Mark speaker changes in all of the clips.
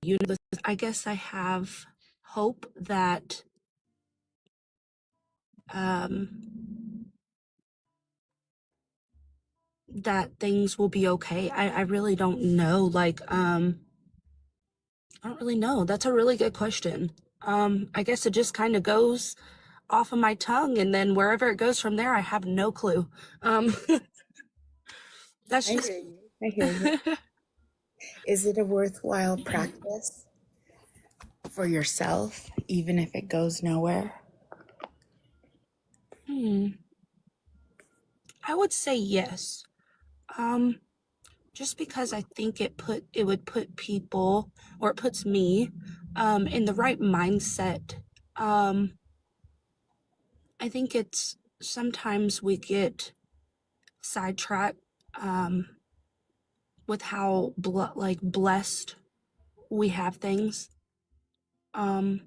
Speaker 1: universe. I guess I have hope that that things will be okay. I really don't know. I don't really know. That's a really good question. I guess it just kind of goes off of my tongue, and then wherever it goes from there, I have no clue. Um, that's
Speaker 2: I
Speaker 1: just.
Speaker 2: hear you. I hear you. Is it a worthwhile practice for yourself, even if it goes nowhere?
Speaker 1: I would say yes. Just because I think it would put people, or it puts me, in the right mindset. I think it's sometimes we get sidetracked with how blessed we have things. I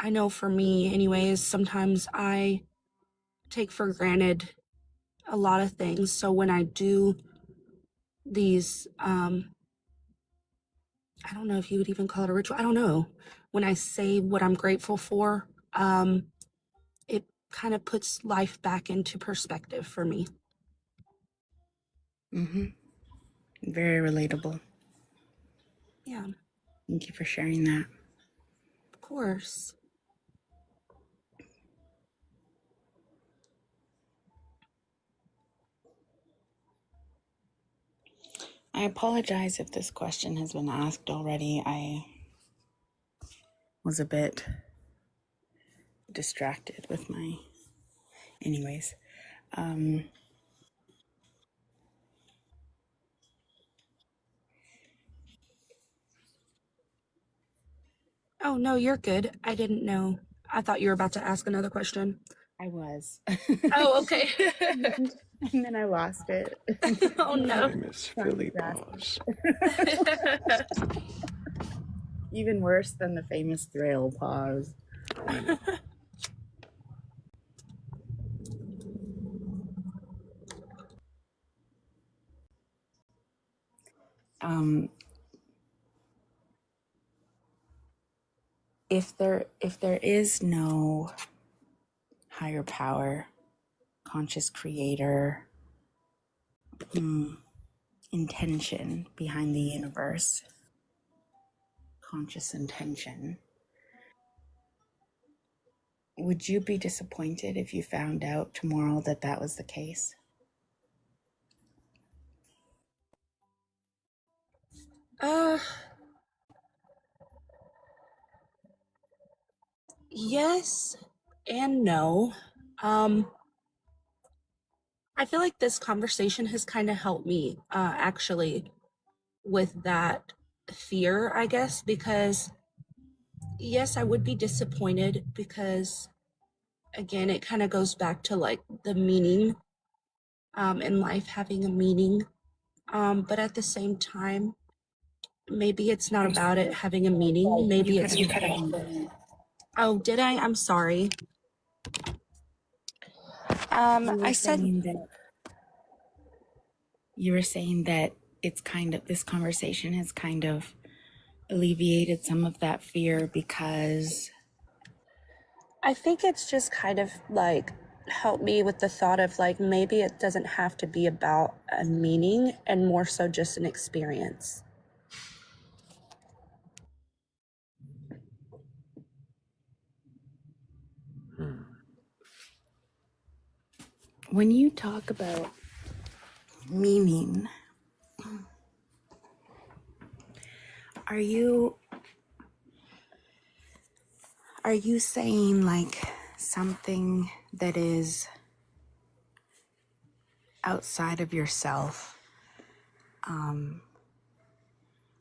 Speaker 1: know for me, anyways, sometimes I take for granted a lot of things. So when I do these, I don't know if you would even call it a ritual. I don't know. When I say what I'm grateful for, it kind of puts life back into perspective for me.
Speaker 2: Very relatable.
Speaker 1: Yeah,
Speaker 2: Thank you for sharing that.
Speaker 1: of course.
Speaker 2: I apologize if this question has been asked already. I was a bit distracted with my. Anyways.
Speaker 1: Oh, no, you're good. I didn't know. I thought you were about to ask another question.
Speaker 2: I was.
Speaker 1: Oh, okay.
Speaker 2: And then I lost it.
Speaker 1: Oh, no.
Speaker 3: Famous
Speaker 2: Trying to
Speaker 3: Philly
Speaker 2: grasp
Speaker 3: pause.
Speaker 2: it. Even worse than the famous Thrayle pause. If there is no higher power, conscious creator, intention behind the universe, conscious intention, would you be disappointed if you found out tomorrow that that was the case?
Speaker 1: Uh, yes and no. Um, I feel like this conversation has kind of helped me, actually, with that fear, I guess, because yes, I would be disappointed because, again, it kind of goes back to like the meaning, in life having a meaning. But at the same time, maybe it's not about it having a meaning. Maybe it's.
Speaker 2: You cut out.
Speaker 1: Oh, did I? I'm sorry.
Speaker 2: You
Speaker 1: I
Speaker 2: were
Speaker 1: said.
Speaker 2: saying that it's kind of, this conversation has kind of alleviated some of that fear because.
Speaker 1: I think it's just kind of like helped me with the thought of like maybe it doesn't have to be about a meaning and more so just an experience.
Speaker 2: When you talk about meaning, are you saying like something that is outside of yourself,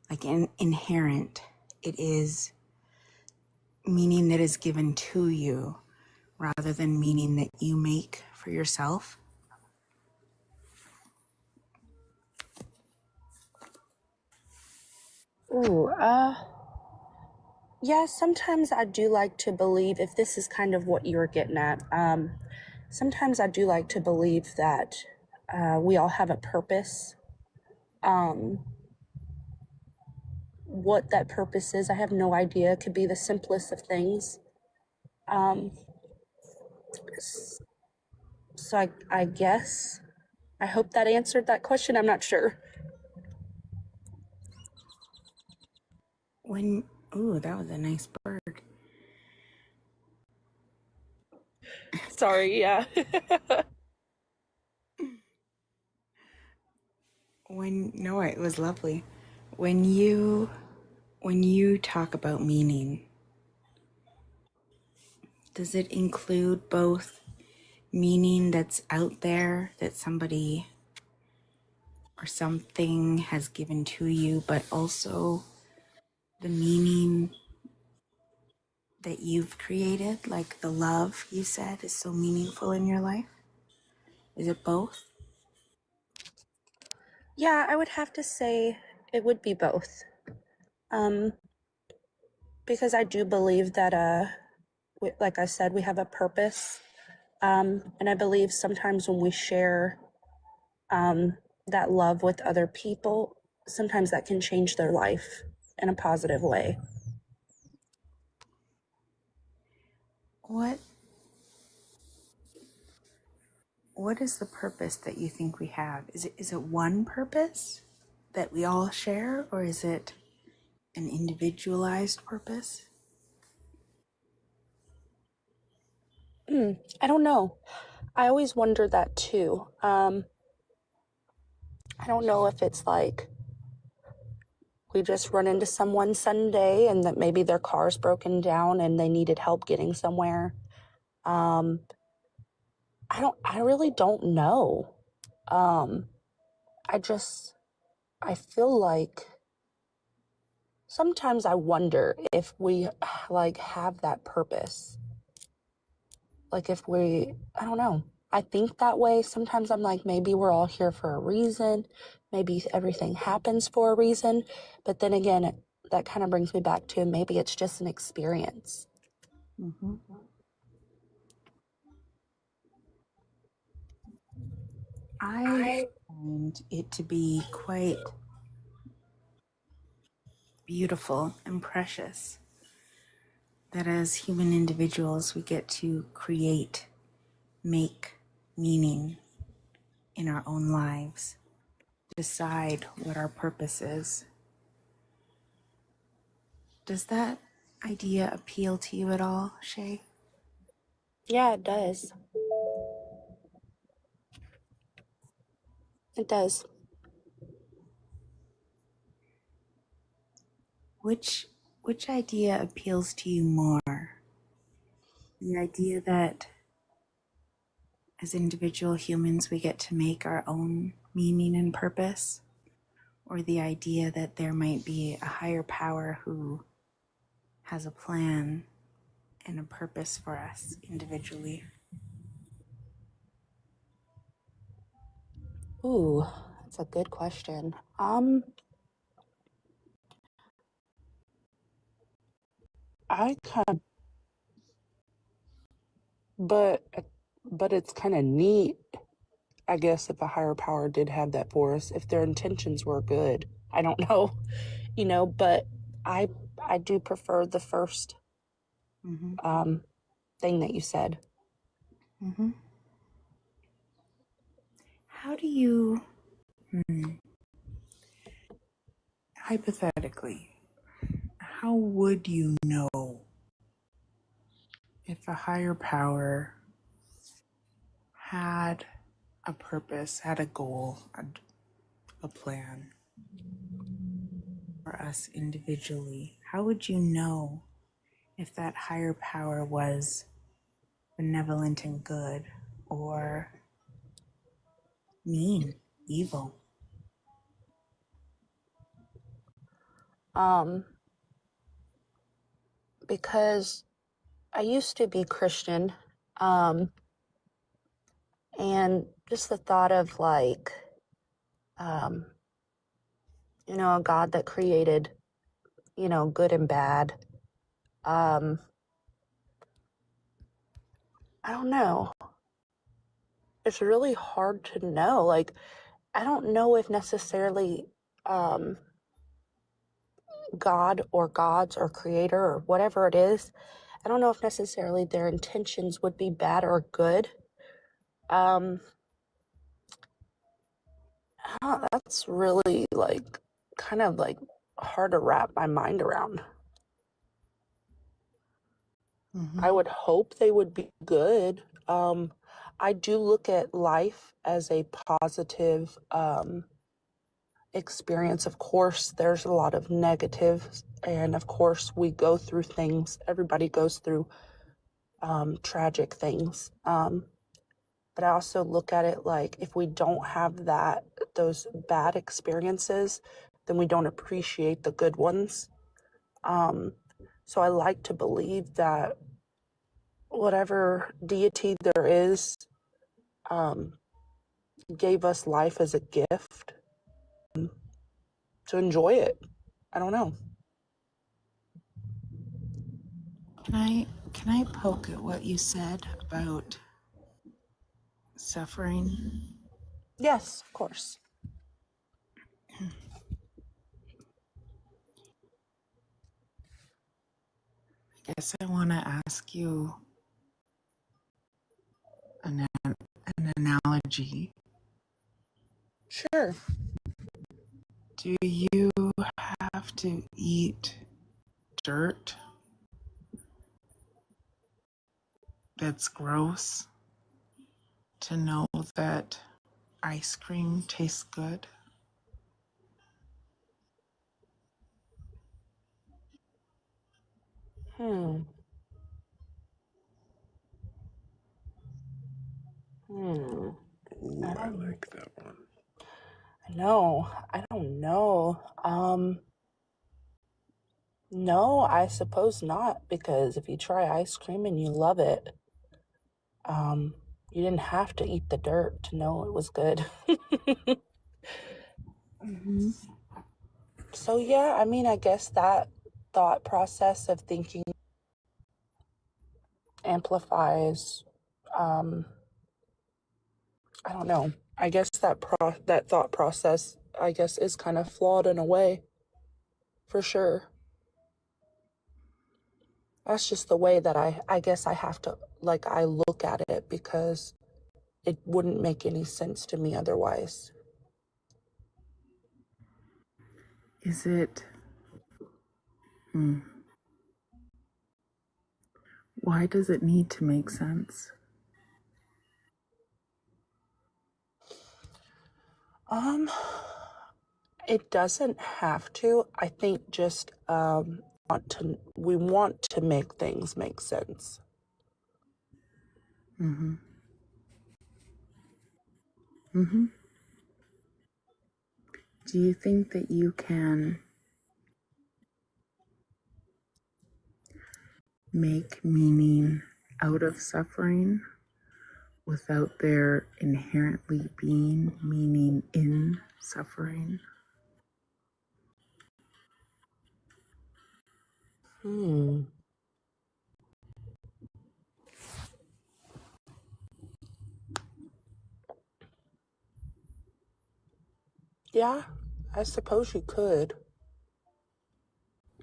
Speaker 2: like inherent? It is meaning that is given to you rather than meaning that you make for yourself?
Speaker 1: Ooh, yeah, sometimes I do like to believe, if this is kind of what you were getting at, sometimes I do like to believe that we all have a purpose. what that purpose is. I have no idea. It could be the simplest of things. Um, so I guess, I hope that answered that question. I'm not sure.
Speaker 2: Ooh, that was a nice bird.
Speaker 1: Sorry, yeah.
Speaker 2: No, it was lovely. When you talk about meaning, does it include both meaning that's out there that somebody or something has given to you, but also the meaning that you've created, like the love you said is so meaningful in your life? Is it both?
Speaker 1: Yeah, I would have to say it would be both. Um, because I do believe that, like I said, we have a purpose. And I believe sometimes when we share that love with other people, sometimes that can change their life in a positive way.
Speaker 2: What what is the purpose that you think we have? Is it one purpose that we all share, or is it an individualized purpose?
Speaker 1: I don't know. I always wonder that too. I don't know if it's like we just run into someone Sunday and that maybe their car's broken down and they needed help getting somewhere. Um, I really don't know. Um, I feel like sometimes I wonder if we like have that purpose. Like if I don't know. I think that way. Sometimes I'm like, maybe we're all here for a reason. Maybe everything happens for a reason. But then again, that kind of brings me back to maybe it's just an experience.
Speaker 2: Mm-hmm. I find it to be quite beautiful and precious that as human individuals we get to make meaning in our own lives, decide what our purpose is. Does that idea appeal to you at all, Shay?
Speaker 1: Yeah, it does. It does.
Speaker 2: Which idea appeals to you more? The idea that as individual humans we get to make our own meaning and purpose, or the idea that there might be a higher power who has a plan and a purpose for us individually?
Speaker 1: Ooh, that's a good question. I kind of, but but it's kind of neat, I guess, if a higher power did have that for us, if their intentions were good. I don't know, but I I do prefer the first
Speaker 2: Mm-hmm.
Speaker 1: thing that you said.
Speaker 2: Mm-hmm. How do you, hypothetically, how would you know if a higher power had a purpose, had a goal, a plan for us individually? How would you know if that higher power was benevolent and good or mean, evil?
Speaker 1: Um, because I used to be Christian, um, and just the thought of like, um, a God that created, good and bad. Um, I don't know. It's really hard to know. Like, I don't know if necessarily, um, God or gods or creator or whatever it is, I don't know if necessarily their intentions would be bad or good. That's really like kind of like hard to wrap my mind around. I would hope they would be good. I do look at life as a positive experience. Of course, there's a lot of negatives, and of course, we go through things. Everybody goes through tragic things. But I also look at it like if we don't have those bad experiences, then we don't appreciate the good ones. So I like to believe that whatever deity there is um, gave us life as a gift to enjoy it. I don't know.
Speaker 2: Can I poke at what you said about suffering?
Speaker 1: Yes, of course.
Speaker 2: I guess I want to ask you an analogy.
Speaker 1: Sure.
Speaker 2: Do you have to eat dirt that's gross to know that ice cream tastes good?
Speaker 1: Hmm. Hmm.
Speaker 3: Ooh, I like that one.
Speaker 1: No, I don't know. No, I suppose not, because if you try ice cream and you love it, you didn't have to eat the dirt to know it was good.
Speaker 2: Mm-hmm.
Speaker 1: So yeah, I mean, I guess that thought process of thinking amplifies, um, I don't know. I guess that thought process, I guess, is kind of flawed in a way, for sure. That's just the way that I guess I have to, like, I look at it because it wouldn't make any sense to me otherwise.
Speaker 2: Is it? Hmm. Why does it need to make sense?
Speaker 1: Um, it doesn't have to. I think just we want to make things make sense.
Speaker 2: Mm-hmm. Mm-hmm. Do you think that you can make meaning out of suffering without there inherently being meaning in suffering?
Speaker 1: Hmm. Yeah, I suppose you could.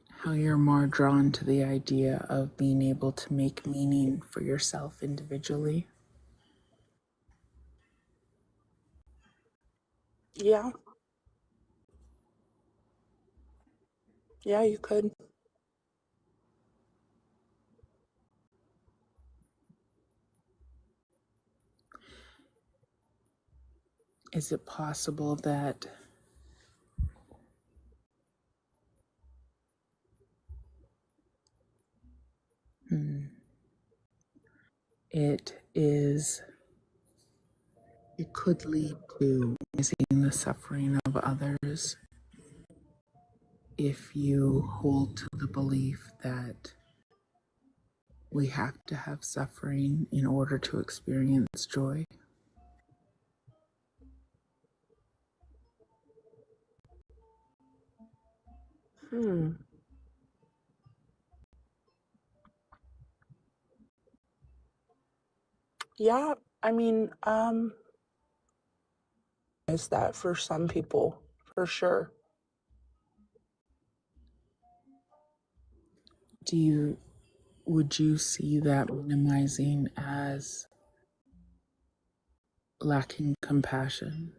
Speaker 2: How you're more drawn to the idea of being able to make meaning for yourself individually?
Speaker 1: Yeah, yeah, you could.
Speaker 2: Is it possible that hmm, it is, it could lead to seeing the suffering of others if you hold to the belief that we have to have suffering in order to experience joy?
Speaker 1: Hmm. Yeah, I mean, is that for some people, for sure.
Speaker 4: would you see that minimizing as lacking compassion?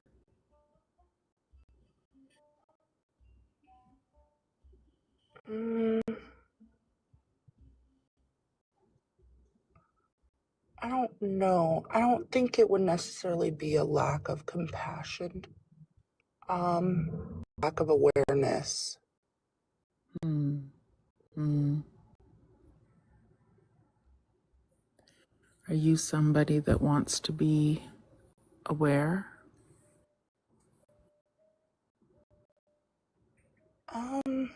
Speaker 1: Mm, I don't know. I don't think it would necessarily be a lack of compassion. Lack of awareness.
Speaker 4: Hmm. Hmm. Are you somebody that wants to be aware?
Speaker 1: Um,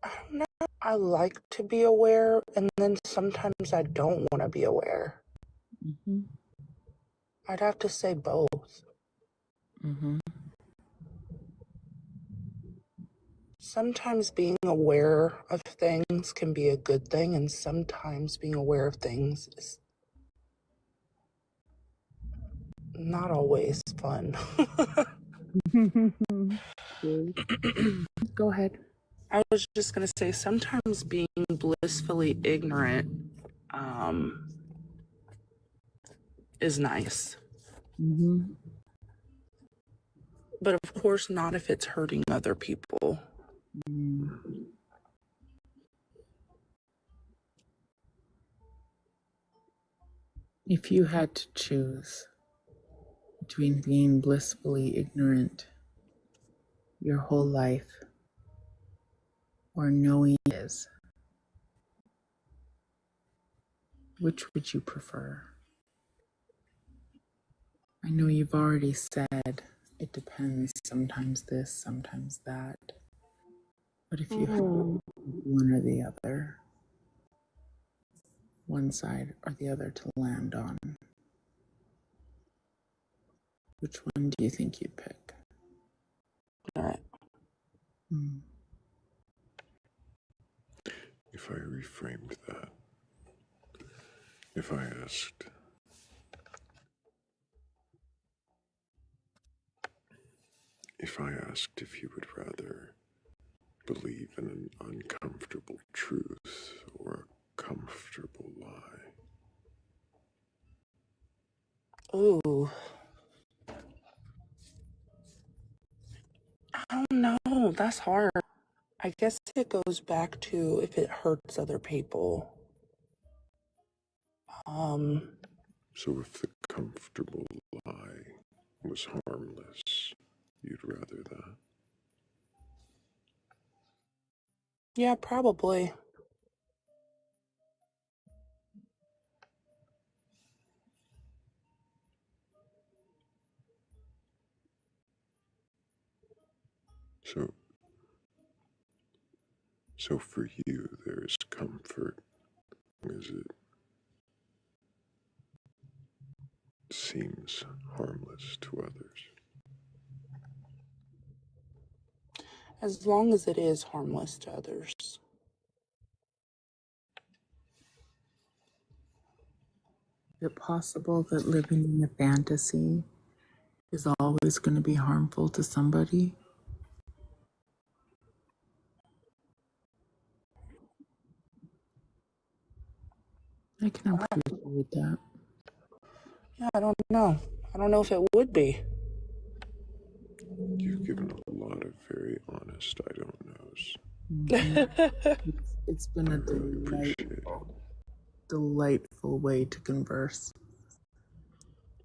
Speaker 1: I don't know. I like to be aware, and then sometimes I don't want to be aware.
Speaker 4: Mm-hmm.
Speaker 1: I'd have to say both.
Speaker 4: Mm-hmm.
Speaker 1: Sometimes being aware of things can be a good thing, and sometimes being aware of things is not always fun.
Speaker 4: Go ahead.
Speaker 1: I was just going to say, sometimes being blissfully ignorant is nice.
Speaker 4: Mm-hmm.
Speaker 1: But of course, not if it's hurting other people.
Speaker 4: Mm. If you had to choose between being blissfully ignorant your whole life or knowing is, which would you prefer? I know you've already said it depends, sometimes this, sometimes that. But if you have one or the other, one side or the other to land on, which one do you think you'd pick?
Speaker 1: All right.
Speaker 4: Hmm.
Speaker 3: If I reframed that, if I asked, if you would rather believe in an uncomfortable truth or a comfortable lie.
Speaker 1: Ooh. I don't know. That's hard. I guess it goes back to if it hurts other people.
Speaker 3: So if the comfortable lie was harmless, you'd rather that?
Speaker 1: Yeah, probably.
Speaker 3: So, so for you, there is comfort as it seems harmless to others.
Speaker 1: As long as it is harmless to others.
Speaker 4: Is it possible that living in a fantasy is always going to be harmful to somebody? I can appreciate that.
Speaker 1: Yeah, I don't know. I don't know if it would be.
Speaker 3: You've given a lot of very honest I don't knows.
Speaker 4: Mhm. It's been
Speaker 3: I
Speaker 4: a
Speaker 3: really appreciate it.
Speaker 4: delightful way to converse.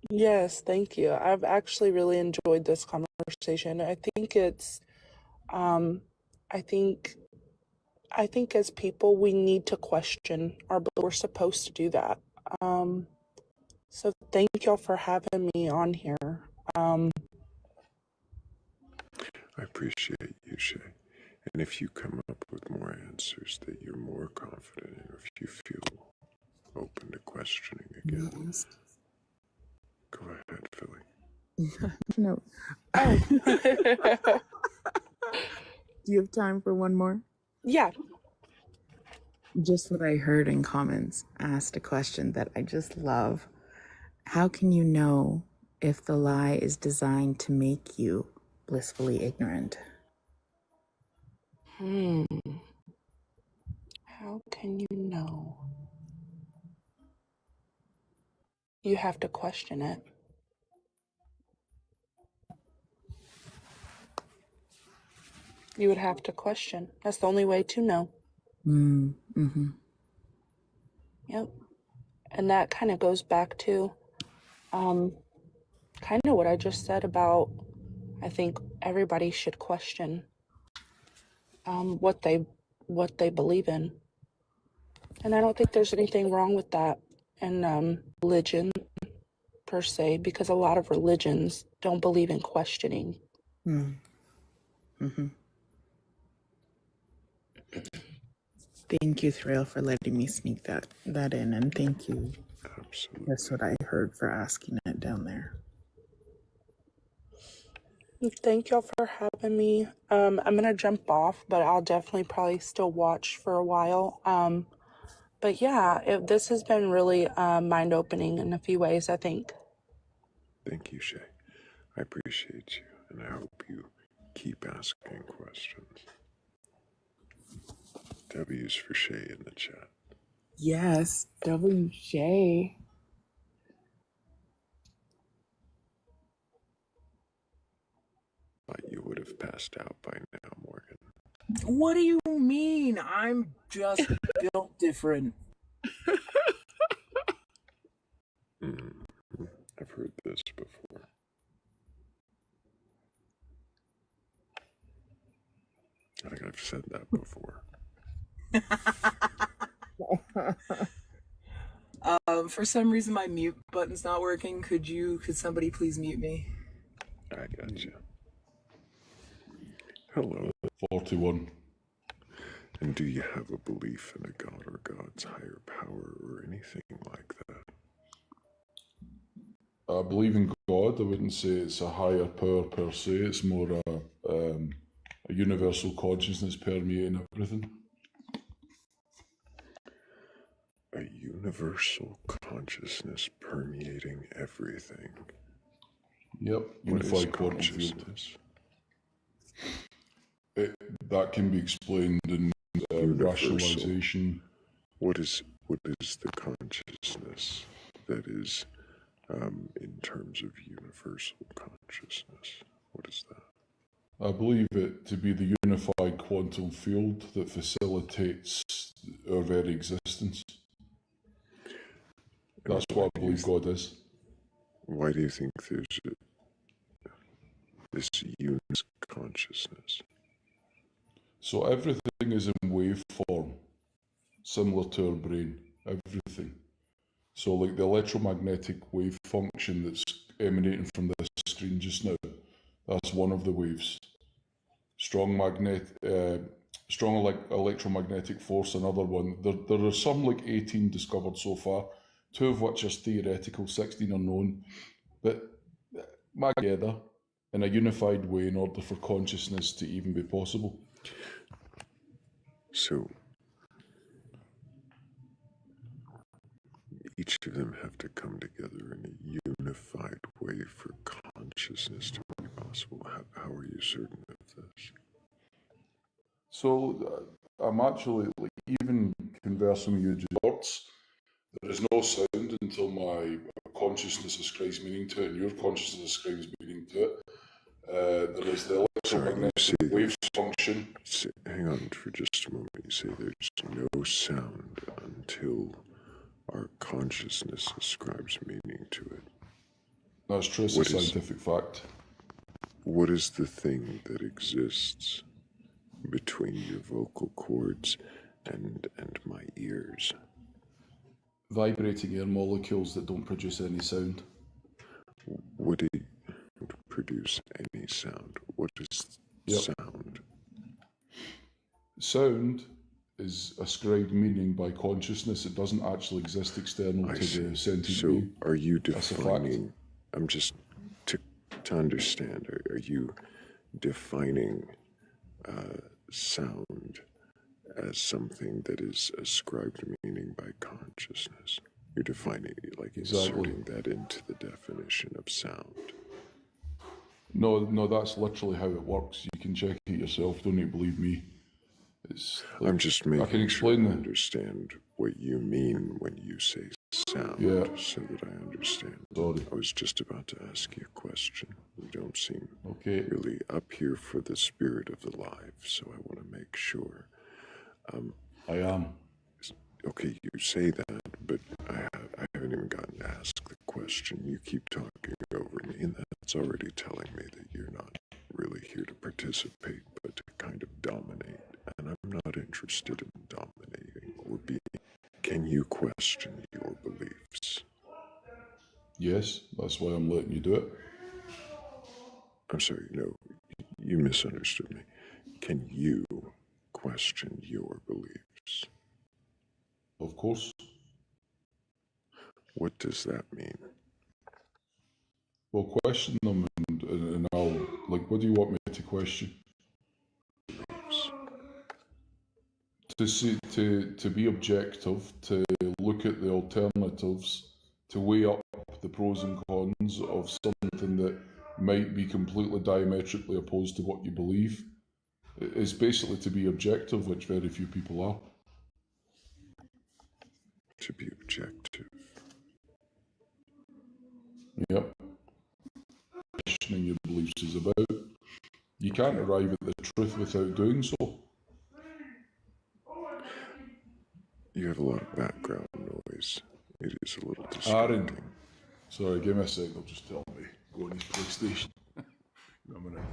Speaker 1: Yes, thank you. I've actually really enjoyed this conversation. I think it's I think I think as people we need to question our beliefs. We're supposed to do that. So thank y'all for having me on here.
Speaker 3: I appreciate you, Shay. And if you come up with more answers that you're more confident in, if you feel open to questioning again,
Speaker 4: Yes.
Speaker 3: go ahead, Philly.
Speaker 4: No.
Speaker 1: Oh.
Speaker 4: Do you have time for one more?
Speaker 1: Yeah.
Speaker 4: Just what I heard in comments asked a question that I just love. How can you know if the lie is designed to make you blissfully ignorant?
Speaker 1: How can you know? You have to question it. You would have to question. That's the only way to know.
Speaker 4: Mm-hmm.
Speaker 1: Yep. And that kind of goes back to kind of what I just said about, I think everybody should question what they believe in. And I don't think there's anything wrong with that in religion per se, because a lot of religions don't believe in questioning.
Speaker 4: Mm-hmm. Thank you, Thrayle, for letting me sneak that in, and thank you.
Speaker 3: Absolutely.
Speaker 4: That's what I heard for asking it down there.
Speaker 1: Thank y'all for having me. I'm gonna jump off, but I'll definitely probably still watch for a while. But yeah, this has been really mind-opening in a few ways, I think.
Speaker 3: Thank you, Shay. I appreciate you, and I hope you keep asking questions. W's for Shay in the chat.
Speaker 4: Yes, W. Shay.
Speaker 3: Thought you would have passed out by now, Morgan.
Speaker 5: What do you mean? I'm just built different.
Speaker 3: I've heard this before. I think I've said that before.
Speaker 5: For some reason my mute button's not working. Could somebody please mute me?
Speaker 3: I got you. Hello.
Speaker 6: 41.
Speaker 3: And do you have a belief in a god or god's higher power or anything like that?
Speaker 6: I believe in God. I wouldn't say it's a higher power per se. It's more a universal consciousness permeating everything.
Speaker 3: A universal consciousness permeating everything.
Speaker 6: Yep, unified quantum field. That can be explained in rationalization.
Speaker 3: What is the consciousness that is in terms of universal consciousness? What is that?
Speaker 6: I believe it to be the unified quantum field that facilitates our very existence. That's what I believe God is.
Speaker 3: Why do you think there's this unit consciousness?
Speaker 6: So everything is in wave form, similar to our brain. Everything. So like the electromagnetic wave function that's emanating from this screen just now, that's one of the waves. Strong electromagnetic force, another one. There are some like 18 discovered so far, 2 of which are theoretical, 16 are known, but together in a unified way in order for consciousness to even be possible.
Speaker 3: So each of them have to come together in a unified way for consciousness to be possible. How are you certain of this?
Speaker 6: So I'm actually like even conversing with you just words. There is no sound until my consciousness ascribes meaning to it, and your consciousness ascribes meaning to it. There is the electromagnetic wave function.
Speaker 3: Hang on for just a moment. You say there's no sound until our consciousness ascribes meaning to it.
Speaker 6: That's true, it's a scientific fact.
Speaker 3: What is the thing that exists between your vocal cords and my ears?
Speaker 6: Vibrating air molecules that don't produce any sound.
Speaker 3: Would it produce any sound? What is sound?
Speaker 6: Sound is ascribed meaning by consciousness. It doesn't actually exist external to the sentient being.
Speaker 3: So are you defining, I'm just to understand, are you defining sound as something that is ascribed meaning by consciousness? You're defining it, like inserting that into the definition. definition of sound.
Speaker 6: No, that's literally how it works. You can check it yourself. Don't need to believe me. It's like,
Speaker 3: I'm just
Speaker 6: I can
Speaker 3: making sure
Speaker 6: explain
Speaker 3: I
Speaker 6: the.
Speaker 3: understand what you mean when you say sound,
Speaker 6: Yeah.
Speaker 3: so that I understand.
Speaker 6: Sorry.
Speaker 3: I was just about to ask you a question. You don't seem
Speaker 6: Okay.
Speaker 3: really up here for the spirit of the live, so I want to make sure.
Speaker 6: I am.
Speaker 3: Okay, you say that, but I haven't even gotten to ask the question. You keep talking over me, and that's already telling me that you're not really here to participate, but to kind of dominate. And I'm not interested in dominating or being. Can you question your beliefs?
Speaker 6: Yes, that's why I'm letting you do it.
Speaker 3: I'm sorry, no, you misunderstood me. Can you question your beliefs?
Speaker 6: Of course.
Speaker 3: What does that mean?
Speaker 6: Well, question them, and I'll like. What do you want me to question? To see, to be objective, to look at the alternatives, to weigh up the pros and cons of something that might be completely diametrically opposed to what you believe. It's basically to be objective, which very few people are.
Speaker 3: To be objective.
Speaker 6: Yep. Questioning your beliefs is about. You can't arrive at the truth without doing so.
Speaker 3: You have a lot of background noise. It is a little
Speaker 6: Aaron,
Speaker 3: distracting.
Speaker 6: sorry, give me a sec, they'll just tell me. Go on his PlayStation. Give me a minute.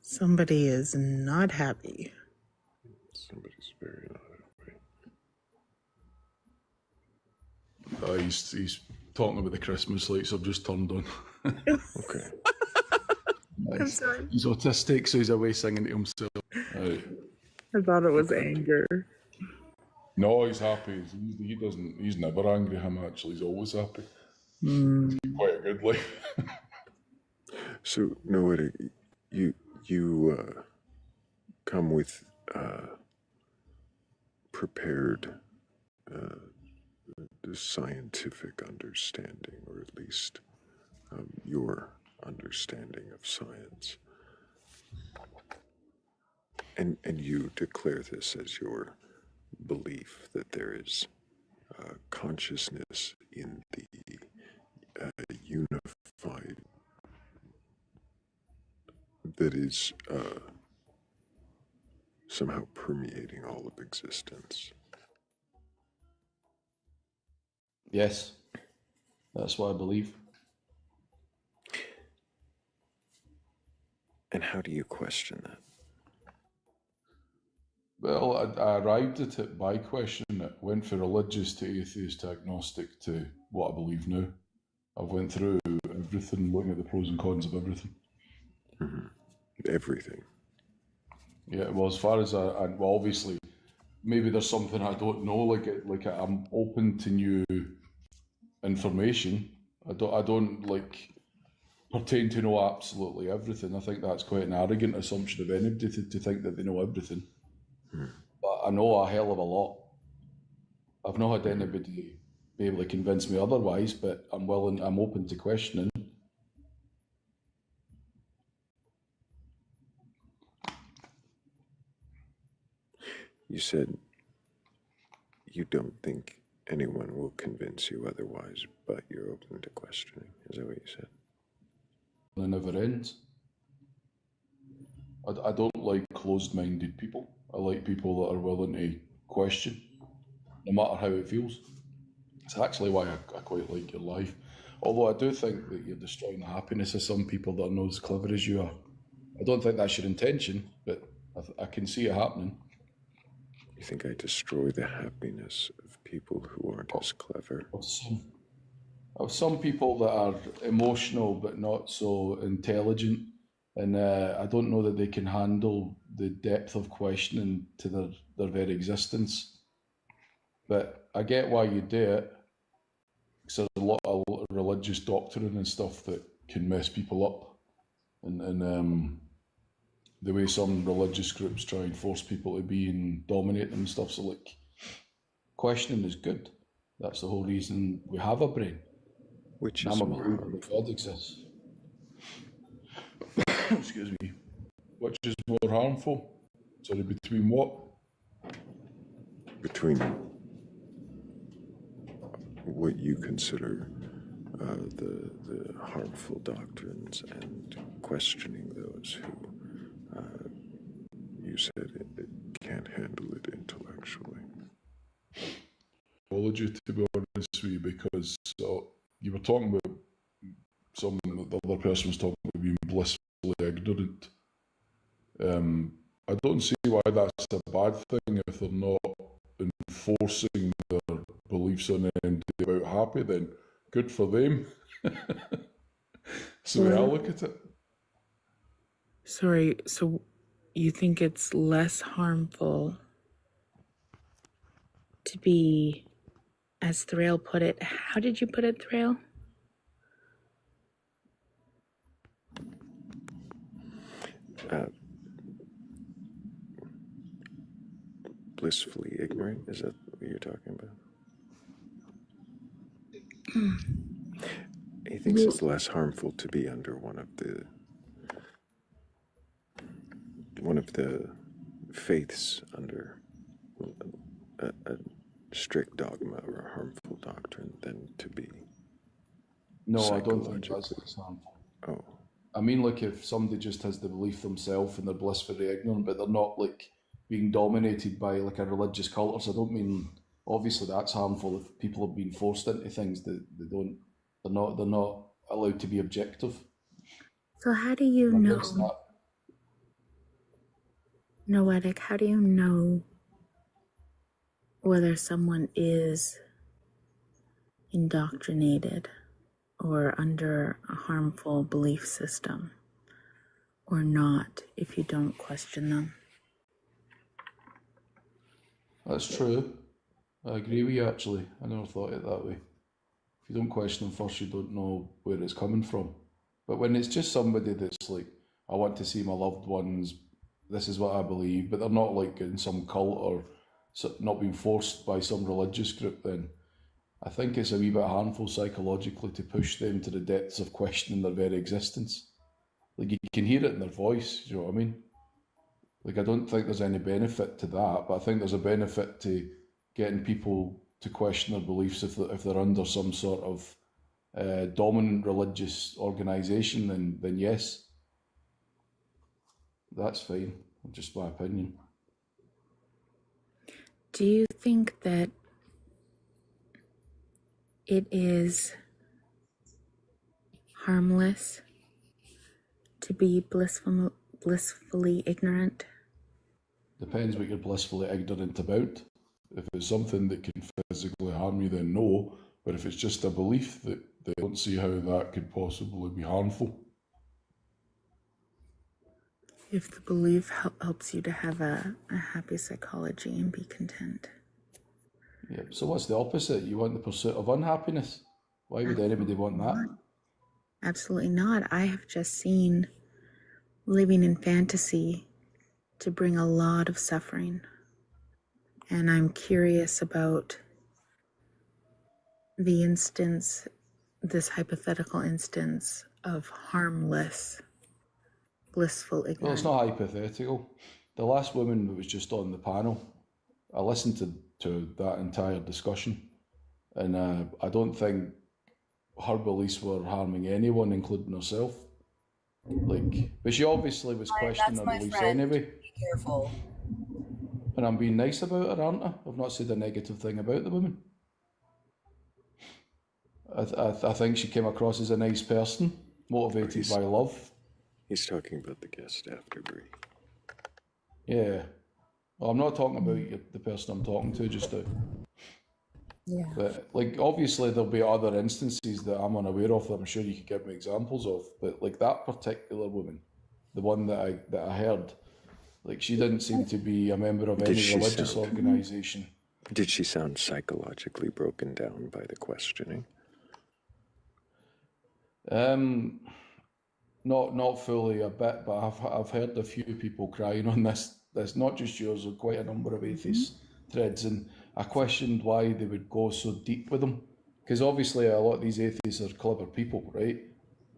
Speaker 4: Somebody is not happy.
Speaker 3: Somebody's very not happy.
Speaker 6: He's talking about the Christmas lights I've just turned on.
Speaker 3: Okay.
Speaker 4: I'm sorry.
Speaker 6: He's autistic, so he's away singing to himself. Right.
Speaker 4: I thought it was anger.
Speaker 6: No, he's happy. He doesn't. He's never angry. Him actually, he's always happy. Quite a good life.
Speaker 3: So, no, you come with prepared the scientific understanding, or at least your understanding of science. And you declare this as your belief that there is consciousness in the unified, that is somehow permeating all of existence.
Speaker 6: Yes, that's what I believe.
Speaker 3: And how do you question that?
Speaker 6: Well, I arrived at it by questioning it. Went from religious to atheist to agnostic to what I believe now. I've went through everything, looking at the pros and cons of everything.
Speaker 3: Mm-hmm. Everything.
Speaker 6: Yeah, well, as far as well, obviously, maybe there's something I don't know. Like I'm open to new information. I don't like pertain to know absolutely everything. I think that's quite an arrogant assumption of anybody to think that they know everything. But I know a hell of a lot. I've not had anybody be able to convince me otherwise, but I'm open to questioning.
Speaker 3: You said you don't think anyone will convince you otherwise, but you're open to questioning. Is that what you said?
Speaker 6: It never ends. I don't like closed-minded people. I like people that are willing to question, no matter how it feels. It's actually why I quite like your life. Although I do think that you're destroying the happiness of some people that are not as clever as you are. I don't think that's your intention, but I can see it happening.
Speaker 3: You think I destroy the happiness of people who aren't as clever?
Speaker 6: Of some people that are emotional but not so intelligent, and I don't know that they can handle the depth of questioning to their very existence. But I get why you do it, because there's a lot of religious doctrine and stuff that can mess people up, and the way some religious groups try and force people to be and dominate them and stuff. So, like, questioning is good. That's the whole reason we have a brain.
Speaker 3: Which
Speaker 6: And
Speaker 3: is
Speaker 6: I'm a
Speaker 3: more
Speaker 6: believer that
Speaker 3: harmful?
Speaker 6: God exists. Excuse me. Which is more harmful? Sorry, between what?
Speaker 3: Between what you consider the harmful doctrines and questioning those who you said it can't handle it intellectually.
Speaker 6: Apology, to be honest with you, because you were talking about the other person was talking about being blissfully ignorant. I don't see why that's a bad thing if they're not enforcing their beliefs on anything about happy, then good for them. So I look at it.
Speaker 4: Sorry, so you think it's less harmful to be, as Thrayle put it, how did you put it, Thrayle?
Speaker 3: Blissfully ignorant, is that what you're talking about? He thinks it's less harmful to be under one of the faiths under a strict dogma or a harmful doctrine than to be
Speaker 6: No, I don't think that's
Speaker 3: psychologically.
Speaker 6: as harmful.
Speaker 3: Oh,
Speaker 6: I mean, like if somebody just has the belief themselves and they're blissfully ignorant, but they're not like being dominated by like a religious cult. So I don't mean obviously that's harmful if people have been forced into things that they're not allowed to be objective.
Speaker 4: So how do you
Speaker 6: And
Speaker 4: know,
Speaker 6: against that,
Speaker 4: Noetic, how do you know whether someone is indoctrinated or under a harmful belief system or not if you don't question them?
Speaker 6: that's true. I agree with you actually. I never thought it that way. If you don't question them first, you don't know where it's coming from. But when it's just somebody that's like, I want to see my loved ones, this is what I believe, but they're not like in some cult or not being forced by some religious group, then I think it's a wee bit harmful psychologically to push them to the depths of questioning their very existence. Like you can hear it in their voice, you know what I mean? Like I don't think there's any benefit to that, but I think there's a benefit to getting people to question their beliefs if they're under some sort of dominant religious organisation, then yes, that's fine. Just my opinion.
Speaker 4: Do you think that it is harmless to be blissfully ignorant?
Speaker 6: Depends what you're blissfully ignorant about. If it's something that can physically harm you, then no. But if it's just a belief, that they don't see how that could possibly be harmful.
Speaker 4: If the belief helps you to have a happy psychology and be content.
Speaker 6: Yeah. So what's the opposite? You want the pursuit of unhappiness? Why would anybody want that?
Speaker 4: Absolutely not. I have just seen living in fantasy to bring a lot of suffering. And I'm curious about the instance, this hypothetical instance of harmless, blissful ignorance.
Speaker 6: Well, it's not hypothetical. The last woman that was just on the panel, I listened to that entire discussion, and I don't think her beliefs were harming anyone, including herself. But she obviously was questioning her beliefs anyway.
Speaker 7: Be careful.
Speaker 6: And I'm being nice about her, aren't I? I've not said a negative thing about the woman. I think she came across as a nice person, motivated by love.
Speaker 3: he's talking about the guest after Bree.
Speaker 6: Yeah. Well, I'm not talking about the person I'm talking to just now.
Speaker 4: Yeah.
Speaker 6: But like, obviously, there'll be other instances that I'm unaware of that I'm sure you could give me examples of. But like that particular woman, the one that I heard, like she didn't seem to be a member of any religious organisation.
Speaker 3: Did she sound psychologically broken down by the questioning?
Speaker 6: Not fully a bit, but I've heard a few people crying on this not just yours, or quite a number of atheist threads, and I questioned why they would go so deep with them. Because obviously a lot of these atheists are clever people, right?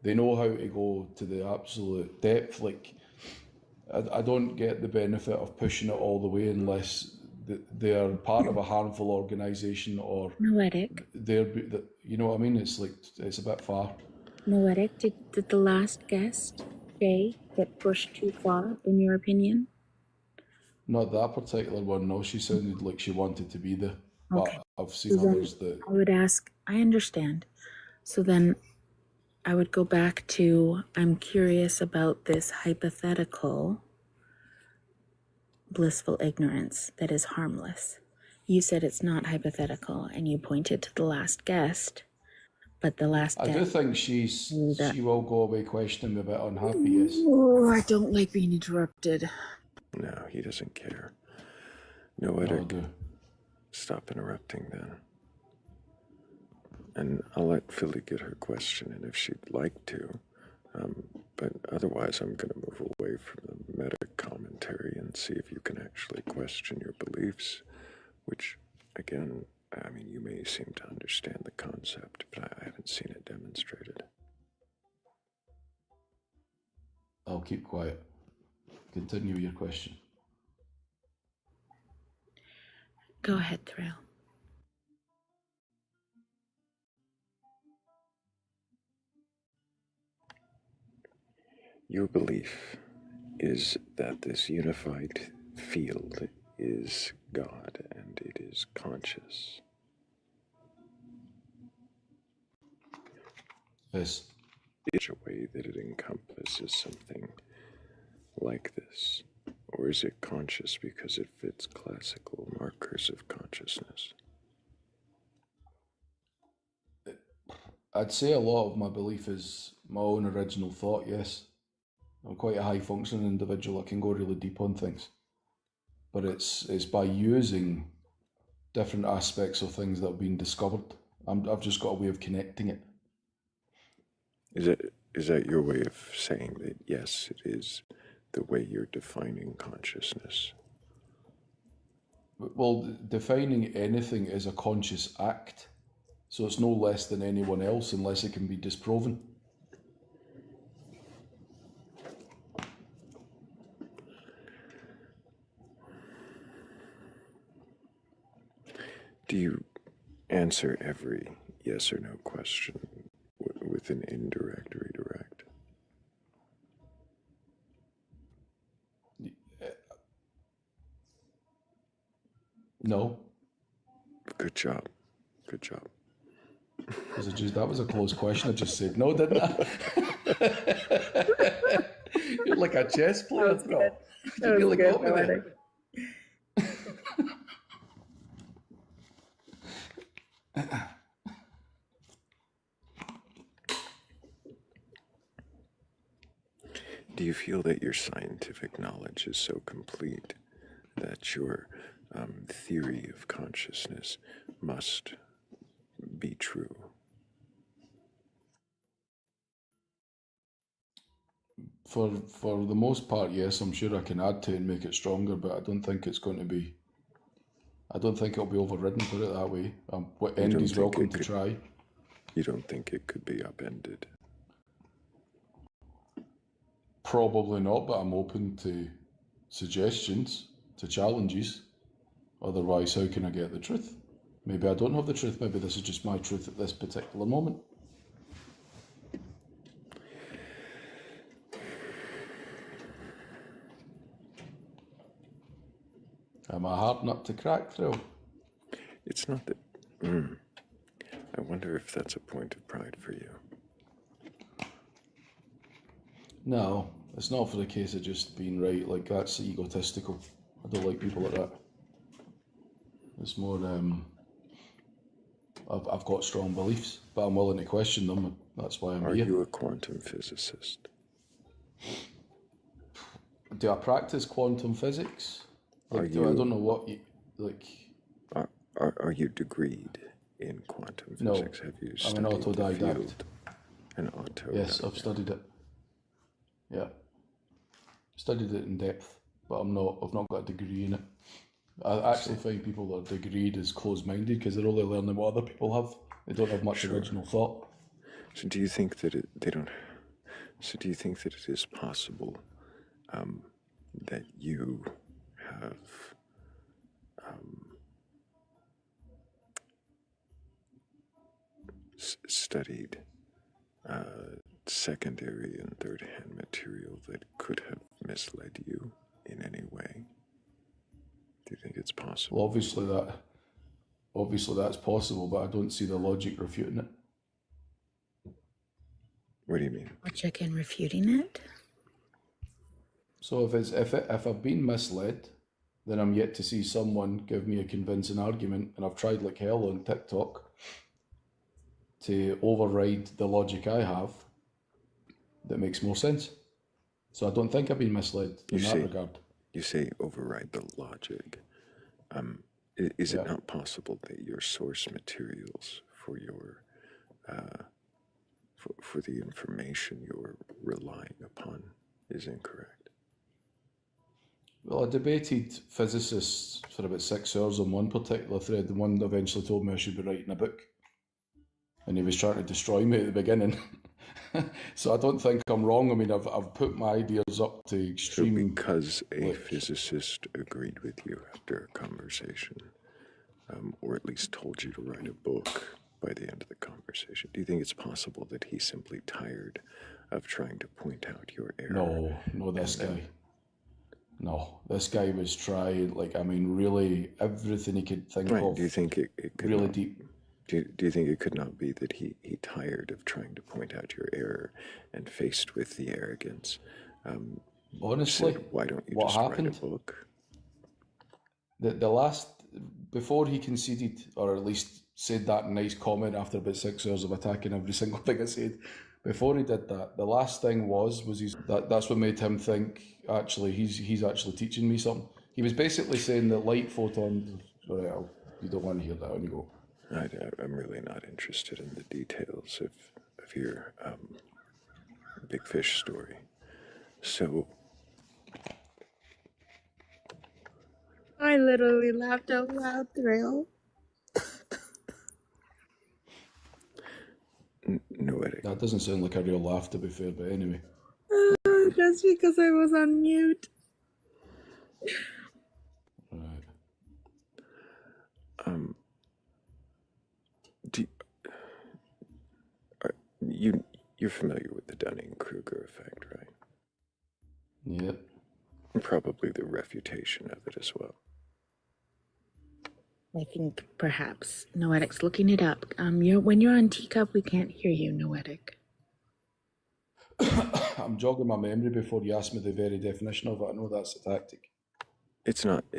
Speaker 6: They know how to go to the absolute depth. Like, I don't get the benefit of pushing it all the way unless they are part of a harmful organisation or
Speaker 4: Noetic.
Speaker 6: you know what I mean? It's like, it's a bit far.
Speaker 4: Noetic, did the last guest, Jay, get pushed too far, in your opinion?
Speaker 6: Not that particular one, no. She sounded like she wanted to be there.
Speaker 4: Okay.
Speaker 6: But I've seen
Speaker 4: So then
Speaker 6: others that...
Speaker 4: I would ask, I understand. So then I would go back to, I'm curious about this hypothetical blissful ignorance that is harmless. You said it's not hypothetical, and you pointed to the last guest, but the last
Speaker 6: I
Speaker 4: guest...
Speaker 6: do think she will go away questioning, a bit unhappy, yes.
Speaker 4: Oh, I don't like being interrupted.
Speaker 3: No, he doesn't care. No,
Speaker 6: No, I
Speaker 3: Edric,
Speaker 6: do.
Speaker 3: stop interrupting then. And I'll let Philly get her question in if she'd like to. But otherwise, I'm going to move away from the meta commentary and see if you can actually question your beliefs, which, again, I mean, you may seem to understand the concept, but I haven't seen it demonstrated.
Speaker 6: I'll keep quiet. Continue your question.
Speaker 4: Go ahead, Thrayle.
Speaker 3: Your belief is that this unified field is God and it is conscious.
Speaker 6: Yes.
Speaker 3: Is a way that it encompasses something like this? Or is it conscious because it fits classical markers of consciousness?
Speaker 6: I'd say a lot of my belief is my own original thought, yes. I'm quite a high-functioning individual. I can go really deep on things. But it's by using different aspects of things that have been discovered. I've just got a way of connecting it.
Speaker 3: Is that your way of saying that, yes, it is the way you're defining consciousness?
Speaker 6: Well, defining anything is a conscious act. So it's no less than anyone else unless it can be disproven.
Speaker 3: Do you answer every yes or no question with an indirect redirect?
Speaker 6: No.
Speaker 3: Good job. Good job.
Speaker 6: That was a close question. I just said no, didn't I? You're like a chess player, bro. You really got me there.
Speaker 3: Do you feel that your scientific knowledge is so complete that your theory of consciousness must be true?
Speaker 6: For the most part, yes. I'm sure I can add to it and make it stronger, but I don't think it's going to be. I don't think it'll be overridden. Put it that way. Anybody's welcome to try.
Speaker 3: You don't think it could be upended?
Speaker 6: Probably not, but I'm open to suggestions, to challenges. Otherwise, how can I get the truth? Maybe I don't have the truth. Maybe this is just my truth at this particular moment. Am I hard nut to crack, Thrayle?
Speaker 3: It's not that... I wonder if that's a point of pride for you.
Speaker 6: No, it's not for the case of just being right. Like, that's egotistical. I don't like people like that. It's more, I've got strong beliefs, but I'm willing to question them. That's why I'm here.
Speaker 3: Are you a quantum physicist?
Speaker 6: Do I practice quantum physics? Like, I don't know what you, like...
Speaker 3: Are you degreed in quantum
Speaker 6: No,
Speaker 3: physics? Have you
Speaker 6: I'm an
Speaker 3: studied the
Speaker 6: autodidact.
Speaker 3: field? An autodidact.
Speaker 6: Yes, I've studied it. Yeah. Studied it in depth, but I've not got a degree in it. I actually find people that are degreed as closed-minded because they're only learning what other people have. They don't have much
Speaker 3: Sure.
Speaker 6: original thought.
Speaker 3: So do you think that they don't? So do you think that it is possible that you have studied secondary and third-hand material that could have misled you in any way? Do you think it's possible?
Speaker 6: Well, obviously that's possible, but I don't see the logic refuting it.
Speaker 3: What do you mean?
Speaker 4: Logic in refuting it?
Speaker 6: So if I've been misled, then I'm yet to see someone give me a convincing argument, and I've tried like hell on TikTok to override the logic I have that makes more sense. So I don't think I've been misled in that regard.
Speaker 3: You say override the logic. Is it not possible that your source materials for your for the information you're relying upon is incorrect?
Speaker 6: Well, I debated physicists for about 6 hours on one particular thread. The one eventually told me I should be writing a book, and he was trying to destroy me at the beginning. So I don't think I'm wrong. I mean, I've put my ideas up to extreme.
Speaker 3: So because a physicist agreed with you after a conversation, or at least told you to write a book by the end of the conversation, do you think it's possible that he's simply tired of trying to point out your error?
Speaker 6: No, this guy was trying, really everything he could think of.
Speaker 3: Do you think it could
Speaker 6: really
Speaker 3: not,
Speaker 6: deep?
Speaker 3: Do you think it could not be that he tired of trying to point out your error, and faced with the arrogance,
Speaker 6: Honestly,
Speaker 3: said, why don't you
Speaker 6: what
Speaker 3: just
Speaker 6: happened?
Speaker 3: write a book?
Speaker 6: The last, before he conceded, or at least said that nice comment after about 6 hours of attacking every single thing I said, before he did that, the last thing was that's what made him think, actually, he's actually teaching me something. He was basically saying that light photons, sorry, you don't want to hear that when you go.
Speaker 3: I'm really not interested in the details of your big fish story. So
Speaker 4: I literally laughed out loud, Thrayle.
Speaker 3: noetic.
Speaker 6: That doesn't sound like a real laugh, to be fair, but anyway.
Speaker 4: That's because I was on mute.
Speaker 6: Right.
Speaker 3: You're familiar with the Dunning-Kruger effect, right?
Speaker 6: Yep.
Speaker 3: And probably the refutation of it as well.
Speaker 4: I think perhaps Noetic's looking it up. When you're on Teacup, we can't hear you, Noetic.
Speaker 6: I'm jogging my memory before you ask me the very definition of it. I know that's a tactic.
Speaker 3: It's not a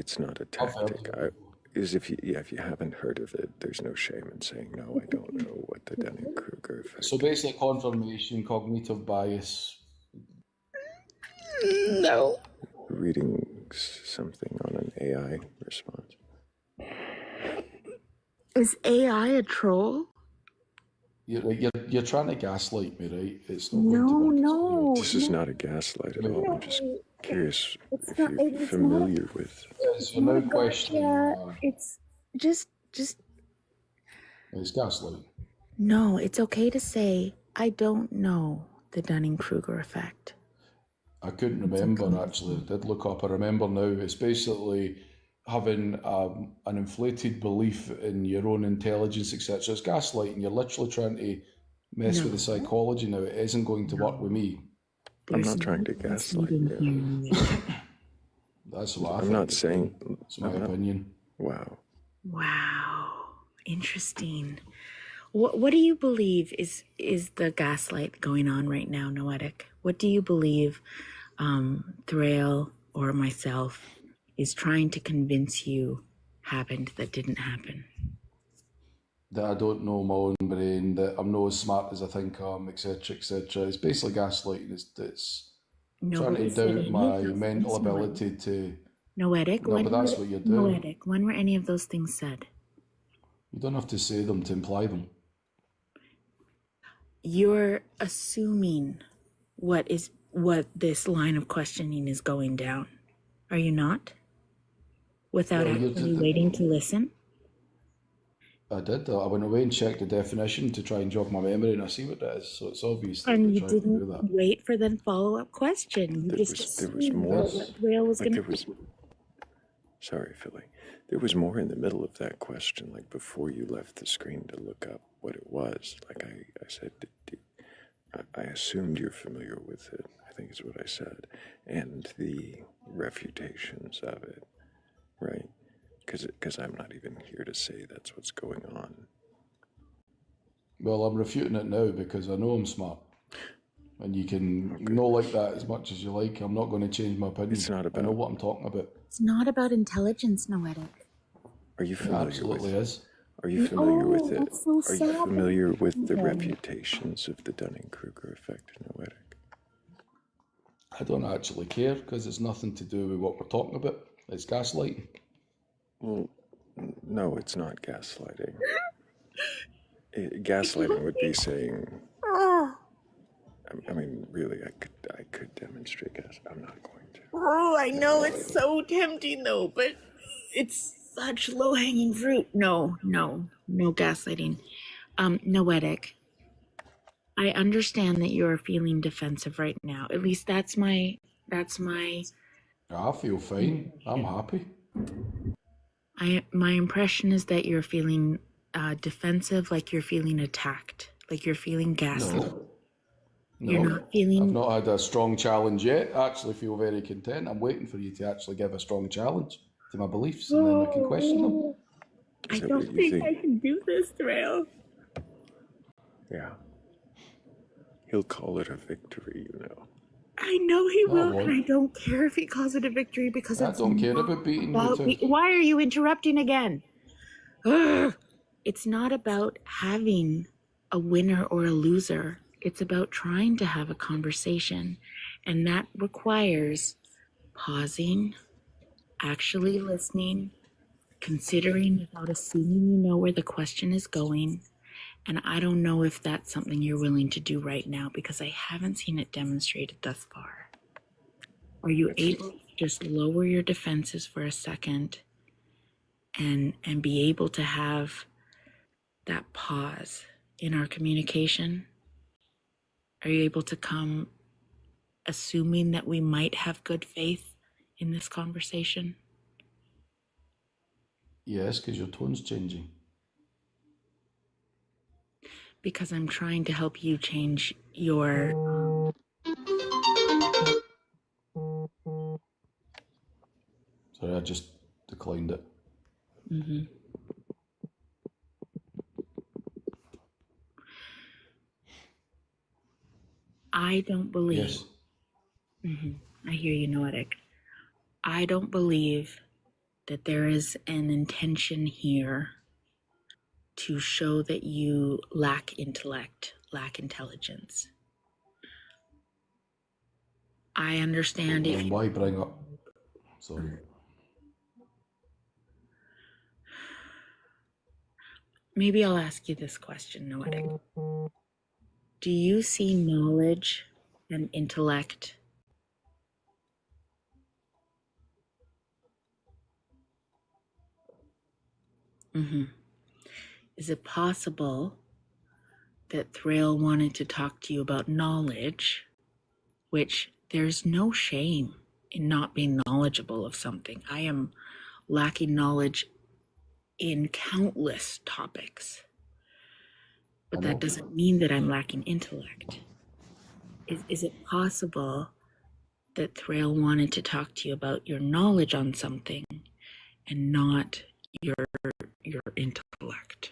Speaker 6: I've heard
Speaker 3: tactic.
Speaker 6: of it.
Speaker 3: If you haven't heard of it, there's no shame in saying no. I don't know what the Dunning-Kruger effect.
Speaker 6: So basic confirmation, cognitive bias.
Speaker 4: No.
Speaker 3: Reading something on an AI response.
Speaker 4: Is AI a troll?
Speaker 6: You're trying to gaslight me, right? It's not going to work.
Speaker 4: No.
Speaker 3: This is not a gaslight at all. I'm just curious if
Speaker 4: not-
Speaker 3: you're
Speaker 4: it's
Speaker 3: familiar with.
Speaker 6: You're now questioning.
Speaker 4: It's just.
Speaker 6: It's gaslighting.
Speaker 4: No, it's okay to say, I don't know the Dunning-Kruger effect.
Speaker 6: I couldn't remember, actually. I did look up. I remember now. It's basically having an inflated belief in your own intelligence, etc. It's gaslighting. You're literally trying to mess with the psychology now. It isn't going to work with me.
Speaker 3: I'm not trying to gaslight you.
Speaker 6: That's what I think.
Speaker 3: I'm not saying.
Speaker 6: It's my opinion.
Speaker 3: Wow.
Speaker 4: Wow. Interesting. What do you believe is the gaslight going on right now, Noetic? What do you believe Thrayle or myself is trying to convince you happened that didn't happen?
Speaker 6: That I don't know my own brain, that I'm not as smart as I think I am, etc., etc. It's basically gaslighting. It's trying to doubt my mental ability to...
Speaker 4: Noetic,
Speaker 6: No, but that's what you're doing.
Speaker 4: Noetic, when were any of those things said?
Speaker 6: You don't have to say them to imply them.
Speaker 4: You're assuming what this line of questioning is going down. Are you not? without
Speaker 6: Well,
Speaker 4: actually waiting to listen?
Speaker 6: I did. I went away and checked the definition to try and jog my memory, and I see what that is. So it's obvious that
Speaker 4: And
Speaker 6: we
Speaker 4: you
Speaker 6: tried to do
Speaker 4: didn't
Speaker 6: that.
Speaker 4: wait for the follow-up question. You just
Speaker 3: There was
Speaker 4: assumed
Speaker 3: more.
Speaker 4: that what Thrayle was
Speaker 3: Like
Speaker 4: going
Speaker 3: there was.
Speaker 4: to.
Speaker 3: Sorry, Philly. There was more in the middle of that question, like before you left the screen to look up what it was. Like I said, I assumed you're familiar with it, I think is what I said, and the refutations of it, right? Because I'm not even here to say that's what's going on.
Speaker 6: Well, I'm refuting it now because I know I'm smart. And you can know like that as much as you like. I'm not going to change my opinion.
Speaker 3: It's not
Speaker 6: I know
Speaker 3: about.
Speaker 6: what I'm talking about.
Speaker 4: It's not about intelligence, Noetic.
Speaker 3: Are you
Speaker 6: It
Speaker 3: familiar
Speaker 6: absolutely
Speaker 3: with?
Speaker 6: is.
Speaker 3: Are you familiar with
Speaker 4: Oh,
Speaker 3: it?
Speaker 4: that's so
Speaker 3: Are you
Speaker 4: sad.
Speaker 3: familiar with the
Speaker 4: Yeah.
Speaker 3: refutations of the Dunning-Kruger effect in Noetic?
Speaker 6: I don't actually care because it's nothing to do with what we're talking about. It's gaslighting.
Speaker 3: Well, no, it's not gaslighting. Gaslighting would be saying. I mean, really, I could demonstrate gas. I'm not going to.
Speaker 4: Oh, I know it's so tempting though, but it's such low-hanging fruit. No gaslighting. Noetic, I understand that you're feeling defensive right now. At least that's my
Speaker 6: I feel fine. I'm happy.
Speaker 4: my impression is that you're feeling defensive, like you're feeling attacked, like you're feeling gaslit.
Speaker 6: No.
Speaker 4: You're not feeling.
Speaker 6: I've not had a strong challenge yet. I actually feel very content. I'm waiting for you to actually give a strong challenge to my beliefs and then I can question them.
Speaker 4: I
Speaker 3: Is that
Speaker 4: don't
Speaker 3: what you
Speaker 4: think I can do this, Thrayle.
Speaker 3: Yeah. He'll call it a victory, you know.
Speaker 4: I know he
Speaker 6: No, I
Speaker 4: will,
Speaker 6: won't.
Speaker 4: and I don't care if he calls it a victory because
Speaker 6: I
Speaker 4: it's
Speaker 6: don't care
Speaker 4: not
Speaker 6: about beating you
Speaker 4: about
Speaker 6: too.
Speaker 4: Why are you interrupting again? Ugh. It's not about having a winner or a loser. It's about trying to have a conversation, and that requires pausing, actually listening, considering without assuming you know where the question is going. And I don't know if that's something you're willing to do right now because I haven't seen it demonstrated thus far. Are you able to just lower your defenses for a second and be able to have that pause in our communication? Are you able to come assuming that we might have good faith in this conversation?
Speaker 6: Yes, because your tone's changing.
Speaker 4: Because I'm trying to help you change your.
Speaker 6: Sorry, I just declined it.
Speaker 4: Mhm. I don't believe.
Speaker 6: Yes.
Speaker 4: I hear you, Noetic. I don't believe that there is an intention here to show that you lack intellect, lack intelligence. I understand if
Speaker 6: Then why bring up... Sorry.
Speaker 4: maybe I'll ask you this question, Noetic. Do you see knowledge and intellect? Is it possible that Thrayle wanted to talk to you about knowledge, which there's no shame in not being knowledgeable of something? I am lacking knowledge in countless topics, but that doesn't mean that I'm lacking intellect. Is it possible that Thrayle wanted to talk to you about your knowledge on something and not your intellect?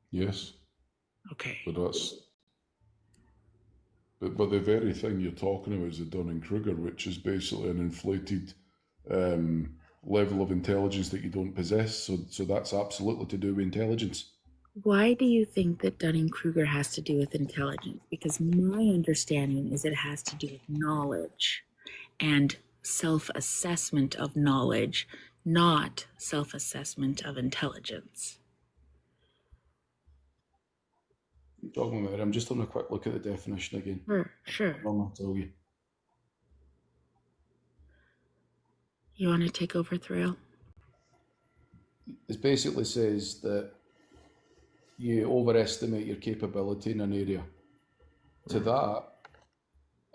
Speaker 6: Yes.
Speaker 4: Okay.
Speaker 6: But that's... But the very thing you're talking about is the Dunning-Kruger, which is basically an inflated level of intelligence that you don't possess. So that's absolutely to do with intelligence.
Speaker 4: Why do you think that Dunning-Kruger has to do with intelligence? Because my understanding is it has to do with knowledge and self-assessment of knowledge, not self-assessment of intelligence.
Speaker 6: You're talking about it. I'm just having a quick look at the definition again.
Speaker 4: Sure.
Speaker 6: I'll tell you.
Speaker 4: You want to take over, Thrayle?
Speaker 6: It basically says that you overestimate your capability in an area. To that,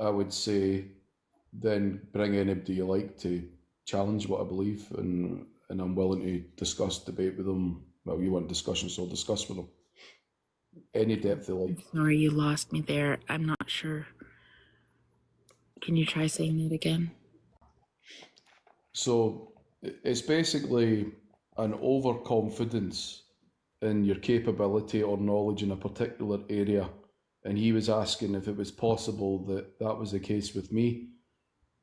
Speaker 6: I would say, then bring anybody you like to challenge what I believe, and I'm willing to discuss, debate with them. Well, you want discussion, so I'll discuss with them. Any depth they like.
Speaker 4: Sorry, you lost me there. I'm not sure. Can you try saying that again?
Speaker 6: So it's basically an overconfidence in your capability or knowledge in a particular area. And he was asking if it was possible that that was the case with me.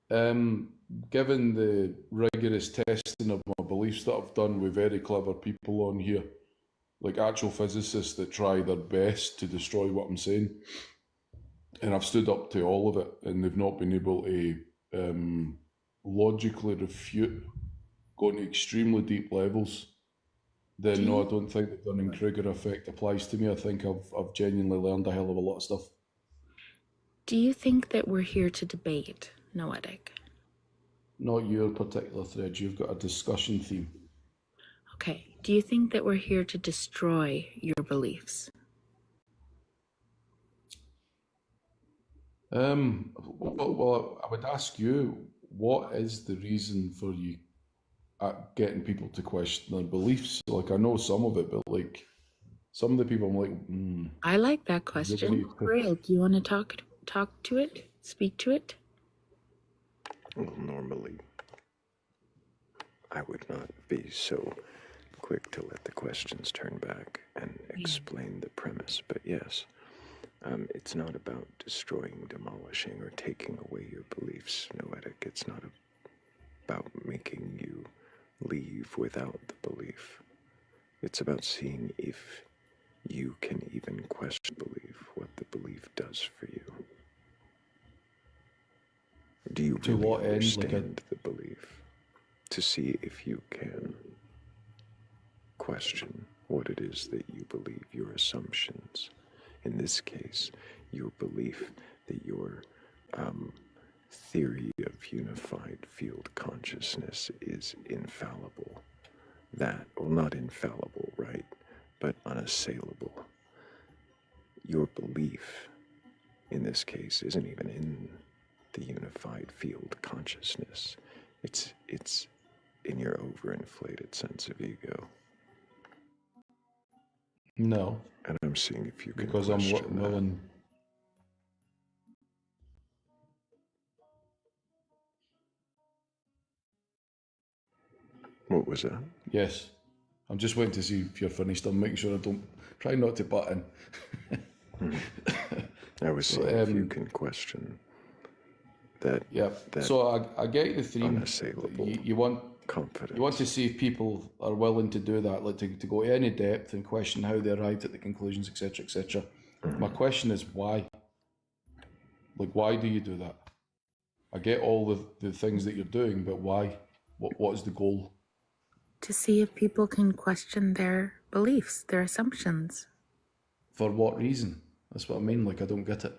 Speaker 6: Given the rigorous testing of my beliefs that I've done with very clever people on here, like actual physicists that try their best to destroy what I'm saying, and I've stood up to all of it, and they've not been able to logically refute, going to extremely deep levels, then no, I don't think the Dunning-Kruger effect applies to me. I think I've genuinely learned a hell of a lot of stuff.
Speaker 4: Do you think that we're here to debate, Noetic?
Speaker 6: Not your particular thread. You've got a discussion theme.
Speaker 4: Okay. Do you think that we're here to destroy your beliefs?
Speaker 6: Well, I would ask you, what is the reason for you getting people to question their beliefs? Like, I know some of it, but like some of the people, I'm like,
Speaker 4: I like that
Speaker 6: You're
Speaker 4: question.
Speaker 6: gonna-
Speaker 4: Thrayle, do you want to talk to it? Speak to it?
Speaker 3: Well, normally, I would not be so quick to let the questions turn back and explain the premise, but yes, it's not about destroying, demolishing, or taking away your beliefs, Noetic. It's not about making you leave without the belief. It's about seeing if you can even question belief, what the belief does for you. Do you
Speaker 6: To
Speaker 3: really
Speaker 6: what end?
Speaker 3: understand the belief? To see if you can question what it is that you believe, your assumptions. In this case, your belief that your theory of unified field consciousness is infallible. That, well, not infallible, right, but unassailable. Your belief, in this case, isn't even in the unified field consciousness. It's in your overinflated sense of ego.
Speaker 6: no,
Speaker 3: And I'm seeing if you can
Speaker 6: because I'm
Speaker 3: question that.
Speaker 6: willing.
Speaker 3: What was that?
Speaker 6: Yes, I'm just waiting to see if you're finished. I'm making sure I don't try not to butt in.
Speaker 3: I was saying if you can question that.
Speaker 6: Yeah.
Speaker 3: That
Speaker 6: So I get the theme.
Speaker 3: unassailable
Speaker 6: You want
Speaker 3: confidence.
Speaker 6: You want to see if people are willing to do that, like to go to any depth and question how they arrived at the conclusions, etc., etc. My question is why? Like, why do you do that? I get all the things that you're doing, but why? What is the goal?
Speaker 4: To see if people can question their beliefs, their assumptions.
Speaker 6: For what reason? That's what I mean. Like, I don't get it.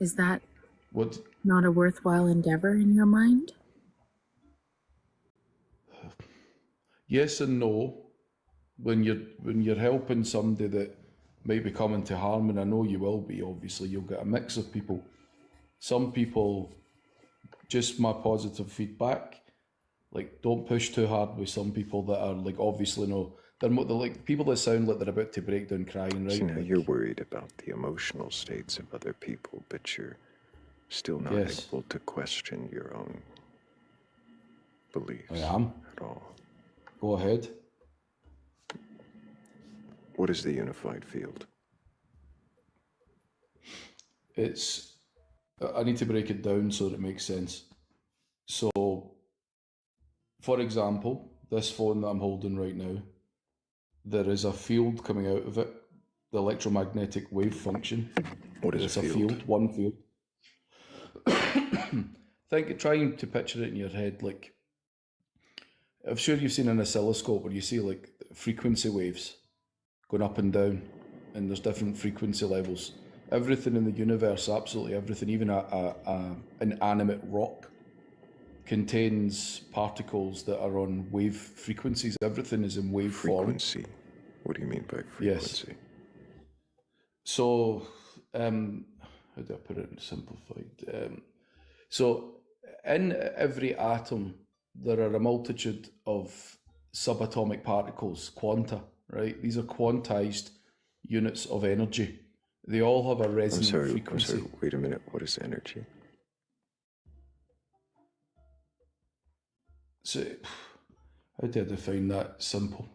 Speaker 4: Is that
Speaker 6: What?
Speaker 4: not a worthwhile endeavor in your mind?
Speaker 6: Yes and no. When you're helping somebody that might be coming to harm, and I know you will be. Obviously, you'll get a mix of people. Some people, just my positive feedback. Like, don't push too hard with some people that are like obviously they're like people that sound like they're about to break down crying, right?
Speaker 3: See, now
Speaker 6: Like,
Speaker 3: you're worried about the emotional states of other people, but you're still not
Speaker 6: Yes.
Speaker 3: able to question your own beliefs
Speaker 6: I am.
Speaker 3: at all.
Speaker 6: Go ahead.
Speaker 3: What is the unified field?
Speaker 6: It's I need to break it down so that it makes sense. So, for example, this phone that I'm holding right now, there is a field coming out of it, the electromagnetic wave function.
Speaker 3: What is
Speaker 6: It's
Speaker 3: a field?
Speaker 6: one field. Trying to picture it in your head, like, I'm sure you've seen an oscilloscope where you see like frequency waves going up and down, and there's different frequency levels. Everything in the universe, absolutely everything, even an inanimate rock, contains particles that are on wave frequencies. Everything is in wave form.
Speaker 3: Frequency. What do you mean by
Speaker 6: Yes.
Speaker 3: frequency?
Speaker 6: So, how do I put it in simplified? So, in every atom, there are a multitude of subatomic particles, quanta, right? These are quantized units of energy. They all have a resonant frequency.
Speaker 3: I'm sorry, wait a minute. What is energy?
Speaker 6: So, how do I define that simple?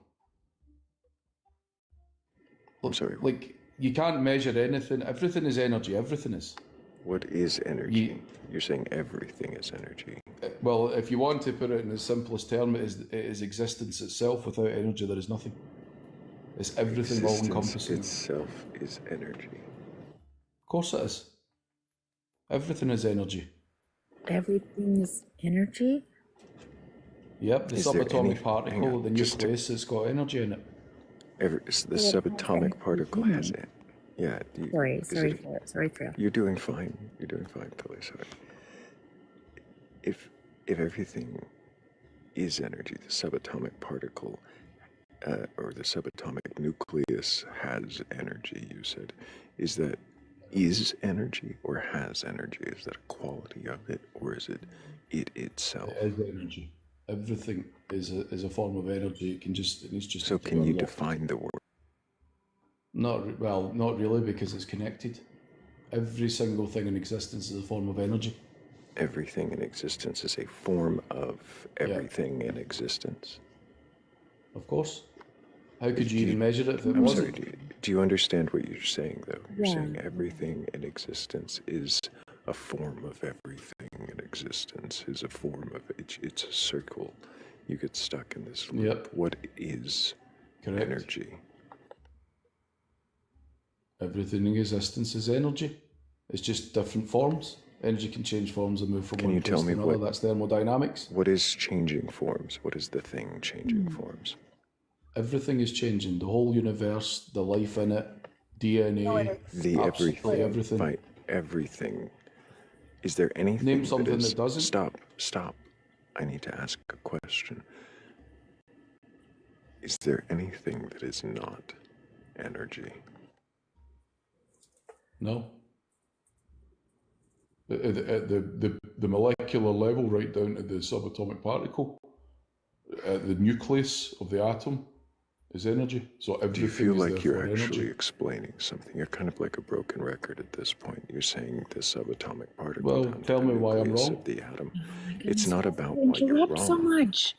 Speaker 3: I'm sorry.
Speaker 6: Like, you can't measure anything. Everything is energy. Everything is.
Speaker 3: What is energy? You're saying everything is energy.
Speaker 6: Well, if you want to put it in the simplest term, it is existence itself. Without energy, there is nothing. It's everything all encompassing.
Speaker 3: Itself is energy.
Speaker 6: Of course it is. Everything is energy.
Speaker 4: Everything is energy?
Speaker 6: Yep, the subatomic particle, the nucleus, it's got energy in it.
Speaker 3: The subatomic particle has it. Yeah.
Speaker 4: Sorry, Thrayle.
Speaker 3: You're doing fine. You're doing fine, Thrayle. Sorry. If everything is energy, the subatomic particle or the subatomic nucleus has energy, you said. Is that energy or has energy? Is that a quality of it, or is it itself?
Speaker 6: It is energy. Everything is a form of energy. It needs just.
Speaker 3: So can you define the word?
Speaker 6: Not really, because it's connected. Every single thing in existence is a form of energy.
Speaker 3: Everything in existence is a form of everything in existence.
Speaker 6: Of course. How could you even measure it if it wasn't?
Speaker 3: Sorry, do you understand what you're saying, though? You're saying everything in existence is a form of everything in existence, is a form of it's a circle. You get stuck in this loop.
Speaker 6: Yep.
Speaker 3: What is energy?
Speaker 6: Everything in existence is energy. It's just different forms. Energy can change forms and move from one place to another. That's thermodynamics.
Speaker 3: What is changing forms? What is the thing changing forms?
Speaker 6: Everything is changing. The whole universe, the life in it, DNA, everything.
Speaker 3: Everything. Is there anything?
Speaker 6: Name something that doesn't.
Speaker 3: Stop. I need to ask a question. Is there anything that is not energy?
Speaker 6: No. At the molecular level, right down to the subatomic particle, the nucleus of the atom is energy. So everything.
Speaker 3: Do you feel like you're actually
Speaker 6: energy.
Speaker 3: explaining something? You're kind of like a broken record at this point. You're saying the subatomic particle.
Speaker 6: Well, tell me why I'm wrong.
Speaker 3: Of the atom. It's not about why you're wrong.
Speaker 4: So much.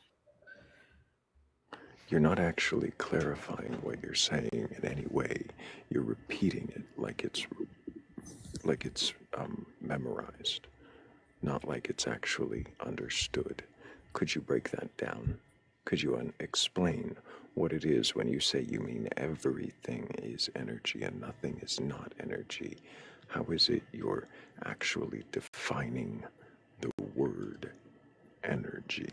Speaker 3: You're not actually clarifying what you're saying in any way. You're repeating it like it's memorized, not like it's actually understood. Could you break that down? Could you explain what it is when you say you mean everything is energy and nothing is not energy? How is it you're actually defining the word energy?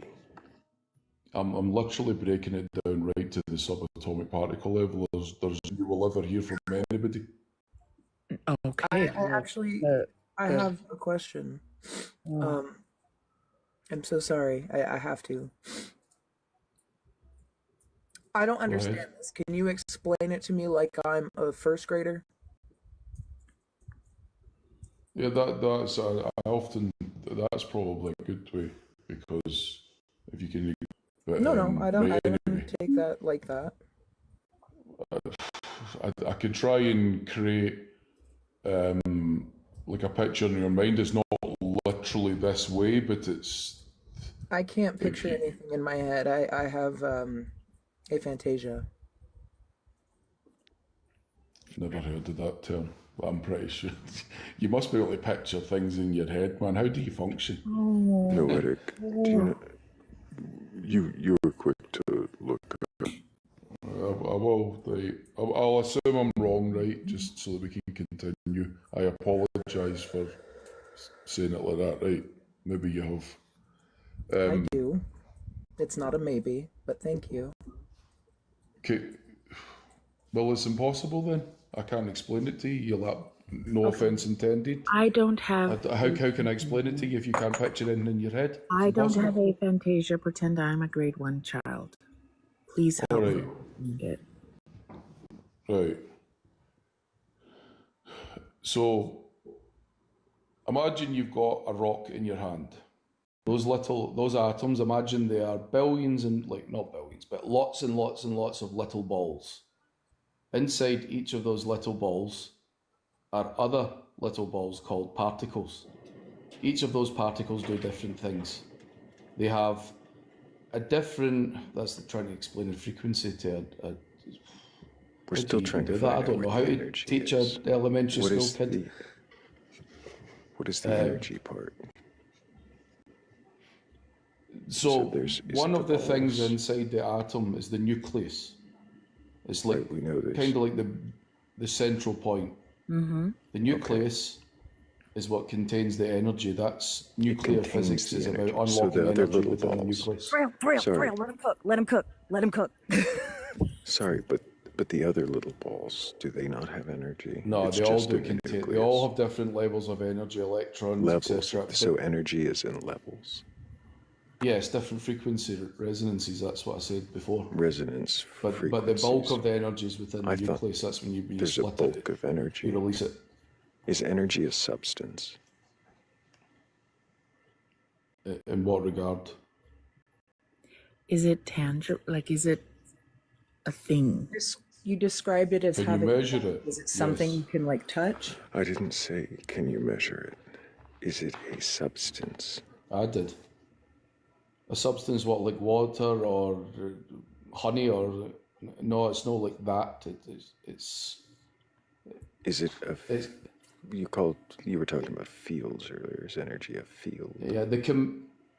Speaker 6: I'm literally breaking it down right to the subatomic particle level. You will ever hear from anybody.
Speaker 4: Okay.
Speaker 5: I have a question. I'm so sorry. I have to. I don't understand this. Can you explain it to me like I'm a first grader?
Speaker 6: Yeah, that's probably a good way, because if you can.
Speaker 5: No, I don't take that like that.
Speaker 6: I could try and create like a picture in your mind. It's not literally this way, but it's.
Speaker 5: I can't picture anything in my head. I have aphantasia.
Speaker 6: Never heard of that term, but I'm pretty sure. You must be able to picture things in your head, man. How do you function?
Speaker 3: No, Eric. You were quick to look up. I'll
Speaker 6: assume I'm wrong, right? Just so that we can continue. I apologise for saying it like that, right? Maybe you have.
Speaker 5: I do. It's not a maybe, but thank you.
Speaker 6: Okay. Well, it's impossible then. I can't explain it to you. No offense intended.
Speaker 4: I don't have.
Speaker 6: How can I explain it to you if you can't picture it in your head? It's
Speaker 4: I don't
Speaker 6: impossible.
Speaker 4: have aphantasia. Pretend I'm a grade 1 child. Please help me.
Speaker 6: Alright,
Speaker 4: Understand it.
Speaker 6: right. So, imagine you've got a rock in your hand. Those atoms, imagine they are billions and, like, not billions, but lots and lots and lots of little balls. Inside each of those little balls are other little balls called particles. Each of those particles do different things. They have a different, that's trying to explain a frequency to a
Speaker 3: We're
Speaker 6: how do
Speaker 3: still
Speaker 6: you
Speaker 3: trying to
Speaker 6: do
Speaker 3: find
Speaker 6: that? I
Speaker 3: out
Speaker 6: don't know
Speaker 3: what
Speaker 6: how
Speaker 3: the
Speaker 6: to
Speaker 3: energy
Speaker 6: teach
Speaker 3: is.
Speaker 6: an elementary
Speaker 3: What
Speaker 6: school
Speaker 3: is
Speaker 6: kid.
Speaker 3: what is the energy part?
Speaker 6: So
Speaker 3: is
Speaker 6: one
Speaker 3: it
Speaker 6: of
Speaker 3: the
Speaker 6: the things
Speaker 3: balls?
Speaker 6: inside the atom is the nucleus. It's like
Speaker 3: Right, we know this.
Speaker 6: kind of like the central point.
Speaker 4: Mm-hmm.
Speaker 6: The nucleus is what contains the energy. That's nuclear
Speaker 3: contains
Speaker 6: physics
Speaker 3: the
Speaker 6: is about
Speaker 3: energy. So
Speaker 6: unlocking
Speaker 3: the other
Speaker 6: energy
Speaker 3: little
Speaker 6: within the
Speaker 3: balls.
Speaker 6: nucleus.
Speaker 3: Sorry.
Speaker 7: Thrayle, let him cook. Let him cook. Let him cook.
Speaker 3: Sorry, but the other little balls, do they not have energy?
Speaker 6: No,
Speaker 3: It's
Speaker 6: they all
Speaker 3: just
Speaker 6: do
Speaker 3: in the
Speaker 6: contain. They
Speaker 3: nucleus.
Speaker 6: all have different levels of energy, electrons,
Speaker 3: Levels.
Speaker 6: etc.
Speaker 3: So energy is in levels.
Speaker 6: Yes, different frequency resonances. That's what I said before.
Speaker 3: Resonance
Speaker 6: But
Speaker 3: frequencies.
Speaker 6: the bulk of the energy is within the
Speaker 3: I thought
Speaker 6: nucleus. That's when you
Speaker 3: there's a
Speaker 6: split
Speaker 3: bulk
Speaker 6: it,
Speaker 3: of energy.
Speaker 6: you release it.
Speaker 3: Is energy a substance?
Speaker 6: In what regard?
Speaker 4: Is it tangible? Like, is it a thing?
Speaker 7: You described it as
Speaker 6: Can you
Speaker 7: having.
Speaker 6: measure it?
Speaker 7: Is it something
Speaker 6: Yes.
Speaker 7: you can like touch?
Speaker 3: I didn't say, can you measure it? Is it a substance?
Speaker 6: I did. A substance, what, like water or honey, or no? It's not like that. It's
Speaker 3: Is it a... You were talking about fields earlier. Is energy a field?
Speaker 6: yeah.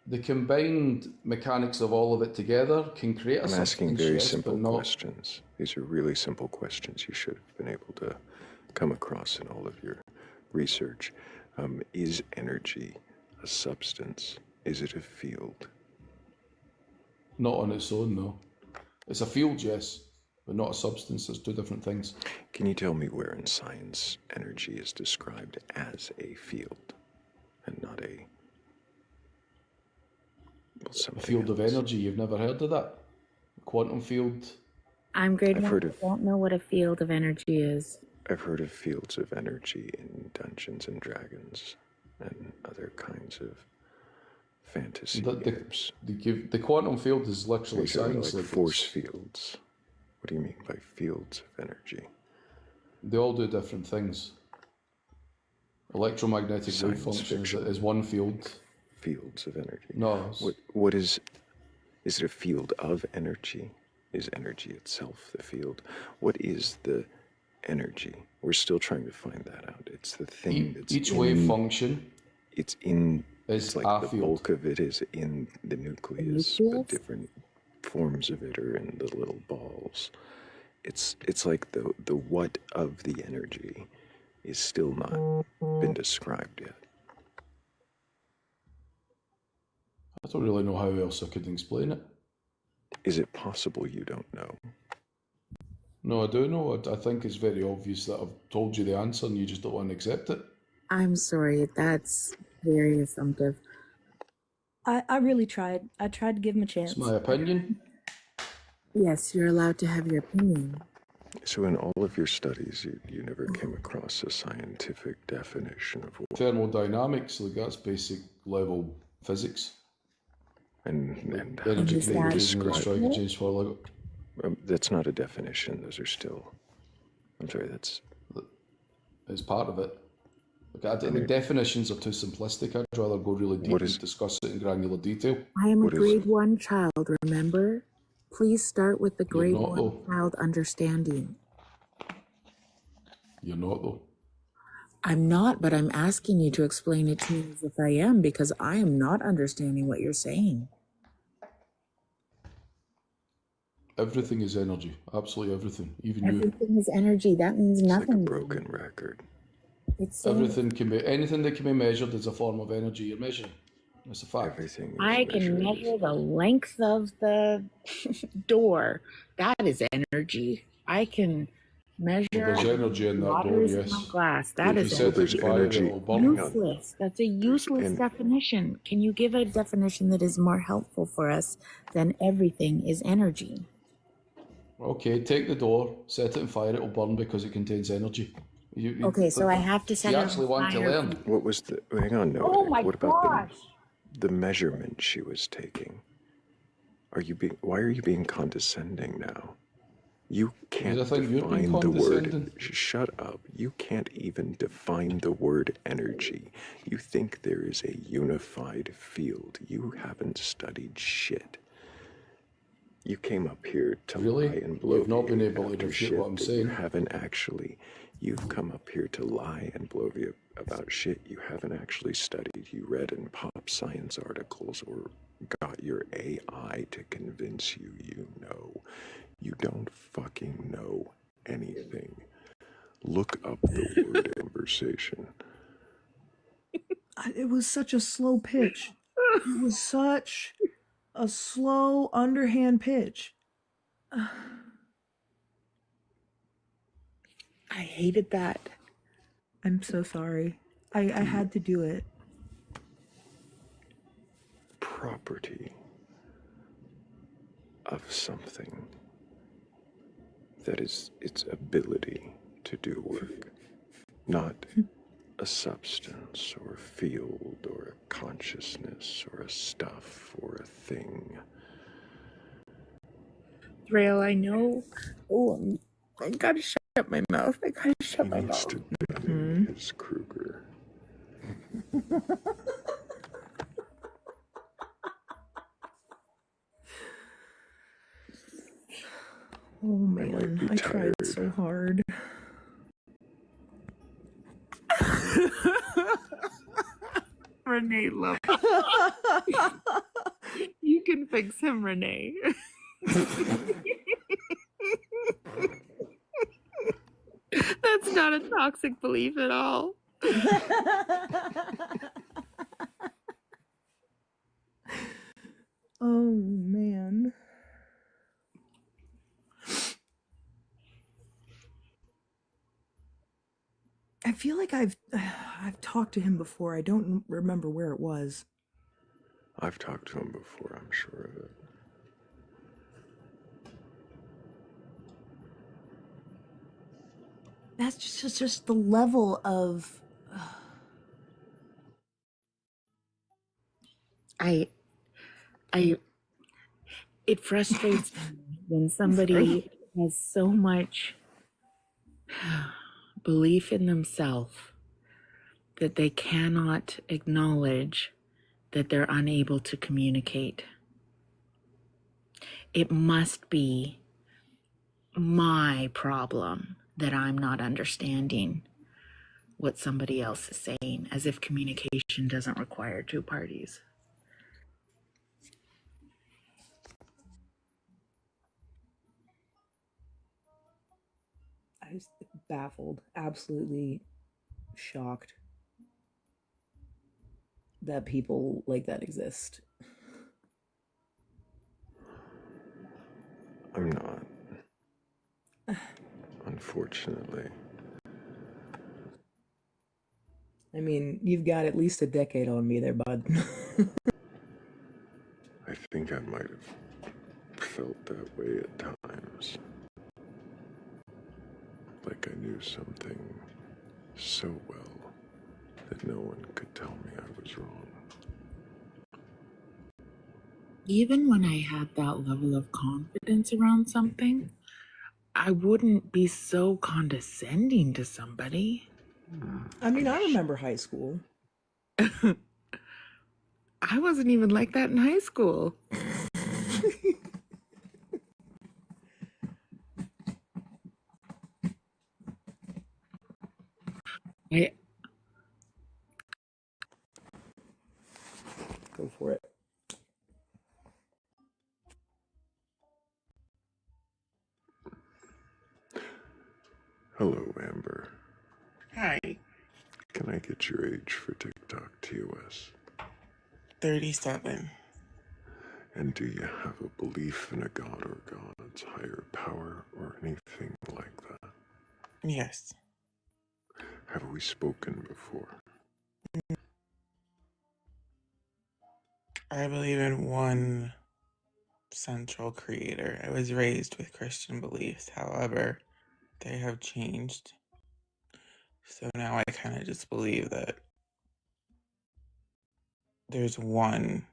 Speaker 6: The combined mechanics of all of it together can create a
Speaker 3: I'm
Speaker 6: substance.
Speaker 3: asking very
Speaker 6: yes,
Speaker 3: simple
Speaker 6: but not.
Speaker 3: questions. These are really simple questions you should have been able to come across in all of your research. Is energy a substance? Is it a field?
Speaker 6: Not on its own, no. It's a field, yes, but not a substance. There's two different things.
Speaker 3: Can you tell me where in science energy is described as a field and not a... well,
Speaker 6: A
Speaker 3: something
Speaker 6: field of
Speaker 3: else?
Speaker 6: energy. You've never heard of that? Quantum field.
Speaker 4: I'm grade
Speaker 3: I've
Speaker 4: 1.
Speaker 3: heard
Speaker 4: I
Speaker 3: of-
Speaker 4: don't know what a field of energy is.
Speaker 3: I've heard of fields of energy in Dungeons and Dragons and other kinds of fantasy games.
Speaker 6: The quantum field is literally
Speaker 3: These are
Speaker 6: science.
Speaker 3: like
Speaker 6: Like
Speaker 3: force fields. What do you mean by fields of energy?
Speaker 6: they all do different things. Electromagnetic wave
Speaker 3: Science
Speaker 6: function
Speaker 3: fiction.
Speaker 6: is one field.
Speaker 3: Fields of energy.
Speaker 6: No,
Speaker 3: What is it a field of energy? Is energy itself the field? What is the energy? We're still trying to find that out. It's the thing that's
Speaker 6: each
Speaker 3: in,
Speaker 6: wave function
Speaker 3: it's in,
Speaker 6: is
Speaker 3: it's like
Speaker 6: a
Speaker 3: the
Speaker 6: field.
Speaker 3: bulk of it is in the nucleus, but
Speaker 4: nucleus?
Speaker 3: different forms of it are in the little balls. It's like the what of the energy is still not been described yet.
Speaker 6: I don't really know how else I could explain it.
Speaker 3: Is it possible you don't know?
Speaker 6: No, I do know. I think it's very obvious that I've told you the answer and you just don't want to accept it.
Speaker 4: I'm sorry, that's very assumptive.
Speaker 7: I really tried. I tried to give him a chance.
Speaker 6: It's my opinion.
Speaker 4: Yes, you're allowed to have your opinion.
Speaker 3: So in all of your studies, you never came across a scientific definition of what,
Speaker 6: Thermodynamics, like that's basic level physics.
Speaker 3: and
Speaker 6: Energy
Speaker 4: is
Speaker 6: created
Speaker 4: that
Speaker 6: using the
Speaker 3: describe-
Speaker 6: strike change for like
Speaker 3: that's not a definition. Those are still. I'm sorry. That's
Speaker 6: it's part of it. Like the definitions are too simplistic. I'd rather go really deep
Speaker 3: What is-
Speaker 6: and discuss it in granular detail.
Speaker 4: I am a
Speaker 3: What is-
Speaker 4: grade 1 child, remember? Please start with the grade
Speaker 6: not,
Speaker 4: 1
Speaker 6: though.
Speaker 4: child understanding.
Speaker 6: You're not though.
Speaker 4: I'm not, but I'm asking you to explain it to me as if I am, because I am not understanding what you're saying.
Speaker 6: Everything is energy. Absolutely everything. Even you.
Speaker 4: Everything is energy. That means
Speaker 3: it's like a
Speaker 4: nothing.
Speaker 3: broken record.
Speaker 4: It's saying
Speaker 6: Everything can be anything that can be measured is a form of energy. You're measuring. That's a fact.
Speaker 3: Everything. Is
Speaker 4: I can
Speaker 3: measured.
Speaker 4: measure the length of the door. That is energy. I can Measure
Speaker 6: There's energy in that door,
Speaker 4: waters in my
Speaker 6: yes.
Speaker 4: glass. That
Speaker 6: If you
Speaker 4: is
Speaker 6: set
Speaker 3: there's
Speaker 6: it fire,
Speaker 3: energy.
Speaker 6: it'll burn.
Speaker 4: useless. That's a useless
Speaker 3: en-
Speaker 4: definition. Can you give a definition that is more helpful for us than everything is energy?
Speaker 6: Okay, take the door, set it on fire, it'll burn because it contains energy.
Speaker 4: Okay, so I have to set
Speaker 6: You
Speaker 4: it on
Speaker 6: actually want to
Speaker 4: fire.
Speaker 6: learn.
Speaker 3: What was the? Hang on, no.
Speaker 4: Oh my
Speaker 3: what about
Speaker 4: gosh!
Speaker 3: the measurement she was taking? Why are you being condescending now? You can't
Speaker 6: Because I think you're being
Speaker 3: define the word.
Speaker 6: condescending.
Speaker 3: Shut up. You can't even define the word energy. You think there is a unified field. You haven't studied shit. You came up here to
Speaker 6: Really?
Speaker 3: lie and blow
Speaker 6: You've not been able to
Speaker 3: after
Speaker 6: refute
Speaker 3: shit
Speaker 6: what I'm
Speaker 3: that
Speaker 6: saying.
Speaker 3: you haven't actually. You've come up here to lie and blow you about shit you haven't actually studied. You read in pop science articles or got your AI to convince you you know. You don't fucking know anything. Look up the word conversation.
Speaker 7: It was such a slow pitch. It was such a slow, underhand pitch.
Speaker 4: I hated that.
Speaker 7: I'm so sorry. I had to do it.
Speaker 3: Property of something that is its ability to do work, not a substance or a field or a consciousness or a stuff or a thing.
Speaker 4: Thrayle, I know. Oh, I gotta shut my mouth. I gotta shut
Speaker 3: He
Speaker 4: my
Speaker 3: needs
Speaker 4: mouth.
Speaker 3: to bend his Kruger.
Speaker 7: Oh
Speaker 3: might
Speaker 7: man,
Speaker 3: be
Speaker 7: I tried
Speaker 3: tired.
Speaker 7: so hard.
Speaker 4: Renee loves You can fix him, Renee. That's not a toxic belief at all.
Speaker 7: Oh man. I feel like I've talked to him before. I don't remember where it was.
Speaker 3: I've talked to him before, I'm sure of it.
Speaker 7: That's just the level of
Speaker 4: It frustrates me when somebody has so much belief in themselves that they cannot acknowledge that they're unable to communicate. It must be my problem that I'm not understanding what somebody else is saying, as if communication doesn't require two parties.
Speaker 7: I was baffled, absolutely shocked that people like that exist.
Speaker 3: I'm not. Unfortunately.
Speaker 7: I mean, you've got at least a decade on me there, bud.
Speaker 3: I think I might have felt that way at times. Like I knew something so well that no one could tell me I was wrong.
Speaker 4: Even when I had that level of confidence around something, I wouldn't be so condescending to somebody.
Speaker 7: I mean, I remember high school.
Speaker 4: I wasn't even like that in high school. I
Speaker 7: Go for it.
Speaker 3: Hello, Amber.
Speaker 8: Hi,
Speaker 3: Can I get your age for TikTok TOS?
Speaker 8: 37.
Speaker 3: And do you have a belief in a god or gods, higher power, or anything like that?
Speaker 8: Yes.
Speaker 3: Have we spoken before?
Speaker 8: I believe in one central creator. I was raised with Christian beliefs. However, they have changed. So now I kind of just believe that there's one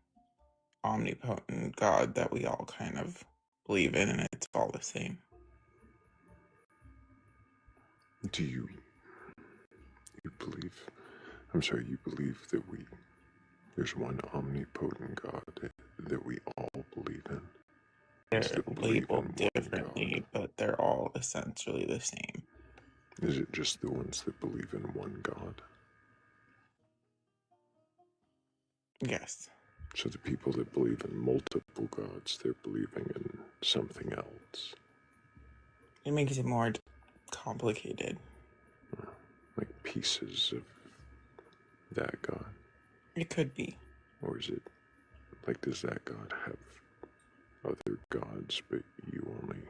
Speaker 8: omnipotent God that we all kind of believe in, and it's all the same.
Speaker 3: Do you believe, I'm sorry, you believe that there's one omnipotent God that we all believe in?
Speaker 8: They're
Speaker 3: That believe in
Speaker 8: labeled
Speaker 3: one
Speaker 8: differently, but they're all essentially the same.
Speaker 3: God? Is it just the ones that believe in one God?
Speaker 8: Yes.
Speaker 3: So the people that believe in multiple gods, they're believing in something else.
Speaker 8: It makes it more complicated.
Speaker 3: Like pieces of that God?
Speaker 8: It could be.
Speaker 3: Or is it like, does that God have other gods, but you only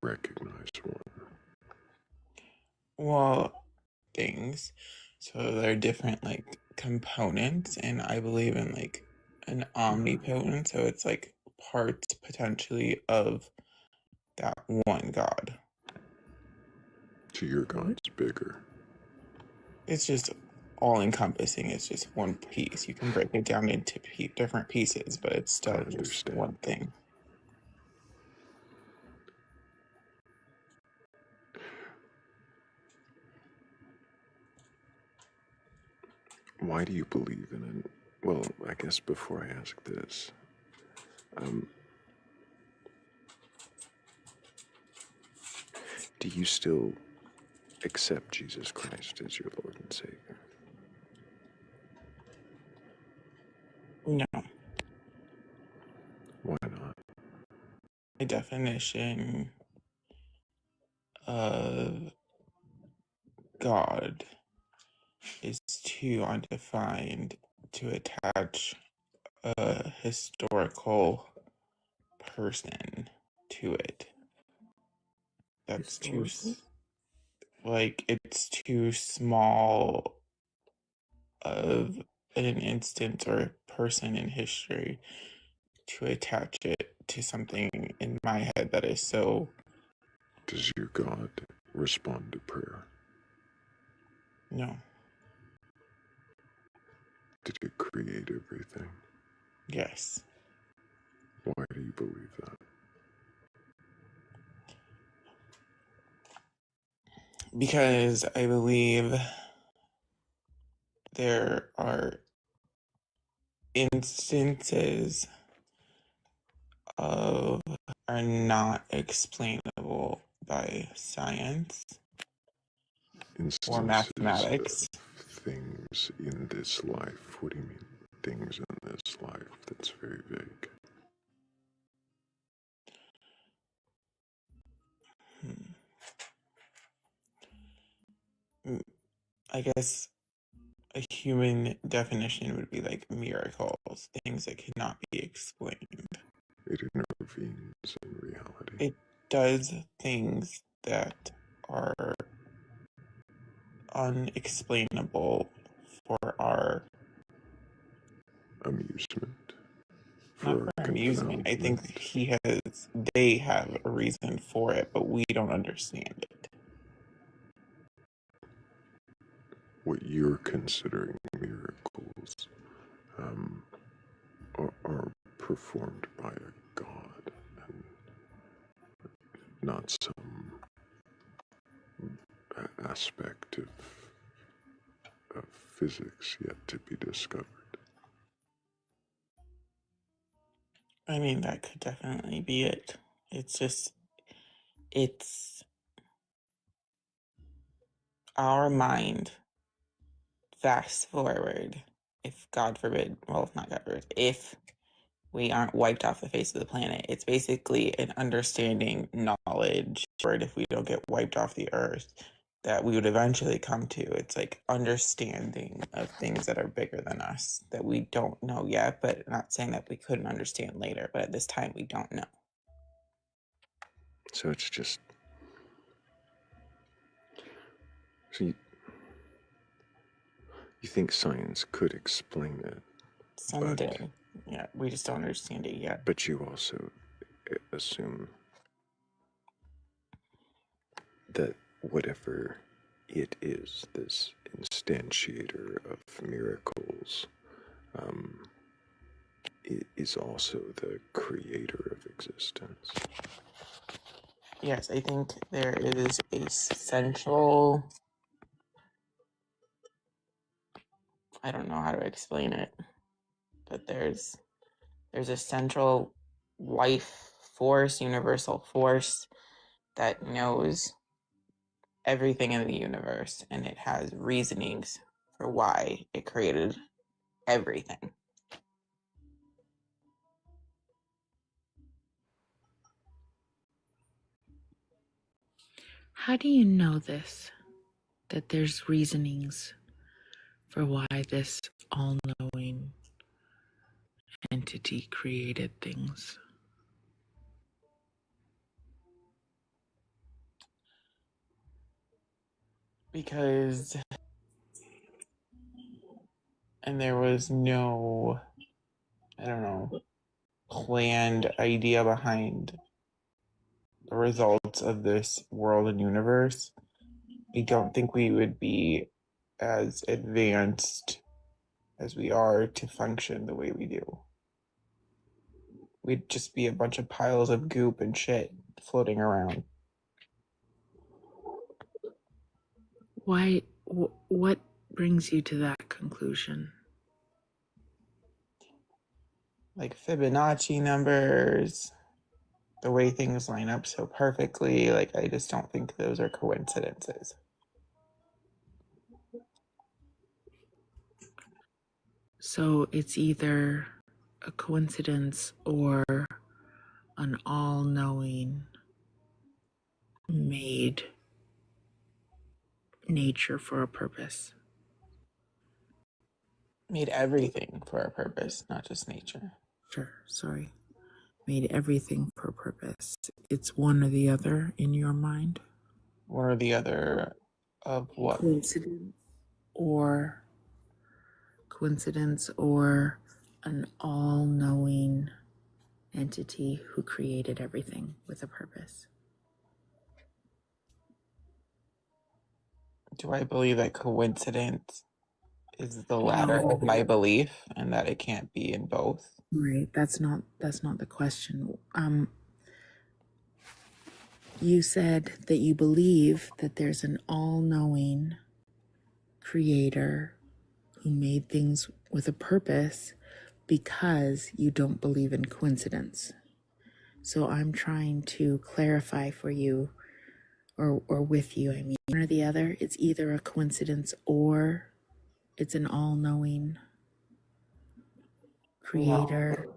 Speaker 3: recognize one?
Speaker 8: Well, things. So they're different like components, and I believe in like an omnipotent, so it's like parts potentially of that one God.
Speaker 3: So your God's bigger.
Speaker 8: It's just all encompassing. It's just one piece. You can break it down into different pieces, but it's
Speaker 3: I
Speaker 8: still just
Speaker 3: understand.
Speaker 8: one thing.
Speaker 3: Why do you believe in it? Well, I guess before I ask this, do you still accept Jesus Christ as your Lord and Savior?
Speaker 8: No,
Speaker 3: Why not?
Speaker 8: a definition of God is too undefined to attach a historical person to it. That's too like it's too small of an instance or a person in history to attach it to something in my head that is so.
Speaker 3: Does your God respond to prayer?
Speaker 8: No.
Speaker 3: Did it create everything?
Speaker 8: Yes.
Speaker 3: Why do you believe that?
Speaker 8: Because I believe there are instances of are not explainable by science or
Speaker 3: Instances
Speaker 8: mathematics.
Speaker 3: of things in this life. What do you mean, things in this life? That's very vague.
Speaker 8: I guess a human definition would be like miracles, things that cannot be explained.
Speaker 3: It intervenes in reality.
Speaker 8: It does things that are unexplainable for our
Speaker 3: Amusement.
Speaker 8: not
Speaker 3: For
Speaker 8: for
Speaker 3: our
Speaker 8: amusement. I think
Speaker 3: confoundment.
Speaker 8: they have a reason for it, but we don't understand it.
Speaker 3: What you're considering miracles are performed by a god and not some aspect of physics yet to be discovered.
Speaker 8: I mean, that could definitely be it. It's our mind fast forward, if God forbid, well, if not God forbid, if we aren't wiped off the face of the planet, it's basically an understanding knowledge, or if we don't get wiped off the earth, that we would eventually come to. It's like understanding of things that are bigger than us that we don't know yet, but not saying that we couldn't understand later, but at this time we don't know.
Speaker 3: So it's just So you think science could explain it,
Speaker 8: Someday. Yeah, we just don't understand it yet.
Speaker 3: but you also assume that whatever it is, this instantiator of miracles, is also the creator of existence.
Speaker 8: Yes, I think there is a central, I don't know how to explain it, but there's a central life force, universal force that knows everything in the universe, and it has reasonings for why it created everything.
Speaker 4: How do you know this? That there's reasonings for why this all knowing entity created things?
Speaker 8: Because, and there was no, I don't know, planned idea behind the results of this world and universe. I don't think we would be as advanced as we are to function the way we do. We'd just be a bunch of piles of goop and shit floating around.
Speaker 4: Why? What brings you to that conclusion?
Speaker 8: Like Fibonacci numbers, the way things line up so perfectly. Like, I just don't think those are coincidences.
Speaker 4: So it's either a coincidence or an all-knowing made nature for a purpose.
Speaker 8: Made everything for a purpose, not just nature.
Speaker 4: Sure, sorry. Made everything for a purpose. It's one or the other in your mind?
Speaker 8: One or the other of what?
Speaker 4: Coincidence or an all-knowing entity who created everything with a purpose.
Speaker 8: Do I believe that coincidence is the latter of my belief and that it can't be in both?
Speaker 4: Right, that's not the question. You said that you believe that there's an all-knowing creator who made things with a purpose because you don't believe in coincidence. So I'm trying to clarify for you, or with you, I mean, one or the other. It's either a coincidence or it's an all-knowing creator.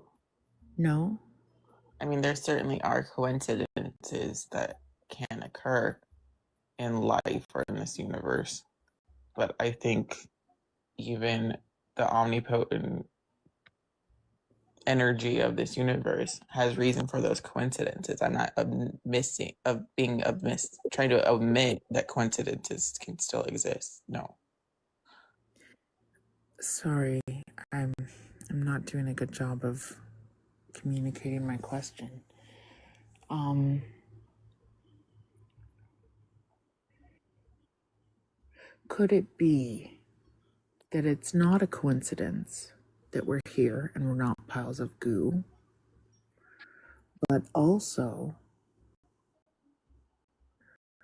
Speaker 4: No?
Speaker 8: I mean, there certainly are coincidences that can occur in life or in this universe. But I think even the omnipotent energy of this universe has reason for those coincidences. I'm not trying to omit that coincidences can still exist. No.
Speaker 4: Sorry, I'm not doing a good job of communicating my question. Could it be that it's not a coincidence that we're here and we're not piles of goo, but also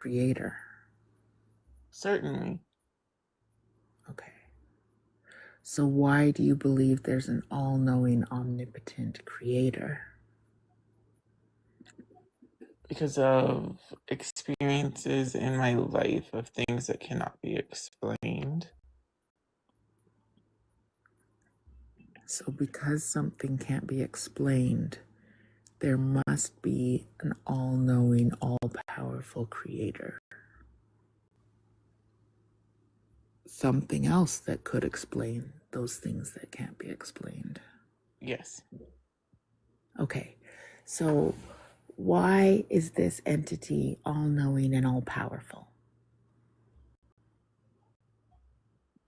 Speaker 4: creator?
Speaker 8: Certainly.
Speaker 4: Okay. So why do you believe there's an all-knowing, omnipotent creator?
Speaker 8: Because of experiences in my life of things that cannot be explained.
Speaker 4: So because something can't be explained, there must be an all-knowing, all-powerful creator. Something else that could explain those things that can't be explained.
Speaker 8: Yes.
Speaker 4: Okay, so why is this entity all-knowing and all-powerful?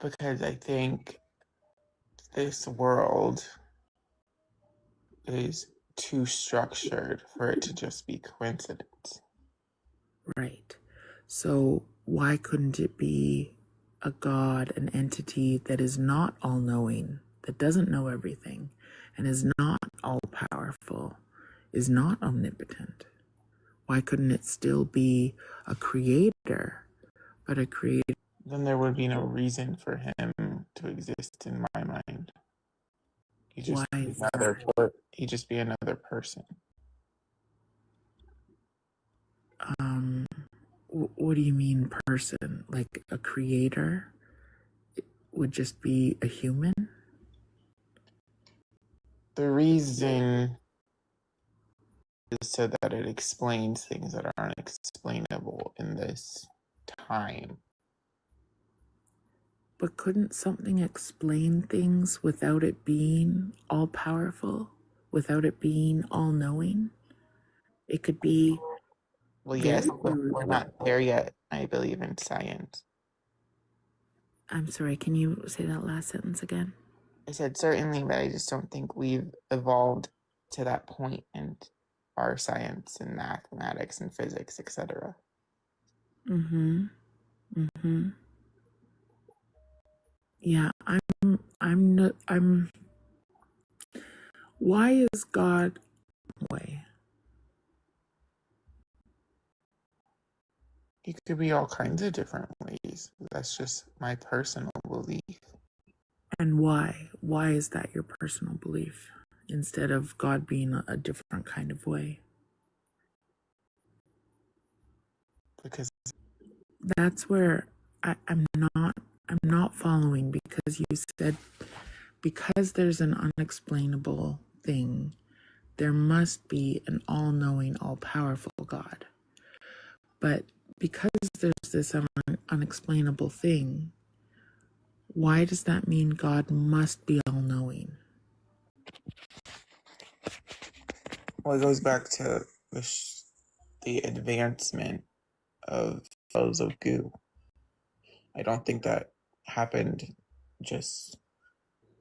Speaker 8: Because I think this world is too structured for it to just be coincidence.
Speaker 4: Right. So why couldn't it be a God, an entity that is not all knowing, that doesn't know everything, and is not all powerful, is not omnipotent? Why couldn't it still be a creator, but a creator?
Speaker 8: Then there would be no reason for him to exist in my mind. He'd just
Speaker 4: Why
Speaker 8: be
Speaker 4: is
Speaker 8: another
Speaker 4: that?
Speaker 8: he'd just be another person.
Speaker 4: What do you mean person? Like a creator would just be a human?
Speaker 8: The reason is so that it explains things that aren't explainable in this time.
Speaker 4: But couldn't something explain things without it being all powerful, without it being all knowing? It could be
Speaker 8: Well,
Speaker 4: very.
Speaker 8: yes, but we're not there yet. I believe in science.
Speaker 4: I'm sorry, can you say that last sentence again?
Speaker 8: I said certainly, but I just don't think we've evolved to that point in our science and mathematics and physics, etc.
Speaker 4: Yeah, I'm why is God way?
Speaker 8: It could be all kinds of different ways. That's just my personal belief.
Speaker 4: And why? Why is that your personal belief instead of God being a different kind of way?
Speaker 8: Because
Speaker 4: That's where I'm not following, because you said because there's an unexplainable thing, there must be an all-knowing, all-powerful God. But because there's this unexplainable thing, why does that mean God must be all-knowing?
Speaker 8: well, it goes back to the advancement of flows of goo. I don't think that happened just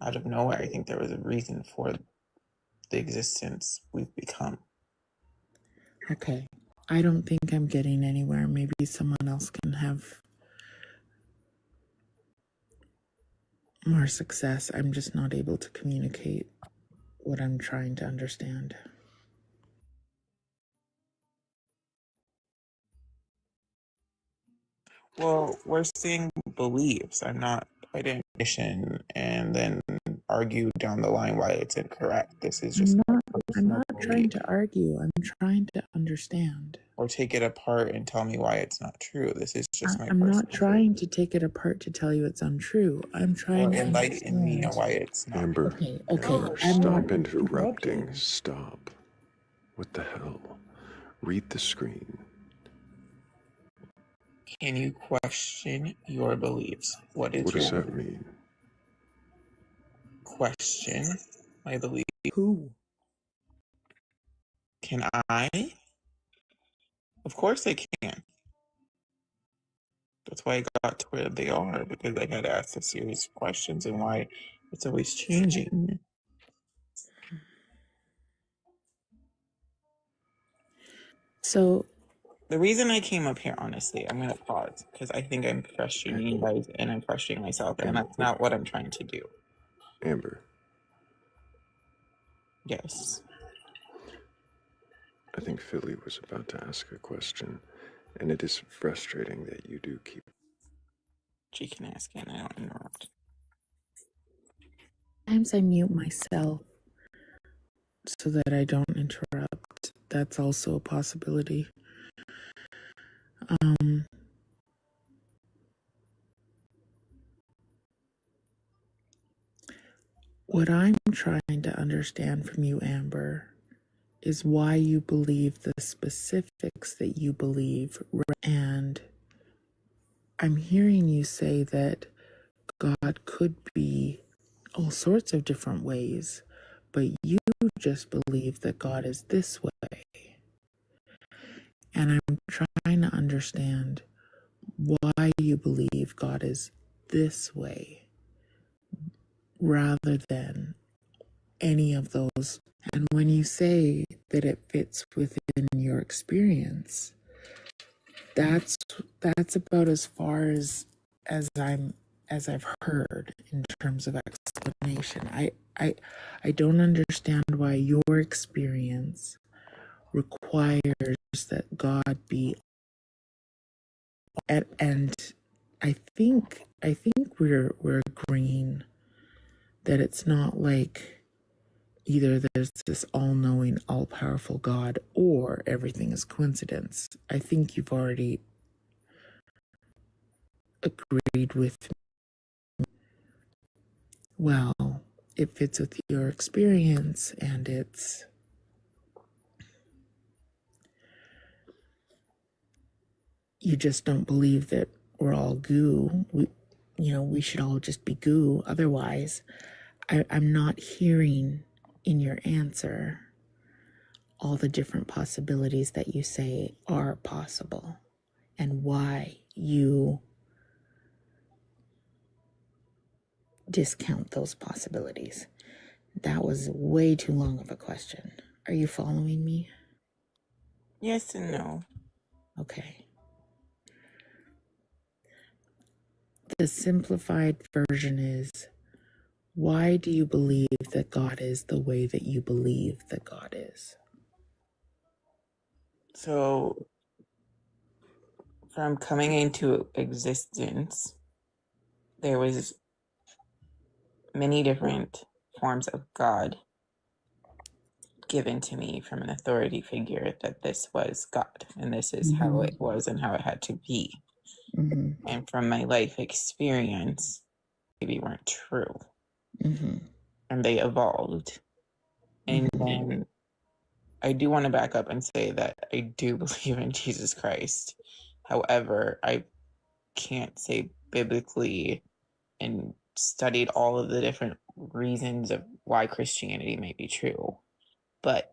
Speaker 8: out of nowhere. I think there was a reason for the existence we've become.
Speaker 4: Okay, I don't think I'm getting anywhere. Maybe someone else can have more success. I'm just not able to communicate what I'm trying to understand.
Speaker 8: Well, we're seeing beliefs. I didn't mission and then argue down the line why it's incorrect. This is just
Speaker 4: I'm not trying to argue. I'm trying to understand.
Speaker 8: or take it apart and tell me why it's not true. This is just my
Speaker 4: I'm not
Speaker 8: personal
Speaker 4: trying to take it apart to tell you it's untrue. I'm trying to
Speaker 8: enlighten me on
Speaker 4: understand.
Speaker 8: why it's not.
Speaker 3: Amber,
Speaker 4: Okay.
Speaker 3: Amber,
Speaker 4: I'm not
Speaker 3: stop interrupting.
Speaker 7: interrupting.
Speaker 3: Stop. What the hell? Read the screen.
Speaker 8: Can you question your beliefs? What
Speaker 3: Does that mean?
Speaker 8: Question my belief?
Speaker 7: Who?
Speaker 8: Can I? Of course I can. That's why I got to where they are, because I had asked a series of questions and why it's always changing.
Speaker 4: So
Speaker 8: The reason I came up here, honestly, I'm going to pause because I think I'm questioning you guys and I'm questioning myself, and that's not what I'm trying to do.
Speaker 3: Amber,
Speaker 8: Yes.
Speaker 3: I think Philly was about to ask a question, and it is frustrating that you do keep.
Speaker 8: She can ask and I don't interrupt.
Speaker 4: sometimes I mute myself so that I don't interrupt. That's also a possibility. What I'm trying to understand from you, Amber, is why you believe the specifics that you believe. And I'm hearing you say that God could be all sorts of different ways, but you just believe that God is this way. And I'm trying to understand why you believe God is
Speaker 9: this way rather than any of those. And when you say that it fits within your experience, that's about as far as I've heard in terms of explanation. I don't understand why your experience requires that God be, and I think we're agreeing that it's not like either there's this all-knowing, all-powerful God or everything is coincidence. I think you've already agreed with me. Well, it fits with your experience, and you just don't believe that we're all goo. We should all just be goo. Otherwise, I'm not hearing in your answer all the different possibilities that you say are possible and why you discount those possibilities. That was way too long of a question. Are you following me?
Speaker 8: Yes and no.
Speaker 9: Okay. The simplified version is, why do you believe that God is the way that you believe that God is?
Speaker 8: So, from coming into existence, there was many different forms of God given to me from an authority figure that this was God and this is how it was and how it had to be.
Speaker 9: Mm-hmm.
Speaker 8: And from my life experience, maybe weren't true.
Speaker 9: Mm-hmm.
Speaker 8: And they evolved. And then I do want to back up and say that I do believe in Jesus Christ. However, I can't say biblically and studied all of the different reasons of why Christianity may be true. But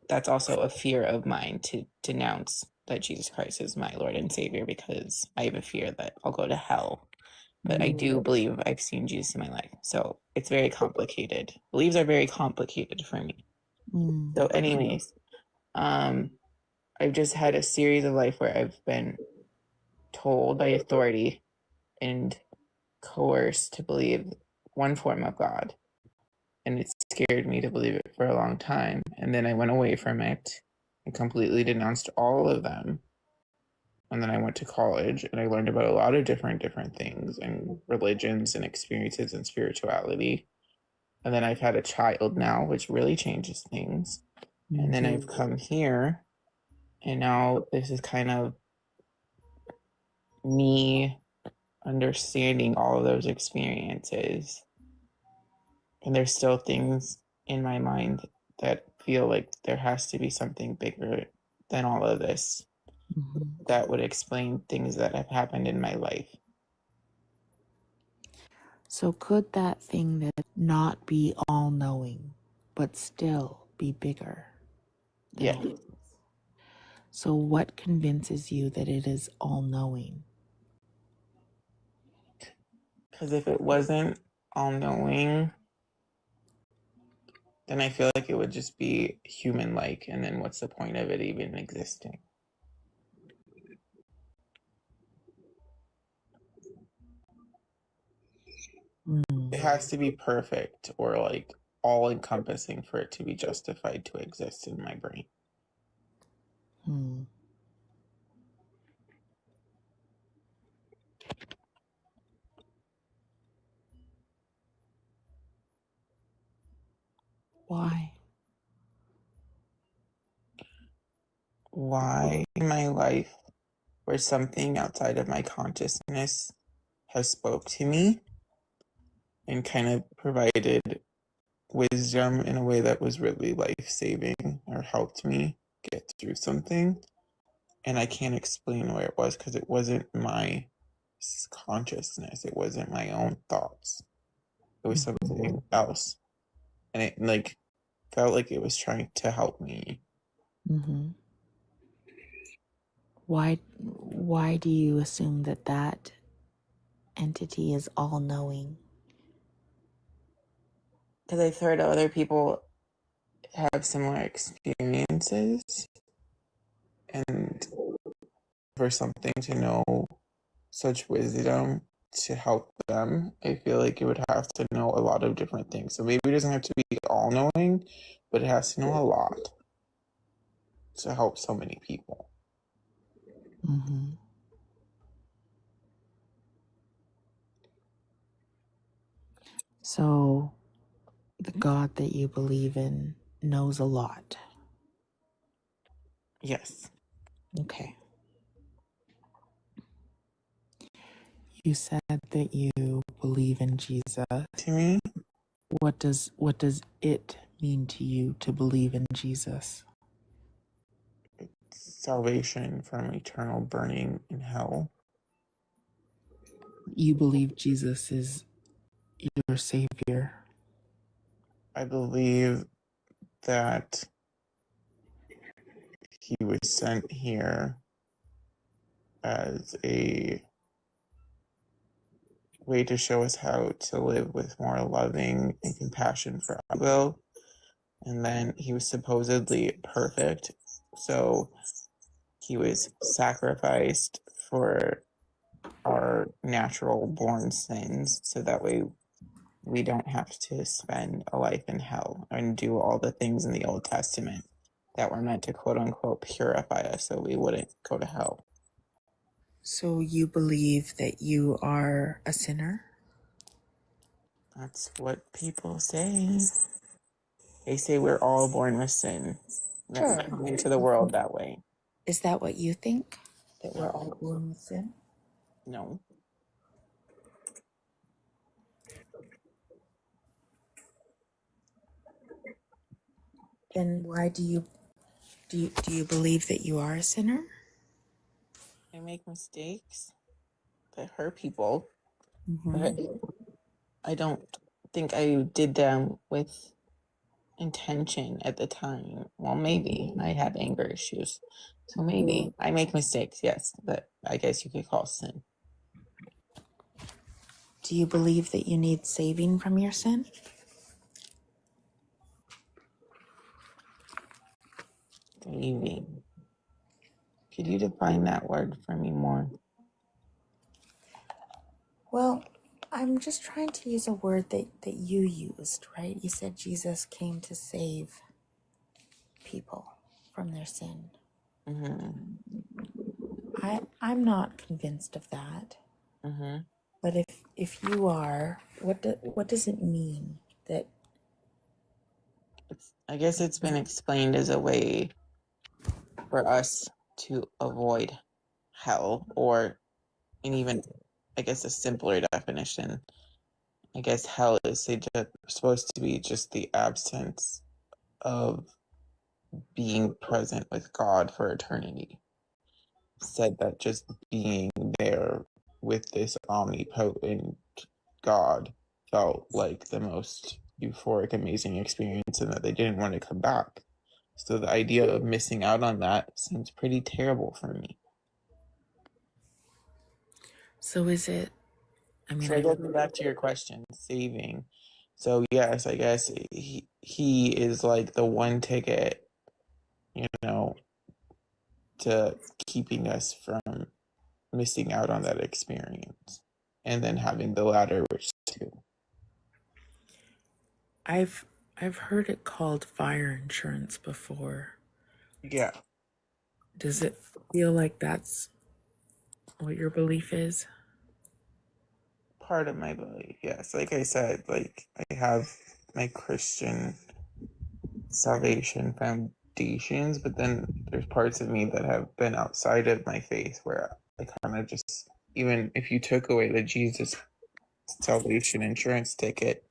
Speaker 8: that's also a fear of mine to denounce that Jesus Christ is my Lord and Savior, because I have a fear that I'll go to hell. But I do believe I've seen Jesus in my life. So it's very complicated. Beliefs are very complicated for me. So anyways, I've just had a series of life where I've been told by authority and coerced to believe one form of God. And it scared me to believe it for a long time. And then I went away from it and completely denounced all of them. And then I went to college and I learned about a lot of different things and religions and experiences and spirituality. And then I've had a child now, which really changes things. And then I've come here, and now this is kind of me understanding all of those experiences. And there's still things in my mind that feel like there has to be something bigger than all of this that would explain things that have happened in my life.
Speaker 9: So could that thing that not be all-knowing, but still be bigger?
Speaker 8: Yeah.
Speaker 9: So what convinces you that it is all-knowing?
Speaker 8: Because if it wasn't all-knowing, then I feel like it would just be human-like, and then what's the point of it even existing? It has to be perfect or like all-encompassing for it to be justified to exist in my brain.
Speaker 9: Why?
Speaker 8: Why in my life where something outside of my consciousness has spoke to me and kind of provided wisdom in a way that was really life-saving or helped me get through something. And I can't explain where it was because it wasn't my consciousness. It wasn't my own thoughts. It was something else. And it like felt like it was trying to help me.
Speaker 9: Why do you assume that
Speaker 2: entity is all knowing?
Speaker 8: Because I've heard other people have similar experiences, and for something to know such wisdom to help them, I feel like it would have to know a lot of different things. So maybe it doesn't have to be all knowing, but it has to know a lot to help so many people.
Speaker 9: Mm-hmm. So, the God that you believe in knows a lot.
Speaker 8: Yes.
Speaker 9: Okay. You said that you believe in Jesus.
Speaker 8: To me,
Speaker 9: What does it mean to you to believe in Jesus?
Speaker 8: salvation from eternal burning in hell.
Speaker 9: You believe Jesus is your savior.
Speaker 8: I believe that he was sent here as a way to show us how to live with more loving and compassion for our will. And then he was supposedly perfect, so he was sacrificed for our natural born sins, so that way we don't have to spend a life in hell and do all the things in the Old Testament that were meant to quote unquote purify us so we wouldn't go to hell.
Speaker 9: So you believe that you are a sinner?
Speaker 8: That's what people say. They say we're all born with sin. That we
Speaker 2: Sure.
Speaker 8: come into the world that way.
Speaker 2: Is that what you think? That we're all born with sin?
Speaker 8: No.
Speaker 2: Then why do you believe that you are a sinner?
Speaker 8: I make mistakes that hurt people,
Speaker 2: Mm-hmm.
Speaker 8: but I don't think I did them with intention at the time. Well, maybe I have anger issues. So maybe I make mistakes, yes, but I guess you could call sin.
Speaker 2: Do you believe that you need saving from your sin?
Speaker 8: Saving. Could you define that word for me more?
Speaker 2: Well, I'm just trying to use a word that you used, right? You said Jesus came to save people from their sin.
Speaker 8: Mm-hmm.
Speaker 2: I'm not convinced of that.
Speaker 8: Mm-hmm.
Speaker 2: But if you are, what does it mean that?
Speaker 8: I guess it's been explained as a way for us to avoid hell, or in even, I guess, a simpler definition. I guess hell is supposed to be just the absence of being present with God for eternity. Said that just being there with this omnipotent God felt like the most euphoric, amazing experience, and that they didn't want to come back. So the idea of missing out on that seems pretty terrible for me.
Speaker 9: So is it,
Speaker 8: So I guess back to your question, saving. So yes, I guess he is like the one ticket, you know, to keeping us from missing out on that experience, and then having the latter, which too.
Speaker 9: I've heard it called fire insurance before.
Speaker 8: Yeah,
Speaker 9: Does it feel like that's what your belief is?
Speaker 8: part of my belief. Yes, like I said, like I have my Christian salvation foundations, but then there's parts of me that have been outside of my faith where I kind of just, even if you took away the Jesus salvation insurance ticket,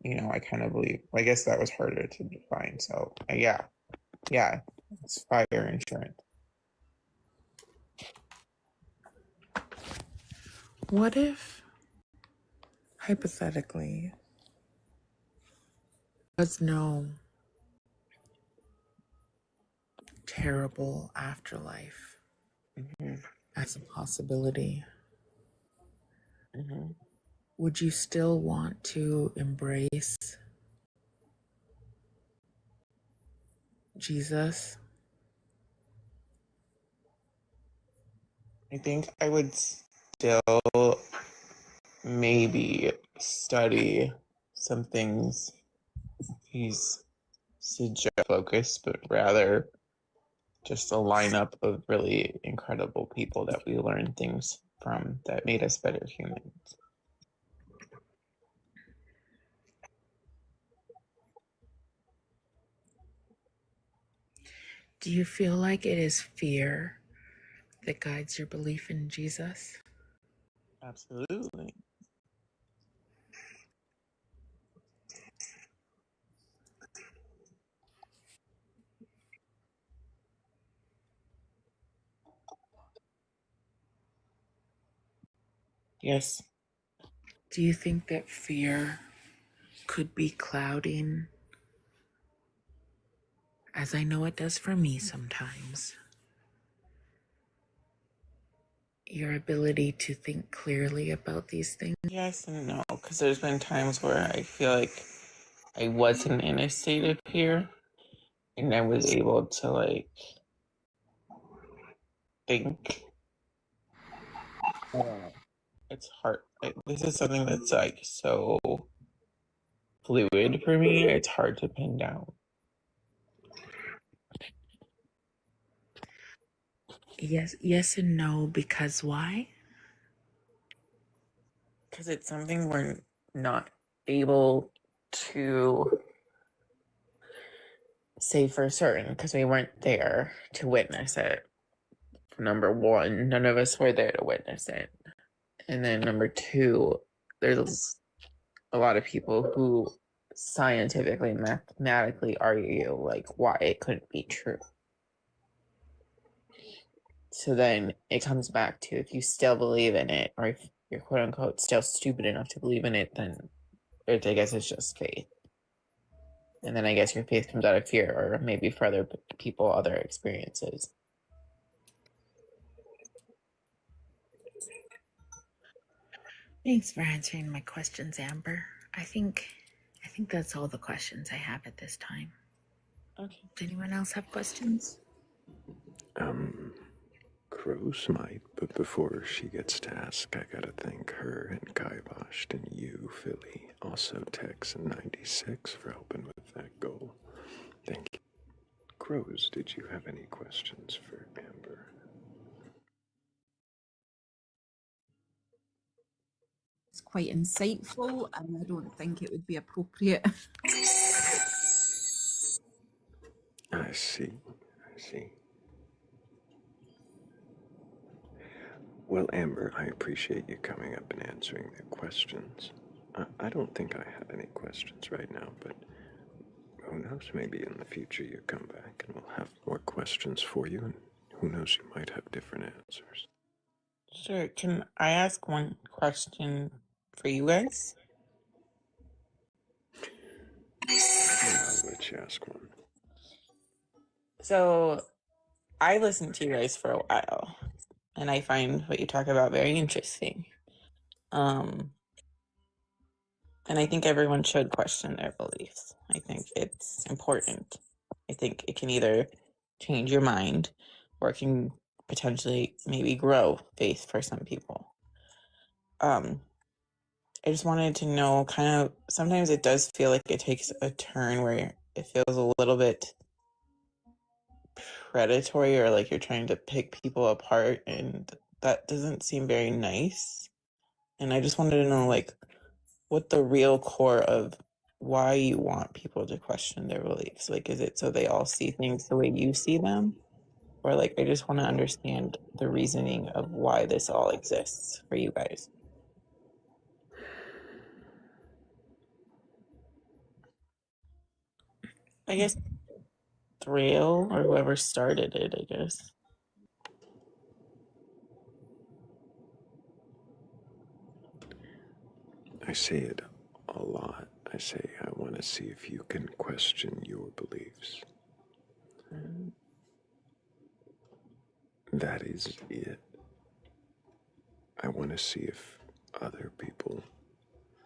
Speaker 8: I kind of believe, I guess that was harder to define. So yeah, it's fire insurance.
Speaker 9: What if, hypothetically, there's no terrible afterlife
Speaker 8: Mm-hmm.
Speaker 9: as a possibility?
Speaker 8: Hmm.
Speaker 9: would you still want to embrace Jesus?
Speaker 8: I think I would still maybe study some things he's suggest focused, but rather just a lineup of really incredible people that we learned things from that made us better humans.
Speaker 9: Do you feel like it is fear that guides your belief in Jesus?
Speaker 8: Absolutely. Yes.
Speaker 9: Do you think that fear could be clouding, as I know it does for me sometimes, your ability to think clearly about these things?
Speaker 8: Yes and no, because there's been times where I feel like I wasn't in a state of fear and I was able to like think. It's hard. This is something that's like so fluid for me. It's hard to pin down.
Speaker 9: Yes and no, because why?
Speaker 8: Because it's something we're not able to say for certain because we weren't there to witness it. Number one, none of us were there to witness it. And then number two, there's a lot of people who scientifically, mathematically argue like why it couldn't be true. So then it comes back to if you still believe in it, or if you're quote unquote still stupid enough to believe in it, then I guess it's just faith. And then I guess your faith comes out of fear, or maybe for other people, other experiences.
Speaker 9: Thanks for answering my questions, Amber. I think that's all the questions I have at this time.
Speaker 8: Okay.
Speaker 9: Does anyone else have questions?
Speaker 3: Crows might, but before she gets to ask, I gotta thank her and Kaivash and you, Philly, also Tex and 96 for helping with that goal. Thank you. Crows, did you have any questions for Amber?
Speaker 2: It's quite insightful, and I don't think it would be appropriate.
Speaker 3: I see. I see. Well, Amber, I appreciate you coming up and answering the questions. I don't think I have any questions right now, but who knows, maybe in the future you come back and we'll have more questions for you, and who knows, you might have different answers.
Speaker 8: Sure. Can I ask one question for you guys?
Speaker 3: I'll let you ask one.
Speaker 8: So I listened to you guys for a while, and I find what you talk about very interesting. And I think everyone should question their beliefs. I think it's important. I think it can either change your mind or it can potentially maybe grow faith for some people. I just wanted to know kind of sometimes it does feel like it takes a turn where it feels a little bit predatory or like you're trying to pick people apart, and that doesn't seem very nice. And I just wanted to know like what the real core of why you want people to question their beliefs. Like, is it so they all see things the way you see them? Or like, I just want to understand the reasoning of why this all exists for you guys. I guess Thrayle or whoever started it, I guess.
Speaker 3: I say it a lot. I say, I want to see if you can question your beliefs. That is it. I want to see if other people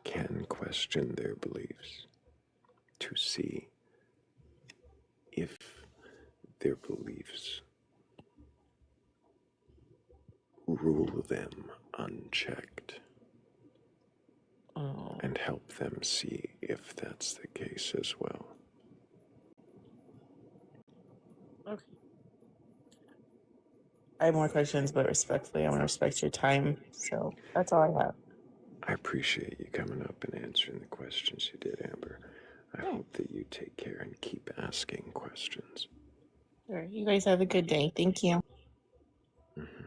Speaker 3: can question their beliefs to see if their beliefs rule them unchecked,
Speaker 8: Oh.
Speaker 3: and help them see if that's the case as well.
Speaker 8: Okay. I have more questions, but respectfully, I want to respect your time. So that's all I have.
Speaker 3: I appreciate you coming up and answering the questions you did, Amber. I hope that you take care and keep asking questions.
Speaker 8: Sure. You guys have a good day. Thank you.
Speaker 3: Mm-hmm.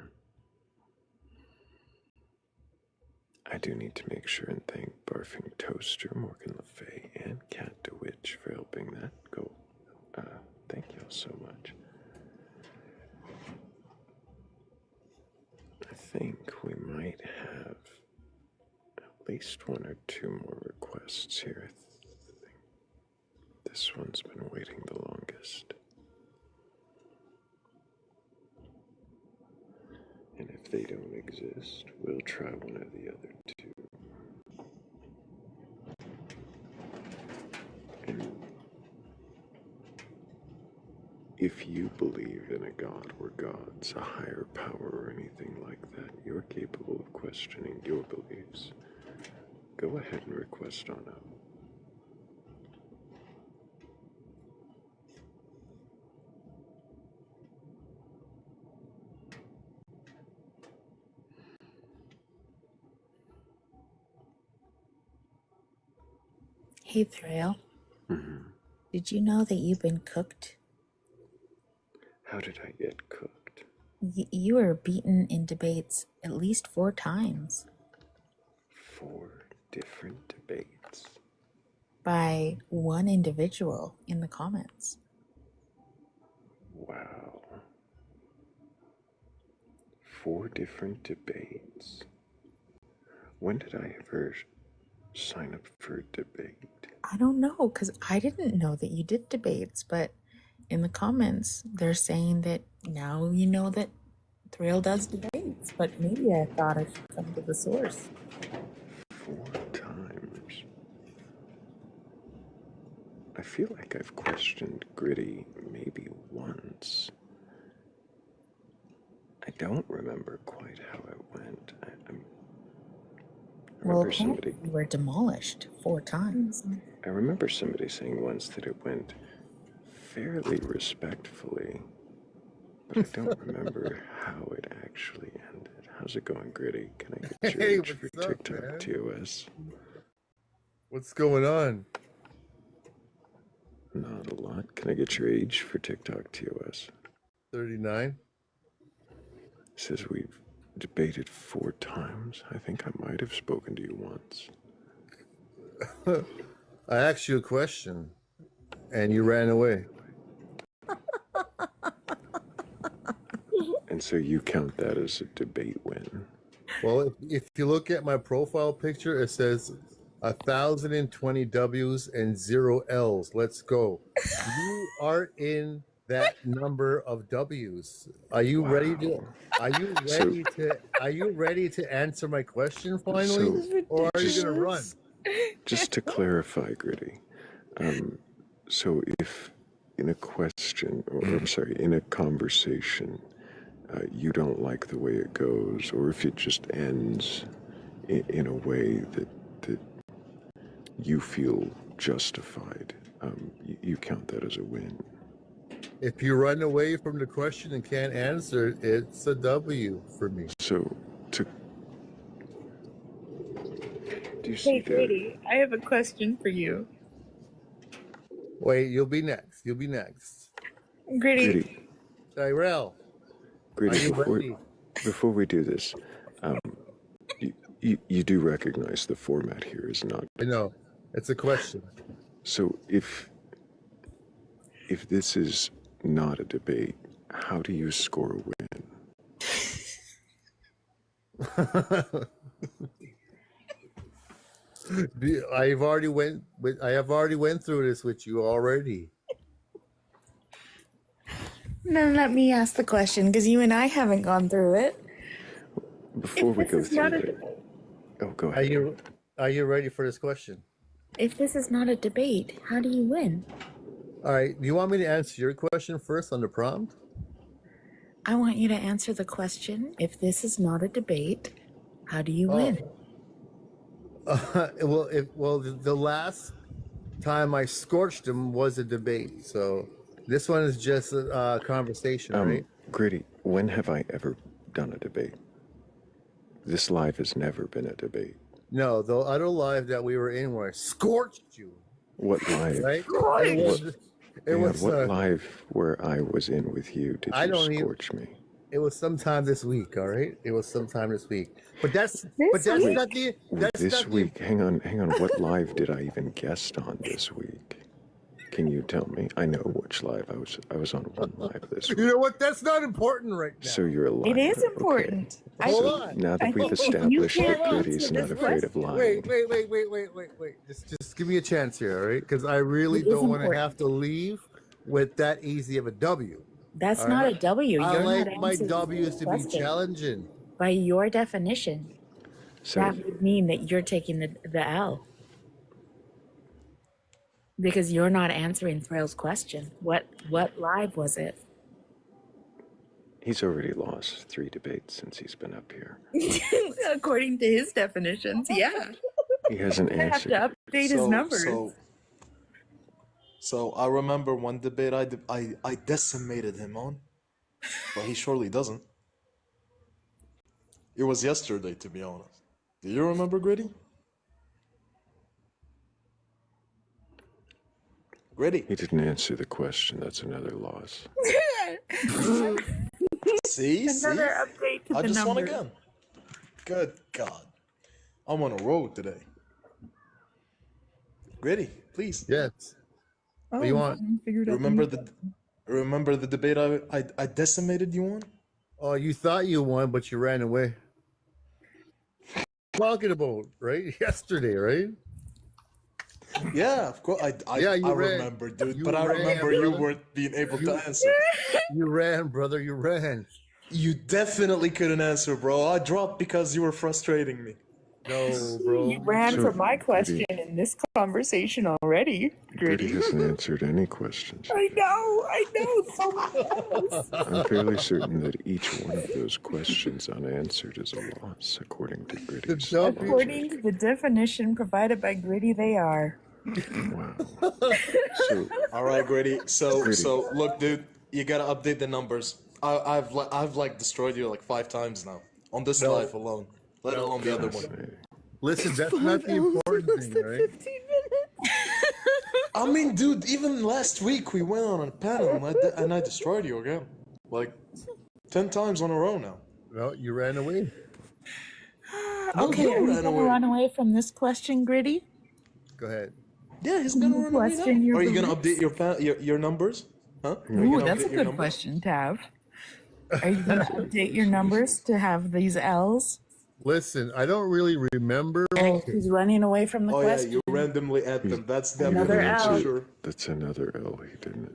Speaker 3: I do need to make sure and thank Barfing Toaster, Morgan Le Fay, and Cat DeWitch for helping that go. Thank you all so much. I think we might have at least one or two more requests here. I think this one's been waiting the longest. And if they don't exist, we'll try one of the other two. And if you believe in a god or gods, a higher power or anything like that, you're capable of questioning your beliefs. Go ahead and request on up.
Speaker 4: Hey, Thrayle.
Speaker 3: Mm-hmm.
Speaker 4: Did you know that you've been cooked?
Speaker 3: How did I get cooked?
Speaker 4: You were beaten in debates at least 4 times
Speaker 3: 4 different debates.
Speaker 4: by one individual in the comments.
Speaker 3: Wow. 4 different debates. When did I ever sign up for a debate?
Speaker 4: I don't know, because I didn't know that you did debates, but in the comments, they're saying that now you know that Thrayle does debates, but maybe I thought I should come to the source.
Speaker 3: 4 times. I feel like I've questioned Gritty maybe once. I don't remember quite how it went. I
Speaker 4: Well,
Speaker 3: remember somebody.
Speaker 4: you were demolished 4 times.
Speaker 3: I remember somebody saying once that it went fairly respectfully, but I don't remember how it actually ended. How's it going, Gritty? Can I get your
Speaker 10: Hey,
Speaker 3: age for
Speaker 10: what's up,
Speaker 3: TikTok
Speaker 10: man?
Speaker 3: TOS?
Speaker 10: What's going on?
Speaker 3: Not a lot. Can I get your age for TikTok TOS?
Speaker 10: 39.
Speaker 3: Says we've debated 4 times. I think I might have spoken to you once.
Speaker 10: I asked you a question, and you ran away.
Speaker 3: And so you count that as a debate win?
Speaker 10: Well, if you look at my profile picture, it says 1,020 W's and 0 L's. Let's go. You are in that number of W's. Are you ready to? Are you ready to? Are you ready to answer my question finally, or are you gonna run?
Speaker 3: Just to clarify, Gritty, so if in a question, or I'm sorry, in a conversation, you don't like the way it goes, or if it just ends in a way that you feel justified, you count that as a win.
Speaker 10: If you run away from the question and can't answer, it's a W for me.
Speaker 3: So, do you see that?
Speaker 4: I have a question for you.
Speaker 10: Wait, you'll be next. You'll be next.
Speaker 3: Gritty,
Speaker 10: Thrayle,
Speaker 3: Gritty,
Speaker 10: are you ready?
Speaker 3: before we do this, you do recognize the format here is not.
Speaker 10: I know. It's a question.
Speaker 3: So if this is not a debate, how do you score a win?
Speaker 10: I have already went through this with you already.
Speaker 4: No, let me ask the question, because you and I haven't gone through it.
Speaker 3: Before we go through that, Oh, go
Speaker 10: Are
Speaker 3: ahead.
Speaker 10: you ready for this question?
Speaker 4: If this is not a debate, how do you win?
Speaker 10: All right. Do you want me to answer your question first on the prompt?
Speaker 4: I want you to answer the question. If this is not a debate, how do you win?
Speaker 10: The last time I scorched him was a debate. So this one is just a conversation, right?
Speaker 3: Gritty, when have I ever done a debate? This live has never been a debate.
Speaker 10: No, the other live that we were in where I scorched you,
Speaker 3: What live?
Speaker 10: right?
Speaker 3: What live where I was in with you did
Speaker 10: I
Speaker 3: you
Speaker 10: don't even-
Speaker 3: scorch me?
Speaker 10: It was sometime this week, all right? It was sometime this week. But that's
Speaker 4: This week?
Speaker 10: not the
Speaker 3: This week, hang on. What live did I even guest on this week? Can you tell me? I know which live I was on one live this week.
Speaker 10: You know what? That's not important right now.
Speaker 3: So you're a liar.
Speaker 4: It is
Speaker 3: okay.
Speaker 4: important.
Speaker 10: Hold
Speaker 3: So
Speaker 10: on.
Speaker 3: now
Speaker 4: I
Speaker 3: that we've
Speaker 4: think if you
Speaker 3: established
Speaker 4: can't
Speaker 3: that Gritty's
Speaker 4: answer
Speaker 3: not
Speaker 4: this
Speaker 3: afraid of lying.
Speaker 10: Wait. Just give me a chance here, all right? Because I really
Speaker 4: It is
Speaker 10: don't want to
Speaker 4: important.
Speaker 10: have to leave with that easy of a W.
Speaker 4: That's
Speaker 10: All
Speaker 4: not
Speaker 10: right.
Speaker 4: a W.
Speaker 10: I
Speaker 4: You're
Speaker 10: like
Speaker 4: not
Speaker 10: my
Speaker 4: answering
Speaker 10: W's
Speaker 4: the
Speaker 10: to be
Speaker 4: question.
Speaker 10: challenging.
Speaker 4: By your definition,
Speaker 3: So
Speaker 4: that would mean that you're taking the L. Because you're not answering Thrayle's question. What live was it?
Speaker 3: he's already lost 3 debates since he's been up here.
Speaker 4: According to his definitions, yeah.
Speaker 3: He hasn't
Speaker 4: I have
Speaker 3: answered.
Speaker 4: to update his numbers.
Speaker 11: So I remember one debate I decimated him on, but he surely doesn't. It was yesterday, to be honest. Do you remember, Gritty? Gritty.
Speaker 3: He didn't answer the question. That's another loss.
Speaker 11: See?
Speaker 4: Another update to
Speaker 11: I
Speaker 4: the
Speaker 11: just won
Speaker 4: numbers.
Speaker 11: again. Good God. I'm on a road today. Gritty, please.
Speaker 10: Yes.
Speaker 7: Oh,
Speaker 10: What do you want?
Speaker 7: figured out
Speaker 11: Remember the debate I decimated you on?
Speaker 10: Oh, you thought you won, but you ran away. Talking about, right? Yesterday, right?
Speaker 11: Yeah, of course. I
Speaker 10: ran.
Speaker 11: remember, dude.
Speaker 10: You
Speaker 11: But I
Speaker 10: ran,
Speaker 11: remember you
Speaker 10: brother.
Speaker 11: weren't being able to answer.
Speaker 10: You ran, brother. You ran.
Speaker 11: You definitely couldn't answer, bro. I dropped because you were frustrating me.
Speaker 10: No, bro.
Speaker 4: You ran
Speaker 3: So,
Speaker 4: from my
Speaker 3: Gritty-
Speaker 4: question in this conversation already,
Speaker 3: Gritty
Speaker 4: Gritty.
Speaker 3: hasn't answered any questions.
Speaker 4: I know. So close.
Speaker 3: I'm fairly certain that each one of those questions unanswered is a loss, according to Gritty's.
Speaker 10: job-
Speaker 4: According to the definition provided by Gritty, they are.
Speaker 3: Wow. So,
Speaker 11: All right, Gritty. So
Speaker 3: Gritty.
Speaker 11: look, dude. You gotta update the numbers. I've like destroyed you like 5 times now on this
Speaker 10: No.
Speaker 11: live alone. Let alone the other one.
Speaker 3: fascinating.
Speaker 10: Listen, that's not the important thing, right?
Speaker 4: 15 minutes.
Speaker 11: I mean, dude. Even last week we went on a panel and I destroyed you again, like 10 times on a row now.
Speaker 10: No, you ran away.
Speaker 4: Okay,
Speaker 11: you
Speaker 4: are you
Speaker 11: ran
Speaker 4: gonna
Speaker 11: away.
Speaker 4: run away from this question, Gritty?
Speaker 10: Go ahead.
Speaker 11: Yeah, he's gonna run away now.
Speaker 4: Question your
Speaker 11: Are you gonna
Speaker 4: beliefs?
Speaker 11: update your numbers? Huh? Are you
Speaker 4: Ooh,
Speaker 11: gonna
Speaker 4: that's a
Speaker 11: update your
Speaker 4: good
Speaker 11: numbers?
Speaker 4: question, Tav. Are you gonna update your numbers to have these L's?
Speaker 10: Listen, I don't really remember.
Speaker 4: He's running away from the
Speaker 11: Oh yeah,
Speaker 4: question.
Speaker 11: you randomly add them. That's
Speaker 4: Another
Speaker 11: definitely
Speaker 4: L.
Speaker 11: sure.
Speaker 3: That's another L, he didn't.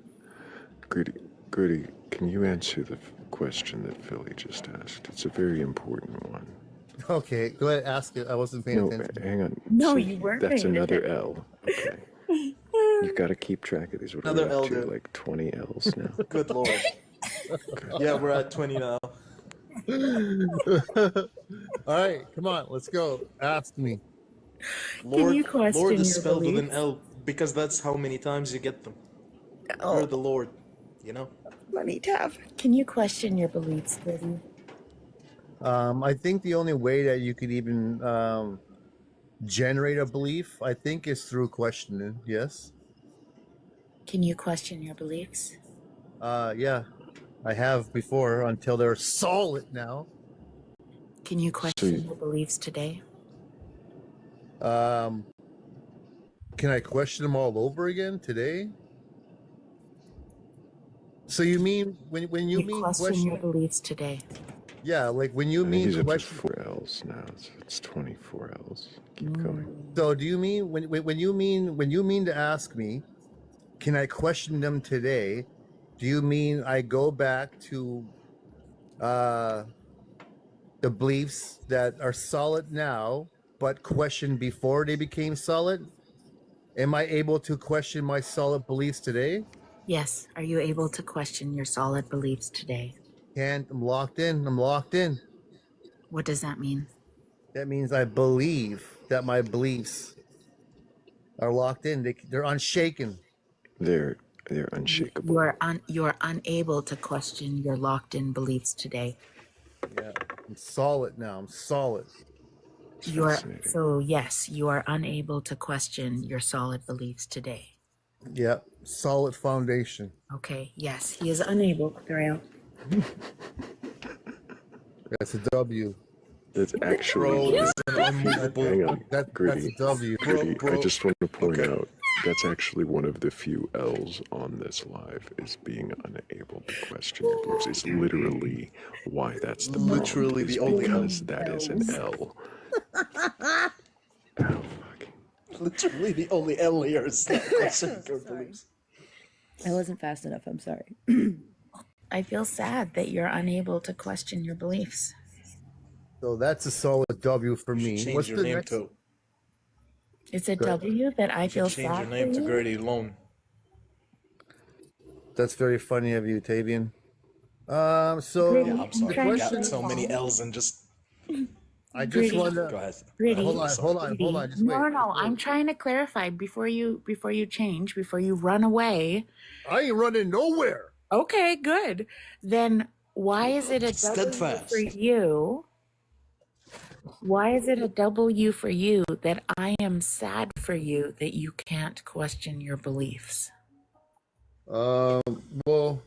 Speaker 3: Gritty, can you answer the question that Philly just asked? It's a very important one.
Speaker 10: Okay, go ahead, ask it. I wasn't paying
Speaker 3: No,
Speaker 10: attention.
Speaker 3: hang on.
Speaker 4: No, you weren't
Speaker 3: That's
Speaker 4: paying
Speaker 3: another
Speaker 4: attention.
Speaker 3: L. Okay. You've got to keep track of these. What are we
Speaker 11: Another
Speaker 3: up
Speaker 11: L,
Speaker 3: to?
Speaker 11: dude.
Speaker 3: Like 20 L's now.
Speaker 11: Good lord. Yeah, we're at 20 now.
Speaker 10: All right, come on, let's go. Ask me.
Speaker 11: Lord,
Speaker 4: you question
Speaker 11: Lord
Speaker 4: your
Speaker 11: is spelled with an
Speaker 4: beliefs?
Speaker 11: L because that's how many times you get them.
Speaker 4: Oh.
Speaker 11: You're the Lord, you know.
Speaker 4: Money, Tav. Can you question your beliefs, Gritty?
Speaker 10: I think the only way that you could even generate a belief, I think, is through questioning. Yes.
Speaker 4: Can you question your beliefs?
Speaker 10: Yeah, I have before until they're solid now.
Speaker 4: Can you question
Speaker 3: you-
Speaker 4: your beliefs today?
Speaker 10: Can I question them all over again today? So you mean when you mean
Speaker 4: question your
Speaker 10: question?
Speaker 4: beliefs today.
Speaker 10: Yeah, like when you
Speaker 3: I think
Speaker 10: mean
Speaker 3: he's up to
Speaker 10: question.
Speaker 3: 4 L's now. So it's 24 L's. Keep going.
Speaker 10: So do you mean when you mean to ask me, can I question them today? Do you mean I go back to the beliefs that are solid now but questioned before they became solid? Am I able to question my solid beliefs today?
Speaker 4: Yes. Are you able to question your solid beliefs today?
Speaker 10: Can't. I'm locked in. I'm locked in.
Speaker 4: What does that mean?
Speaker 10: That means I believe that my beliefs are locked in. They're unshaken.
Speaker 3: They're unshakable.
Speaker 4: You're unable to question your locked in beliefs today.
Speaker 10: Yeah, I'm solid now. I'm solid.
Speaker 3: It's fascinating.
Speaker 4: So yes, you are unable to question your solid beliefs today.
Speaker 10: Yeah, solid foundation.
Speaker 4: Okay, yes, he is unable, Thrayle.
Speaker 10: That's a W.
Speaker 3: That's actually
Speaker 11: Bro is an unmovable.
Speaker 3: hang on,
Speaker 10: That's
Speaker 3: Gritty.
Speaker 10: a W.
Speaker 3: Gritty,
Speaker 11: Bro.
Speaker 3: I just want to point
Speaker 11: Okay.
Speaker 3: out that's actually one of the few L's on this live is being unable to question your beliefs. It's literally why that's the
Speaker 11: Literally
Speaker 3: prompt,
Speaker 11: the
Speaker 3: is
Speaker 11: only
Speaker 3: because that is an L. Oh, fuck.
Speaker 11: Literally the only L here is not questioning your beliefs.
Speaker 12: I wasn't fast enough. I'm sorry.
Speaker 4: I feel sad that you're unable to question your beliefs.
Speaker 10: So that's a solid W for
Speaker 11: You should
Speaker 10: me.
Speaker 11: change
Speaker 10: What's
Speaker 11: your
Speaker 10: the
Speaker 11: name
Speaker 10: next?
Speaker 11: to.
Speaker 4: It's a
Speaker 10: Good.
Speaker 4: W that I
Speaker 11: You
Speaker 4: feel
Speaker 11: should change
Speaker 4: sad
Speaker 11: your name
Speaker 4: for
Speaker 11: to
Speaker 4: you?
Speaker 11: Grady Lone.
Speaker 10: That's very funny of you, Tavian. So
Speaker 4: Gritty,
Speaker 11: Yeah, I'm sorry.
Speaker 4: trying
Speaker 11: You
Speaker 4: to
Speaker 11: got so
Speaker 4: say
Speaker 11: many
Speaker 4: something.
Speaker 11: L's and just.
Speaker 10: I just
Speaker 4: Gritty.
Speaker 10: want to
Speaker 11: Go ahead.
Speaker 4: Gritty.
Speaker 10: hold on,
Speaker 11: Sorry.
Speaker 10: hold on. Just wait.
Speaker 4: No. I'm trying to clarify before you change, before you run away.
Speaker 10: I ain't running nowhere.
Speaker 4: Okay, good. Then why is it a W
Speaker 11: Steadfast.
Speaker 4: for you? Why is it a W for you that I am sad for you that you can't question your beliefs?
Speaker 10: Well,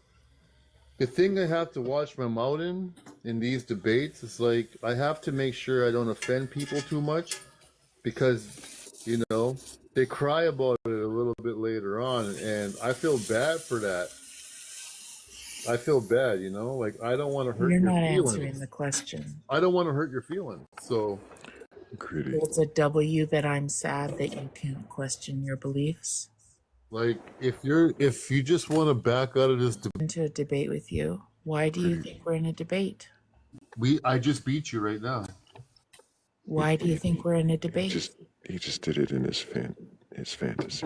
Speaker 10: the thing I have to watch my mouth in these debates is like I have to make sure I don't offend people too much because they cry about it a little bit later on, and I feel bad for that. I feel bad, like I don't want to hurt
Speaker 4: You're
Speaker 10: your
Speaker 4: not
Speaker 10: feelings.
Speaker 4: answering the question.
Speaker 10: I don't want to hurt your feelings. So
Speaker 3: Gritty.
Speaker 4: It's a W that I'm sad that you can't question your beliefs.
Speaker 10: like if you just want to back out of this
Speaker 4: Into a debate with you. Why do you think we're in a debate?
Speaker 10: I just beat you right now.
Speaker 4: Why do you think we're in a debate?
Speaker 3: He just did it in his fantasies.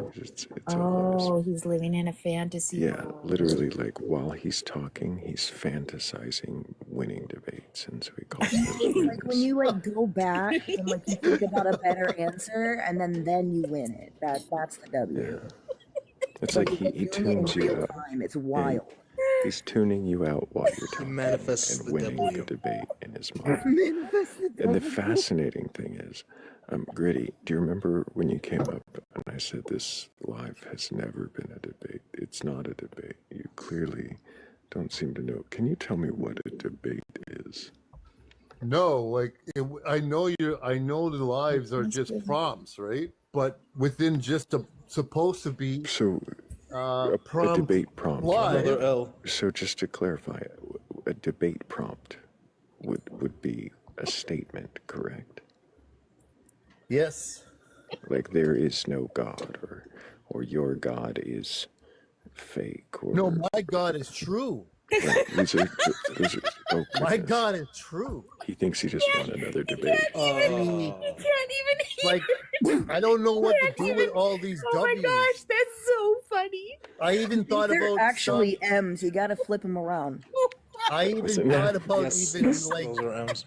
Speaker 3: It's all in his,
Speaker 4: He's living in a fantasy.
Speaker 3: yeah, literally, like while he's talking, he's fantasizing winning debates, and so he calls those
Speaker 12: It's
Speaker 3: winners.
Speaker 12: like when you go back and you think about a better answer and then you win it. That's the W.
Speaker 3: It's like he
Speaker 12: doing it in
Speaker 3: tunes you
Speaker 12: real
Speaker 3: out.
Speaker 12: time. It's wild.
Speaker 3: He's tuning you out while you're
Speaker 11: He
Speaker 3: talking
Speaker 11: manifests
Speaker 3: and
Speaker 11: the
Speaker 3: winning
Speaker 11: W.
Speaker 3: the debate in his mind. And the fascinating thing is, Gritty, do you remember when you came up and I said this live has never been a debate? It's not a debate. You clearly don't seem to know. Can you tell me what a debate is?
Speaker 10: No, like I know the lives are just prompts, right? But within just supposed to be
Speaker 3: So
Speaker 10: a
Speaker 3: a
Speaker 10: prompt
Speaker 3: debate prompt.
Speaker 10: live.
Speaker 11: Another L.
Speaker 3: So just to clarify, a debate prompt would be a statement, correct?
Speaker 10: Yes.
Speaker 3: Like there is no God, or your God is fake, or
Speaker 10: No, my God is true.
Speaker 3: Right, these are oh,
Speaker 10: My
Speaker 3: goodness.
Speaker 10: God is true.
Speaker 3: He thinks he just won another debate.
Speaker 4: Can't even
Speaker 10: Like I don't know what to do with all these
Speaker 4: Oh my
Speaker 10: W's.
Speaker 4: gosh, that's so funny.
Speaker 10: I even thought
Speaker 12: They're
Speaker 10: about
Speaker 12: actually M's. You got to flip them around.
Speaker 10: I even
Speaker 3: Listen,
Speaker 10: thought about
Speaker 11: Yes,
Speaker 10: even
Speaker 11: yes,
Speaker 10: like
Speaker 11: those are M's.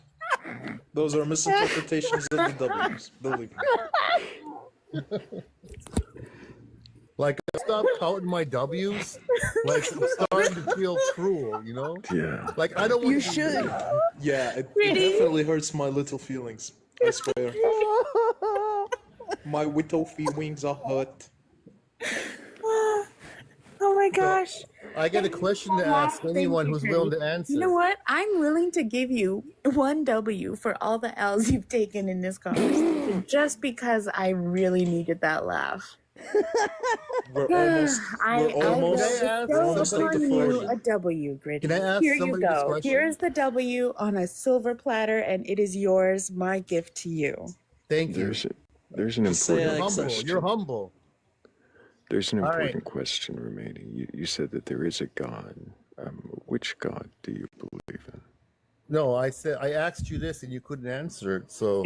Speaker 11: Those are misinterpretations of the W's. Believe me.
Speaker 10: like I stopped counting my W's. Like I'm starting to feel cruel,
Speaker 3: Yeah.
Speaker 10: Like I don't want
Speaker 12: You
Speaker 10: to.
Speaker 12: should.
Speaker 11: Yeah, it definitely hurts my little feelings. I swear. My little feelings are hurt.
Speaker 4: Oh my gosh.
Speaker 10: I got a question to ask anyone who's willing to answer.
Speaker 4: You know what? I'm willing to give you one W for all the L's you've taken in this conversation just because I really needed that laugh.
Speaker 11: We're almost.
Speaker 4: I
Speaker 10: Can I
Speaker 11: Almost.
Speaker 10: ask
Speaker 11: We're almost
Speaker 10: somebody
Speaker 11: at the
Speaker 10: this
Speaker 4: you
Speaker 11: finish.
Speaker 10: question?
Speaker 4: a W, Gritty.
Speaker 10: Can I ask
Speaker 4: Here you
Speaker 10: somebody this
Speaker 4: go.
Speaker 10: question?
Speaker 4: Here's the W on a silver platter, and it is yours, my gift to you.
Speaker 10: Thank you.
Speaker 3: There's an
Speaker 11: Just say
Speaker 3: important
Speaker 11: I
Speaker 10: Humble.
Speaker 3: question.
Speaker 10: You're humble.
Speaker 3: There's an
Speaker 10: All right.
Speaker 3: important question remaining. You said that there is a God. Which God do you believe in?
Speaker 10: No, I said I asked you this and you couldn't answer it. So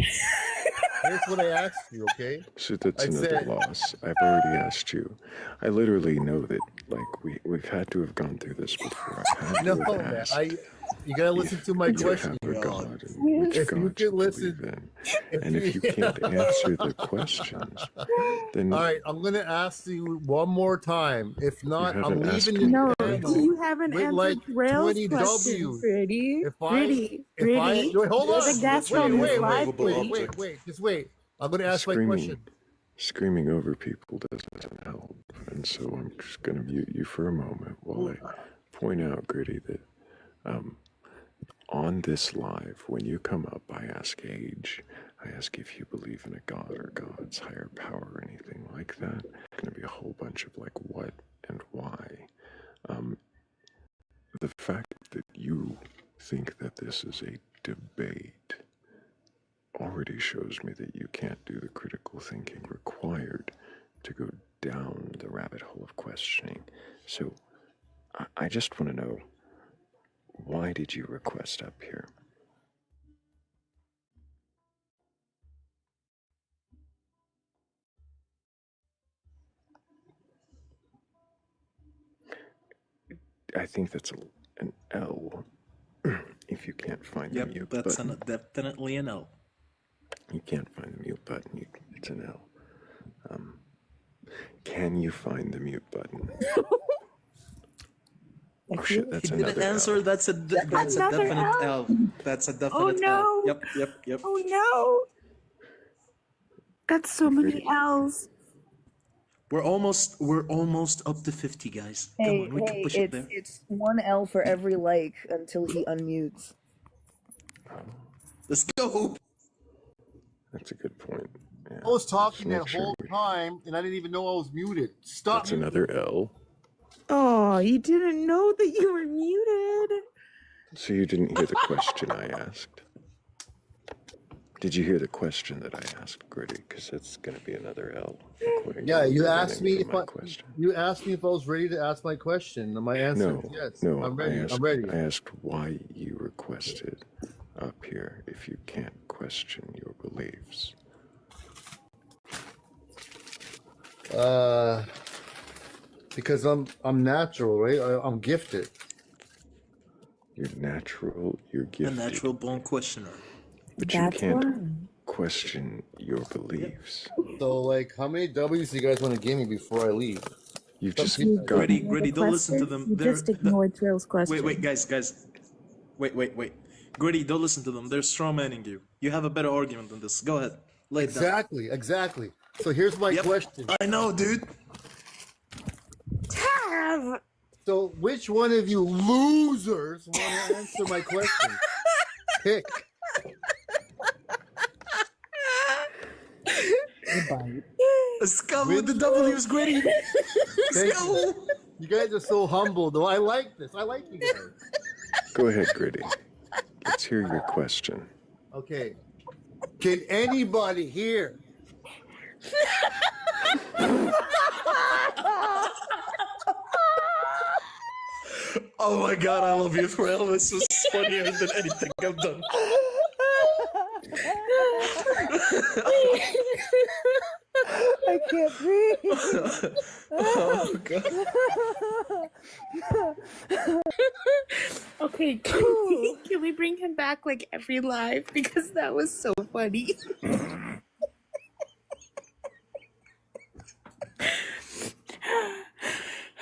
Speaker 10: Here's what I asked you, okay?
Speaker 3: So that's
Speaker 10: I
Speaker 3: another
Speaker 10: said,
Speaker 3: loss. I've already asked you. I literally know that, like, we've had to have gone through this before. I've had
Speaker 10: no,
Speaker 3: to have
Speaker 10: man.
Speaker 3: asked
Speaker 10: You gotta listen
Speaker 3: if
Speaker 10: to my
Speaker 3: you
Speaker 10: question.
Speaker 3: have a
Speaker 10: God.
Speaker 3: God and which
Speaker 10: If you
Speaker 3: God you
Speaker 10: can listen,
Speaker 3: believe in. And if you can't answer the questions, then
Speaker 10: all right, I'm gonna ask you one more time. If not, I'm
Speaker 3: haven't asked
Speaker 10: leaving
Speaker 3: me
Speaker 10: the
Speaker 3: anything.
Speaker 10: channel
Speaker 4: You haven't
Speaker 10: with
Speaker 4: answered
Speaker 10: like
Speaker 4: Thrayle's
Speaker 10: 20
Speaker 4: question,
Speaker 10: W's.
Speaker 4: Gritty.
Speaker 10: If I
Speaker 4: Gritty.
Speaker 10: wait, hold on.
Speaker 4: The gas from
Speaker 10: Wait,
Speaker 4: is
Speaker 10: wait,
Speaker 4: live,
Speaker 10: wait,
Speaker 4: Gritty.
Speaker 10: just wait. I'm gonna ask my question.
Speaker 3: Screaming over people doesn't help. And so I'm just gonna mute you for a moment while I point out, Gritty, that on this live, when you come up, I ask age, I ask if you believe in a God or God's higher power or anything like that. It's going to be a whole bunch of like what and why. The fact that you think that this is a debate already shows me that you can't do the critical thinking required to go down the rabbit hole of questioning. So I just want to know, why did you request up here? I think that's an L if you can't find the mute
Speaker 11: that's
Speaker 3: button.
Speaker 11: definitely an L.
Speaker 3: You can't find the mute button, it's an L. Can you find the mute button? Oh shit, that's
Speaker 11: He
Speaker 3: another
Speaker 11: didn't answer.
Speaker 3: L.
Speaker 11: That's a definite L. That's a definite
Speaker 4: no.
Speaker 11: L. Yep.
Speaker 4: Oh no. That's so many L's.
Speaker 11: We're almost up to 50, guys. Come
Speaker 12: Hey,
Speaker 11: on, we can push it there.
Speaker 12: it's one L for every like until he unmutes.
Speaker 11: Let's go.
Speaker 3: That's a good point. Yeah.
Speaker 10: I was talking
Speaker 3: Just
Speaker 10: that
Speaker 3: make sure
Speaker 10: whole time, and I didn't even know I was muted. Stop.
Speaker 3: That's another L.
Speaker 4: Oh, you didn't know that you were muted.
Speaker 3: So you didn't hear the question I asked? Did you hear the question that I asked, Gritty? Because that's going to be another L.
Speaker 10: Yeah, you asked me if
Speaker 3: my question.
Speaker 10: you asked me if I was ready to ask my question, and my answer is yes.
Speaker 3: No,
Speaker 10: I'm ready.
Speaker 3: I
Speaker 10: I'm ready.
Speaker 3: asked why you requested up here if you can't question your beliefs.
Speaker 10: Because I'm natural, right? I'm gifted.
Speaker 3: You're natural. You're
Speaker 11: A
Speaker 3: gifted.
Speaker 11: natural born questioner.
Speaker 3: But you can't question your beliefs.
Speaker 10: So, like, how many W's do you guys want to give me before I leave?
Speaker 3: You've just got
Speaker 11: Gritty, don't listen to them.
Speaker 4: You just ignored Thrayle's question.
Speaker 11: Wait, guys. Wait. Gritty, don't listen to them. They're strawmanning you. You have a better argument than this. Go ahead. Lay it down.
Speaker 10: Exactly. So here's my question.
Speaker 11: I know, dude.
Speaker 4: Tav!
Speaker 10: So which one of you losers want to answer my question? Pick.
Speaker 11: Let's go with the W's, Gritty. Let's go.
Speaker 10: You guys are so humble, though. I like this. I like you guys.
Speaker 3: Go ahead, Gritty. Let's hear your question.
Speaker 10: Okay. Can anybody here?
Speaker 11: Oh my god, I love you, Thrayle. This was funnier than anything I've done.
Speaker 12: I can't breathe.
Speaker 11: Oh god.
Speaker 4: Okay, can we bring him back like every live? Because that was so funny.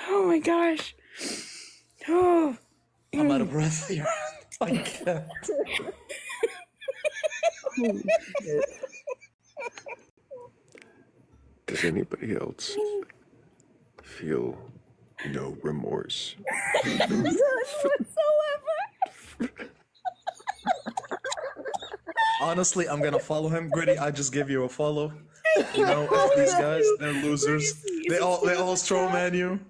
Speaker 4: Oh my gosh. Oh.
Speaker 11: I'm out of breath here. I can't.
Speaker 3: Does anybody else feel no remorse?
Speaker 11: Honestly, I'm gonna follow him. Gritty, I just give you a follow. You know, these guys, they're losers. They all strawman you.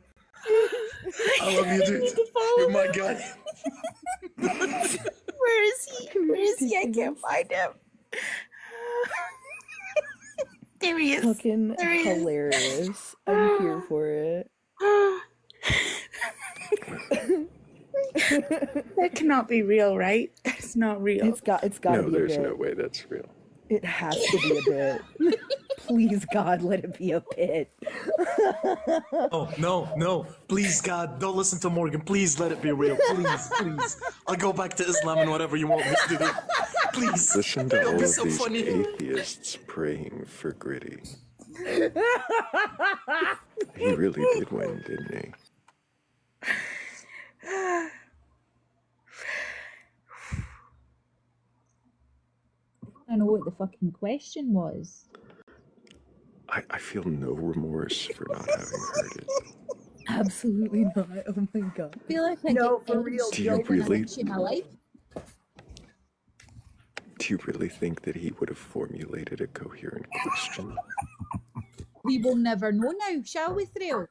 Speaker 11: I love you, dude. You're my guy.
Speaker 4: Where is he? I can't find him. There he is.
Speaker 12: Fucking hilarious. I'm here for it.
Speaker 4: That cannot be real, right? That's not real.
Speaker 12: It's got to
Speaker 3: No,
Speaker 12: be a
Speaker 3: there's
Speaker 12: bit.
Speaker 3: no way that's real.
Speaker 12: It has to be a bit. Please, God, let it be a bit.
Speaker 11: Oh, no. Please, God, don't listen to Morgan. Please let it be real. Please. I'll go back to Islam and whatever you want me to do. Please.
Speaker 3: Listen to
Speaker 11: It'll
Speaker 3: all
Speaker 11: be
Speaker 3: of
Speaker 11: so
Speaker 3: these
Speaker 11: funny.
Speaker 3: atheists praying for Gritty. He really did win, didn't he?
Speaker 13: I know what the fucking question was.
Speaker 3: I feel no remorse for not having heard it.
Speaker 12: Absolutely not. Oh my God.
Speaker 13: I feel like I
Speaker 12: No,
Speaker 13: get
Speaker 12: for real.
Speaker 3: Do you
Speaker 12: Don't
Speaker 3: really?
Speaker 13: in my life.
Speaker 3: Do you really think that he would have formulated a coherent question?
Speaker 13: We will never know now, shall we, Thrayle?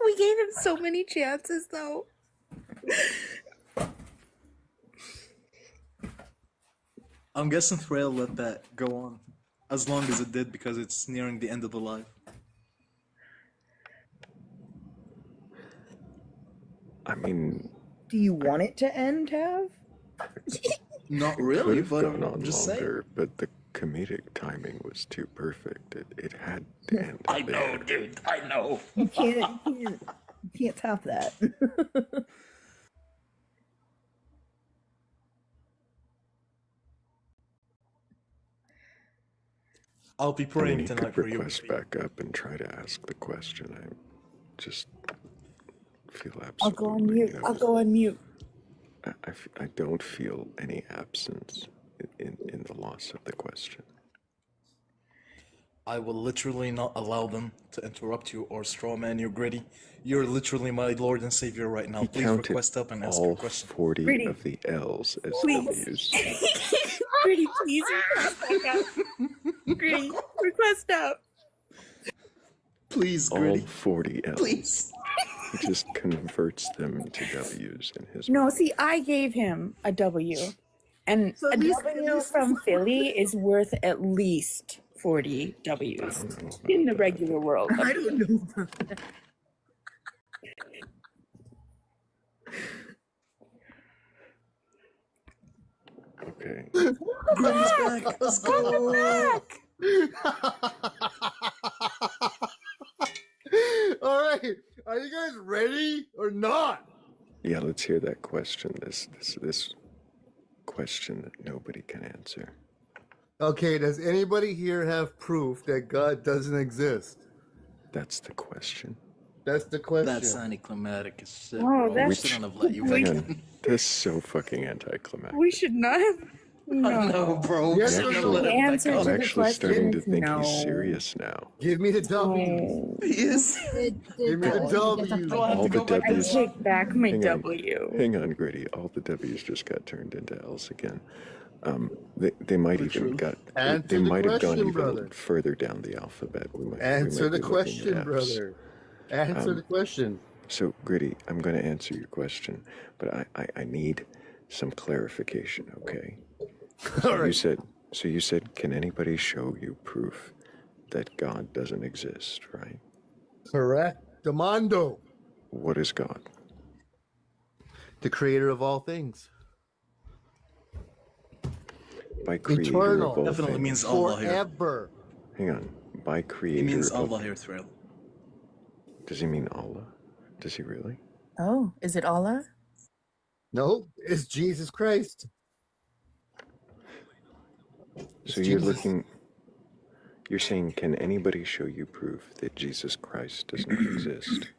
Speaker 2: We gave him so many chances, though.
Speaker 11: I'm guessing Thrayle let that go on as long as it did because it's nearing the end of the live.
Speaker 3: I mean,
Speaker 12: Do you want it to end, Tav?
Speaker 11: Not
Speaker 3: it
Speaker 11: really,
Speaker 3: could have
Speaker 11: but
Speaker 3: gone
Speaker 11: I'm
Speaker 3: on
Speaker 11: just
Speaker 3: longer, but the comedic timing was too perfect. It had to end
Speaker 11: I
Speaker 3: there.
Speaker 11: know, dude. I know.
Speaker 12: You can't top that.
Speaker 11: I'll be
Speaker 3: I mean,
Speaker 11: praying
Speaker 3: he
Speaker 11: tonight
Speaker 3: could
Speaker 11: for you.
Speaker 3: request back up and try to ask the question. I just feel absolutely.
Speaker 2: I'll go on mute. I'll go on mute.
Speaker 3: I don't feel any absence in the loss of the question.
Speaker 11: I will literally not allow them to interrupt you or strawman you, Gritty. You're literally my Lord and Savior right now.
Speaker 3: He
Speaker 11: Please
Speaker 3: counted
Speaker 11: request up and ask your
Speaker 3: all
Speaker 11: question.
Speaker 3: 40
Speaker 2: Gritty.
Speaker 3: of the L's as
Speaker 2: Please.
Speaker 3: W's.
Speaker 2: Gritty, please request back up. Gritty, request up.
Speaker 11: Please,
Speaker 3: All
Speaker 11: Gritty.
Speaker 3: 40 L's.
Speaker 11: Please.
Speaker 3: He just converts them to W's in his
Speaker 2: No,
Speaker 3: mind.
Speaker 2: see, I gave him a W. And
Speaker 12: So
Speaker 2: a
Speaker 12: at least-
Speaker 2: W from Philly is worth at least 40
Speaker 3: I
Speaker 2: W's
Speaker 3: don't know about
Speaker 2: in the
Speaker 3: that.
Speaker 2: regular world.
Speaker 12: I don't know about that.
Speaker 3: Okay.
Speaker 11: Gritty's back. Let's go.
Speaker 10: All right, are you guys ready or not?
Speaker 3: Yeah, let's hear that question. This question that nobody can answer.
Speaker 10: Okay, does anybody here have proof that God doesn't exist?
Speaker 3: That's the question.
Speaker 10: That's the question.
Speaker 11: That's anticlimactic as shit,
Speaker 2: Oh,
Speaker 11: bro. We
Speaker 2: that's-
Speaker 11: shouldn't have let you
Speaker 3: Hang
Speaker 11: win.
Speaker 3: on. That's so fucking anticlimactic.
Speaker 2: We should not have.
Speaker 11: I
Speaker 2: No.
Speaker 11: know, bro.
Speaker 10: Yes,
Speaker 11: We shouldn't have
Speaker 10: no.
Speaker 11: let
Speaker 2: The
Speaker 11: him back
Speaker 2: answer
Speaker 11: up.
Speaker 2: to
Speaker 3: I'm
Speaker 2: the
Speaker 3: actually
Speaker 2: question
Speaker 3: starting to
Speaker 2: is
Speaker 3: think
Speaker 2: no.
Speaker 3: he's serious now.
Speaker 10: Give me the W.
Speaker 2: Oh.
Speaker 11: He is.
Speaker 10: Give me the W.
Speaker 11: Do I have
Speaker 3: All
Speaker 11: to
Speaker 3: the
Speaker 11: go back?
Speaker 2: I
Speaker 3: W's.
Speaker 2: take back my
Speaker 3: Hang on.
Speaker 2: W.
Speaker 3: Hang on, Gritty. All the W's just got turned into L's again. They might even got.
Speaker 10: Answer
Speaker 3: They
Speaker 10: the
Speaker 3: might have gone
Speaker 10: question,
Speaker 3: even
Speaker 10: brother.
Speaker 3: further down the alphabet. We might
Speaker 10: Answer the
Speaker 3: be looking at
Speaker 10: question,
Speaker 3: F's.
Speaker 10: brother. Answer the question.
Speaker 3: So, Gritty, I'm going to answer your question, but I need some clarification, okay?
Speaker 10: All right.
Speaker 3: You said, can anybody show you proof that God doesn't exist, right?
Speaker 10: Correct. Demando.
Speaker 3: What is God?
Speaker 10: The creator of all things.
Speaker 3: By creator
Speaker 10: Eternal.
Speaker 3: of all
Speaker 11: Definitely
Speaker 3: things.
Speaker 11: means Allah here.
Speaker 10: Forever.
Speaker 3: Hang on. By creator
Speaker 11: He means
Speaker 3: of...
Speaker 11: Allah here, Thrayle.
Speaker 3: Does he mean Allah? Does he really?
Speaker 2: Oh, is it Allah?
Speaker 10: No, it's Jesus Christ.
Speaker 3: So
Speaker 10: It's
Speaker 3: you're
Speaker 10: Jesus.
Speaker 3: looking... You're saying, can anybody show you proof that Jesus Christ does not exist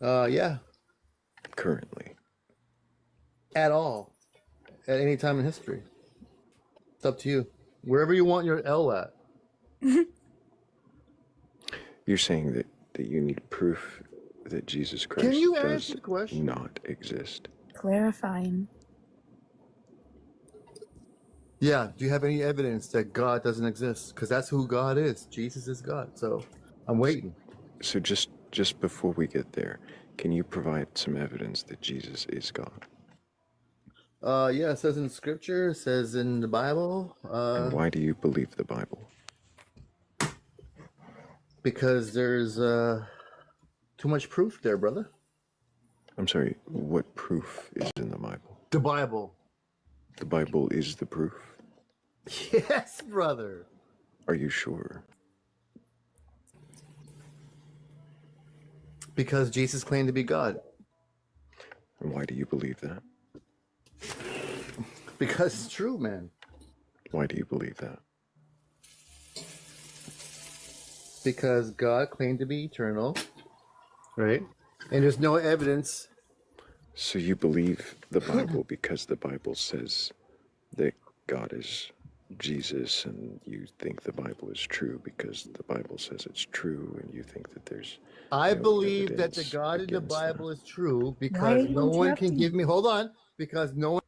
Speaker 10: Yeah.
Speaker 3: currently?
Speaker 10: At all. At any time in history. It's up to you. Wherever you want your L at.
Speaker 3: You're saying that you need proof that Jesus Christ
Speaker 10: Can you
Speaker 3: does
Speaker 10: answer the question?
Speaker 3: not exist.
Speaker 2: Clarifying.
Speaker 10: Yeah. Do you have any evidence that God doesn't exist? Because that's who God is. Jesus is God. So I'm waiting.
Speaker 3: So just before we get there, can you provide some evidence that Jesus is God?
Speaker 10: Yeah, it says in scripture, it says in the Bible.
Speaker 3: And why do you believe the Bible?
Speaker 10: Because there's too much proof there, brother.
Speaker 3: I'm sorry, what proof is in the Bible?
Speaker 10: The Bible.
Speaker 3: The Bible is the proof.
Speaker 10: Yes, brother.
Speaker 3: Are you sure?
Speaker 10: Because Jesus claimed to be God.
Speaker 3: And why do you believe that?
Speaker 10: Because it's true, man.
Speaker 3: Why do you believe that?
Speaker 10: Because God claimed to be eternal, right? And there's no evidence.
Speaker 3: So you believe the Bible because the Bible says that God is Jesus, and you think the Bible is true because the Bible says it's true, and you think that there's
Speaker 10: I
Speaker 3: no
Speaker 10: believe that the
Speaker 3: evidence
Speaker 10: God in the
Speaker 3: against
Speaker 10: Bible is true
Speaker 13: Why are
Speaker 10: because
Speaker 13: you
Speaker 10: no one can
Speaker 13: interrupting?
Speaker 10: give me, hold on, because no one.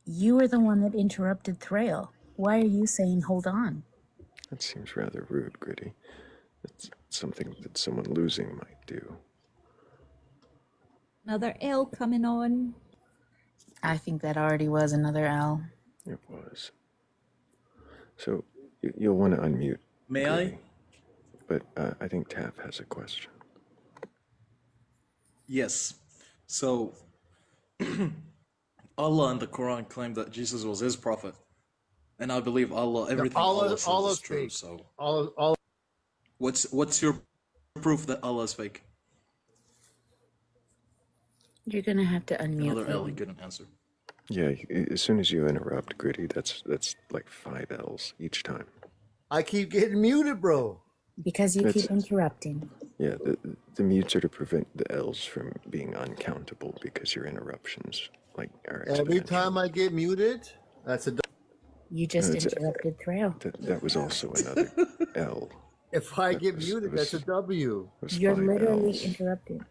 Speaker 4: You were the one that interrupted Thrayle. Why are you saying hold on?
Speaker 3: That seems rather rude, Gritty. It's something that someone losing might do.
Speaker 13: Another L coming on.
Speaker 4: I think that already was another L.
Speaker 3: It was. So you'll want to unmute.
Speaker 11: May
Speaker 3: Gritty.
Speaker 11: I?
Speaker 3: But I think Taff has a question.
Speaker 11: Yes. So, Allah and the Quran claim that Jesus was his prophet. And I believe Allah, everything Allah says is true.
Speaker 10: Fake.
Speaker 11: So,
Speaker 10: All.
Speaker 11: what's your proof that Allah is fake?
Speaker 4: You're gonna have to unmute
Speaker 11: Another L, he
Speaker 4: me.
Speaker 11: couldn't answer.
Speaker 3: Yeah, as soon as you interrupt, Gritty, that's like 5 L's each time.
Speaker 10: I keep getting muted, bro.
Speaker 4: Because you keep interrupting.
Speaker 3: Yeah, the mutes are to prevent the L's from being uncountable because your interruptions are
Speaker 10: Every
Speaker 3: exponential.
Speaker 10: time I get muted, that's a.
Speaker 4: You just
Speaker 3: No,
Speaker 4: interrupted Thrayle.
Speaker 3: That was also another L.
Speaker 10: If I get muted, that's a W.
Speaker 4: You're
Speaker 3: 5
Speaker 4: literally
Speaker 3: L's.
Speaker 4: interrupting.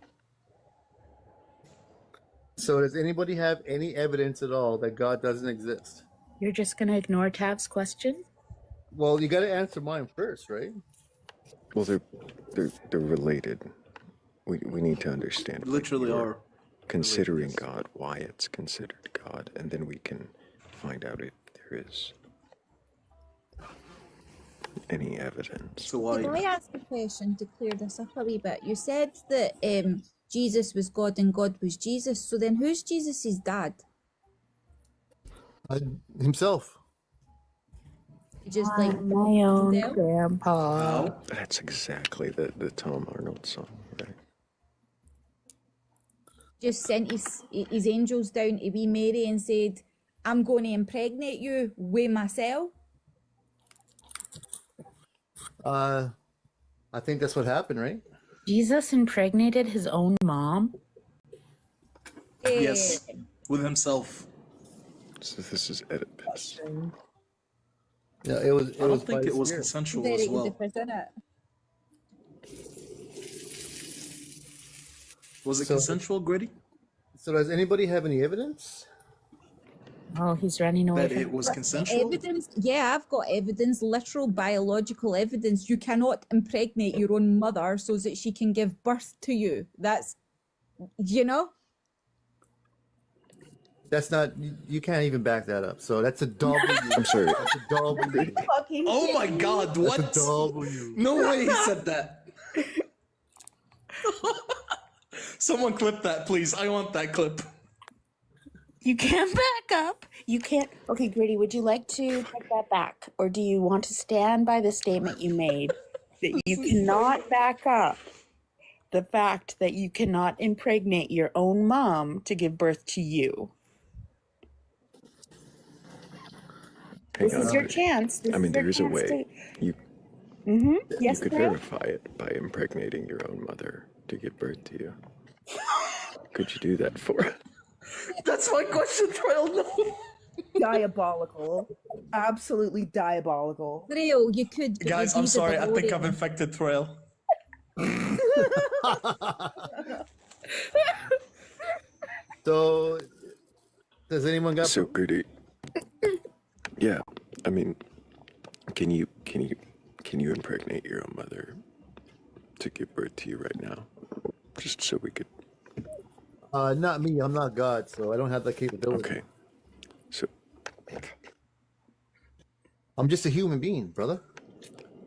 Speaker 10: So does anybody have any evidence at all that God doesn't exist?
Speaker 4: You're just gonna ignore Tav's question?
Speaker 10: Well, you got to answer mine first, right?
Speaker 3: Well, they're related. We need to understand.
Speaker 11: Literally are
Speaker 3: considering
Speaker 11: related, yes.
Speaker 3: God, why it's considered God, and then we can find out if there is any evidence.
Speaker 11: So why?
Speaker 13: Can I ask a question to clear this up a wee bit? You said that Jesus was God and God was Jesus. So then who's Jesus' dad?
Speaker 10: Himself.
Speaker 13: Just like
Speaker 4: my own
Speaker 13: himself?
Speaker 4: grandpa.
Speaker 11: How?
Speaker 3: That's exactly the Tom Arnold song, right?
Speaker 13: Just sent his angels down to wee Mary and said, I'm going to impregnate you with myself.
Speaker 10: I think that's what happened, right?
Speaker 4: Jesus impregnated his own mom?
Speaker 11: Yes, with himself.
Speaker 3: So this is Oedipus.
Speaker 10: Yeah, it was.
Speaker 11: I don't think it was consensual as well. Was it consensual, Gritty?
Speaker 10: So does anybody have any evidence?
Speaker 4: Oh, he's running away
Speaker 11: That
Speaker 4: from
Speaker 11: it was consensual?
Speaker 13: Evidence? Yeah, I've got evidence, literal biological evidence. You cannot impregnate your own mother so that she can give birth to you. That's, you know?
Speaker 10: That's not. You can't even back that up. So that's a W.
Speaker 3: I'm sorry.
Speaker 10: That's a W.
Speaker 11: Oh my God! What?
Speaker 10: That's a W.
Speaker 11: No way he said that. Someone clip that, please. I want that clip.
Speaker 4: You can't back up. You can't. Okay, Gritty, would you like to take that back? Or do you want to stand by the statement you made that you cannot back up the fact that you cannot impregnate your own mom to give birth to you? This is your chance.
Speaker 3: I mean, there is a way. You
Speaker 4: Yes,
Speaker 3: could
Speaker 4: Thrayle?
Speaker 3: verify it by impregnating your own mother to give birth to you. Could you do that for it?
Speaker 11: That's my question, Thrayle. No.
Speaker 7: Diabolical. Absolutely diabolical.
Speaker 13: Thrayle, you could. but
Speaker 11: Guys,
Speaker 13: you'd
Speaker 11: I'm
Speaker 13: be the
Speaker 11: sorry. I think
Speaker 13: DeLorean.
Speaker 11: I've infected Thrayle.
Speaker 10: So does anyone got?
Speaker 3: So Gritty. Yeah, I mean, can you impregnate your own mother to give birth to you right now? Just so we could.
Speaker 10: Not me. I'm not God, so I don't have that capability.
Speaker 3: Okay. So
Speaker 10: I'm just a human being, brother.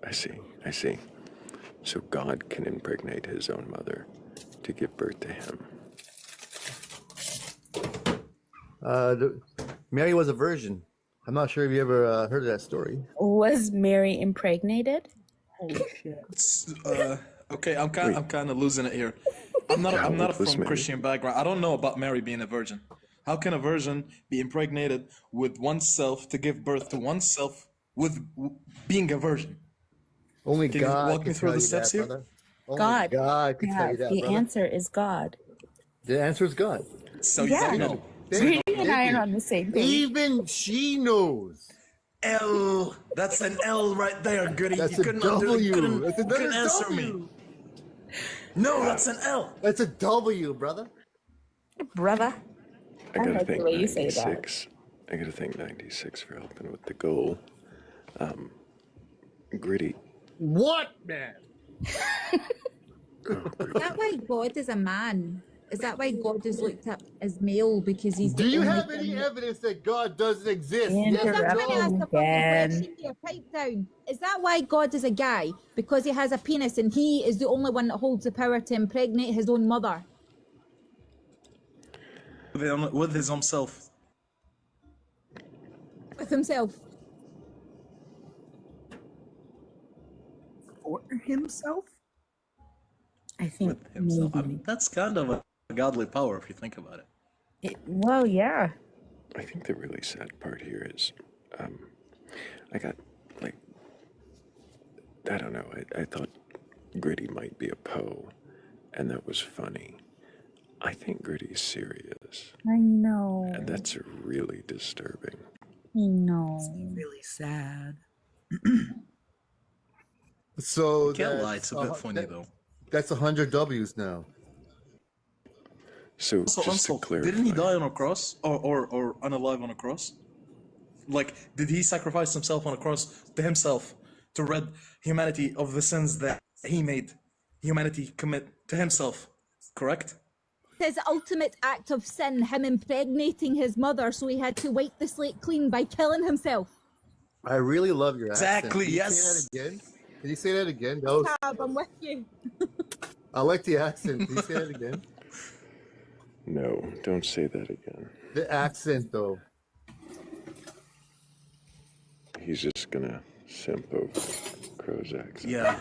Speaker 3: I see. So God can impregnate his own mother to give birth to him.
Speaker 10: Mary was a virgin. I'm not sure if you ever heard of that story.
Speaker 4: Was Mary impregnated?
Speaker 7: Holy shit.
Speaker 11: Okay, I'm kind of losing it here. I'm
Speaker 3: How
Speaker 11: not
Speaker 3: old was
Speaker 11: from
Speaker 3: Mary?
Speaker 11: Christian background. I don't know about Mary being a virgin. How can a virgin be impregnated with oneself to give birth to oneself with being a virgin?
Speaker 10: Only
Speaker 11: Can you
Speaker 10: God
Speaker 11: walk
Speaker 10: can
Speaker 11: me through
Speaker 10: tell
Speaker 11: the
Speaker 10: you
Speaker 11: steps
Speaker 10: that,
Speaker 11: here?
Speaker 10: brother. Only
Speaker 4: God.
Speaker 10: God can tell
Speaker 4: Yeah,
Speaker 10: you that,
Speaker 4: the
Speaker 10: brother.
Speaker 4: answer is God.
Speaker 10: The answer is God.
Speaker 11: So you
Speaker 4: Yeah.
Speaker 11: don't know.
Speaker 4: Greedy and I are on the same page.
Speaker 10: Even she knows.
Speaker 11: L. That's an L right there, Goody.
Speaker 10: That's
Speaker 11: You
Speaker 10: a
Speaker 11: couldn't
Speaker 10: W. That's
Speaker 11: you
Speaker 10: another
Speaker 11: couldn't answer me.
Speaker 10: W.
Speaker 11: No, that's an L.
Speaker 10: That's a W, brother.
Speaker 4: Brother.
Speaker 3: I gotta
Speaker 4: like the
Speaker 3: thank
Speaker 4: way you say that.
Speaker 3: 96. I gotta thank 96 for helping with the goal. Gritty.
Speaker 10: What, man?
Speaker 13: Is that why God is a man? Is that why God is looked up as male because he's the
Speaker 10: Do you
Speaker 13: only
Speaker 10: have any
Speaker 13: thing-
Speaker 10: evidence that God doesn't exist?
Speaker 13: Yes,
Speaker 10: Yes or
Speaker 13: I'm trying to ask
Speaker 10: no?
Speaker 13: a fucking question here. Pipe down. Is that why God is a guy? Because he has a penis and he is the only one that holds the power to impregnate his own mother?
Speaker 11: With his own self.
Speaker 13: With himself.
Speaker 7: For himself?
Speaker 4: I think
Speaker 11: With himself. I
Speaker 4: maybe.
Speaker 11: mean, that's kind of a godly power if you think about it.
Speaker 4: Well, yeah.
Speaker 3: I think the really sad part here is, I got, like, I don't know, I thought Gritty might be a Poe, and that was funny. I think Gritty's serious,
Speaker 4: I know.
Speaker 3: and that's really disturbing.
Speaker 4: I know.
Speaker 7: Really sad.
Speaker 10: So
Speaker 11: Can't lie, it's a bit funny though.
Speaker 10: That's 100 W's now.
Speaker 3: So,
Speaker 11: Also,
Speaker 3: just to clarify,
Speaker 11: didn't he die on a cross or unalive on a cross? Like, did he sacrifice himself on a cross to himself to rid humanity of the sins that he made humanity commit to himself? Correct?
Speaker 13: His ultimate act of sin, him impregnating his mother, so he had to wipe the slate clean by killing himself.
Speaker 10: I really love your accent.
Speaker 11: Exactly,
Speaker 10: Can you
Speaker 11: yes.
Speaker 10: say that again? Can you say that again? That was,
Speaker 13: Tab, I'm with you.
Speaker 10: I like the accent. Can you say that again?
Speaker 3: no, don't say that again.
Speaker 10: The accent, though.
Speaker 3: He's just gonna simp over Crow's accent.
Speaker 11: Yeah.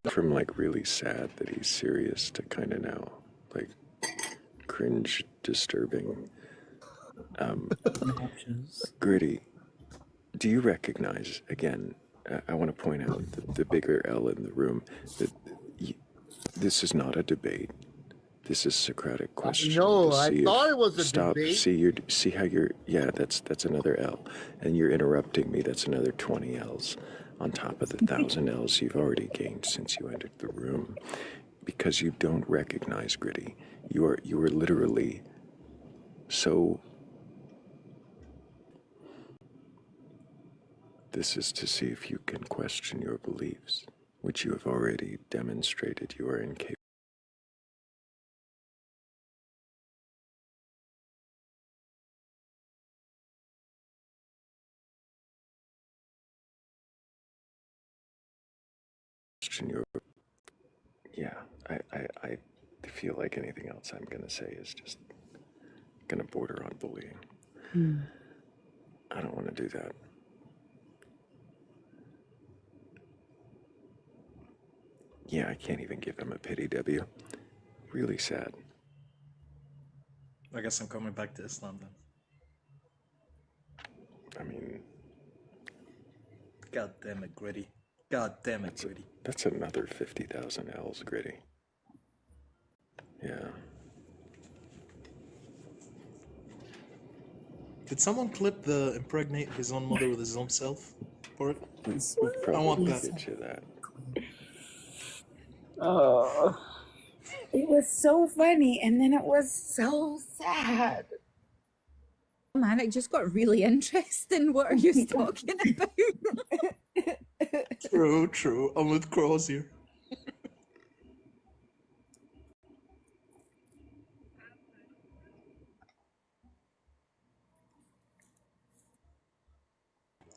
Speaker 3: From, like, really sad that he's serious to kind of now, like, cringe, disturbing. Gritty, do you recognize, again, I want to point out the bigger L in the room, that this is not a debate. This is Socratic question.
Speaker 10: No,
Speaker 3: to
Speaker 10: I
Speaker 3: see
Speaker 10: thought
Speaker 3: if-
Speaker 10: it was a
Speaker 3: Stop.
Speaker 10: debate.
Speaker 3: See how you're. Yeah, that's another L, and you're interrupting me. That's another 20 L's on top of the 1,000 L's you've already gained since you entered the room, because you don't recognize Gritty. You are literally so. This is to see if you can question your beliefs, which you have already demonstrated you are incapable. Question your. Yeah, I feel like anything else I'm gonna say is just gonna border on bullying. I don't want to do that. Yeah, I can't even give him a pity W. Really sad.
Speaker 11: I guess I'm coming back to Islam then.
Speaker 3: I mean,
Speaker 11: God damn it, Gritty. God damn it, Gritty.
Speaker 3: that's another 50,000 L's, Gritty. Yeah.
Speaker 11: Did someone clip the impregnate his own mother with his own self part?
Speaker 3: We
Speaker 11: I
Speaker 3: probably
Speaker 11: want
Speaker 3: can
Speaker 11: that.
Speaker 3: get you that.
Speaker 4: Oh. It was so funny, and then it was so sad.
Speaker 13: Man, it just got really interesting. What are you talking about?
Speaker 11: True. I'm with Crows here.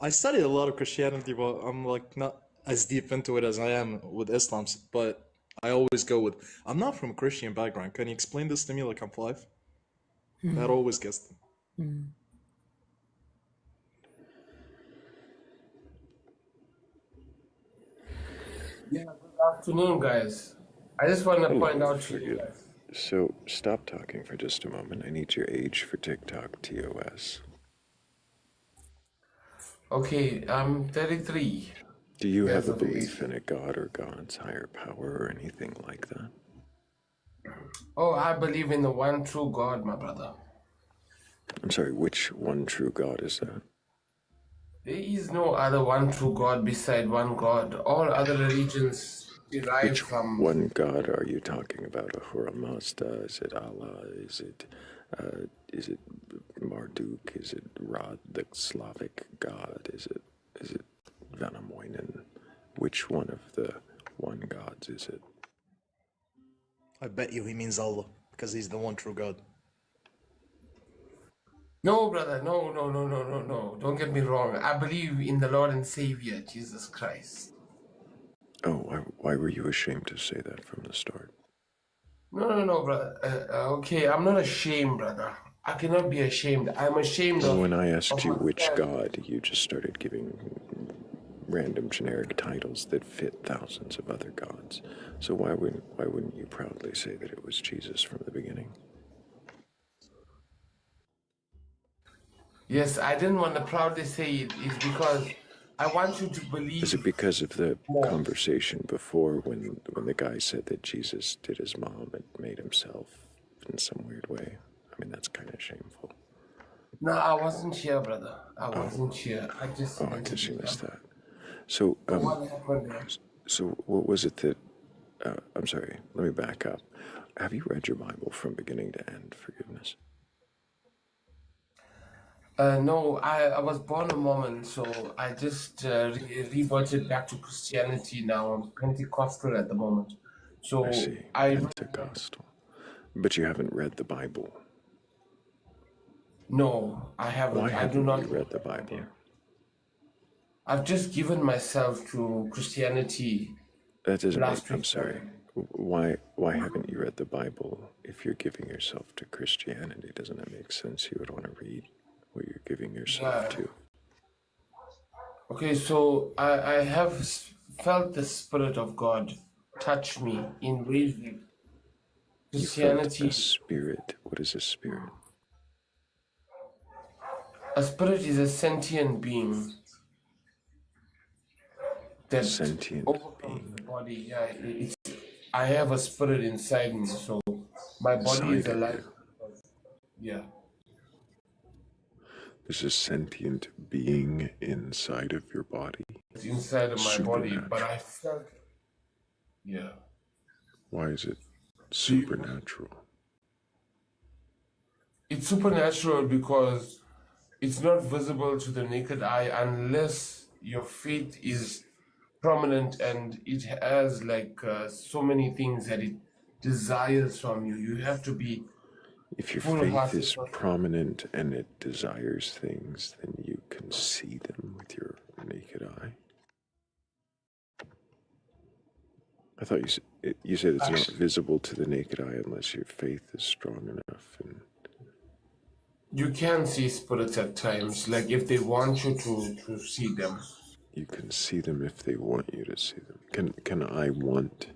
Speaker 11: I studied a lot of Christianity, but I'm like not as deep into it as I am with Islam. But I always go with, I'm not from a Christian background. Can you explain this to me like I'm 5? That always gets them.
Speaker 14: Yeah, good afternoon, guys. I just want to point
Speaker 3: Hello,
Speaker 14: out to you
Speaker 3: forgive.
Speaker 14: guys.
Speaker 3: So, stop talking for just a moment. I need your age for TikTok TOS.
Speaker 14: Okay, I'm 33
Speaker 3: Do you have
Speaker 14: years
Speaker 3: a
Speaker 14: of age.
Speaker 3: belief in a god or God's higher power or anything like that?
Speaker 14: Oh, I believe in the one true God, my brother.
Speaker 3: I'm sorry, which one true God is that?
Speaker 14: There is no other one true God beside one God. All other religions derive
Speaker 3: Which
Speaker 14: from.
Speaker 3: one God are you talking about? Ahura Mazda? Is it Allah? Is it Marduk? Is it Ra, the Slavic god? Is it Vanamoinen? Which one of the one gods is it?
Speaker 11: I bet you he means Allah because he's the one true God.
Speaker 14: No, brother, no. Don't get me wrong. I believe in the Lord and Savior, Jesus Christ.
Speaker 3: Oh, why were you ashamed to say that from the start?
Speaker 14: No, brother. Okay, I'm not ashamed, brother. I cannot be ashamed. I'm ashamed
Speaker 3: Well,
Speaker 14: of.
Speaker 3: when I asked
Speaker 14: Of
Speaker 3: you
Speaker 14: my
Speaker 3: which
Speaker 14: sin.
Speaker 3: god, you just started giving random generic titles that fit thousands of other gods. So why wouldn't you proudly say that it was Jesus from the beginning?
Speaker 14: Yes, I didn't want to proudly say it. It's because I want you to
Speaker 3: Is
Speaker 14: believe
Speaker 3: it because of the
Speaker 14: more.
Speaker 3: conversation before when the guy said that Jesus did his mom and made himself in some weird way? I mean, that's kind of shameful.
Speaker 14: No, I wasn't here, brother. I wasn't here. I just
Speaker 3: Oh, I
Speaker 14: entered
Speaker 3: guess
Speaker 14: the
Speaker 3: you missed
Speaker 14: temple.
Speaker 3: that. So,
Speaker 14: So what happened there?
Speaker 3: so what was it that? I'm sorry. Let me back up. Have you read your Bible from beginning to end? Forgiveness.
Speaker 14: No, I was born a Mormon, so I just reverted back to Christianity now. I'm Pentecostal at the moment.
Speaker 3: I
Speaker 14: So
Speaker 3: see.
Speaker 14: I
Speaker 3: Pentecostal. But you haven't read the Bible.
Speaker 14: no, I
Speaker 3: Why
Speaker 14: haven't. I do
Speaker 3: haven't
Speaker 14: not
Speaker 3: you
Speaker 14: read
Speaker 3: read
Speaker 14: the
Speaker 3: the Bible?
Speaker 14: Bible. I've just given myself to Christianity
Speaker 3: That doesn't make.
Speaker 14: last
Speaker 3: I'm
Speaker 14: week.
Speaker 3: sorry. Why haven't you read the Bible? If you're giving yourself to Christianity, doesn't it make sense you would want to read what you're giving yourself
Speaker 14: Yeah.
Speaker 3: to?
Speaker 14: Okay, so I have felt the Spirit of God touch me in ways that
Speaker 3: You felt a
Speaker 14: Christianity.
Speaker 3: spirit. What is a spirit?
Speaker 14: A spirit is a sentient being that
Speaker 3: Sentient
Speaker 14: overcomes
Speaker 3: being
Speaker 14: the body. Yeah, it's. I have a spirit inside me, so my body is
Speaker 3: inside of
Speaker 14: alive.
Speaker 3: you.
Speaker 14: Yeah.
Speaker 3: There's a sentient being inside of your body.
Speaker 14: It's inside of my body, but
Speaker 3: Supernatural.
Speaker 14: I felt. Yeah.
Speaker 3: Why is it
Speaker 14: So
Speaker 3: supernatural?
Speaker 14: it's supernatural because it's not visible to the naked eye unless your faith is prominent and it has like so many things that it desires from you. You have to be
Speaker 3: If your
Speaker 14: full
Speaker 3: faith
Speaker 14: hearted.
Speaker 3: is prominent and it desires things, then you can see them with your naked eye. I thought you said it's not visible to the naked eye unless your faith is strong enough. And
Speaker 14: You can see spirits at times, like if they want you to see them.
Speaker 3: you can see them if they want you to see them. Can I want,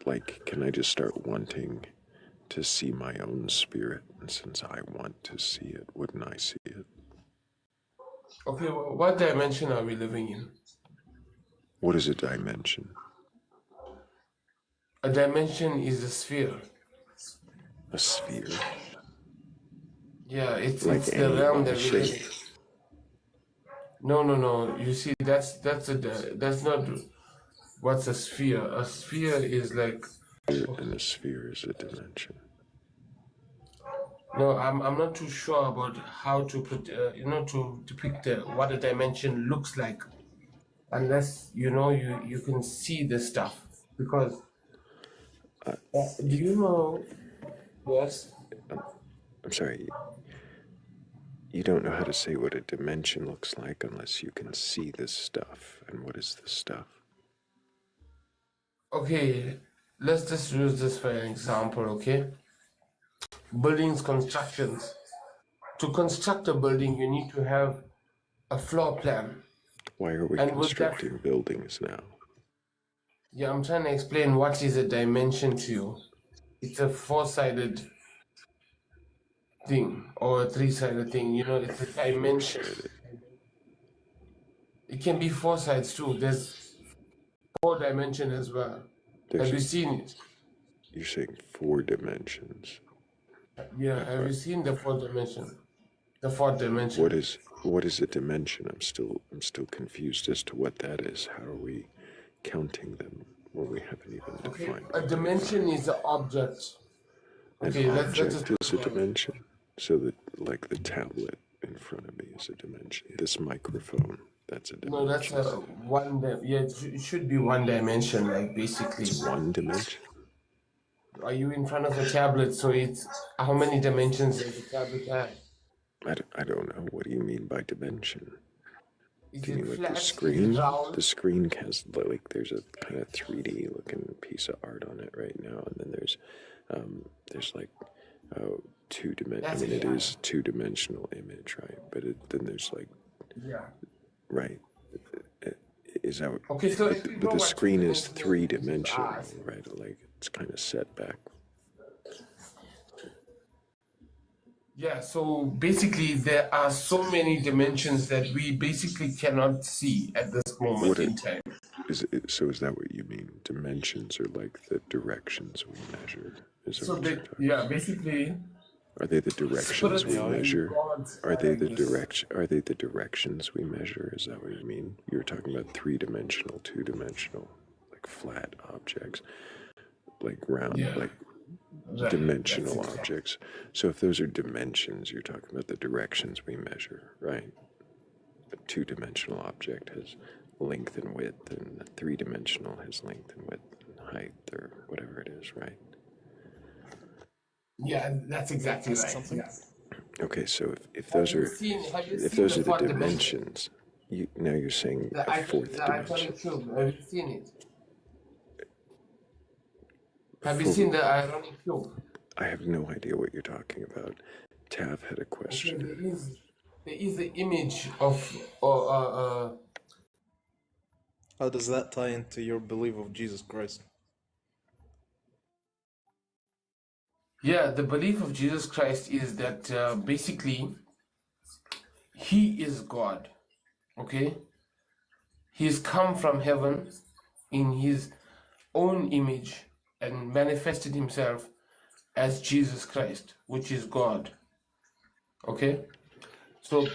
Speaker 3: like, can I just start wanting to see my own spirit? And since I want to see it, wouldn't I see it?
Speaker 14: Okay, what dimension are we living in?
Speaker 3: What is a dimension?
Speaker 14: A dimension is a sphere.
Speaker 3: A sphere?
Speaker 14: Yeah, it's
Speaker 3: Like
Speaker 14: it's the
Speaker 3: any
Speaker 14: realm
Speaker 3: ball
Speaker 14: that we live in.
Speaker 3: shape?
Speaker 14: No. You see, that's not what's a sphere. A sphere is like.
Speaker 3: And a sphere is a dimension.
Speaker 14: No, I'm not too sure about how to put to depict what a dimension looks like, unless you can see the stuff. Because do you know? Yes.
Speaker 3: I'm sorry. You don't know how to say what a dimension looks like unless you can see this stuff. And what is this stuff?
Speaker 14: Okay, let's just use this for an example. Okay, buildings constructions. To construct a building, you need to have a floor plan.
Speaker 3: Why are we
Speaker 14: And with that,
Speaker 3: constructing buildings now?
Speaker 14: Yeah, I'm trying to explain what is a dimension to you. It's a four-sided thing or a three-sided thing. You know, it's a dimension. It can be four sides too. There's four dimension as well. Have you seen it?
Speaker 3: You're saying 4 dimensions.
Speaker 14: Yeah, have you seen the fourth dimension? The fourth dimension.
Speaker 3: What is a dimension? I'm still confused as to what that is. How are we counting them when we haven't even defined
Speaker 14: A dimension is an object. Okay,
Speaker 3: an
Speaker 14: let's
Speaker 3: object
Speaker 14: just
Speaker 3: is a dimension. So that, like, the tablet in front of me is a dimension. This microphone, that's a dimension.
Speaker 14: No, that's a one. Yeah, it should be one dimension, like basically.
Speaker 3: It's one dimension.
Speaker 14: Are you in front of a tablet? So it's how many dimensions does the tablet have?
Speaker 3: I don't know. What do you mean by dimension?
Speaker 14: Is
Speaker 3: Do you
Speaker 14: it
Speaker 3: mean like
Speaker 14: flat?
Speaker 3: the
Speaker 14: Is it
Speaker 3: screen?
Speaker 14: round?
Speaker 3: The screen has, like, there's a kind of 3D looking piece of art on it right now, and then there's like two dimension. I mean, it is two-dimensional image, right? But then there's like,
Speaker 14: Yeah.
Speaker 3: right? Is that
Speaker 14: Okay, so
Speaker 3: but the screen is three-dimensional, right? Like, it's kind of set back.
Speaker 14: Yeah, so basically there are so many dimensions that we basically cannot see at this moment in time.
Speaker 3: So is that what you mean? Dimensions are like the directions we measure. Is that
Speaker 14: So
Speaker 3: what you're talking
Speaker 14: yeah, basically.
Speaker 3: Are they the directions we
Speaker 14: Spirit
Speaker 3: measure?
Speaker 14: gods
Speaker 3: Are they the directions we measure? Is that what you mean? You were talking about three-dimensional, two-dimensional, like flat objects, like round, like dimensional objects. So if those are dimensions, you're talking about the directions we measure, right? A two-dimensional object has length and width, and a three-dimensional has length and width and height, or whatever it is, right?
Speaker 14: Yeah, that's exactly right. Yeah.
Speaker 3: Okay, so if those are the dimensions, now you're saying a fourth dimension.
Speaker 14: Cube. Have you seen it? Have you seen the ironic cube?
Speaker 3: I have no idea what you're talking about. Tav had a question.
Speaker 14: Okay, there is the image of
Speaker 11: How does that tie into your belief of Jesus Christ?
Speaker 14: Yeah, the belief of Jesus Christ is that basically he is God. Okay? He's come from heaven in his own image and manifested himself as Jesus Christ, which is God. Okay? So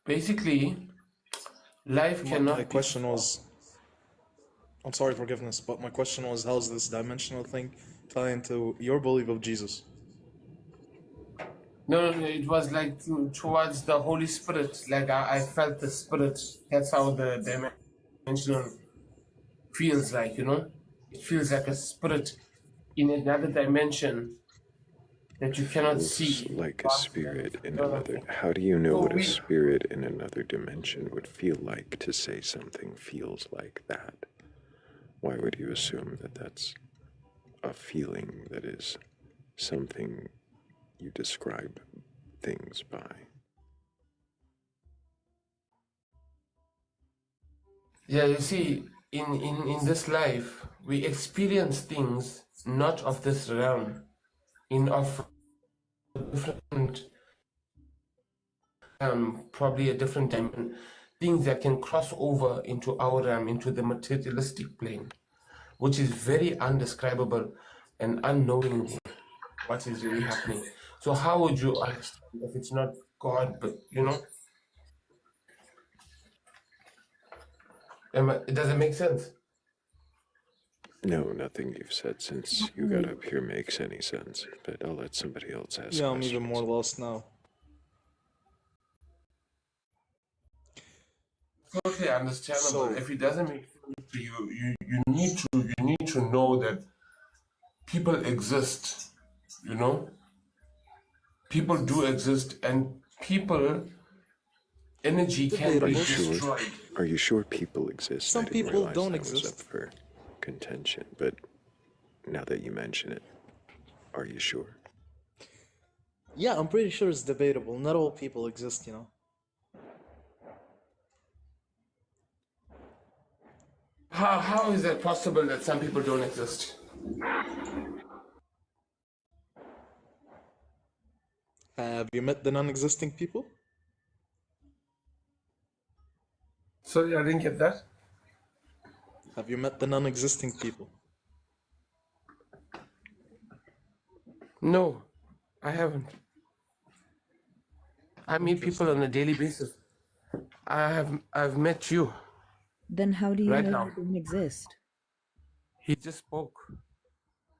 Speaker 14: basically, life cannot.
Speaker 11: My question was, I'm sorry, forgiveness, but my question was, how's this dimensional thing tie into your belief of Jesus?
Speaker 14: No, it was like towards the Holy Spirit. Like I felt the Spirit. That's how the dimensional feels like, you know? It feels like a spirit in another dimension that you cannot see.
Speaker 3: Like a spirit in another. How do you know what a spirit in another dimension would feel like to say something feels like that? Why would you assume that that's a feeling that is something you describe things by?
Speaker 14: Yeah, you see, in this life, we experience things not of this realm, of different, probably a different dimension, things that can cross over into our realm, into the materialistic plane, which is very undescribable and unknowing what is really happening. So how would you understand if it's not God, but you know? Does it make sense?
Speaker 3: No, nothing you've said since you got up here makes any sense, but I'll let somebody else ask
Speaker 11: Yeah, I'm
Speaker 3: questions.
Speaker 11: even more lost now.
Speaker 14: Totally understandable. If it doesn't make sense to you, you need to know that people exist, you know? People do exist, and energy can be destroyed.
Speaker 3: Are you sure people exist?
Speaker 11: Some
Speaker 3: I didn't
Speaker 11: people
Speaker 3: realize
Speaker 11: don't
Speaker 3: that was
Speaker 11: exist.
Speaker 3: up for contention, but now that you mention it, are you sure?
Speaker 11: Yeah, I'm pretty sure it's debatable. Not all people exist, you know.
Speaker 14: How is it possible that some people don't exist?
Speaker 11: Have you met the non-existing people?
Speaker 14: Sorry, I didn't get that.
Speaker 11: Have you met the non-existing people?
Speaker 14: No, I haven't. I meet people on a daily basis. I've met you
Speaker 12: Then how do you
Speaker 14: right
Speaker 12: know
Speaker 14: now.
Speaker 12: you don't exist?
Speaker 14: He just spoke,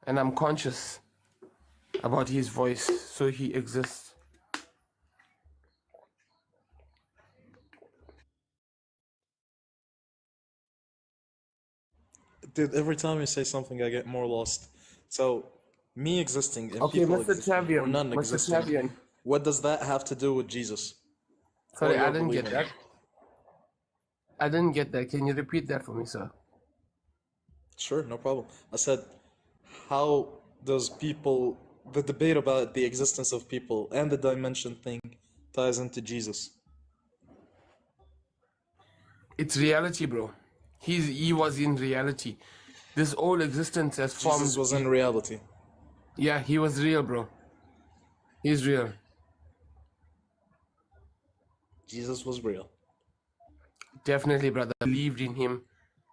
Speaker 14: and I'm conscious about his voice, so he exists.
Speaker 11: Dude, every time you say something, I get more lost. So, me existing and
Speaker 14: Okay,
Speaker 11: people
Speaker 14: Mr.
Speaker 11: existing or
Speaker 14: Tavian, Mr.
Speaker 11: non-existing,
Speaker 14: Tavian.
Speaker 11: what does that have to do with Jesus?
Speaker 14: Sorry,
Speaker 11: Or
Speaker 14: I
Speaker 11: your
Speaker 14: didn't get
Speaker 11: believing?
Speaker 14: that. I didn't get that. Can you repeat that for me, sir?
Speaker 11: Sure, no problem. I said, how does people, the debate about the existence of people and the dimension thing ties into Jesus?
Speaker 14: It's reality, bro. He was in reality. This whole existence has formed.
Speaker 11: Jesus was in reality.
Speaker 14: Yeah, he was real, bro. He's real.
Speaker 11: Jesus was real.
Speaker 14: Definitely, brother. Believed in him.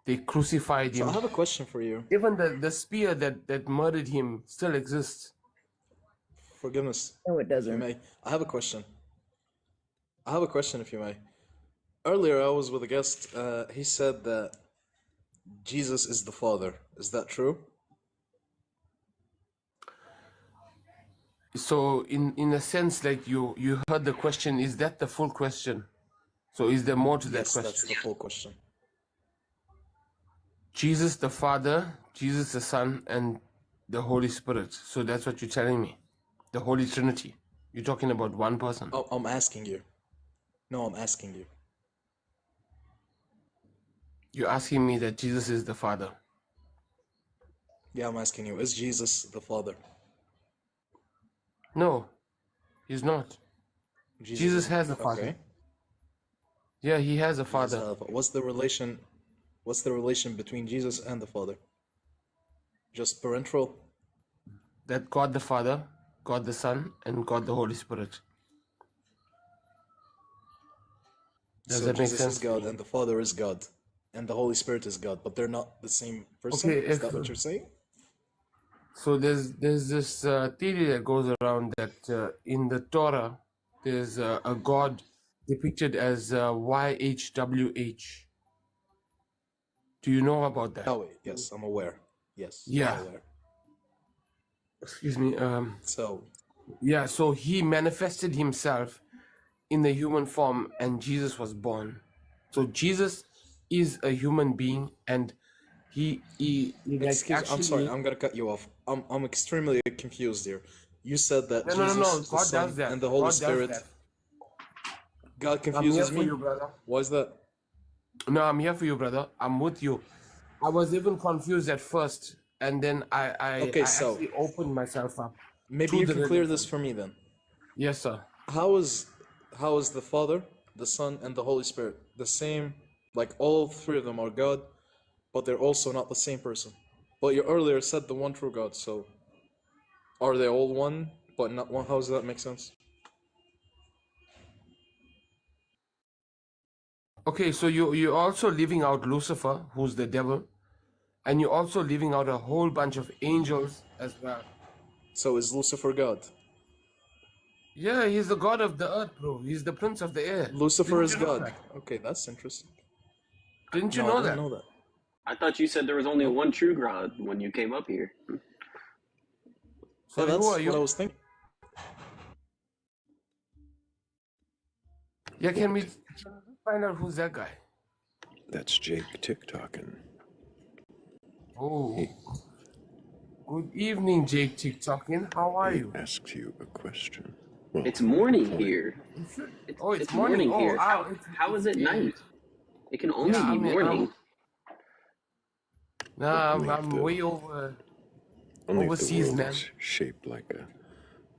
Speaker 14: They crucified
Speaker 11: So
Speaker 14: him.
Speaker 11: I have a question for you.
Speaker 14: Even the spear that murdered him still exists.
Speaker 11: Forgiveness.
Speaker 12: No, it
Speaker 11: If you
Speaker 12: doesn't.
Speaker 11: may. I have a question. I have a question, if you may. Earlier, I was with a guest. He said that Jesus is the Father. Is that true?
Speaker 14: So in a sense, like you heard the question, is that the full question? So is there more to that
Speaker 11: Yes,
Speaker 14: question?
Speaker 11: that's the full question.
Speaker 14: Jesus the Father, Jesus the Son, and the Holy Spirit. So that's what you're telling me. The Holy Trinity. You're talking about one person.
Speaker 11: Oh, I'm asking you. No, I'm asking you.
Speaker 14: You're asking me that Jesus is the Father.
Speaker 11: Yeah, I'm asking you. Is Jesus the Father?
Speaker 14: No, he's not. Jesus has a father.
Speaker 11: Okay.
Speaker 14: Yeah, he has a
Speaker 11: He has
Speaker 14: father.
Speaker 11: What's the relation? What's the relation between Jesus and the Father? Just parental?
Speaker 14: That God the Father, God the Son, and God the Holy Spirit. Does
Speaker 11: So
Speaker 14: that make
Speaker 11: Jesus
Speaker 14: sense?
Speaker 11: is God and the Father is God and the Holy Spirit is God, but they're not the same person?
Speaker 14: Okay,
Speaker 11: Is that what you're saying?
Speaker 14: So there's this theory that goes around that in the Torah there's a God depicted as YHWH. Do you know about that?
Speaker 11: Oh, yes, I'm aware. Yes,
Speaker 14: Yeah.
Speaker 11: I'm aware.
Speaker 14: Excuse me.
Speaker 11: So
Speaker 14: Yeah, so he manifested himself in the human form and Jesus was born. So Jesus is a human being and he like
Speaker 11: excuse me, I'm sorry,
Speaker 14: actually.
Speaker 11: I'm gonna cut you off. I'm extremely confused here. You said that
Speaker 14: No,
Speaker 11: Jesus, the
Speaker 14: God
Speaker 11: Son,
Speaker 14: does that.
Speaker 11: and the Holy
Speaker 14: God does
Speaker 11: Spirit.
Speaker 14: that.
Speaker 11: God
Speaker 14: I'm here
Speaker 11: confuses
Speaker 14: for
Speaker 11: me?
Speaker 14: you, brother.
Speaker 11: Why is that?
Speaker 14: No, I'm here for you, brother. I'm with you. I was even confused at first, and then I
Speaker 11: Okay, so
Speaker 14: actually opened myself up
Speaker 11: maybe
Speaker 14: to
Speaker 11: you
Speaker 14: the
Speaker 11: can clear this
Speaker 14: religion.
Speaker 11: for me then.
Speaker 14: Yes, sir.
Speaker 11: How is the Father, the Son, and the Holy Spirit the same? Like all three of them are God, but they're also not the same person. But you earlier said the one true God, so are they all one but not one? How does that make sense?
Speaker 14: Okay, so you're also leaving out Lucifer, who's the devil, and you're also leaving out a whole bunch of angels as well.
Speaker 11: So is Lucifer God?
Speaker 14: Yeah, he's the god of the earth, bro. He's the prince of the air.
Speaker 11: Lucifer
Speaker 14: Didn't
Speaker 11: is
Speaker 14: you know
Speaker 11: God.
Speaker 14: that?
Speaker 11: Okay, that's interesting.
Speaker 14: Didn't you
Speaker 11: No, I
Speaker 14: know
Speaker 11: didn't
Speaker 14: that?
Speaker 11: know that.
Speaker 15: I thought you said there was only
Speaker 11: Nope.
Speaker 15: one true God when you came up here.
Speaker 11: Yeah,
Speaker 14: Sorry, who are
Speaker 11: that's what I
Speaker 14: you?
Speaker 11: was thinking.
Speaker 14: Yeah, can we find out who's that guy?
Speaker 3: That's Jake TikToking.
Speaker 14: Oh,
Speaker 3: He,
Speaker 14: good evening, Jake TikToking. How are
Speaker 3: he
Speaker 14: you?
Speaker 3: asks you a question. Well,
Speaker 15: It's morning
Speaker 3: only
Speaker 15: here.
Speaker 14: Oh, it's
Speaker 15: It's
Speaker 14: morning.
Speaker 15: morning
Speaker 14: Oh,
Speaker 15: here.
Speaker 14: wow.
Speaker 15: How is it
Speaker 14: Yeah.
Speaker 15: night? It can only
Speaker 14: Yeah,
Speaker 15: be morning.
Speaker 14: Nah,
Speaker 3: only if
Speaker 14: I'm
Speaker 3: the-
Speaker 14: way over
Speaker 3: only if the
Speaker 14: overseas,
Speaker 3: world
Speaker 14: man.
Speaker 3: is shaped like a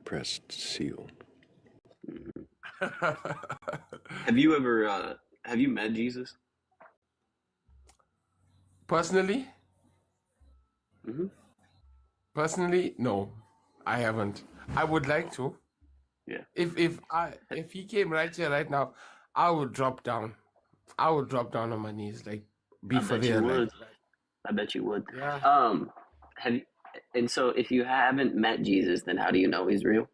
Speaker 3: pressed seal.
Speaker 15: Have you ever have you met Jesus?
Speaker 14: Personally,
Speaker 15: Mm-hmm.
Speaker 14: personally, no, I haven't. I would like to.
Speaker 15: Yeah.
Speaker 14: If he came right here right now, I would drop down. I would drop down on my knees, like be
Speaker 15: I
Speaker 14: for
Speaker 15: bet you
Speaker 14: real, like
Speaker 15: would. I bet you would.
Speaker 14: yeah.
Speaker 15: Have you, and so if you haven't met Jesus, then how do you know he's real?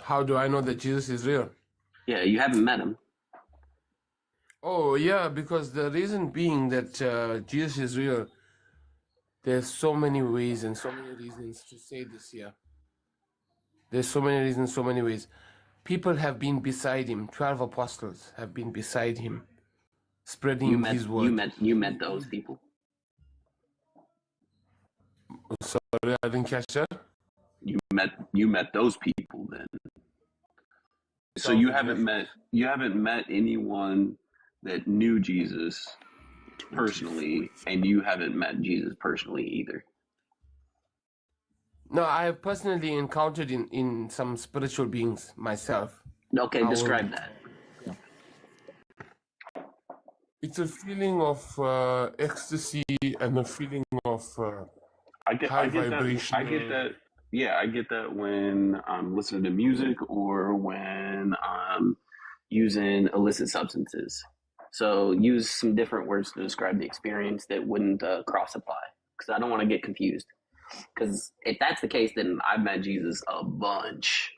Speaker 14: How do I know that Jesus is real?
Speaker 15: Yeah, you haven't met him.
Speaker 14: Oh yeah, because the reason being that Jesus is real. There's so many ways and so many reasons to say this here. There's so many reasons, so many ways. People have been beside him. 12 apostles have been beside him, spreading his word.
Speaker 15: You met those people.
Speaker 14: Sorry, I didn't catch that.
Speaker 15: You met those people then. So you haven't met anyone that knew Jesus personally, and you haven't met Jesus personally either.
Speaker 14: No, I have personally encountered in some spiritual beings myself.
Speaker 15: Okay, describe that.
Speaker 14: It's a feeling of ecstasy and a feeling of high vibration.
Speaker 15: I get that. Yeah, I get that when I'm listening to music or when I'm using illicit substances. So use some different words to describe the experience that wouldn't cross apply, because I don't want to get confused. Because if that's the case, then I've met Jesus a bunch.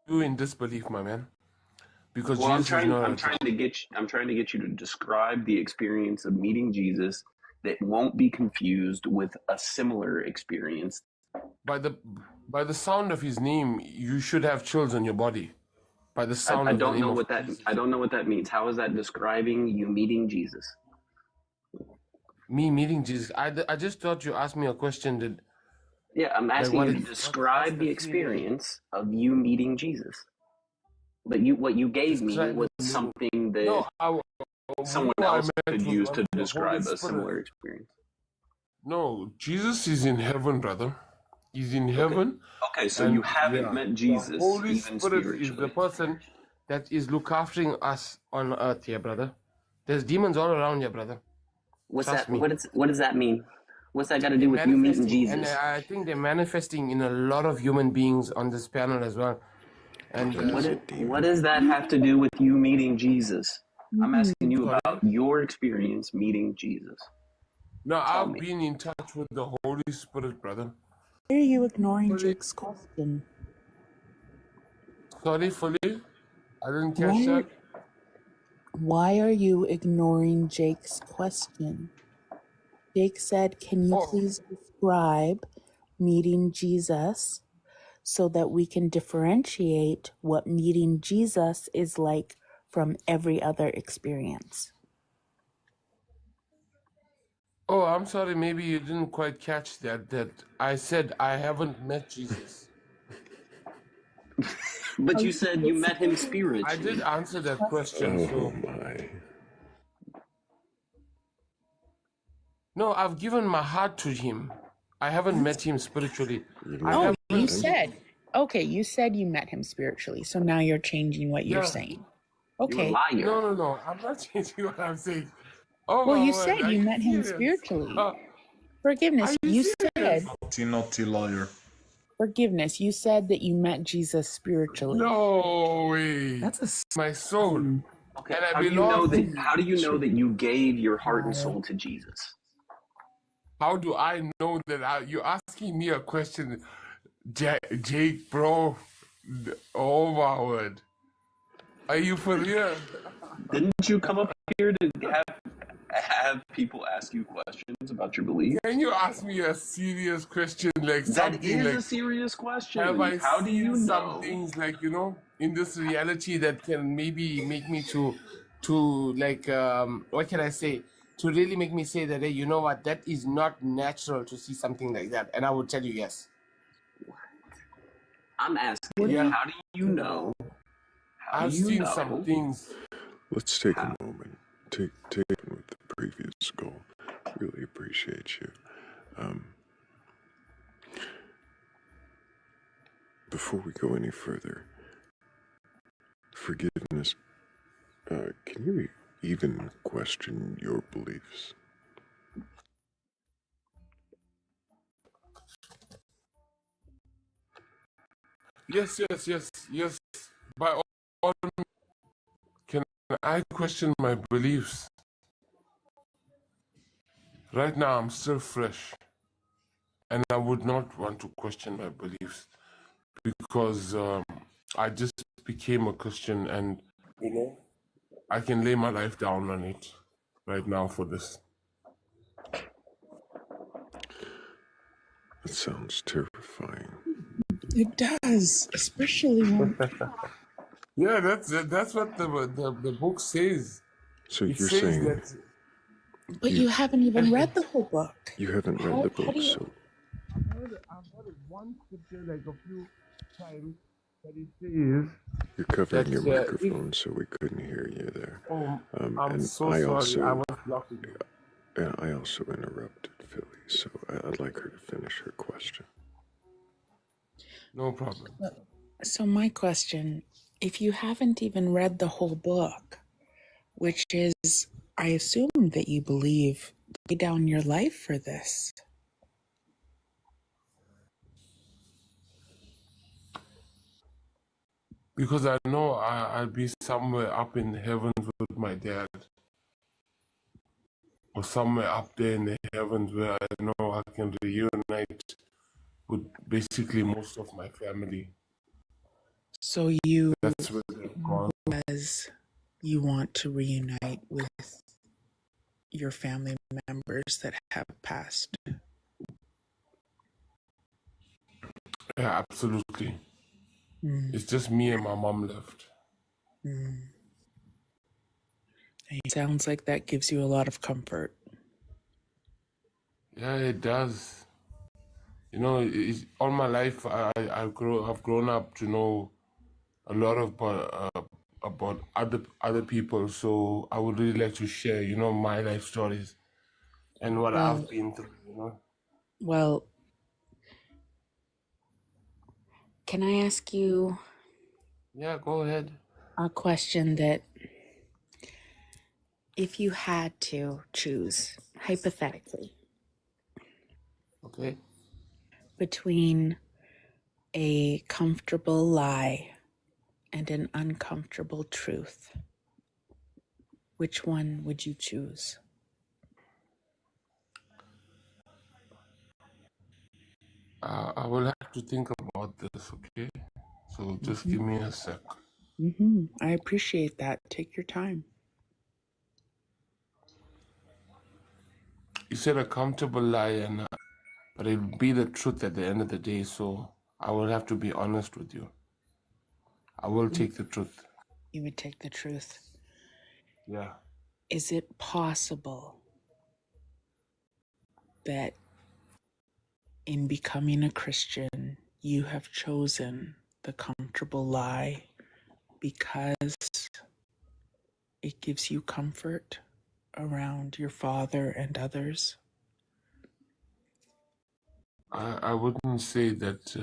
Speaker 14: You in disbelief, my man. Because
Speaker 15: Well,
Speaker 14: Jesus is not.
Speaker 15: I'm trying to get you to describe the experience of meeting Jesus that won't be confused with a similar experience.
Speaker 14: By the sound of his name, you should have chills on your body. By the sound
Speaker 15: I
Speaker 14: of the
Speaker 15: don't
Speaker 14: name
Speaker 15: know
Speaker 14: of
Speaker 15: what that
Speaker 14: Jesus.
Speaker 15: I don't know what that means. How is that describing you meeting Jesus?
Speaker 14: Me meeting Jesus. I just thought you asked me a question that.
Speaker 15: Yeah, I'm asking you to
Speaker 14: what's
Speaker 15: describe the experience of you meeting Jesus. But what you gave me
Speaker 14: Describe
Speaker 15: was
Speaker 14: it to me.
Speaker 15: something that
Speaker 14: No,
Speaker 15: someone
Speaker 14: who I
Speaker 15: else
Speaker 14: met
Speaker 15: could
Speaker 14: was
Speaker 15: use
Speaker 14: one
Speaker 15: to
Speaker 14: of the Holy
Speaker 15: describe a
Speaker 14: Spirit.
Speaker 15: similar experience.
Speaker 14: No, Jesus is in heaven, brother. He's in heaven.
Speaker 15: Okay, so you haven't met Jesus,
Speaker 14: The Holy
Speaker 15: even
Speaker 14: Spirit is
Speaker 15: spiritually.
Speaker 14: the person that is look after us on earth here, brother. There's demons all around here, brother.
Speaker 15: What's
Speaker 14: Trust
Speaker 15: that?
Speaker 14: me.
Speaker 15: What does that mean? What's that got to do
Speaker 14: They're
Speaker 15: with you meeting
Speaker 14: manifesting, and
Speaker 15: Jesus?
Speaker 14: I think they're manifesting in a lot of human beings on this panel as well. And
Speaker 15: What does that have to do with you meeting Jesus? I'm asking you
Speaker 14: Sorry?
Speaker 15: about your experience meeting Jesus.
Speaker 14: No,
Speaker 15: Tell
Speaker 14: I've
Speaker 15: me.
Speaker 14: been in touch with the Holy Spirit, brother.
Speaker 9: Why are you ignoring Jake's question?
Speaker 14: Sorry, fully. I didn't catch that.
Speaker 9: Why are you ignoring Jake's question? Jake said, can you please describe meeting Jesus so that we can differentiate what meeting Jesus is like from every other experience?
Speaker 14: Oh, I'm sorry. Maybe you didn't quite catch that. That I said I haven't met Jesus.
Speaker 15: But you said you met him spiritually.
Speaker 14: I did answer that question.
Speaker 3: Oh
Speaker 14: So
Speaker 3: my.
Speaker 14: no, I've given my heart to him. I haven't met him spiritually.
Speaker 9: No, you said. Okay, you said you met him spiritually. So now you're changing what you're
Speaker 14: Yeah.
Speaker 9: saying.
Speaker 15: You're a
Speaker 9: Okay.
Speaker 15: liar.
Speaker 14: No. I'm not changing what I'm saying. Oh
Speaker 9: Well,
Speaker 14: my
Speaker 9: you
Speaker 14: word,
Speaker 9: said
Speaker 14: are
Speaker 9: you
Speaker 14: you
Speaker 9: met him
Speaker 14: serious?
Speaker 9: spiritually.
Speaker 14: Are
Speaker 9: Forgiveness.
Speaker 14: you
Speaker 9: You
Speaker 14: serious?
Speaker 9: said
Speaker 11: Naughty liar.
Speaker 9: forgiveness. You said that you met Jesus spiritually.
Speaker 14: No way.
Speaker 7: That's
Speaker 14: my soul.
Speaker 15: Okay,
Speaker 14: And I
Speaker 15: how do you know
Speaker 14: belong to
Speaker 15: that?
Speaker 14: you.
Speaker 15: How do you know that you gave your heart and soul to Jesus?
Speaker 14: How do I know that? You're asking me a question, Jake, bro. Oh my word. Are you for real?
Speaker 15: Didn't you come up here to have people ask you questions about your beliefs?
Speaker 14: Can you ask me a serious question, like
Speaker 15: That
Speaker 14: something
Speaker 15: is
Speaker 14: like?
Speaker 15: a serious question.
Speaker 14: Have I
Speaker 15: How do
Speaker 14: seen
Speaker 15: you
Speaker 14: some
Speaker 15: know?
Speaker 14: things like in this reality that can maybe make me to like what can I say? To really make me say that, hey, you know what, that is not natural to see something like that, and I would tell you yes.
Speaker 15: I'm asking,
Speaker 14: Yeah.
Speaker 15: how do you know? How
Speaker 14: I've
Speaker 15: do you
Speaker 14: seen
Speaker 15: know?
Speaker 14: some things.
Speaker 3: Let's take a moment. Take with the previous goal. Really appreciate you. before we go any further, forgiveness, can you even question your beliefs?
Speaker 14: Yes. By all, can I question my beliefs? Right now, I'm still fresh, and I would not want to question my beliefs because I just became a Christian, and I can lay my life down on it right now for this.
Speaker 3: That sounds terrifying.
Speaker 9: It does, especially when.
Speaker 14: Yeah, that's what the book says.
Speaker 3: So
Speaker 14: It
Speaker 3: you're
Speaker 14: says
Speaker 3: saying
Speaker 14: that.
Speaker 9: But you haven't even read the whole book.
Speaker 3: you haven't read the book,
Speaker 9: do you?
Speaker 3: so
Speaker 14: I've heard one scripture like a few times that it says
Speaker 3: you're covering
Speaker 14: that
Speaker 3: your
Speaker 14: if
Speaker 3: microphone, so we couldn't hear you there.
Speaker 14: I'm
Speaker 3: And
Speaker 14: so
Speaker 3: I
Speaker 14: sorry, I
Speaker 3: also,
Speaker 14: was blocking you.
Speaker 3: and I also interrupted Philly, so I'd like her to finish her question.
Speaker 14: No problem.
Speaker 9: So my question, if you haven't even read the whole book, which is, I assume that you believe, lay down your life for this.
Speaker 14: Because I know I'll be somewhere up in heavens with my dad, or somewhere up there in the heavens where I know I can reunite with basically most of my family.
Speaker 9: So you,
Speaker 14: That's where they're gone.
Speaker 9: as you want to reunite with your family members that have passed.
Speaker 14: Yeah, absolutely. It's just me and my mom left.
Speaker 9: And it sounds like that gives you a lot of comfort.
Speaker 14: Yeah, it does. You know, all my life I've grown up to know a lot about other people. So I would really like to share, my life stories and what I've been through.
Speaker 9: Well, can I ask you
Speaker 14: Yeah, go ahead.
Speaker 9: a question that if you had to choose, hypothetically,
Speaker 14: Okay.
Speaker 9: between a comfortable lie and an uncomfortable truth, which one would you choose?
Speaker 14: I will have to think about this, okay? So just give me a sec.
Speaker 9: I appreciate that. Take your time.
Speaker 14: You said a comfortable lie, but it'll be the truth at the end of the day. So I will have to be honest with you. I will take the truth.
Speaker 9: You would take the truth.
Speaker 14: Yeah.
Speaker 9: Is it possible that in becoming a Christian, you have chosen the comfortable lie because it gives you comfort around your father and others?
Speaker 14: I wouldn't say that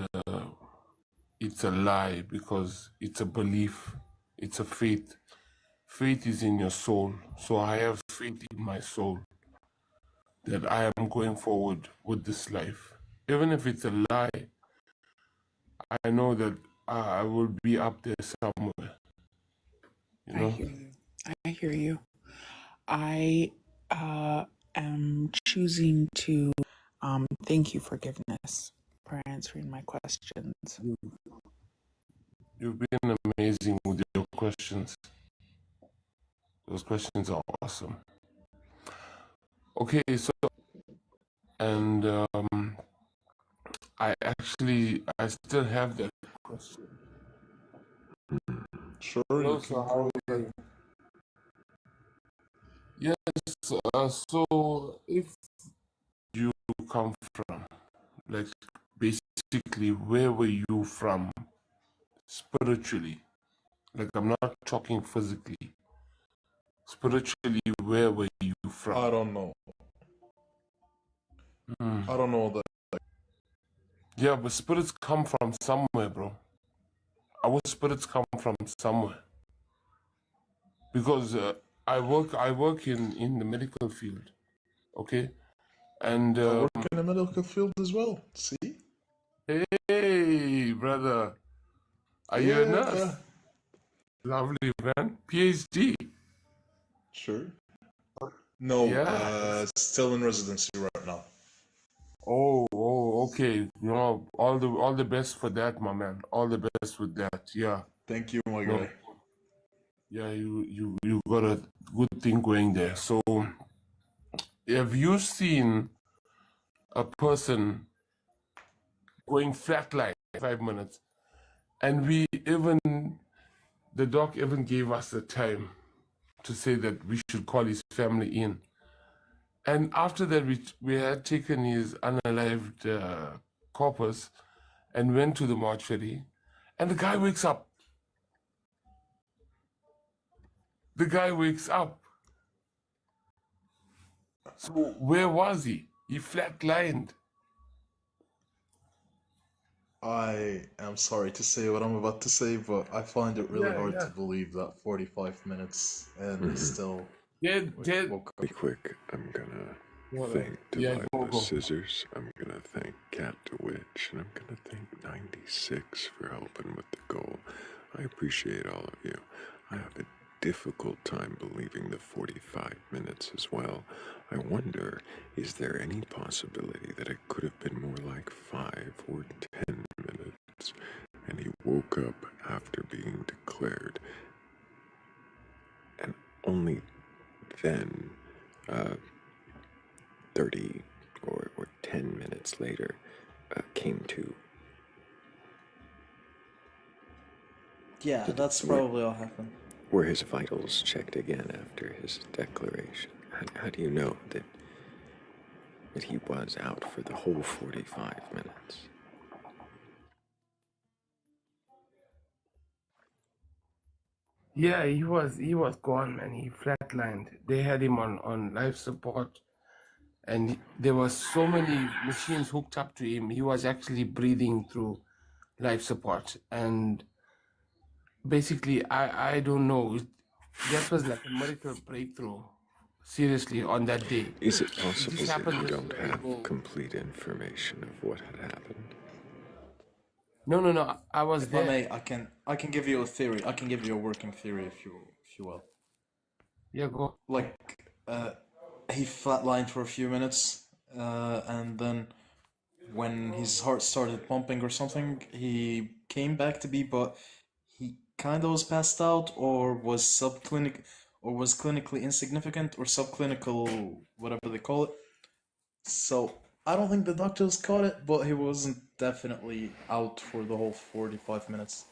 Speaker 14: it's a lie because it's a belief, it's a faith. Faith is in your soul. So I have faith in my soul that I am going forward with this life. Even if it's a lie, I know that I will be up there somewhere.
Speaker 9: I hear you. I hear you. I am choosing to thank you, forgiveness, for answering my questions.
Speaker 14: You've been amazing with your questions. Those questions are awesome. Okay, so and I still have that question.
Speaker 6: Sure, you can go ahead.
Speaker 14: Yes, so if you come from, like basically, where were you from spiritually? Like, I'm not talking physically. Spiritually, where were you from?
Speaker 6: I don't know. I don't know that.
Speaker 14: Yeah, but spirits come from somewhere, bro. Our spirits come from somewhere. Because I work in the medical field, okay? And
Speaker 11: I work in the medical field as well. See?
Speaker 14: hey, brother, are you a nurse?
Speaker 11: Yeah.
Speaker 14: Lovely, man. PhD.
Speaker 11: Sure. No,
Speaker 14: Yeah.
Speaker 11: still in residency right now.
Speaker 14: Oh, okay. You know, all the best for that, my man. All the best with that. Yeah.
Speaker 11: Thank you, my
Speaker 14: No.
Speaker 11: guy.
Speaker 14: Yeah, you got a good thing going there. So, have you seen a person going flatline 5 minutes? And the doc even gave us the time to say that we should call his family in. And after that, we had taken his unalived corpus and went to the mortuary, and the guy wakes up. The guy wakes up. So where was he? He flatlined.
Speaker 11: I am sorry to say what I'm about to say, but I find it really hard to believe that 45 minutes and he's still woke up.
Speaker 3: Be quick. I'm gonna
Speaker 14: Well,
Speaker 3: thank
Speaker 14: yeah,
Speaker 3: Delilah
Speaker 14: go.
Speaker 3: Scissors. I'm gonna thank Cat DeWitch, and I'm gonna thank 96 for helping with the goal. I appreciate all of you. I have a difficult time believing the 45 minutes as well. I wonder, is there any possibility that it could have been more like 5 or 10 minutes, and he woke up after being declared, and only then, 30 or 10 minutes later, came to.
Speaker 11: Yeah, that's probably what happened.
Speaker 3: Were his vitals checked again after his declaration? How do you know that he was out for the whole 45 minutes?
Speaker 14: Yeah, he was gone, man. He flatlined. They had him on life support, and there was so many machines hooked up to him. He was actually breathing through life support, and basically, I don't know. That was like a miracle breakthrough. Seriously, on that day.
Speaker 3: Is it possible
Speaker 14: just
Speaker 3: that
Speaker 14: happened
Speaker 3: you
Speaker 14: this
Speaker 3: don't
Speaker 14: way.
Speaker 3: have complete information of what had happened?
Speaker 14: No. I was
Speaker 11: If
Speaker 14: there.
Speaker 11: I may, I can give you a theory. I can give you a working theory if you will.
Speaker 14: Yeah, go.
Speaker 11: Like, he flatlined for a few minutes, and then when his heart started pumping or something, he came back to be, but he kind of was passed out or was clinically insignificant or subclinical, whatever they call it. So I don't think the doctors caught it, but he wasn't definitely out for the whole 45 minutes.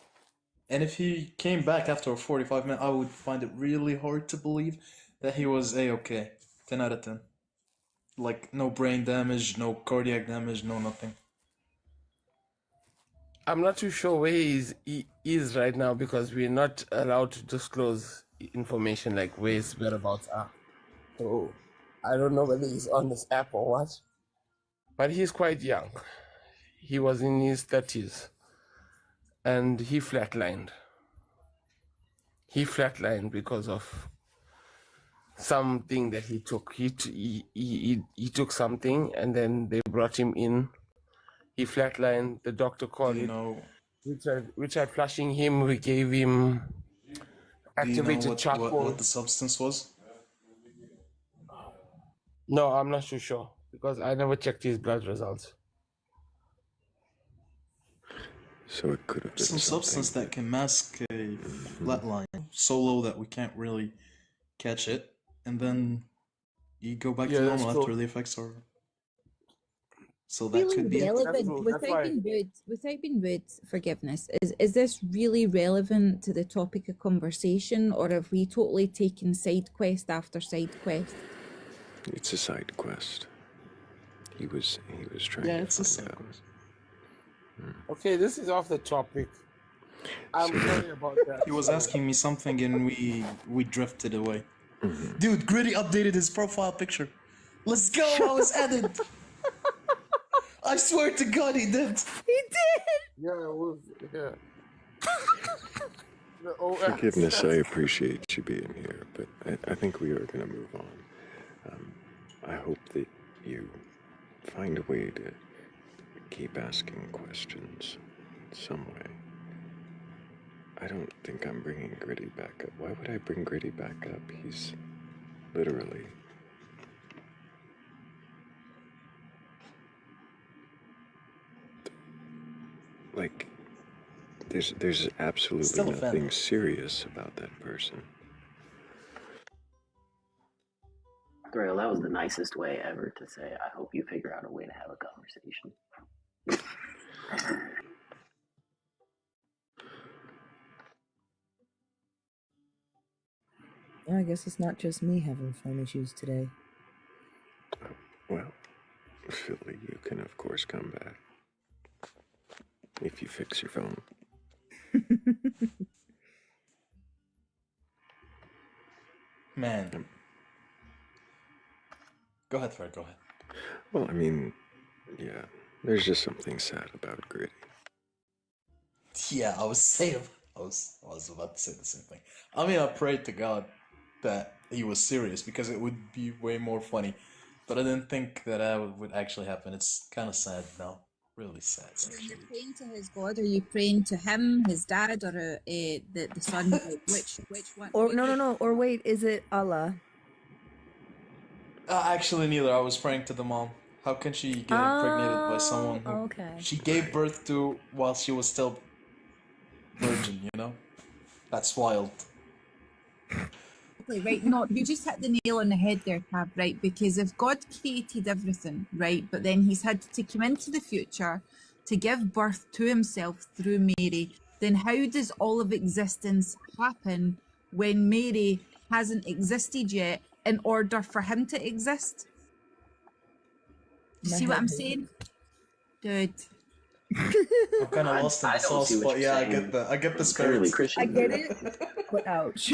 Speaker 11: And if he came back after 45 minutes, I would find it really hard to believe that he was A-okay. 10 out of 10. Like, no brain damage, no cardiac damage, no nothing.
Speaker 14: I'm not too sure where he is right now because we're not allowed to disclose information like where his whereabouts are. So I don't know whether he's on this app or what. But he's quite young. He was in his 30s. And he flatlined. He flatlined because of something that he took. He took something and then they brought him in. He flatlined. The doctor called it. We tried flushing him. We gave him activated charcoal.
Speaker 11: What the substance was?
Speaker 14: No, I'm not too sure because I never checked his blood results.
Speaker 3: So it could have been
Speaker 11: some substance that can mask a flatline so low that we can't really catch it, and then you go back to normal after the effects are. So that
Speaker 13: really
Speaker 11: could be
Speaker 13: relevant. Without being rude, forgiveness. Is this really relevant to the topic of conversation, or have we totally taken side quest after side quest?
Speaker 3: It's a side quest. He was trying
Speaker 11: Yeah,
Speaker 3: to
Speaker 11: it's a
Speaker 3: find
Speaker 11: side
Speaker 3: out.
Speaker 11: quest.
Speaker 14: Okay, this is off the topic. I'm sorry about that.
Speaker 11: He was asking me something and we drifted away. Dude, Gritty updated his profile picture. Let's go! I was added. I swear to God, he did.
Speaker 13: He did.
Speaker 10: Yeah, it was. Yeah.
Speaker 3: Forgiveness, I appreciate you being here, but I think we are going to move on. I hope that you find a way to keep asking questions some way. I don't think I'm bringing Gritty back up. Why would I bring Gritty back up? He's literally... Like, there's absolutely
Speaker 11: Still
Speaker 3: nothing
Speaker 11: offended.
Speaker 3: serious about that person.
Speaker 15: Thrayle, that was the nicest way ever to say, I hope you figure out a way to have a conversation.
Speaker 12: I guess it's not just me having phone issues today.
Speaker 3: Well, Philly, you can of course come back. If you fix your phone.
Speaker 11: Man. Go ahead, Fred, go ahead.
Speaker 3: Well, I mean, yeah, there's just something sad about Gritty.
Speaker 11: Yeah, I was about to say the same thing. I mean, I prayed to God that he was serious because it would be way more funny, but I didn't think that would actually happen. It's kind of sad now, really sad.
Speaker 13: When you're praying to his God, are you praying to him, his dad, or the son? Like, which one?
Speaker 12: Or no. Or wait, is it Allah?
Speaker 11: Actually, neither. I was praying to the mom. How can she get impregnated by someone who
Speaker 12: okay.
Speaker 11: she gave birth to while she was still virgin? You know, that's wild.
Speaker 13: Right, no, you just hit the nail on the head there, Tab, right? Because if God created everything, right, but then he's had to come into the future to give birth to himself through Mary, then how does all of existence happen when Mary hasn't existed yet in order for him to exist? Do you see what I'm saying? Dude.
Speaker 11: I'm kind of lost in the sauce, but yeah, I get the spirit.
Speaker 13: I get it,
Speaker 12: but ouch.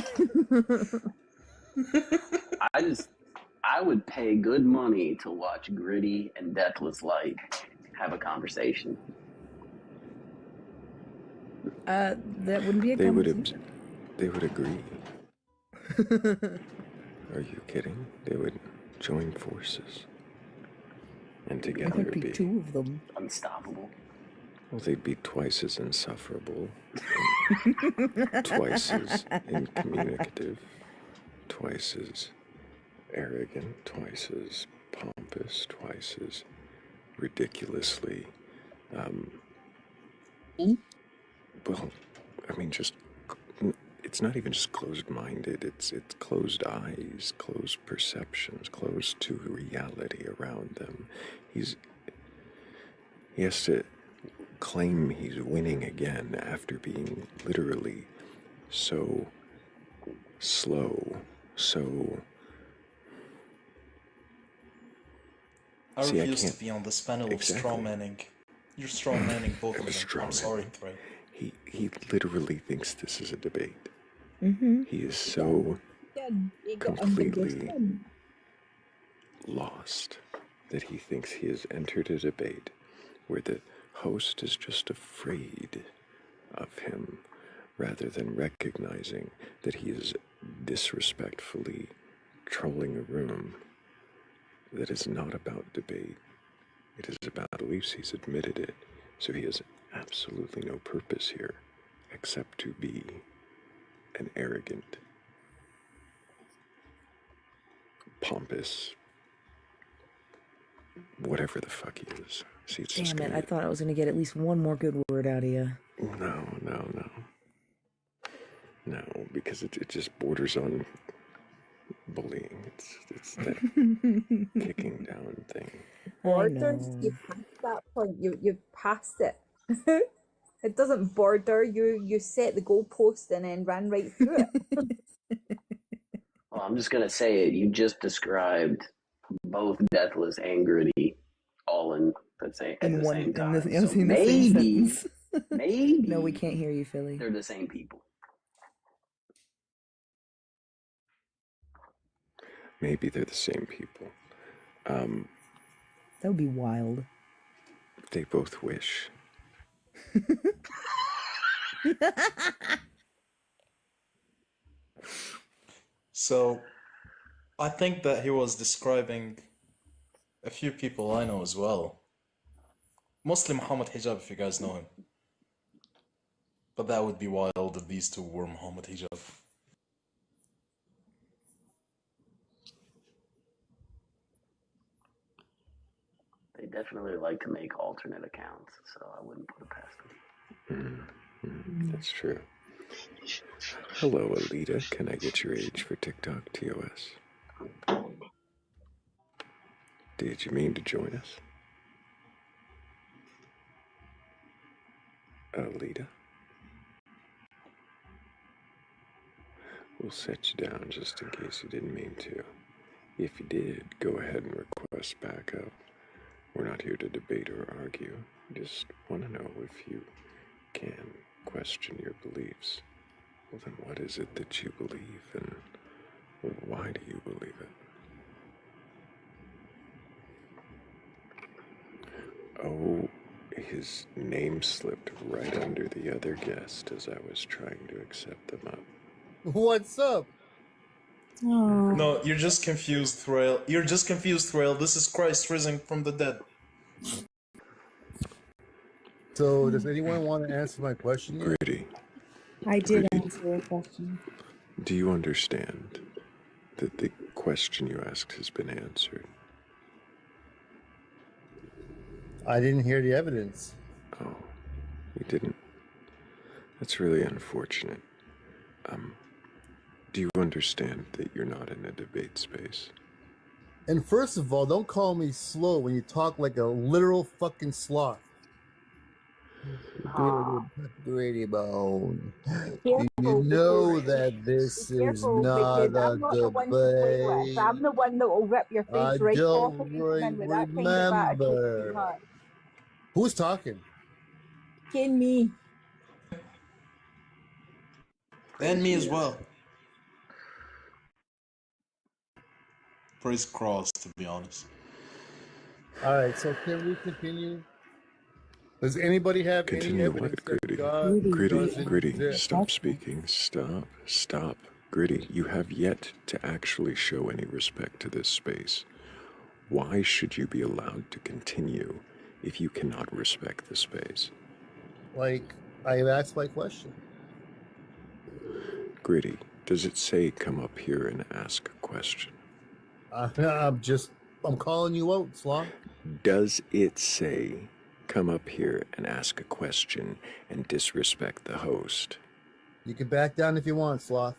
Speaker 15: I would pay good money to watch Gritty and Deathless Light have a conversation.
Speaker 12: That wouldn't be a conversation.
Speaker 3: They would agree. Are you kidding? They would join forces. And together
Speaker 12: There'd be two of them.
Speaker 15: Unstoppable.
Speaker 3: Well, they'd be twice as insufferable, twice as incommunicative, twice as arrogant, twice as pompous, twice as ridiculously, well, I mean, just, it's not even just closed-minded, it's closed eyes, closed perceptions, closed to reality around them. He has to claim he's winning again after being literally so slow, so...
Speaker 11: I refuse to be on this panel of straw manning. You're straw manning both of them. I'm sorry, Thrayle.
Speaker 3: He literally thinks this is a debate.
Speaker 12: Mm-hmm.
Speaker 3: He is so completely lost that he thinks he has entered a debate where the host is just afraid of him rather than recognizing that he is disrespectfully trolling a room that is not about debate. It is about beliefs. He's admitted it. So he has absolutely no purpose here except to be an arrogant, pompous, whatever the fuck he is. See, it's
Speaker 12: Damn it, I thought I was going to get at least one more good word out of you.
Speaker 3: No, because it just borders on bullying. It's that kicking down thing.
Speaker 13: Borders, you passed that point. You've passed it. It doesn't border. You set the goalpost and then ran right through it.
Speaker 15: Well, I'm just gonna say it. You just described both Deathless and Gritty all at the same time. So maybe
Speaker 12: No, we can't hear you, Philly.
Speaker 15: they're the same people.
Speaker 3: Maybe they're the same people.
Speaker 12: That would be wild.
Speaker 3: They both wish.
Speaker 11: So, I think that he was describing a few people I know as well. Mostly Muhammad Hijab, if you guys know him. But that would be wild if these two were Muhammad Hijab.
Speaker 15: They definitely like to make alternate accounts, so I wouldn't put it past them.
Speaker 3: That's true. Hello, Alita. Can I get your age for TikTok TOS? Did you mean to join us? Alita? We'll set you down just in case you didn't mean to. If you did, go ahead and request backup. We're not here to debate or argue. Just want to know if you can question your beliefs. Well, then what is it that you believe, and why do you believe it? Oh, his name slipped right under the other guest as I was trying to accept them up.
Speaker 10: What's up?
Speaker 11: No, you're just confused, Thrayle. You're just confused, Thrayle. This is Christ risen from the dead.
Speaker 10: So, does anyone want to answer my question yet?
Speaker 3: Gritty,
Speaker 4: I did answer your question.
Speaker 3: do you understand that the question you asked has been answered?
Speaker 10: I didn't hear the evidence.
Speaker 3: Oh, you didn't? That's really unfortunate. Do you understand that you're not in a debate space?
Speaker 10: And first of all, don't call me slow when you talk like a literal fucking sloth. Gritty bone. Do you know that this is not a debate?
Speaker 12: I'm the one that will rip your face
Speaker 10: I
Speaker 12: right off
Speaker 10: don't
Speaker 12: if you come in with that kind of attitude,
Speaker 10: remember.
Speaker 12: sweetheart.
Speaker 10: Who's talking?
Speaker 12: Ken, me.
Speaker 11: And me as well. Praise cross, to be honest.
Speaker 10: All right, so can we continue? Does anybody have any
Speaker 3: Continue
Speaker 10: evidence
Speaker 3: what,
Speaker 10: that
Speaker 3: Gritty?
Speaker 10: God doesn't
Speaker 3: Gritty,
Speaker 10: exist?
Speaker 3: stop speaking. Stop. Gritty, you have yet to actually show any respect to this space. Why should you be allowed to continue if you cannot respect the space?
Speaker 10: Like, I asked my question.
Speaker 3: Gritty, does it say come up here and ask a question?
Speaker 10: I'm calling you out, Sloth.
Speaker 3: Does it say come up here and ask a question and disrespect the host?
Speaker 10: You can back down if you want, Sloth.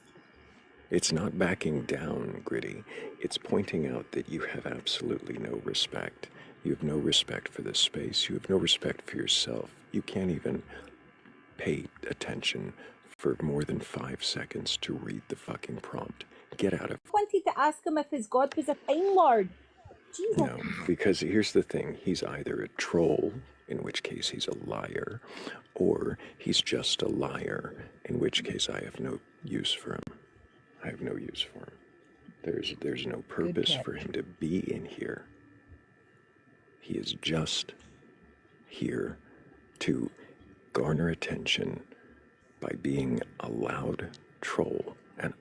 Speaker 3: It's not backing down, Gritty. It's pointing out that you have absolutely no respect. You have no respect for this space. You have no respect for yourself. You can't even pay attention for more than 5 seconds to read the fucking prompt. Get out of...
Speaker 12: Wanted to ask him if his god was a Time Lord. Jesus.
Speaker 3: No, because here's the thing. He's either a troll, in which case he's a liar, or he's just a liar, in which case I have no use for him. I have no use for him. There's no purpose for him to be in here. He is just here to garner attention by being a loud troll, and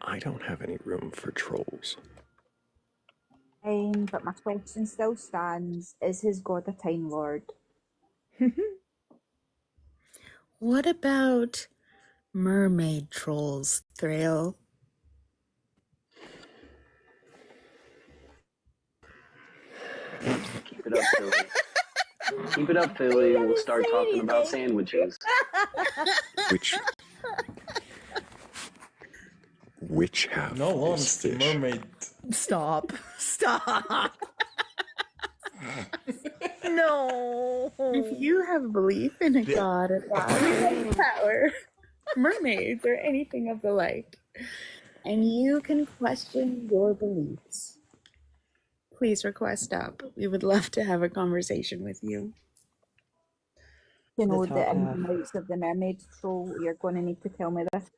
Speaker 3: I don't have any room for trolls.
Speaker 12: But my question still stands. Is his god a Time Lord?
Speaker 4: What about mermaid trolls, Thrayle?
Speaker 15: Keep it up, Philly. Keep it up, Philly, and we'll start talking about sandwiches.
Speaker 3: Which half
Speaker 11: No
Speaker 3: is
Speaker 11: honesty,
Speaker 3: fish?
Speaker 11: mermaid.
Speaker 7: Stop. No.
Speaker 4: If you have belief in a god of power, mermaids, or anything of the like, and you can question your beliefs, please request up. We would love to have a conversation with you.
Speaker 12: You know,
Speaker 8: The
Speaker 12: the
Speaker 8: top
Speaker 12: ins
Speaker 8: half.
Speaker 12: and outs of the mermaid troll. You're going to need to tell me this.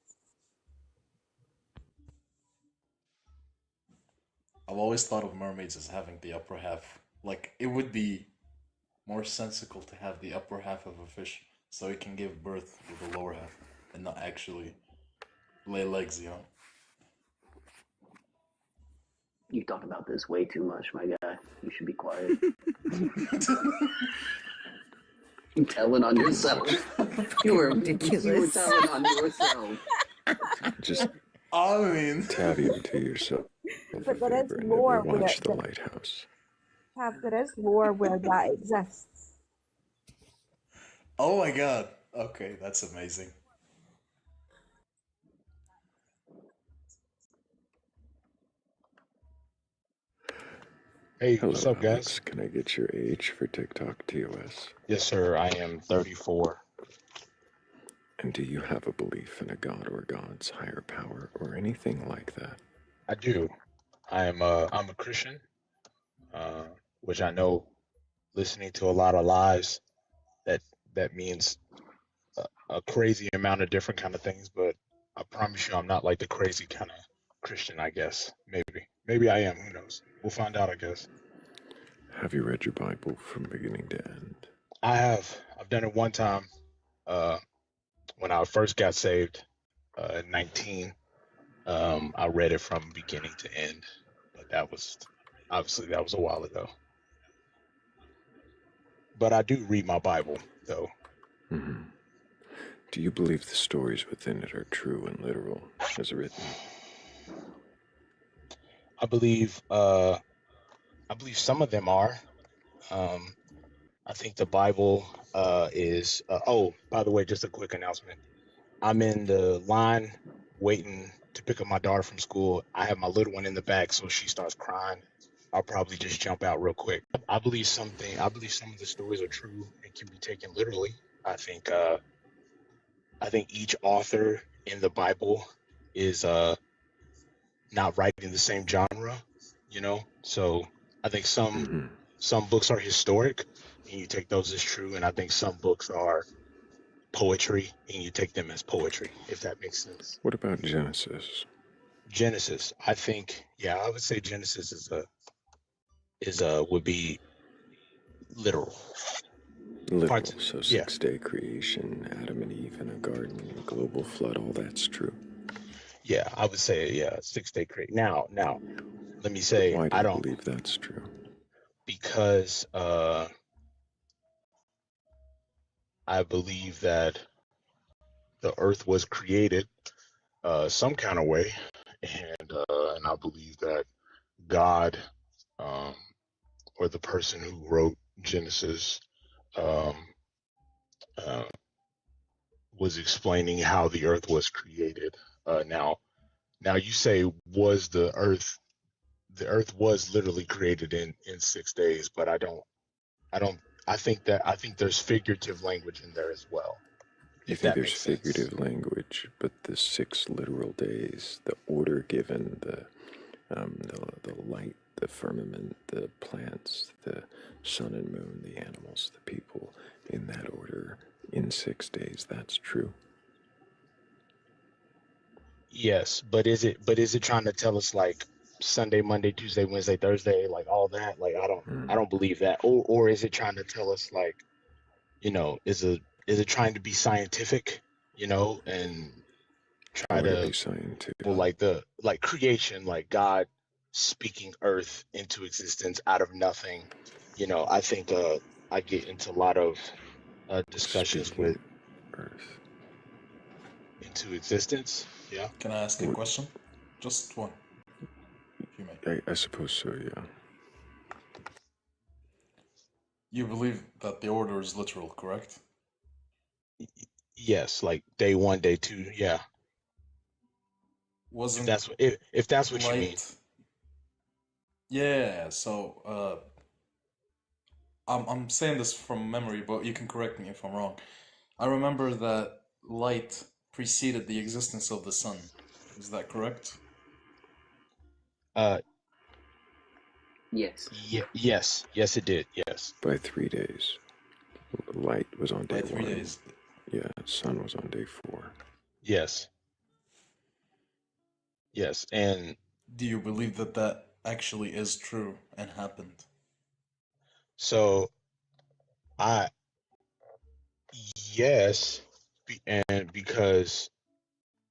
Speaker 11: I've always thought of mermaids as having the upper half. Like, it would be more sensical to have the upper half of a fish so it can give birth with the lower half and not actually lay legs, you know?
Speaker 15: You talk about this way too much, my guy. You should be quiet. You're telling on yourself. You were telling on yourself.
Speaker 3: Just
Speaker 11: I mean,
Speaker 3: tap into yourself a
Speaker 16: But there is
Speaker 3: favor and
Speaker 16: lore
Speaker 3: never
Speaker 16: where
Speaker 3: watch The Lighthouse.
Speaker 16: there is lore where that exists.
Speaker 11: oh my god. Okay, that's amazing.
Speaker 17: Hey,
Speaker 3: Hello,
Speaker 17: what's up,
Speaker 3: Alex.
Speaker 17: guys?
Speaker 3: Can I get your age for TikTok TOS?
Speaker 17: Yes, sir. I am 34.
Speaker 3: And do you have a belief in a god or gods, higher power, or anything like that?
Speaker 17: I do. I'm a Christian, which I know, listening to a lot of lies, that that means a crazy amount of different kind of things. But I promise you, I'm not like the crazy kind of Christian. I guess maybe I am. Who knows? We'll find out. I guess.
Speaker 3: Have you read your Bible from beginning to end?
Speaker 17: I have. I've done it one time. Uh, when I first got saved, at 19. I read it from beginning to end, but that was a while ago. But I do read my Bible, though.
Speaker 3: Mm-hmm. Do you believe the stories within it are true and literal, as written?
Speaker 17: I believe some of them are. I think the Bible is. Oh, by the way, just a quick announcement. I'm in the line waiting to pick up my daughter from school. I have my little one in the back, so she starts crying. I'll probably just jump out real quick. I believe some of the stories are true and can be taken literally. I think each author in the Bible is not writing the same genre, you know. So I think some books are historic and you take those as true, and I think some books are poetry and you take them as poetry, if that makes sense.
Speaker 3: What about Genesis?
Speaker 17: Genesis, I think, yeah, I would say Genesis would be literal.
Speaker 3: Literal, so
Speaker 17: Yeah.
Speaker 3: 6-day creation, Adam and Eve in a garden, global flood, all that's true.
Speaker 17: Yeah, I would say, yeah, 6-day create. Now, let me say,
Speaker 3: Why do
Speaker 17: I
Speaker 3: you
Speaker 17: don't
Speaker 3: believe that's true?
Speaker 17: Because I believe that the earth was created some kind of way, and I believe that God, or the person who wrote Genesis, um, uh, was explaining how the earth was created. Now you say, was the earth was literally created in 6 days, but I don't I think there's figurative language in there as well,
Speaker 3: You
Speaker 17: if
Speaker 3: think
Speaker 17: that
Speaker 3: there's
Speaker 17: makes sense.
Speaker 3: figurative language, but the 6 literal days, the order given, the light, the firmament, the plants, the sun and moon, the animals, the people, in that order, in 6 days, that's true.
Speaker 17: Yes, but is it trying to tell us like Sunday, Monday, Tuesday, Wednesday, Thursday, like all that? Like I don't believe that. Or is it trying to tell us like, is it trying to be scientific, and try
Speaker 3: Why to
Speaker 17: to,
Speaker 3: be scientific?
Speaker 17: well, like creation, like God speaking earth into existence out of nothing. I think I get into a lot of discussions
Speaker 3: Speaking
Speaker 17: with
Speaker 3: earth
Speaker 17: into existence. Yeah.
Speaker 11: Can I ask a question? Just one. If you may.
Speaker 3: I suppose so, yeah.
Speaker 11: You believe that the order is literal, correct?
Speaker 17: Yes, like day 1, day 2, yeah.
Speaker 11: Wasn't
Speaker 17: if that's what you mean.
Speaker 11: Yeah, so I'm saying this from memory, but you can correct me if I'm wrong. I remember that light preceded the existence of the sun. Is that correct?
Speaker 15: Yes.
Speaker 17: Yes, it did. Yes.
Speaker 3: By 3 days. Light was on day 1.
Speaker 11: 3 days.
Speaker 3: Yeah, sun was on day 4.
Speaker 17: Yes. And
Speaker 11: do you believe that that actually is true and happened?
Speaker 17: So I yes, and because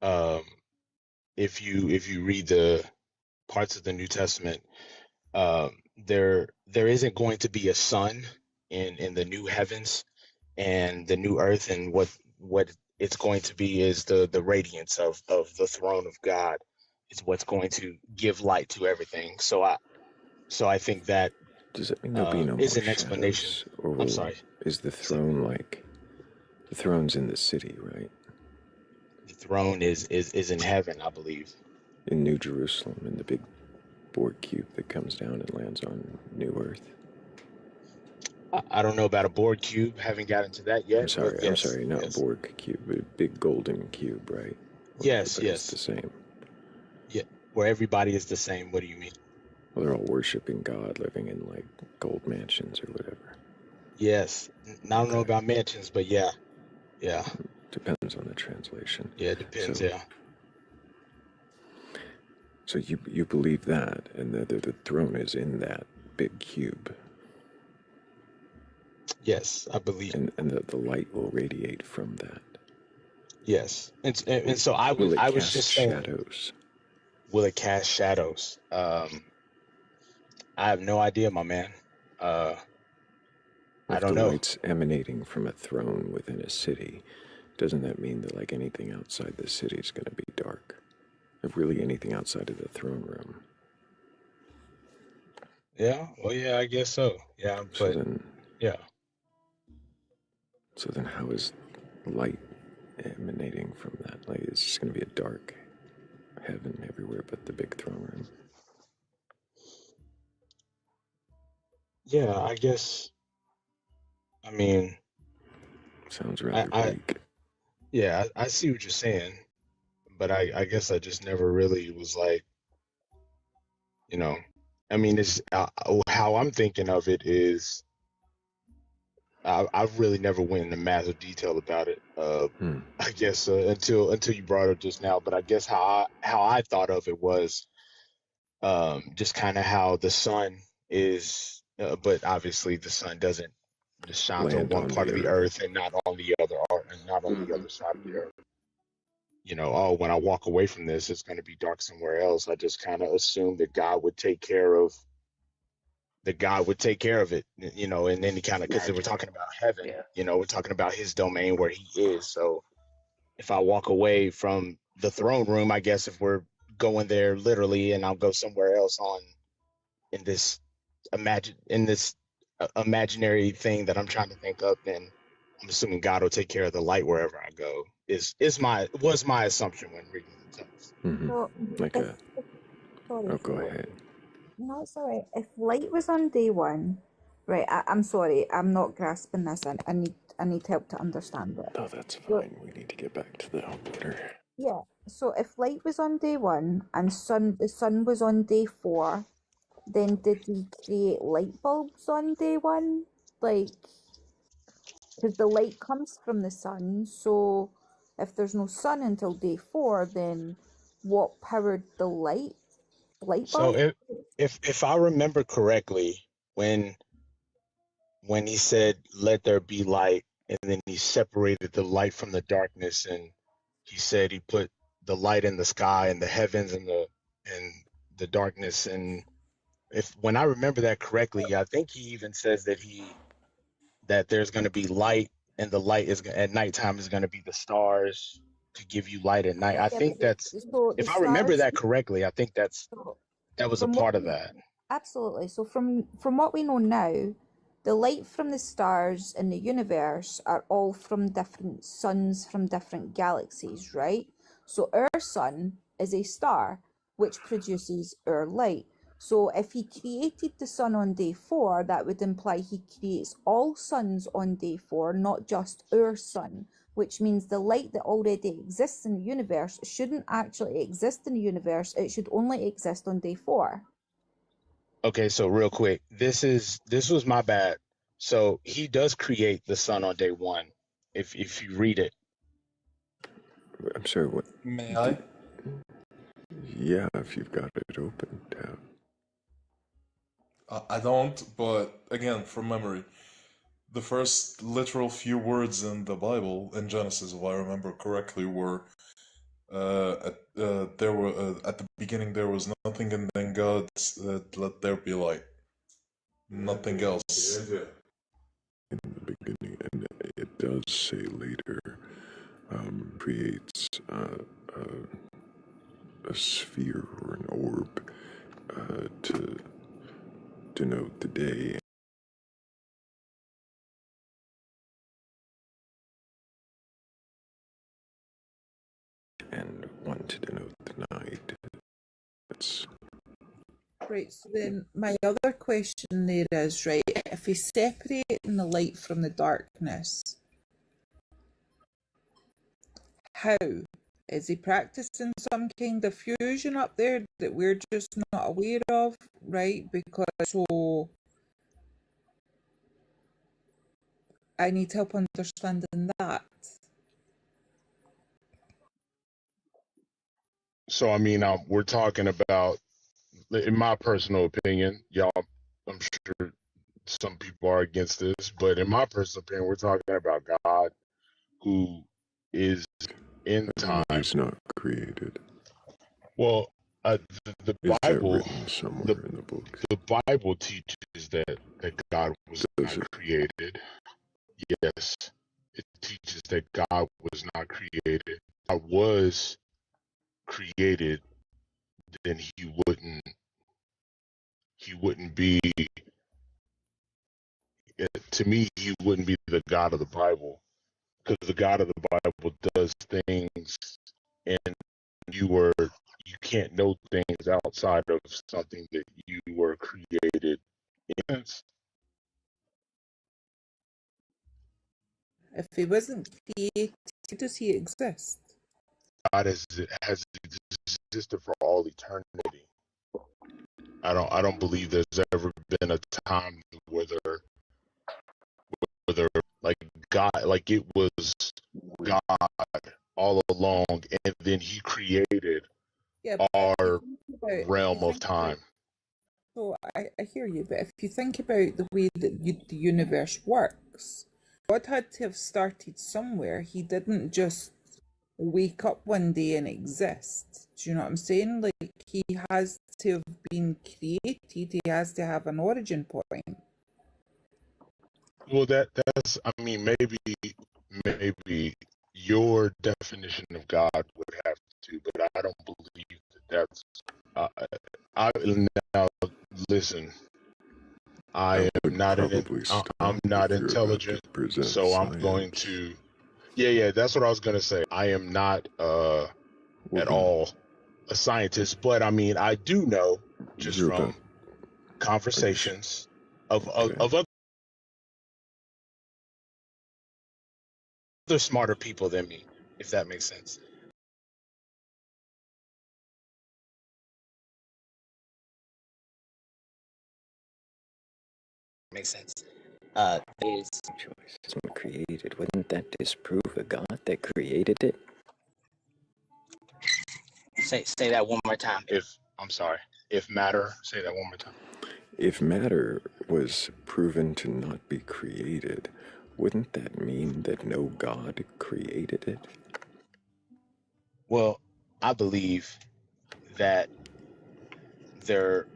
Speaker 17: um, if you read the parts of the New Testament, there isn't going to be a sun in the new heavens and the new earth, and what it's going to be is the radiance of the throne of God is what's going to give light to everything. So I think that
Speaker 18: Does that mean there'll be no
Speaker 17: is
Speaker 18: more
Speaker 17: an explanation.
Speaker 18: shadows? Or
Speaker 17: I'm
Speaker 18: will,
Speaker 17: sorry.
Speaker 18: is the throne like, the throne's in the city, right?
Speaker 17: The throne is in heaven, I believe.
Speaker 18: In New Jerusalem, in the big Borg cube that comes down and lands on New Earth.
Speaker 17: I don't know about a Borg cube. Haven't gotten to that yet, but
Speaker 18: I'm
Speaker 17: yes,
Speaker 18: sorry, not
Speaker 17: yes,
Speaker 18: Borg cube, but a big golden cube, right? Where
Speaker 17: yes,
Speaker 18: everybody's
Speaker 17: yes.
Speaker 18: the same.
Speaker 17: Yeah, where everybody is the same. What do you mean?
Speaker 18: Well, they're all worshiping God, living in like gold mansions or whatever.
Speaker 17: Yes. I don't know about mansions, but yeah.
Speaker 18: Depends on the translation.
Speaker 17: Yeah, it depends.
Speaker 18: So,
Speaker 17: Yeah.
Speaker 18: so you believe that, and the throne is in that big cube.
Speaker 17: Yes, I believe.
Speaker 18: And the light will radiate from that.
Speaker 17: Yes, and so I
Speaker 18: Will it
Speaker 17: was
Speaker 18: cast
Speaker 17: just saying,
Speaker 18: shadows?
Speaker 17: will it cast shadows? I have no idea, my man. I
Speaker 18: If
Speaker 17: don't
Speaker 18: the
Speaker 17: know.
Speaker 18: light's emanating from a throne within a city, doesn't that mean that like anything outside the city is going to be dark? If really anything outside of the throne room.
Speaker 17: Yeah, well, yeah, I guess so. Yeah,
Speaker 18: So
Speaker 17: but
Speaker 18: then,
Speaker 17: yeah.
Speaker 18: so then how is light emanating from that? Like it's just going to be a dark heaven everywhere but the big throne room.
Speaker 17: Yeah, I guess. I mean,
Speaker 18: Sounds rather bleak.
Speaker 17: yeah, I see what you're saying, but I guess I just never really was like, you know, I mean, it's how I'm thinking of it is I've really never went into massive detail about it. I guess until you brought it up just now, but I guess how I thought of it was just kind of how the sun is, but obviously the sun doesn't just shines on
Speaker 18: Land
Speaker 17: one
Speaker 18: on
Speaker 17: part
Speaker 18: the
Speaker 17: of the
Speaker 18: earth.
Speaker 17: earth and not on the other, and not on the other side of the earth. You know, oh, when I walk away from this, it's going to be dark somewhere else. I just kind of assumed that God would take care of it, you know, and then he kind of, because we're talking about heaven, you know, we're talking about his domain where he is. So if I walk away from the throne room, I guess if we're going there literally, and I'll go somewhere else in this imaginary thing that I'm trying to think up, then I'm assuming God will take care of the light wherever I go. Was my assumption when reading the text.
Speaker 16: So
Speaker 18: Like
Speaker 16: if,
Speaker 18: a.
Speaker 16: if sorry,
Speaker 18: Oh, go
Speaker 16: Phil.
Speaker 18: ahead.
Speaker 16: No, it's all right. If light was on day one, right? I'm sorry, I'm not grasping this. I need help to understand it.
Speaker 18: No, that's
Speaker 16: So,
Speaker 18: fine. We need to get back to the order.
Speaker 16: yeah. So if light was on day one and the sun was on day four, then did he create light bulbs on day one? Like, because the light comes from the sun. So if there's no sun until day four, then what powered the light
Speaker 17: So
Speaker 16: bulb?
Speaker 17: if I remember correctly, when he said, "Let there be light," and then he separated the light from the darkness, and he said he put the light in the sky and the heavens and the darkness. And if when I remember that correctly, I think he even says that there's going to be light, and the light is at nighttime is going to be the stars to give you light at night. I
Speaker 16: Yeah,
Speaker 17: think that's,
Speaker 16: so the
Speaker 17: if I remember
Speaker 16: stars.
Speaker 17: that correctly, I think
Speaker 16: So
Speaker 17: that was a
Speaker 16: from what
Speaker 17: part of that.
Speaker 16: absolutely. So from what we know now, the light from the stars in the universe are all from different suns from different galaxies, right? So our sun is a star which produces our light. So if he created the sun on day four, that would imply he creates all suns on day four, not just our sun, which means the light that already exists in the universe shouldn't actually exist in the universe. It should only exist on day four.
Speaker 17: Okay, so real quick, this was my bad. So he does create the sun on day one, if you read it.
Speaker 18: I'm sorry, what?
Speaker 11: May I?
Speaker 18: Yeah, if you've got it open tab.
Speaker 11: I don't, but again, from memory. the first literal few words in the Bible in Genesis, if I remember correctly, were at the beginning there was nothing, and then God said, "Let there be light." Nothing else.
Speaker 3: In the beginning, and it does say later, creates a sphere or an orb to denote the day, and one to denote the night. It's
Speaker 19: Right, so then my other question there is, right, if he's separating the light from the darkness, how? Is he practicing some kind of fusion up there that we're just not aware of, right? Because so I need help understanding that.
Speaker 17: So I mean, we're talking about, in my personal opinion, y'all. I'm sure some people are against this, but in my personal opinion, we're talking about God who is in time.
Speaker 3: he's not created.
Speaker 17: Well, the
Speaker 3: Is that
Speaker 17: Bible,
Speaker 3: written somewhere in the book?
Speaker 17: the Bible teaches that God was
Speaker 3: Does
Speaker 17: not
Speaker 3: it?
Speaker 17: created. Yes, it teaches that God was not created. God was created, then he wouldn't be. To me, he wouldn't be the God of the Bible, because the God of the Bible does things, and you can't know things outside of something that you were created in.
Speaker 19: If he wasn't created, does he exist?
Speaker 17: God has existed for all eternity. I don't believe there's ever been a time where like God, like it was God all along, and then He created
Speaker 19: Yeah, but
Speaker 17: our
Speaker 19: if
Speaker 17: realm
Speaker 19: you
Speaker 17: of
Speaker 19: think about,
Speaker 17: time.
Speaker 19: so I hear you, but if you think about the way that the universe works, God had to have started somewhere. He didn't just wake up one day and exist. Do you know what I'm saying? Like, he has to have been created. He has to have an origin point.
Speaker 17: Well, that's, I mean, maybe your definition of God would have to, but I don't believe that's. I now listen. I am not I'm not intelligent, so I'm going to. Yeah, that's what I was gonna say. I am not at all a scientist, but I mean, I do know just from conversations of other smarter people than me, if that makes sense.
Speaker 20: Makes sense. Is choice. It's not created. Wouldn't that disprove a God that created it? Say that one more time.
Speaker 17: I'm sorry. If matter, say that one more time.
Speaker 3: If matter was proven to not be created, wouldn't that mean that no God created it?
Speaker 17: Well, I believe that there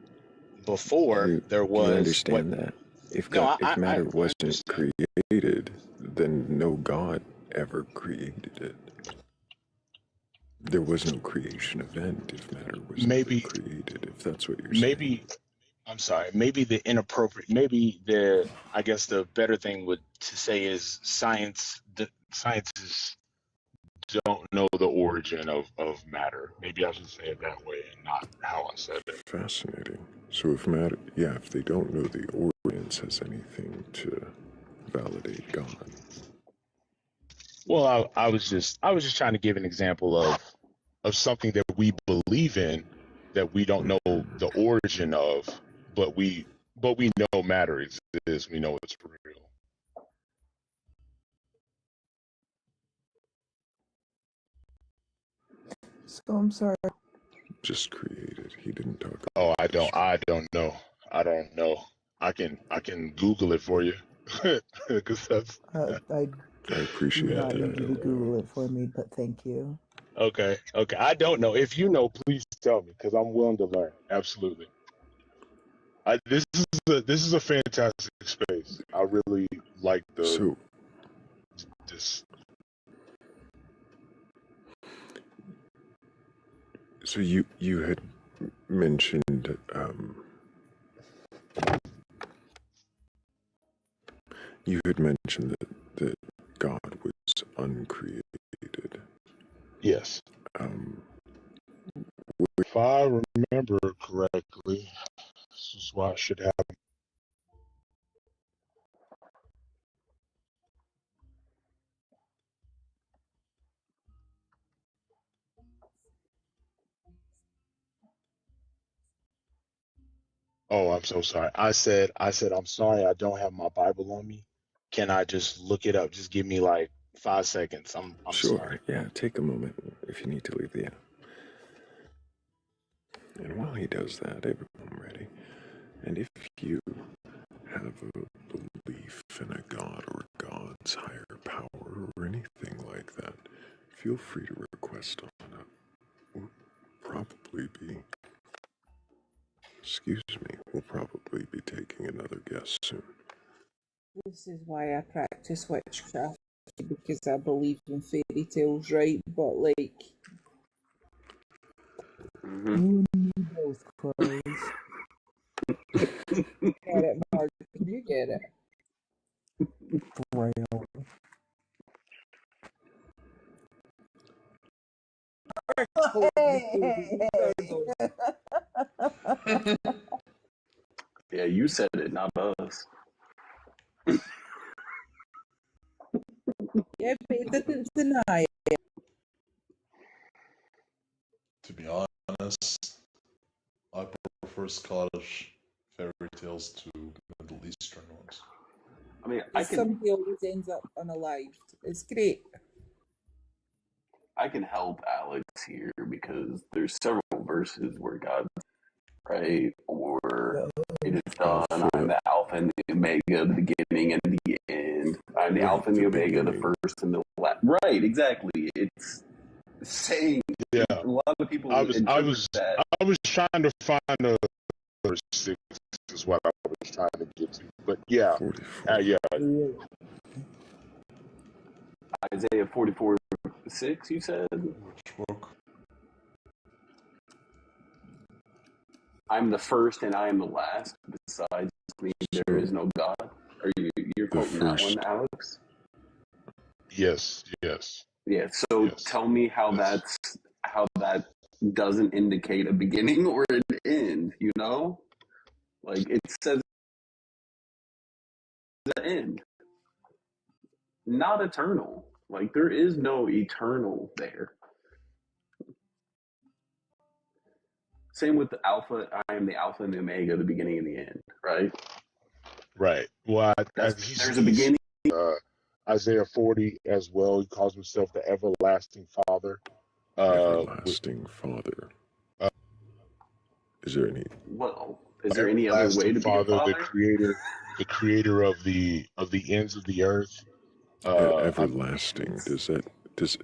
Speaker 17: was.
Speaker 3: Do you understand that? If matter wasn't created, then no God ever created it. There was no creation event if matter was never created, if that's what you're saying.
Speaker 17: I'm sorry, maybe I guess the better thing to say is scientists don't know the origin of matter. Maybe I should say it that way and not how I said it.
Speaker 3: Fascinating. So if they don't know the origin, has anything to validate God.
Speaker 17: Well, I was just trying to give an example of something that we believe in that we don't know the origin of, but we know matter exists. We know it's real.
Speaker 19: So I'm sorry.
Speaker 3: Just created. He didn't talk.
Speaker 17: Oh, I don't know. I don't know. I can Google it for you. Because that's
Speaker 10: I
Speaker 7: Do
Speaker 3: appreciate
Speaker 7: not
Speaker 3: that.
Speaker 7: need you to Google it for me, but thank you.
Speaker 17: okay. Okay, I don't know. If you know, please tell me because I'm willing to learn. Absolutely. This is a fantastic space. I really like
Speaker 3: So,
Speaker 17: this.
Speaker 3: so you had mentioned that God was uncreated.
Speaker 17: Yes.
Speaker 3: Um,
Speaker 17: If I remember correctly, this is why I should have. Oh, I'm so sorry. I'm sorry. I don't have my Bible on me. Can I just look it up? Just give me like 5 seconds. I'm sorry.
Speaker 3: sure, yeah, take a moment if you need to leave the app. And while he does that, everyone ready. And if you have a belief in a god or God's higher power or anything like that, feel free to request on it. We'll probably be, we'll probably be taking another guest soon.
Speaker 19: This is why I practice witchcraft, because I believe in fairy tales, right? But like,
Speaker 7: You and me both, Crows.
Speaker 19: get it, Mark? Can you get it?
Speaker 7: Thrayle.
Speaker 15: Yeah, you said it, not us.
Speaker 19: Yeah, but it didn't deny it.
Speaker 11: To be honest, I prefer Scottish fairy tales to Middle Eastern ones.
Speaker 15: I mean,
Speaker 19: Somebody always ends up unalived. It's great.
Speaker 15: I can help Alex here because there's several verses where God, right, or it is done. I'm the Alpha and the Omega, the beginning and the end. I'm the Alpha and the Omega, the first and the last. Right, exactly. It's saying
Speaker 17: Yeah.
Speaker 15: a lot of people
Speaker 17: I
Speaker 15: interpret
Speaker 17: was
Speaker 15: that.
Speaker 17: I was trying to find a verse 6 is what I was trying to get to. But yeah. Yeah.
Speaker 15: Isaiah 44:6, you said?
Speaker 11: Which book?
Speaker 15: I'm the first and I am the last. Besides me, there is no God. Are you're quoting that one, Alex?
Speaker 17: Yes.
Speaker 15: Yeah. So tell me how that doesn't indicate a beginning or an end. You know, like it says the end, not eternal. Like there is no eternal there. Same with the Alpha. I am the Alpha and the Omega, the beginning and the end. Right.
Speaker 17: Right. Well,
Speaker 15: There's a beginning.
Speaker 17: Isaiah 40 as well. He calls himself the everlasting Father.
Speaker 3: Everlasting Father. Is there any?
Speaker 15: Well, is there any other way to be a
Speaker 17: Father,
Speaker 15: father?
Speaker 17: the creator of the ends of the earth.
Speaker 3: Everlasting. Does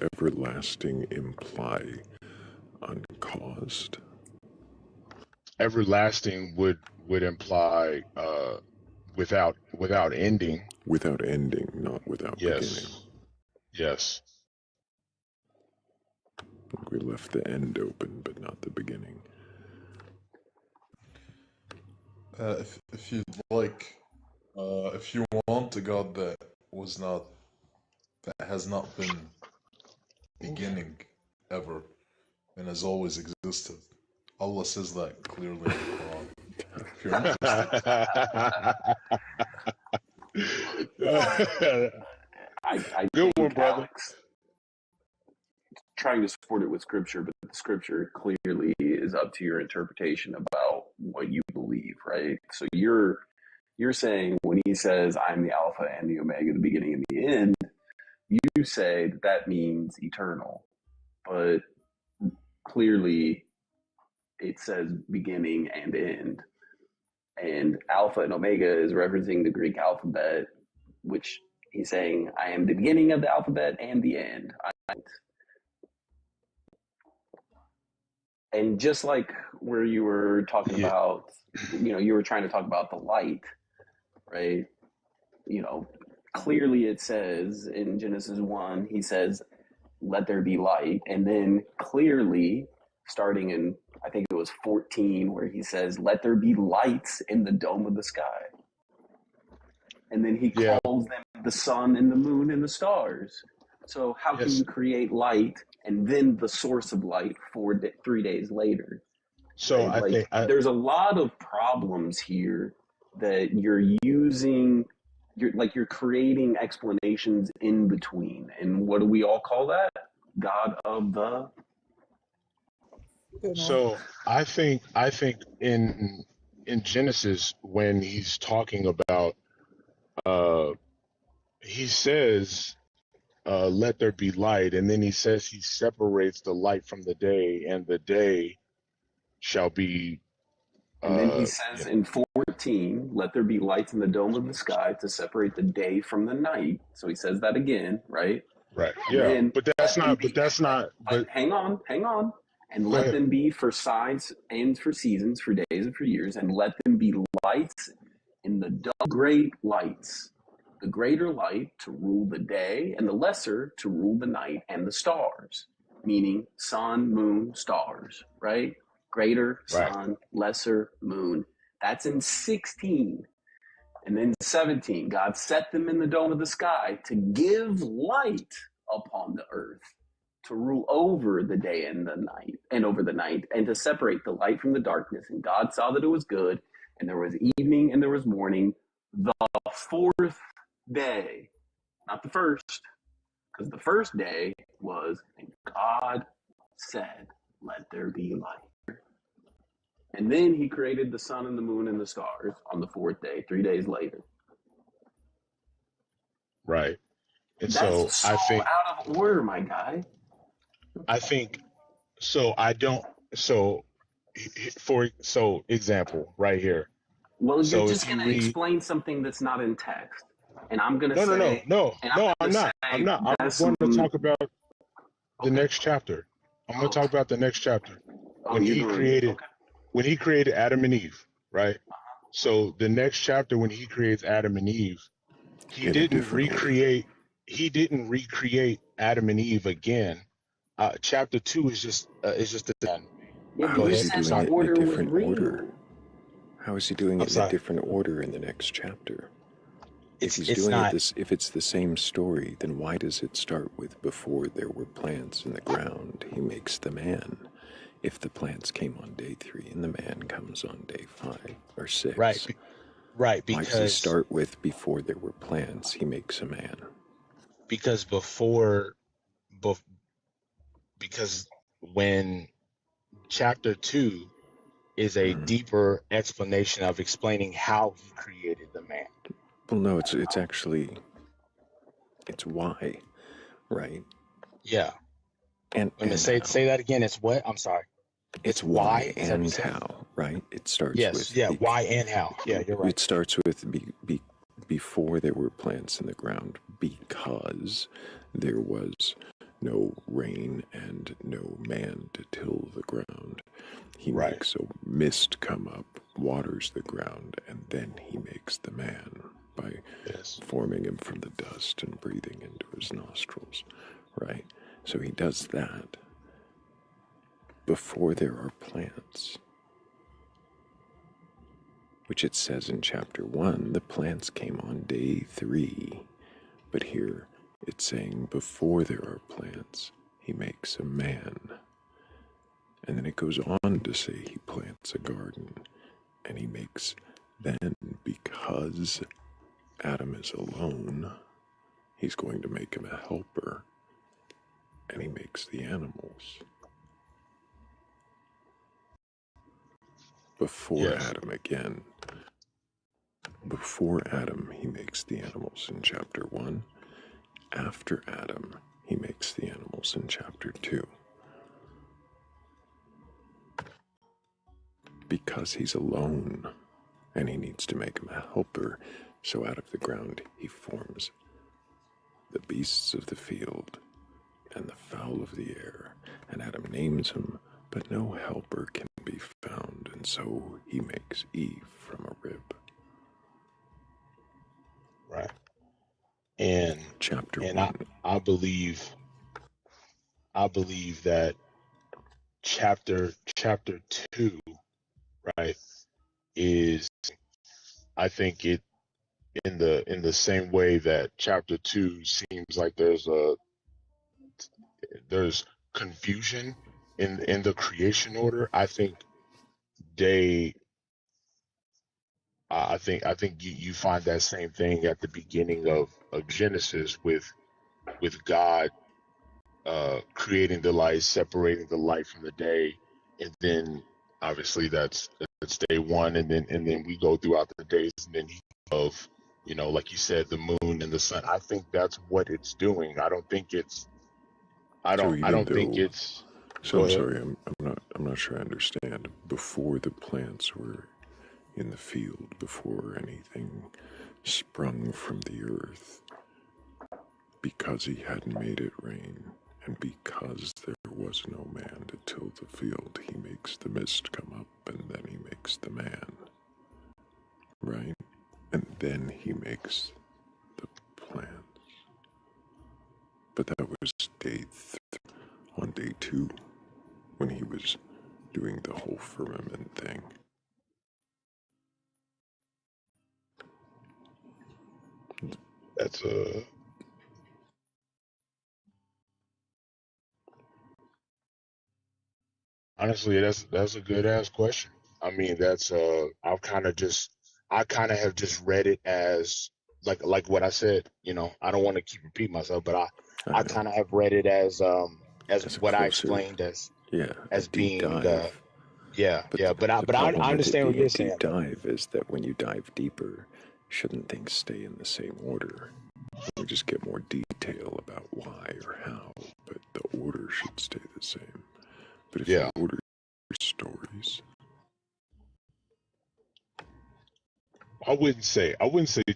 Speaker 3: everlasting imply uncaused?
Speaker 17: Everlasting would imply without ending.
Speaker 3: Without ending, not without beginning.
Speaker 17: Yes.
Speaker 3: We left the end open, but not the beginning.
Speaker 11: If you like, if you want a god that has not been beginning ever and has always existed, Allah says that clearly in the Quran. If you're interested.
Speaker 15: I
Speaker 17: Good
Speaker 15: think
Speaker 17: one, brother.
Speaker 15: Alex trying to support it with scripture, but the scripture clearly is up to your interpretation about what you believe, right? So you're saying when he says I'm the Alpha and the Omega, the beginning and the end, you say that means eternal, but clearly it says beginning and end. And Alpha and Omega is referencing the Greek alphabet, which he's saying, I am the beginning of the alphabet and the end. And just like where you were talking about, you were trying to talk about the light, right? Clearly it says in Genesis 1, he says, let there be light. And then clearly, starting in, I think it was 14, where he says, let there be lights in the dome of the sky. And then he calls them the sun and the moon and the stars. So how can you create light and then the source of light 3 days later?
Speaker 17: So
Speaker 15: Right?
Speaker 17: I think
Speaker 15: there's a lot of problems here that you're using. You're creating explanations in between. And what do we all call that? God of the.
Speaker 17: so I think in Genesis, when he's talking about he says let there be light, and then he says he separates the light from the day, and the day shall be
Speaker 15: And then he says in 14, let there be lights in the dome of the sky to separate the day from the night. So he says that again, right?
Speaker 17: Right.
Speaker 15: And
Speaker 17: Yeah.
Speaker 15: then
Speaker 17: But that's not. But
Speaker 15: hang on. And let them be for signs and for seasons, for days and for years, and let them be lights in the great lights. The greater light to rule the day, and the lesser to rule the night and the stars, meaning sun, moon, stars, right? Greater sun, lesser moon. That's in 16. And then 17, God set them in the dome of the sky to give light upon the earth, to rule over the day and the night, and over the night, and to separate the light from the darkness. And God saw that it was good, and there was evening and there was morning, the fourth day, not the first, because the first day was, and God said, let there be light. And then he created the sun and the moon and the stars on the fourth day, 3 days later.
Speaker 17: Right. And
Speaker 15: That's
Speaker 17: so I think
Speaker 15: out of order, my guy.
Speaker 17: so. I don't. So example right here.
Speaker 15: Well, you're
Speaker 17: So
Speaker 15: just
Speaker 17: if
Speaker 15: going
Speaker 17: you
Speaker 15: to
Speaker 17: read,
Speaker 15: explain something that's not in text. And I'm going to
Speaker 17: no,
Speaker 15: say,
Speaker 17: I'm not. I'm going to talk about the next chapter. I'm going to talk about the next chapter when he created Adam and Eve, right? So the next chapter, when he creates Adam and Eve, he didn't recreate Adam and Eve again. Chapter 2 is just the end.
Speaker 18: How is he doing it in a different order? How is he doing it in a different order in the next chapter? If he's doing it this, if it's the same story, then why does it start with before there were plants in the ground, he makes the man? If the plants came on day 3 and the man comes on day 5 or 6,
Speaker 17: right?
Speaker 18: Why does he start with before there were plants, he makes a man?
Speaker 17: Because because when chapter 2 is a deeper explanation of explaining how he created the man.
Speaker 18: Well, no, it's actually why, right?
Speaker 17: Yeah.
Speaker 18: And
Speaker 17: say that again. It's what? I'm sorry.
Speaker 18: It's why and how, right? It starts with
Speaker 17: why and how. Yeah, you're right.
Speaker 18: It starts with before there were plants in the ground, because there was no rain and no man to till the ground. He makes a mist come up, waters the ground, and then he makes the man by forming him from the dust and breathing into his nostrils, right? So he does that before there are plants, which it says in chapter 1, the plants came on day 3, but here it's saying before there are plants, he makes a man. And then it goes on to say he plants a garden, and he makes, then because Adam is alone, he's going to make him a helper, and he makes the animals. Before Adam again. Before Adam, he makes the animals in chapter 1. After Adam, he makes the animals in chapter 2. Because he's alone,
Speaker 3: and he needs to make him a helper, so out of the ground he forms the beasts of the field and the fowl of the air, and Adam names him, but no helper can be found, and so he makes Eve from a rib.
Speaker 17: Right. And
Speaker 3: Chapter
Speaker 17: and
Speaker 3: 1.
Speaker 17: I believe that chapter 2, right, is, I think it, in the same way that chapter 2 seems like there's confusion in the creation order. I think they I think you find that same thing at the beginning of Genesis with God creating the light, separating the light from the day, and then obviously that's day one, and then we go throughout the days, and then of, like you said, the moon and the sun. I think that's what it's doing. I don't think it's.
Speaker 3: So
Speaker 17: I
Speaker 3: even
Speaker 17: don't think
Speaker 3: though,
Speaker 17: it's.
Speaker 3: so
Speaker 17: Go
Speaker 3: I'm
Speaker 17: ahead.
Speaker 3: sorry, I'm not sure I understand. Before the plants were in the field, before anything sprung from the earth, because he hadn't made it rain, and because there was no man to till the field, he makes the mist come up, and then he makes the man, right? And then he makes the plants. But that was on day 2, when he was doing the whole firmament thing.
Speaker 17: That's a. Honestly, that's a good ass question. I mean, that's I kind of have just read it as like what I said. I don't want to keep repeating myself, but
Speaker 3: I
Speaker 17: I
Speaker 3: know.
Speaker 17: kind of have read it as
Speaker 3: As a
Speaker 17: what I
Speaker 3: closer,
Speaker 17: explained
Speaker 3: a
Speaker 17: as
Speaker 3: deep
Speaker 17: being
Speaker 3: dive. But
Speaker 17: yeah. But
Speaker 3: the
Speaker 17: I
Speaker 3: problem with it
Speaker 17: understand what
Speaker 3: being a
Speaker 17: you're saying
Speaker 3: deep
Speaker 17: though.
Speaker 3: dive is that when you dive deeper, shouldn't things stay in the same order? We just get more detail about why or how, but the order should stay the same. But if
Speaker 17: Yeah,
Speaker 3: you order stories,
Speaker 17: I wouldn't say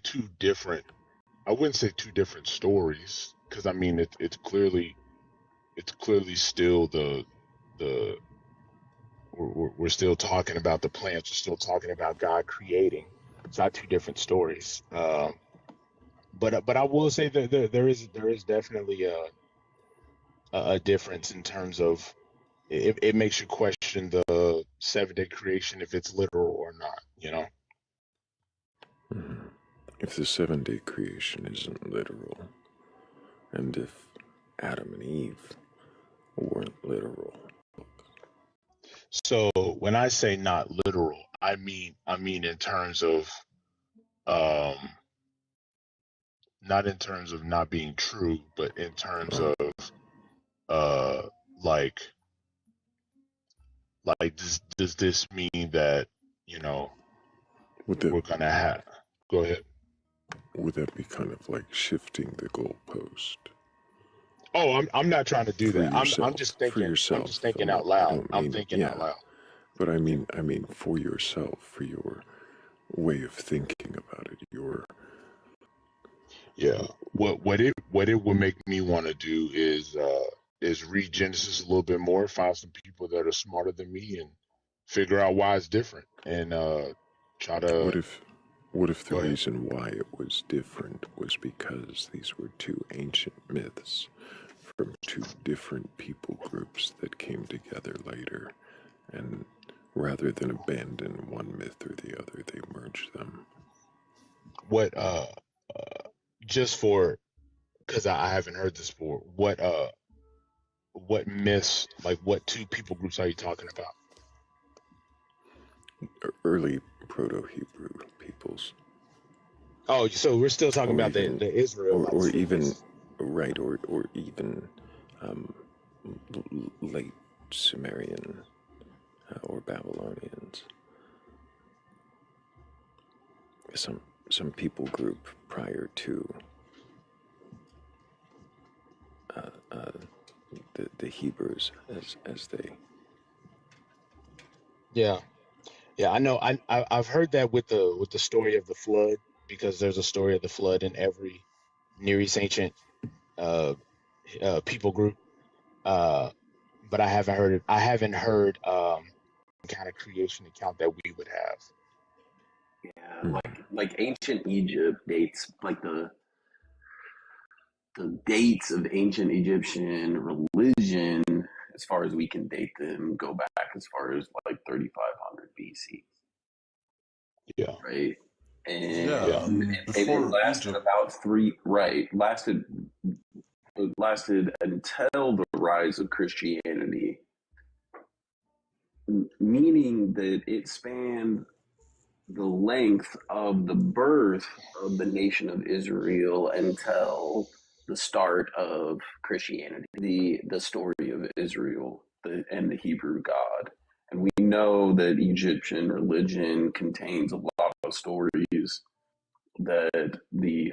Speaker 17: two different. I wouldn't say two different stories, because I mean it's clearly still the we're still talking about the plants. We're still talking about God creating. It's not two different stories. But I will say that there is definitely a difference in terms of it makes you question the 7-day creation, if it's literal or not.
Speaker 3: if the 7-day creation isn't literal, and if Adam and Eve weren't literal,
Speaker 17: So when I say not literal, I mean in terms of um not in terms of not being true, but in terms of uh like does this mean that you know
Speaker 3: would that
Speaker 17: we're gonna have go ahead.
Speaker 3: would that be kind of like shifting the goalpost
Speaker 17: Oh, I'm not trying to do
Speaker 3: for
Speaker 17: that. I'm
Speaker 3: yourself?
Speaker 17: just
Speaker 3: For
Speaker 17: thinking. I'm just
Speaker 3: yourself.
Speaker 17: thinking out
Speaker 3: I
Speaker 17: loud.
Speaker 3: don't
Speaker 17: I'm
Speaker 3: mean,
Speaker 17: thinking
Speaker 3: yeah,
Speaker 17: out loud.
Speaker 3: but I mean for yourself, for your way of thinking about it, your
Speaker 17: Yeah. What it would make me want to do is read Genesis a little bit more, find some people that are smarter than me, and figure out why it's different, and try
Speaker 3: what
Speaker 17: to
Speaker 3: if the
Speaker 17: go ahead.
Speaker 3: reason why it was different was because these were two ancient myths from two different people groups that came together later, and rather than abandon one myth or the other, they merged them?
Speaker 17: What just for because I haven't heard this before. What myths, like what two people groups are you talking about?
Speaker 3: Early Proto-Hebrew peoples,
Speaker 17: Oh, so we're still talking
Speaker 3: or
Speaker 17: about
Speaker 3: even,
Speaker 17: the
Speaker 3: or
Speaker 17: Israelites then.
Speaker 3: even, right, or even um, late Sumerian or Babylonians. Some people group prior to the Hebrews, as they.
Speaker 17: Yeah. Yeah, I know. I've heard that with the story of the flood, because there's a story of the flood in every Near East ancient uh, people group. Uh, but I haven't heard kind of creation account that we would have.
Speaker 15: Yeah, like ancient Egypt dates, like the dates of ancient Egyptian religion, as far as we can date them, go back as far as like 3500 BC.
Speaker 17: Yeah.
Speaker 15: Right. And
Speaker 6: Yeah, and
Speaker 15: it
Speaker 6: before
Speaker 15: lasted
Speaker 6: Egypt,
Speaker 15: about lasted until the rise of Christianity, meaning that it spanned the length of the birth of the nation of Israel until the start of Christianity, the story of Israel and the Hebrew God. And we know that Egyptian religion contains a lot of stories that the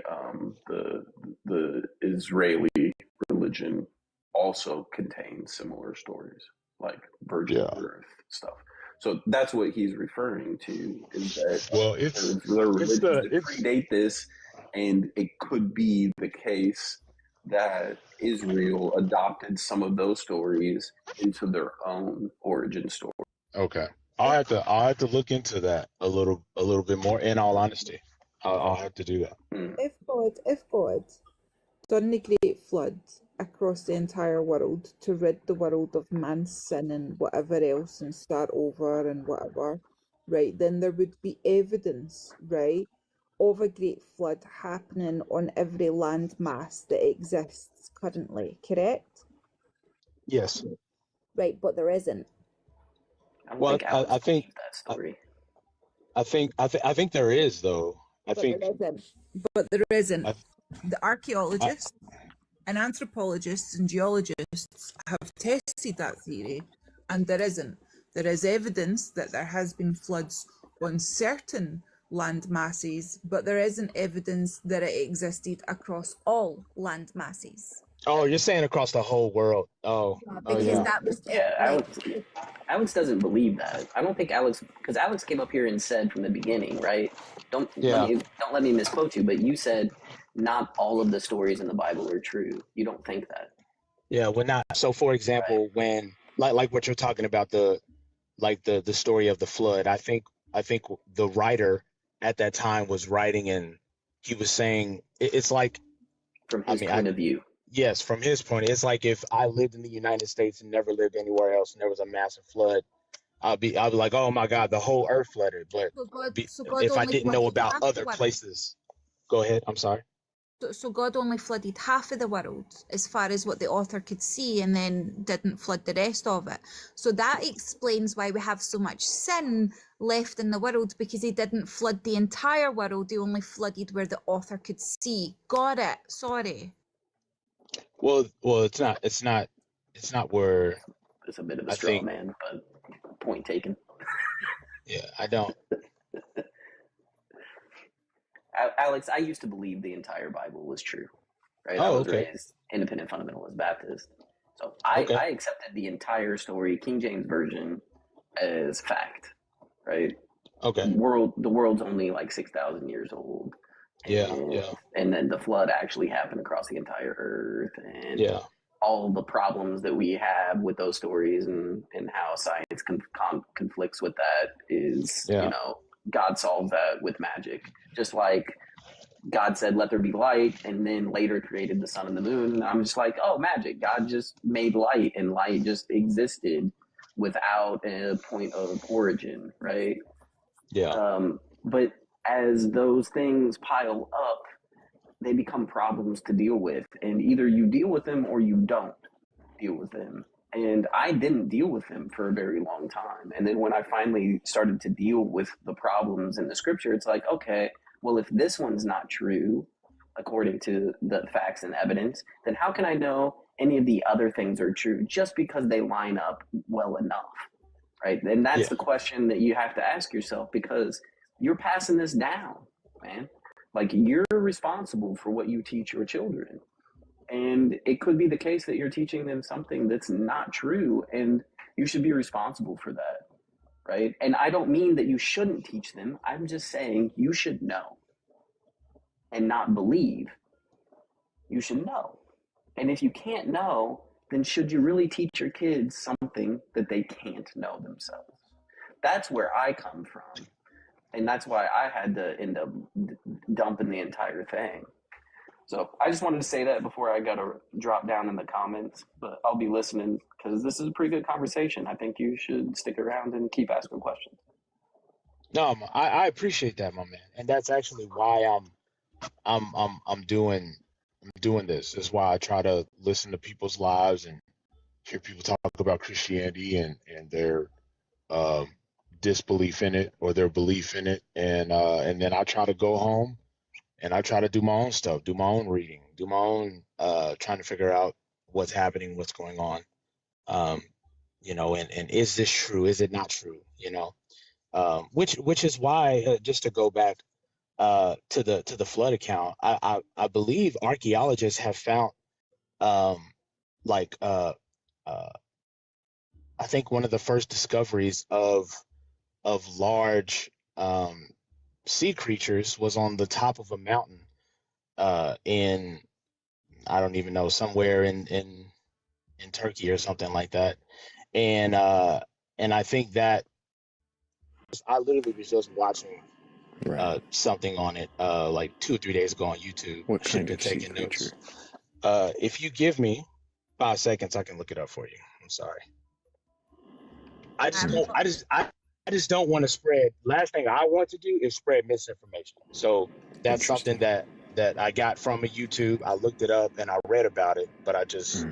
Speaker 15: Israeli religion also contains similar stories, like virgin
Speaker 17: Yeah.
Speaker 15: birth stuff. So that's what he's referring to, is that
Speaker 17: Well,
Speaker 15: there are
Speaker 17: it's
Speaker 15: religions
Speaker 17: the
Speaker 15: that
Speaker 17: it's
Speaker 15: predate this, and it could be the case that Israel adopted some of those stories into their own origin story.
Speaker 17: okay. I'll have to look into that a little bit more. In all honesty, I'll have to do that.
Speaker 19: If God done the great flood across the entire world to rid the world of man's sin and whatever else and start over and whatever, right, then there would be evidence, right, of a great flood happening on every land mass that exists currently, correct?
Speaker 17: Yes.
Speaker 19: Right, but there isn't.
Speaker 15: I don't
Speaker 17: Well,
Speaker 15: think Alex
Speaker 17: I think
Speaker 15: believed that story.
Speaker 17: I think there is though. I
Speaker 19: But there
Speaker 17: think
Speaker 19: isn't. But there isn't.
Speaker 17: I,
Speaker 19: The
Speaker 17: I
Speaker 19: archaeologists and anthropologists and geologists have tested that theory, and there isn't. There is evidence that there has been floods on certain land masses, but there isn't evidence that it existed across all land masses.
Speaker 17: oh, you're saying across the whole world. Oh, oh
Speaker 19: Because
Speaker 17: yeah.
Speaker 19: that was
Speaker 15: Yeah,
Speaker 19: like
Speaker 15: Alex doesn't believe that. I don't think Alex, because Alex came up here and said from the beginning, right?
Speaker 17: Yeah.
Speaker 15: Don't let me misquote you, but you said not all of the stories in the Bible are true. You don't think that,
Speaker 17: Yeah, we're not. So, for
Speaker 15: right?
Speaker 17: example, when like what you're talking about, the story of the flood, I think the writer at that time was writing, and he was saying it's like,
Speaker 15: From
Speaker 17: I
Speaker 15: his
Speaker 17: mean,
Speaker 15: point of view.
Speaker 17: yes, from his point, it's like if I lived in the United States and never lived anywhere else, and there was a massive flood, I'll be like, oh my God, the whole earth flooded. But
Speaker 16: So God
Speaker 17: if I
Speaker 16: only
Speaker 17: didn't know
Speaker 16: flooded
Speaker 17: about
Speaker 16: half the
Speaker 17: other
Speaker 16: world.
Speaker 17: places, go ahead. I'm sorry.
Speaker 16: So God only flooded half of the world as far as what the author could see, and then didn't flood the rest of it. So that explains why we have so much sin left in the world, because he didn't flood the entire world. He only flooded where the author could see. Got it. Sorry.
Speaker 17: Well, it's not where
Speaker 15: It's a bit of a
Speaker 17: I
Speaker 15: straw
Speaker 17: think.
Speaker 15: man, but point taken.
Speaker 17: Yeah, I don't.
Speaker 15: Alex, I used to believe the entire Bible was true, right? I
Speaker 17: Oh,
Speaker 15: was
Speaker 17: okay.
Speaker 15: raised independent fundamentalist Baptist. So
Speaker 17: Okay.
Speaker 15: I accepted the entire story, King James Version, as fact, right?
Speaker 17: Okay.
Speaker 15: The world's only like 6,000 years old.
Speaker 17: Yeah.
Speaker 15: And,
Speaker 17: Yeah.
Speaker 15: and then the flood actually happened across the entire earth, and
Speaker 17: Yeah.
Speaker 15: all the problems that we have with those stories, and how science conflicts with that is,
Speaker 17: Yeah.
Speaker 15: God solved that with magic. Just like God said, let there be light, and then later created the sun and the moon. And I'm just like, oh, magic. God just made light, and light just existed without a point of origin, right?
Speaker 17: Yeah.
Speaker 15: But as those things pile up, they become problems to deal with. And either you deal with them or you don't deal with them. And I didn't deal with them for a very long time. And then when I finally started to deal with the problems in the scripture, it's like, okay, well, if this one's not true, according to the facts and evidence, then how can I know any of the other things are true just because they line up well enough? Right? And that's
Speaker 17: Yeah.
Speaker 15: the question that you have to ask yourself, because you're passing this down, man. Like, you're responsible for what you teach your children. And it could be the case that you're teaching them something that's not true, and you should be responsible for that. right? And I don't mean that you shouldn't teach them. I'm just saying you should know and not believe. You should know. And if you can't know, then should you really teach your kids something that they can't know themselves? That's where I come from. And that's why I had to end up dumping the entire thing. So I just wanted to say that before I got to drop down in the comments, but I'll be listening because this is a pretty good conversation. I think you should stick around and keep asking questions.
Speaker 17: No, I appreciate that, my man, and that's actually why I'm doing this. That's why I try to listen to people's lives and hear people talk about Christianity and their um, disbelief in it or their belief in it, and then I try to go home and I try to do my own stuff, do my own reading, do my own trying to figure out what's happening, what's going on, um, and is this true? Is it not true? Which is why just to go back to the flood account, I believe archaeologists have found um, like I think one of the first discoveries of large sea creatures was on the top of a mountain in I don't even know, somewhere in Turkey or something like that. And I think that I literally was just watching
Speaker 18: Right.
Speaker 17: something on it like 2 or 3 days ago on YouTube.
Speaker 18: What
Speaker 17: I should have
Speaker 18: kind
Speaker 17: been
Speaker 18: of sea
Speaker 17: taking notes.
Speaker 18: creature?
Speaker 17: If you give me 5 seconds, I can look it up for you. I'm sorry. I just don't want to spread. Last thing I want to do is spread misinformation. So that's something that I got from a YouTube. I looked it up and I read about it, but I just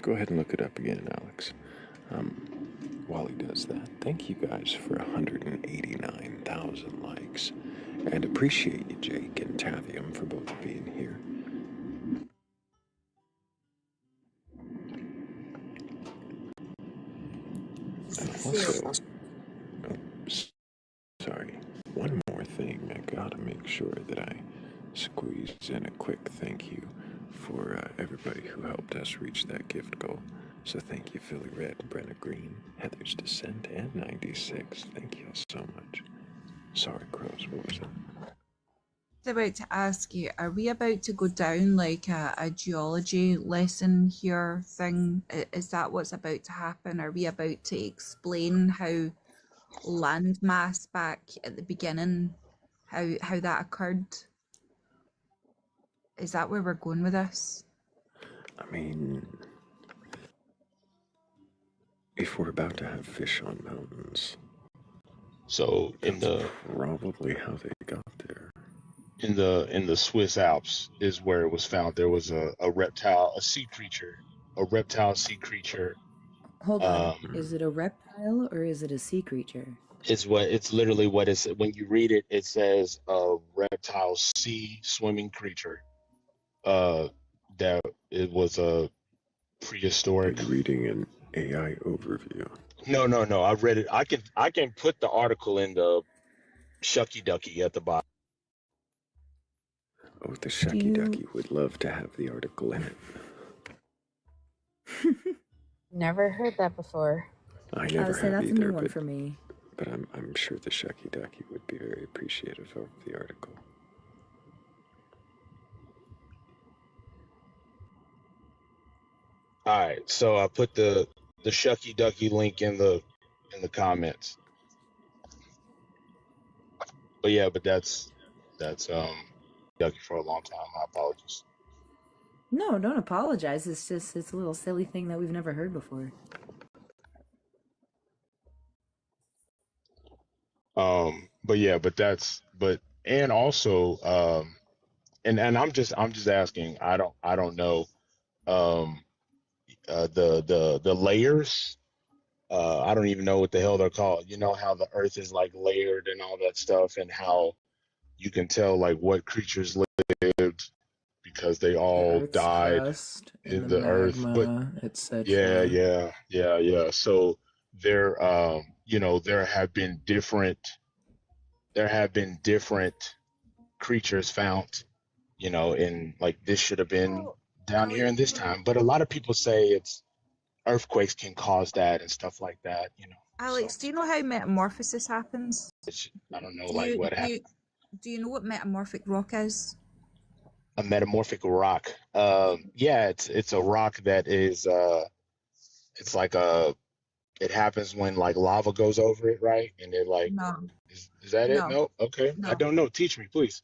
Speaker 18: Go ahead and look it up again, Alex. While he does that, thank you guys for 189,000 likes. And appreciate you, Jake and Tavium, for both being here. Also, sorry, one more thing. I gotta make sure that I squeeze in a quick thank you for everybody who helped us reach that gift goal. So thank you, Philly Red, Brenna Green, Heather's Descent, and 96. Thank you all so much. Sorry, Crows, what was that?
Speaker 13: I was about to ask you, are we about to go down like a geology lesson here thing? Is that what's about to happen? Are we about to explain how landmass back at the beginning, how that occurred? Is that where we're going with this?
Speaker 18: I mean, if we're about to have fish on mountains,
Speaker 17: so
Speaker 18: that's probably how they got there.
Speaker 17: in the Swiss Alps is where it was found. There was a reptile, a sea creature, a reptile sea creature.
Speaker 12: Hold on. Is it a reptile or is it a sea creature?
Speaker 17: It's literally what it's when you read it, it says a reptile sea swimming creature. That it was a prehistoric.
Speaker 18: Are you reading an AI overview?
Speaker 17: No. I read it. I can put the article in the Shucky Ducky at the bottom.
Speaker 18: Oh, the Shucky Ducky would love to have the article in it.
Speaker 4: Never heard that before.
Speaker 18: I never
Speaker 12: say
Speaker 18: have
Speaker 12: that's
Speaker 18: either,
Speaker 12: a new one
Speaker 18: but,
Speaker 12: for me.
Speaker 18: But I'm sure the Shucky Ducky would be very appreciative of the article.
Speaker 17: All right, so I put the Shucky Ducky link in the comments. But yeah, but that's Ducky for a long time. My apologies.
Speaker 12: No, don't apologize. It's just it's a little silly thing that we've never heard before.
Speaker 17: But yeah, and also and I'm just asking. I don't know the layers. I don't even know what the hell they're called. You know how the earth is like layered and all that stuff, and how you can tell like what creatures lived because they all
Speaker 5: Earth's
Speaker 17: died
Speaker 5: crust
Speaker 17: in
Speaker 5: and
Speaker 17: the
Speaker 5: the
Speaker 17: earth. But
Speaker 5: magma, etc.
Speaker 17: yeah. So there there have been different creatures found, and like this should have been down here in this time. But a lot of people say it's earthquakes can cause that and stuff like that.
Speaker 13: Alex, do you know how metamorphosis happens?
Speaker 17: I don't know,
Speaker 13: Do
Speaker 17: like
Speaker 13: you
Speaker 17: what
Speaker 13: do
Speaker 17: happened.
Speaker 13: do you know what metamorphic rock is?
Speaker 17: A metamorphic rock. Yeah, it's a rock that is it's like it happens when like lava goes over it, right? And it like
Speaker 13: No,
Speaker 17: is that it?
Speaker 13: no,
Speaker 17: No? Okay. I
Speaker 13: no.
Speaker 17: don't know. Teach me, please.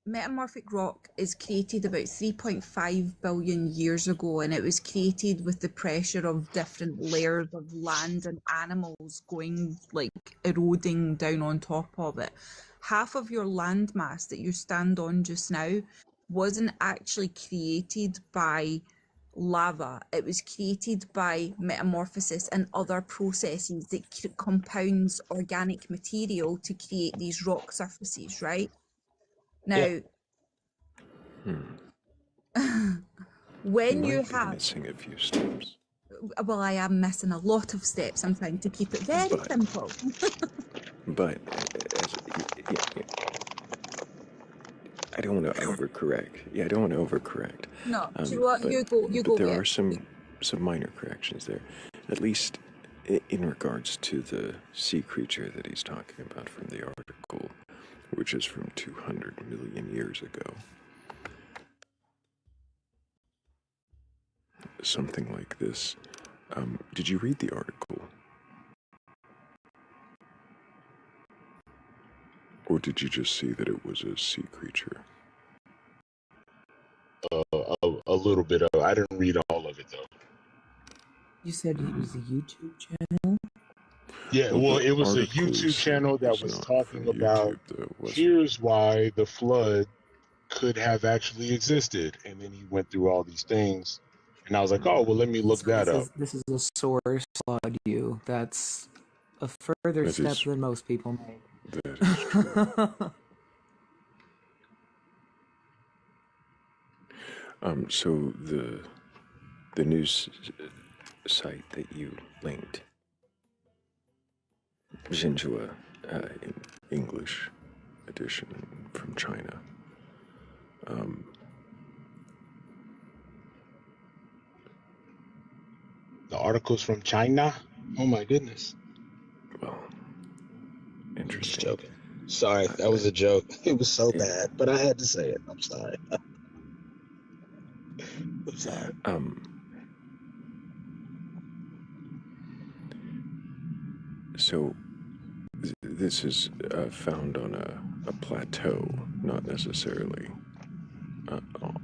Speaker 13: Metamorphic rock is created about 3.5 billion years ago, and it was created with the pressure of different layers of land and animals going like eroding down on top of it. Half of your land mass that you stand on just now wasn't actually created by lava. It was created by metamorphosis and other processes that compounds organic material to create these rock surfaces, right? Now, when
Speaker 3: You
Speaker 13: you
Speaker 3: might be
Speaker 13: have,
Speaker 3: missing a few steps.
Speaker 13: well, I am missing a lot of steps. I'm trying to keep it very simple.
Speaker 3: But I don't want to overcorrect. Yeah, I don't want to overcorrect.
Speaker 13: No, do you know what? You go
Speaker 3: But there
Speaker 13: with
Speaker 3: are
Speaker 13: it.
Speaker 3: some minor corrections there, at least in regards to the sea creature that he's talking about from the article, which is from 200 million years ago. Something like this. Did you read the article? Or did you just see that it was a sea creature?
Speaker 17: A little bit of. I didn't read all of it though.
Speaker 5: You said it was a YouTube channel?
Speaker 17: Yeah, well,
Speaker 3: the
Speaker 17: it was a
Speaker 3: article he
Speaker 17: YouTube
Speaker 3: said
Speaker 17: channel that was
Speaker 3: not
Speaker 17: talking
Speaker 3: from
Speaker 17: about
Speaker 3: YouTube, though, was it?
Speaker 17: here's why the flood could have actually existed, and then he went through all these things, and I was like, oh well, let me look
Speaker 5: So
Speaker 17: that up.
Speaker 5: this is a source audio. That's a further
Speaker 3: That
Speaker 5: step
Speaker 3: is-
Speaker 5: than most people make.
Speaker 3: That is true. So the news site that you linked, Xinhua, in English edition from China.
Speaker 17: The articles from China. Oh my goodness.
Speaker 3: Well,
Speaker 17: I'm just
Speaker 3: interesting.
Speaker 17: joking. Sorry, that was a joke. It was so bad, but I had to say it. I'm sorry. I'm sorry.
Speaker 3: So this is found on a plateau, not necessarily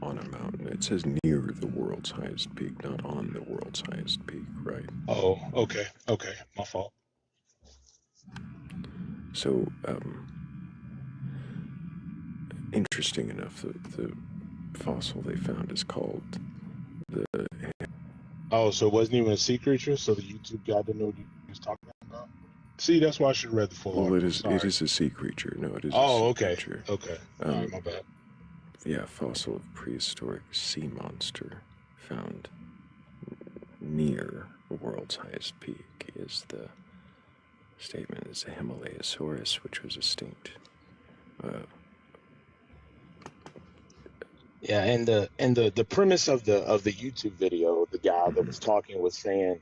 Speaker 3: on a mountain. It says near the world's highest peak, not on the world's highest peak, right?
Speaker 17: Oh, okay, my fault.
Speaker 3: So, interesting enough, the fossil they found is called the...
Speaker 17: Oh, so it wasn't even a sea creature, so the YouTube guy didn't know what he was talking about? See, that's why I should have read the full
Speaker 3: Well,
Speaker 17: article.
Speaker 3: it is a sea creature. No, it is a
Speaker 17: Oh,
Speaker 3: sea
Speaker 17: okay,
Speaker 3: creature.
Speaker 17: okay. All right, my bad.
Speaker 3: Yeah, fossil of prehistoric sea monster found near the world's highest peak is the statement. It's a Himalayasaurus, which was extinct.
Speaker 17: Yeah, and the premise of the YouTube video, the guy that was talking was saying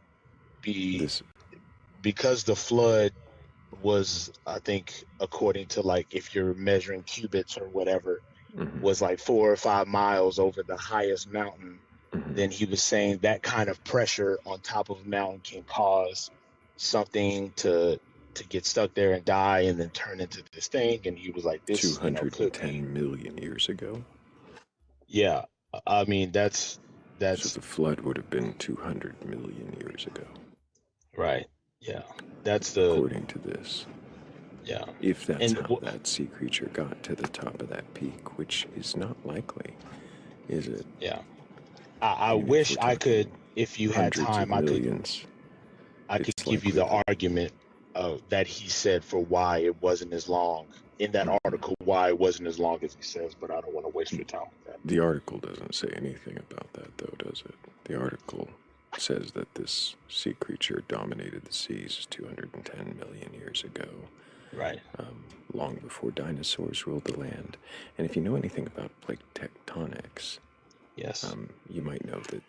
Speaker 17: because the flood was, I think, according to like if you're measuring cubits or whatever, was like 4 or 5 miles over the highest mountain, then he was saying that kind of pressure on top of a mountain can cause something to get stuck there and die and then turn into this thing. And he was like, this
Speaker 3: 210 million years ago.
Speaker 17: Yeah, I mean that's
Speaker 3: So the flood would have been 200 million years ago.
Speaker 17: Right. Yeah, that's the
Speaker 3: according to this.
Speaker 17: Yeah.
Speaker 3: If that's how that sea creature got to the top of that peak, which is not likely, is it?
Speaker 17: Yeah. I wish I could, if you had time, I could give you the argument that he said for why it wasn't as long in that article, why it wasn't as long as he says, but I don't want to waste your time with that.
Speaker 3: The article doesn't say anything about that, though, does it? The article says that this sea creature dominated the seas 210 million years ago.
Speaker 17: Right.
Speaker 3: Long before dinosaurs ruled the land. And if you know anything about plate tectonics,
Speaker 17: yes,
Speaker 3: you might know that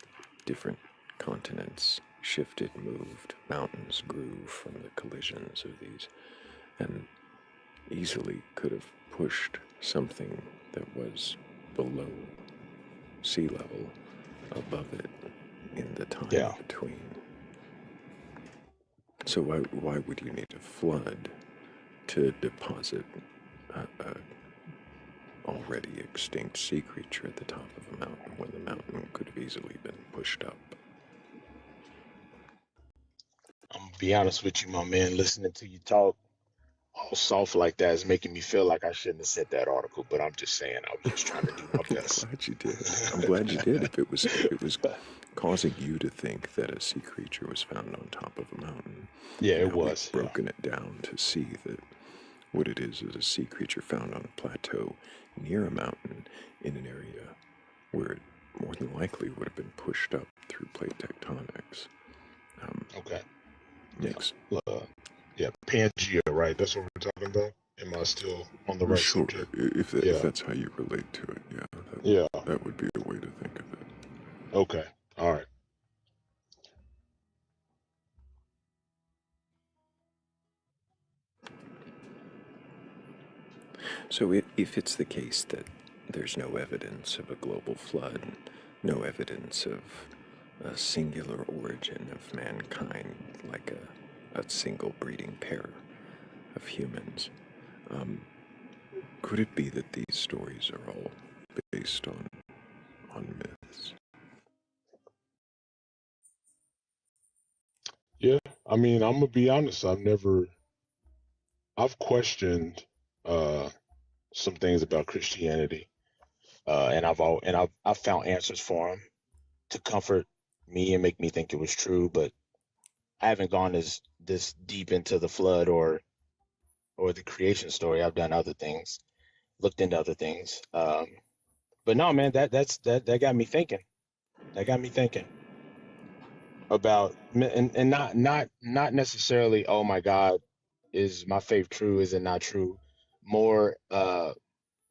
Speaker 3: different continents
Speaker 18: shifted, moved, mountains grew from the collisions of these, and easily could have pushed something that was below sea level above it in the time between. So why would you need a flood to deposit a already extinct sea creature at the top of a mountain when the mountain could have easily been pushed up?
Speaker 17: I'm gonna be honest with you, my man. Listening to you talk all soft like that is making me feel like I shouldn't have sent that article. But I'm just saying, I was just trying to do my best.
Speaker 18: I'm glad you did. I'm glad you did. If it was causing you to think that a sea creature was found on top of a mountain,
Speaker 17: yeah, it
Speaker 18: now
Speaker 17: was.
Speaker 18: We've broken it down to see that what it is a sea creature found on a plateau near a mountain in an area where it more than likely would have been pushed up through plate tectonics.
Speaker 17: Okay.
Speaker 18: Makes
Speaker 17: yeah, Pangea, right? That's what we're talking about. Am I still on the right
Speaker 18: sure,
Speaker 17: subject?
Speaker 18: if that's how you relate to it, that would be a way to think of it.
Speaker 17: Okay. All right.
Speaker 18: So if it's the case that there's no evidence of a global flood, no evidence of a singular origin of mankind, like a single breeding pair of humans, could it be that these stories are all based on myths?
Speaker 17: Yeah, I mean, I'm gonna be honest. I've questioned some things about Christianity, and I've found answers for them to comfort me and make me think it was true. But I haven't gone this deep into the flood or the creation story. I've done other things, looked into other things. But no, man, that got me thinking. That got me thinking about and not necessarily, oh my God, is my faith true? Is it not true? More,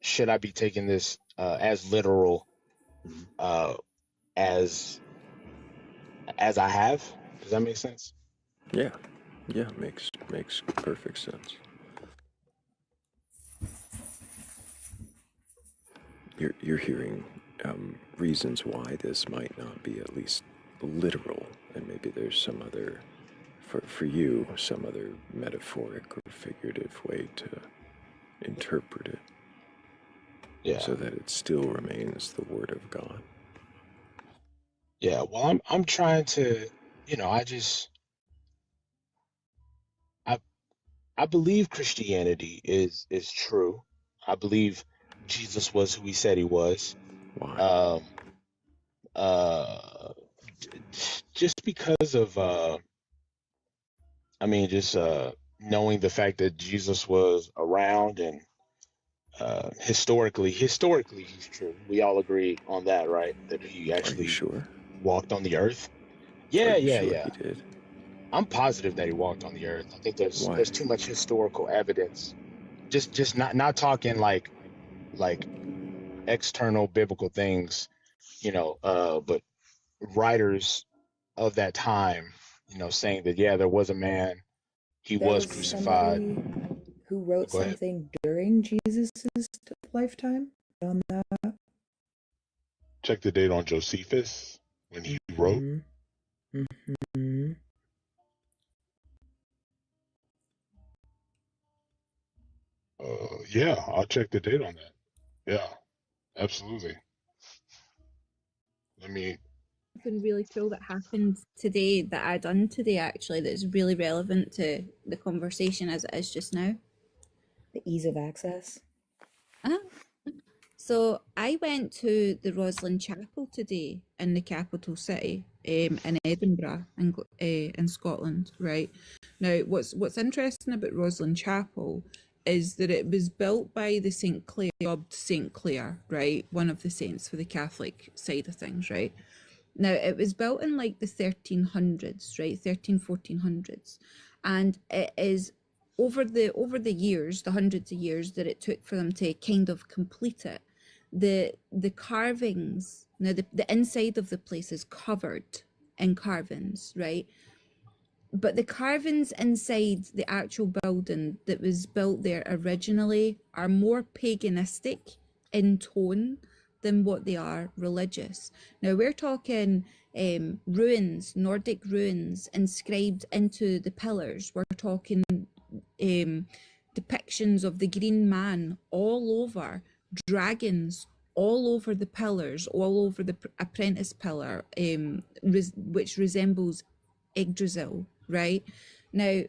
Speaker 17: should I be taking this as literal as I have? Does that make sense?
Speaker 18: Yeah, makes perfect sense. You're hearing reasons why this might not be at least literal, and maybe there's some other, for you, some other metaphoric or figurative way to interpret it.
Speaker 17: Yeah.
Speaker 18: So that it still remains the Word of God.
Speaker 17: Yeah. Well, I'm trying to, I believe Christianity is true. I believe Jesus was who he said he was.
Speaker 18: Why?
Speaker 17: Just because of knowing the fact that Jesus was around and historically he's true. We all agree on that, right? That he actually walked on the earth. Yeah.
Speaker 18: He did?
Speaker 17: I'm positive that he walked on the earth. I think there's too much historical evidence. Just not talking like external biblical things, but writers of that time, saying that there was a man, he
Speaker 12: There
Speaker 17: was
Speaker 12: was
Speaker 17: crucified.
Speaker 12: somebody who wrote
Speaker 17: Go ahead.
Speaker 12: something during Jesus's lifetime on that.
Speaker 17: Check the date on Josephus when he wrote.
Speaker 12: Mm-hmm.
Speaker 17: Yeah, I'll check the date on that. Yeah, absolutely. Let me.
Speaker 13: Something really cool that happened today that I done today actually that's really relevant to the conversation as it is just now.
Speaker 12: The ease of access.
Speaker 13: So I went to the Roslin Chapel today in the capital city, in Edinburgh, in Scotland. Right now, what's interesting about Roslin Chapel is that it was built by the St. Clare, dubbed St. Clare, right, one of the saints for the Catholic side of things, right. Now it was built in like the 1300s, right, 1400s, and it is over the years, the hundreds of years that it took for them to kind of complete it. The carvings, now the inside of the place is covered
Speaker 16: and carvings, right? But the carvings inside the actual building that was built there originally are more paganistic in tone than what they are religious. Now we're talking ruins, Nordic ruins inscribed into the pillars. We're talking depictions of the Green Man all over, dragons all over the pillars, all over the apprentice pillar, which resembles Yggdrasil, right? Now,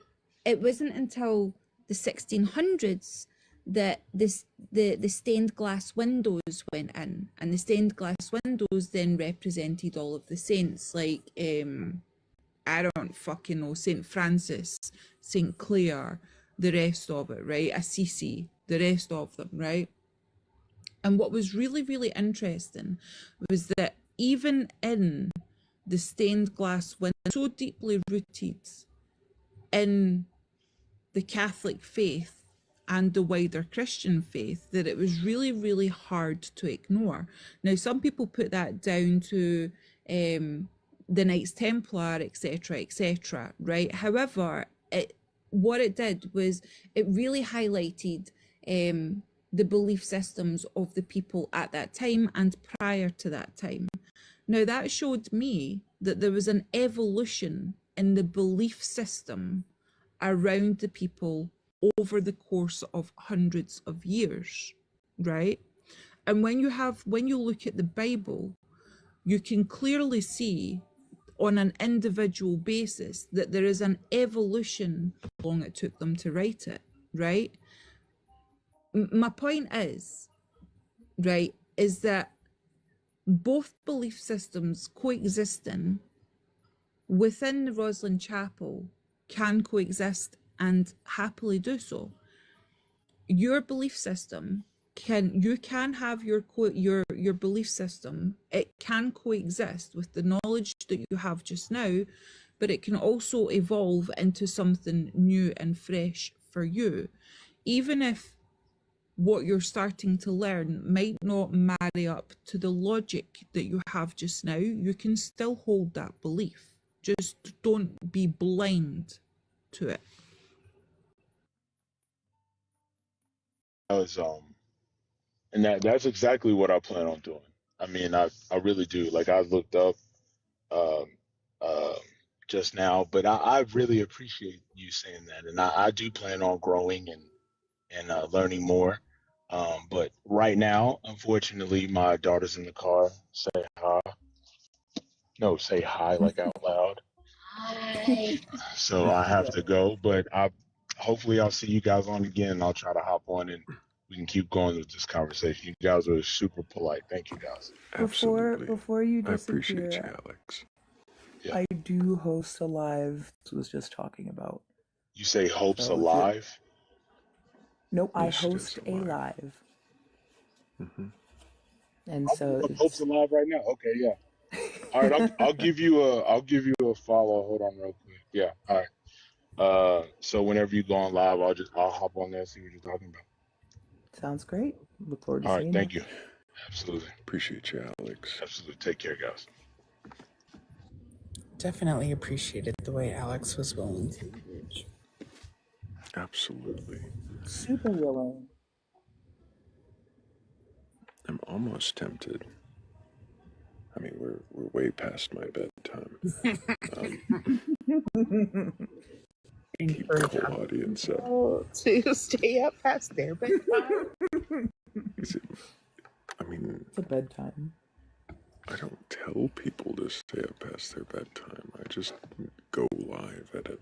Speaker 16: it wasn't until the 1600s that the stained glass windows went in, and the stained glass windows then represented all of the saints, like I don't fucking know, Saint Francis, Saint Clare, the rest of it, right? Assisi, the rest of them, right? And what was really, really interesting was that even in the stained glass window, so deeply rooted in the Catholic faith and the wider Christian faith that it was really, really hard to ignore. Now, some people put that down to the Knights Templar, etc., right? However, what it did was it really highlighted the belief systems of the people at that time and prior to that time. Now, that showed me that there was an evolution in the belief system around the people over the course of hundreds of years, right? And when you look at the Bible, you can clearly see on an individual basis that there is an evolution how long it took them to write it, right? My point is, right, is that both belief systems coexisting within the Roslin Chapel can coexist and happily do so. Your belief system you can have your belief system. It can coexist with the knowledge that you have just now, but it can also evolve into something new and fresh for you, even if what you're starting to learn might not marry up to the logic that you have just now. You can still hold that belief. Just don't be blind to it.
Speaker 17: And that's exactly what I plan on doing. I mean, I really do. Like I looked up um, uh, just now, but I really appreciate you saying that, and I do plan on growing and learning more. But right now, unfortunately, my daughter's in the car. Say hi. No, say hi like out loud. So I have to go, but hopefully I'll see you guys on again. And I'll try to hop on and we can keep going with this conversation. You guys are super polite. Thank you guys.
Speaker 7: Before you
Speaker 3: I appreciate
Speaker 7: disappear,
Speaker 3: you, Alex.
Speaker 17: Yeah.
Speaker 7: I do host a live. This was just talking about.
Speaker 17: You say Hope's
Speaker 7: So if
Speaker 17: alive?
Speaker 7: No, I
Speaker 3: Yes, she
Speaker 7: host
Speaker 3: is
Speaker 7: a
Speaker 3: alive.
Speaker 7: live.
Speaker 3: Mm-hmm.
Speaker 7: And
Speaker 17: I'll
Speaker 7: so
Speaker 17: look up Hope's alive right now. Okay, yeah. All right, I'll give you a follow. Hold on real quick. Yeah, all right. So whenever you go on live, I'll hop on there and see what you're talking about.
Speaker 7: Sounds great. Look forward to
Speaker 17: All right,
Speaker 7: seeing
Speaker 17: thank
Speaker 7: you.
Speaker 17: you. Absolutely.
Speaker 3: Appreciate you, Alex.
Speaker 17: Absolutely. Take care, guys.
Speaker 9: Definitely appreciated the way Alex was willing to engage.
Speaker 3: Absolutely.
Speaker 7: Super willing.
Speaker 3: I'm almost tempted. I mean, we're way past my bedtime. Keep the whole audience up.
Speaker 9: To stay up past their bedtime.
Speaker 3: I mean,
Speaker 7: It's a bedtime.
Speaker 3: I don't tell people to stay up past their bedtime. I just go live at a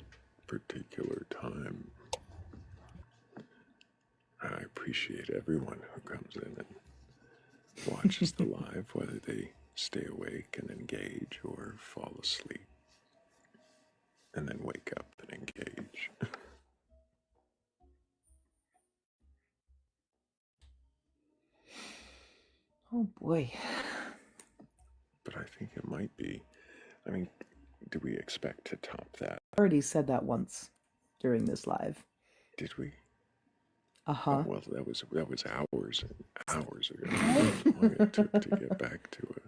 Speaker 3: particular time. I appreciate everyone who comes in and watches the live, whether they stay awake and engage or fall asleep and then wake up and engage.
Speaker 7: Oh boy.
Speaker 3: But I think it might be. I mean, do we expect to top that?
Speaker 7: I already said that once during this live.
Speaker 3: Did we?
Speaker 7: Uh-huh.
Speaker 3: Oh, well, that was hours and hours ago. How long it took to get back to it.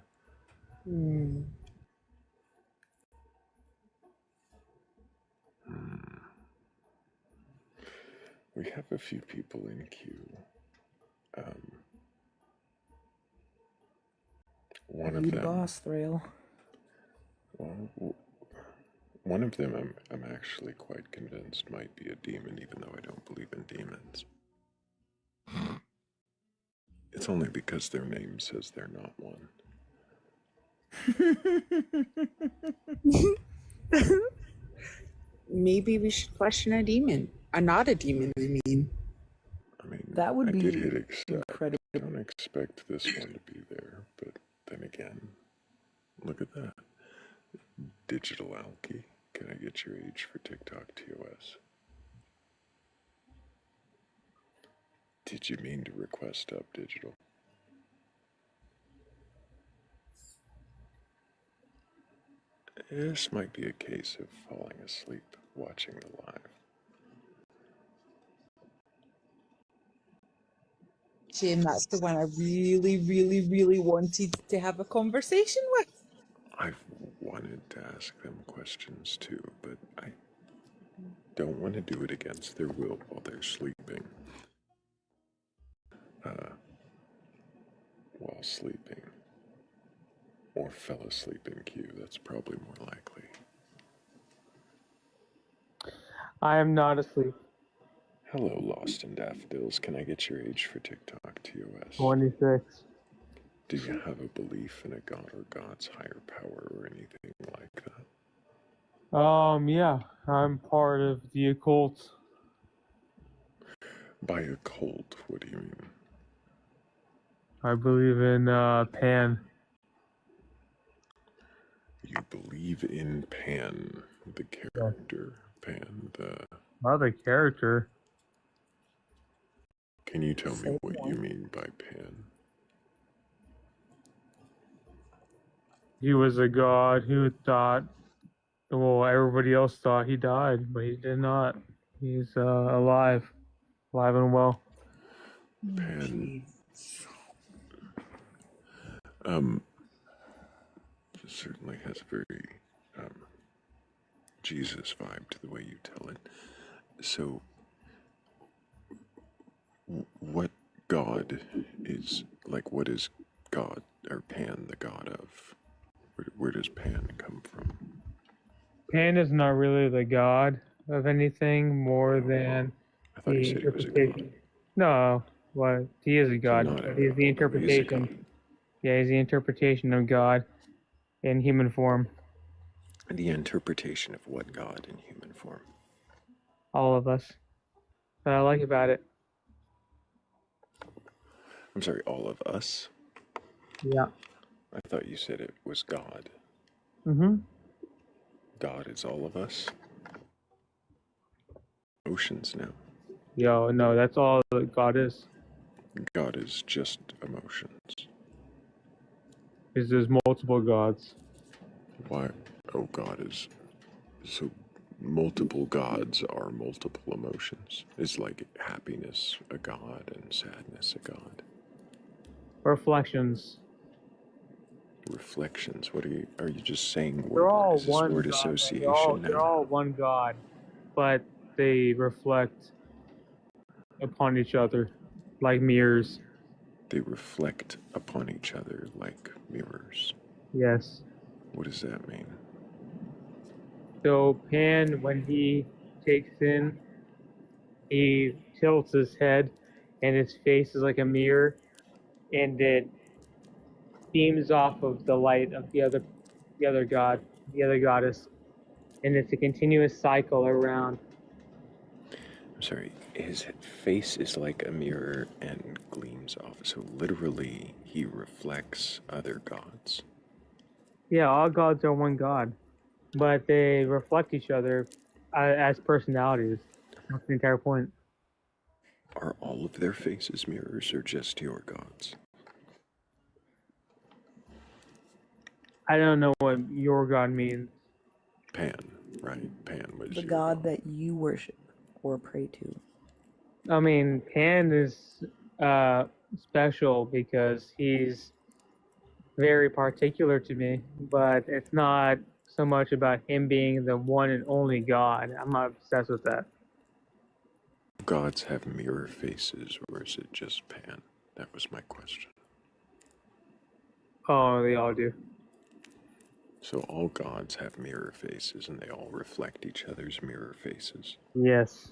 Speaker 3: We have a few people in queue. One of
Speaker 7: You the
Speaker 3: them.
Speaker 7: boss, Thrayle.
Speaker 3: Well, one of them I'm actually quite convinced might be a demon, even though I don't believe in demons. It's only because their name says they're not one.
Speaker 9: Maybe we should question a demon. Not a demon, I mean.
Speaker 3: I mean,
Speaker 7: That would
Speaker 3: I
Speaker 7: be
Speaker 3: did hit accept.
Speaker 7: incredible.
Speaker 3: Don't expect this one to be there, but then again, look at that. Digital Alky, can I get your age for TikTok TOS? Did you mean to request up, Digital? This might be a case of falling asleep watching the live.
Speaker 19: Shame, that's the one I really, really, really wanted to have a conversation with.
Speaker 3: I've wanted to ask them questions too, but I don't want to do it against their will while they're sleeping. While sleeping. Or fell asleep in queue, that's probably more likely.
Speaker 21: I am not asleep.
Speaker 3: Hello, Lost in Daffodils. Can I get your age for TikTok TOS?
Speaker 21: 26.
Speaker 3: Do you have a belief in a god or god's higher power or anything like that?
Speaker 21: Yeah, I'm part of the occult.
Speaker 3: By occult, what do you mean?
Speaker 21: I believe in Pan.
Speaker 3: You believe in Pan, the character. Pan, the...
Speaker 21: Not the character.
Speaker 3: Can you tell me what you mean by Pan?
Speaker 21: He was a god who thought, well, everybody else thought he died, but he did not. He's alive and well.
Speaker 3: Pan. Certainly has a very Jesus vibe to the way you tell it. So, what god is, like, what is God, or Pan the god of? Where does Pan come from?
Speaker 21: Pan is not really the god of anything more than
Speaker 3: I thought you said he was a god.
Speaker 21: No, well, he is a god.
Speaker 3: not a
Speaker 21: He's the interpretation. Yeah, he's the interpretation of God in human form.
Speaker 3: The interpretation of what god in human form?
Speaker 21: All of us. What I like about it.
Speaker 3: I'm sorry, all of us?
Speaker 21: Yeah.
Speaker 3: I thought you said it was God.
Speaker 21: Mm-hmm.
Speaker 3: God is all of us? Emotions now.
Speaker 21: Yo, no, that's all that God is.
Speaker 3: God is just emotions.
Speaker 21: Because there's multiple gods.
Speaker 3: Why? Oh, God is... So, multiple gods are multiple emotions. Is like happiness a god and sadness a god?
Speaker 21: Reflections.
Speaker 3: Reflections? What are you just saying
Speaker 21: They're all
Speaker 3: is this
Speaker 21: one
Speaker 3: word
Speaker 21: god.
Speaker 3: association
Speaker 21: They're
Speaker 3: now?
Speaker 21: all one god, but they reflect upon each other like mirrors.
Speaker 3: They reflect upon each other like mirrors.
Speaker 21: Yes.
Speaker 3: What does that mean?
Speaker 21: So Pan, when he takes in, he tilts his head, and his face is like a mirror, and it beams off of the light of the other god, the other goddess, and it's a continuous cycle around.
Speaker 3: I'm sorry, his face is like a mirror and gleams off. So literally, he reflects other gods.
Speaker 21: Yeah, all gods are one god, but they reflect each other as personalities. That's the entire point.
Speaker 3: Are all of their faces mirrors or just your gods?
Speaker 21: I don't know what your god means.
Speaker 3: Pan, right? Pan was
Speaker 12: The
Speaker 3: your
Speaker 12: god that you worship or pray to.
Speaker 21: I mean, Pan is special because he's very particular to me, but it's not so much about him being the one and only God. I'm not obsessed with that.
Speaker 18: Gods have mirror faces, or is it just Pan? That was my question.
Speaker 21: Oh, they all do.
Speaker 18: So all gods have mirror faces, and they all reflect each other's mirror faces.
Speaker 21: Yes.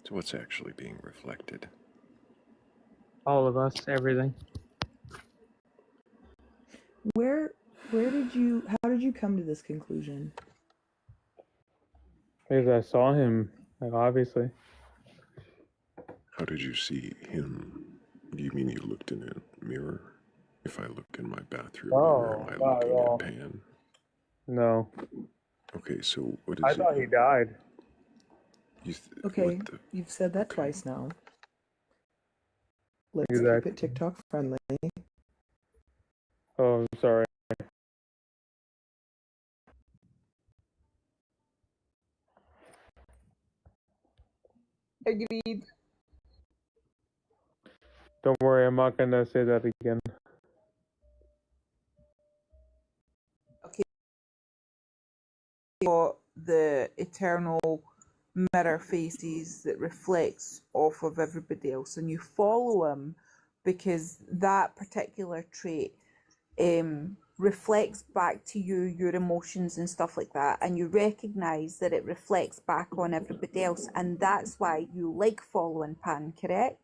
Speaker 18: So what's actually being reflected?
Speaker 21: All of us, everything.
Speaker 7: How did you come to this conclusion?
Speaker 21: Because I saw him, like, obviously.
Speaker 3: How did you see him? Do you mean you looked in a mirror? If I look in my bathroom mirror, am I
Speaker 21: not at
Speaker 3: looking
Speaker 21: all.
Speaker 3: at Pan?
Speaker 21: No.
Speaker 3: Okay, so what is
Speaker 21: I
Speaker 3: it?
Speaker 21: thought he died.
Speaker 7: Okay, you've said that twice now. Let's keep
Speaker 21: Exactly.
Speaker 7: it TikTok friendly.
Speaker 21: Oh, I'm sorry.
Speaker 19: Agreed.
Speaker 21: Don't worry, I'm not gonna say that again.
Speaker 19: Okay. Got the eternal mirror faces that reflects off of everybody else, and you follow him because that particular trait reflects back to you your emotions and stuff like that, and you recognize that it reflects back on everybody else, and that's why you like following Pan, correct?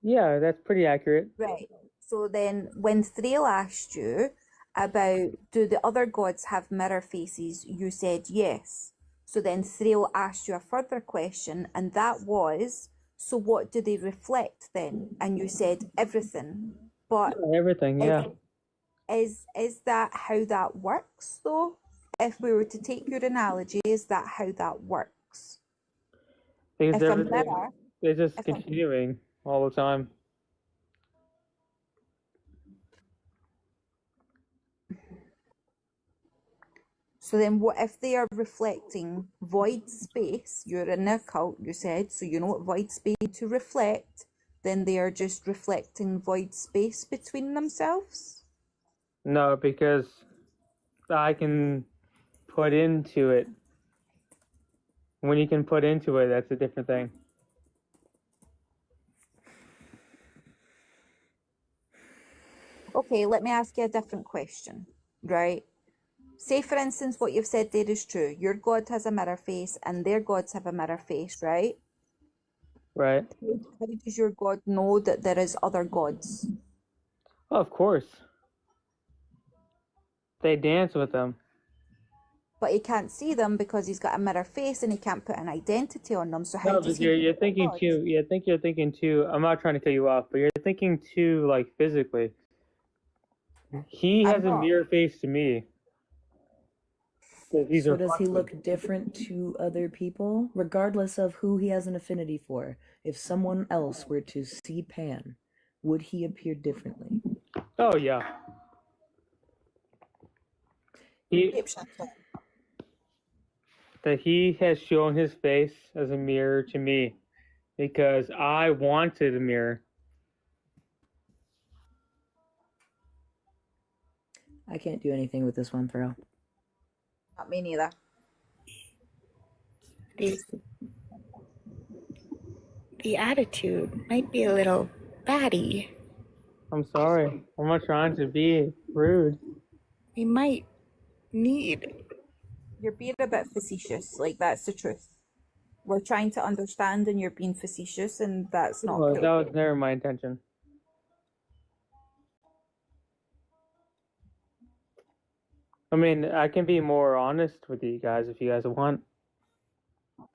Speaker 21: Yeah, that's pretty accurate.
Speaker 16: Right. So then when Thrayle asked you about do the other gods have mirror faces, you said yes. So then Thrayle asked you a further question, and that was, so what do they reflect then? And you said everything. But
Speaker 21: Everything, yeah.
Speaker 16: is that how that works though? If we were to take your analogy, is that how that works?
Speaker 21: Because
Speaker 16: If a
Speaker 21: everything
Speaker 16: mirror,
Speaker 21: is just
Speaker 16: if a,
Speaker 21: continuing all the time.
Speaker 16: so then what if they are reflecting void space? You're in a cult, you said, so you know what void space to reflect, then they are just reflecting void space between themselves?
Speaker 21: No, because I can put into it. When you can put into it, that's a different thing.
Speaker 16: Okay, let me ask you a different question, right? Say, for instance, what you've said there is true. Your god has a mirror face and their gods have a mirror face, right?
Speaker 21: Right.
Speaker 16: How does your god know that there is other gods?
Speaker 21: Oh, of course. They dance with them.
Speaker 16: But he can't see them because he's got a mirror face and he can't put an identity on them. So how
Speaker 21: No,
Speaker 16: does
Speaker 21: but
Speaker 16: he
Speaker 21: you're
Speaker 16: know
Speaker 21: thinking
Speaker 16: gods?
Speaker 21: too. Yeah, I think you're thinking too. I'm not trying to cut you off, but you're thinking too, like physically. He
Speaker 16: I'm
Speaker 21: has a
Speaker 16: not.
Speaker 21: mirror face to me. He's
Speaker 7: So does he
Speaker 21: reflective.
Speaker 7: look different to other people, regardless of who he has an affinity for? If someone else were to see Pan, would he appear differently?
Speaker 21: Oh yeah. That he has shown his face as a mirror to me because I wanted a mirror.
Speaker 7: I can't do anything with this one, Thrayle.
Speaker 16: Not me neither.
Speaker 4: The attitude might be a little batty.
Speaker 21: I'm sorry. I'm not trying to be rude.
Speaker 4: We might need.
Speaker 16: You're being a bit facetious, like that's the truth. We're trying to understand and you're being facetious and that's not
Speaker 21: Well,
Speaker 16: cool.
Speaker 21: that was never my intention. I mean, I can be more honest with you guys if you guys want.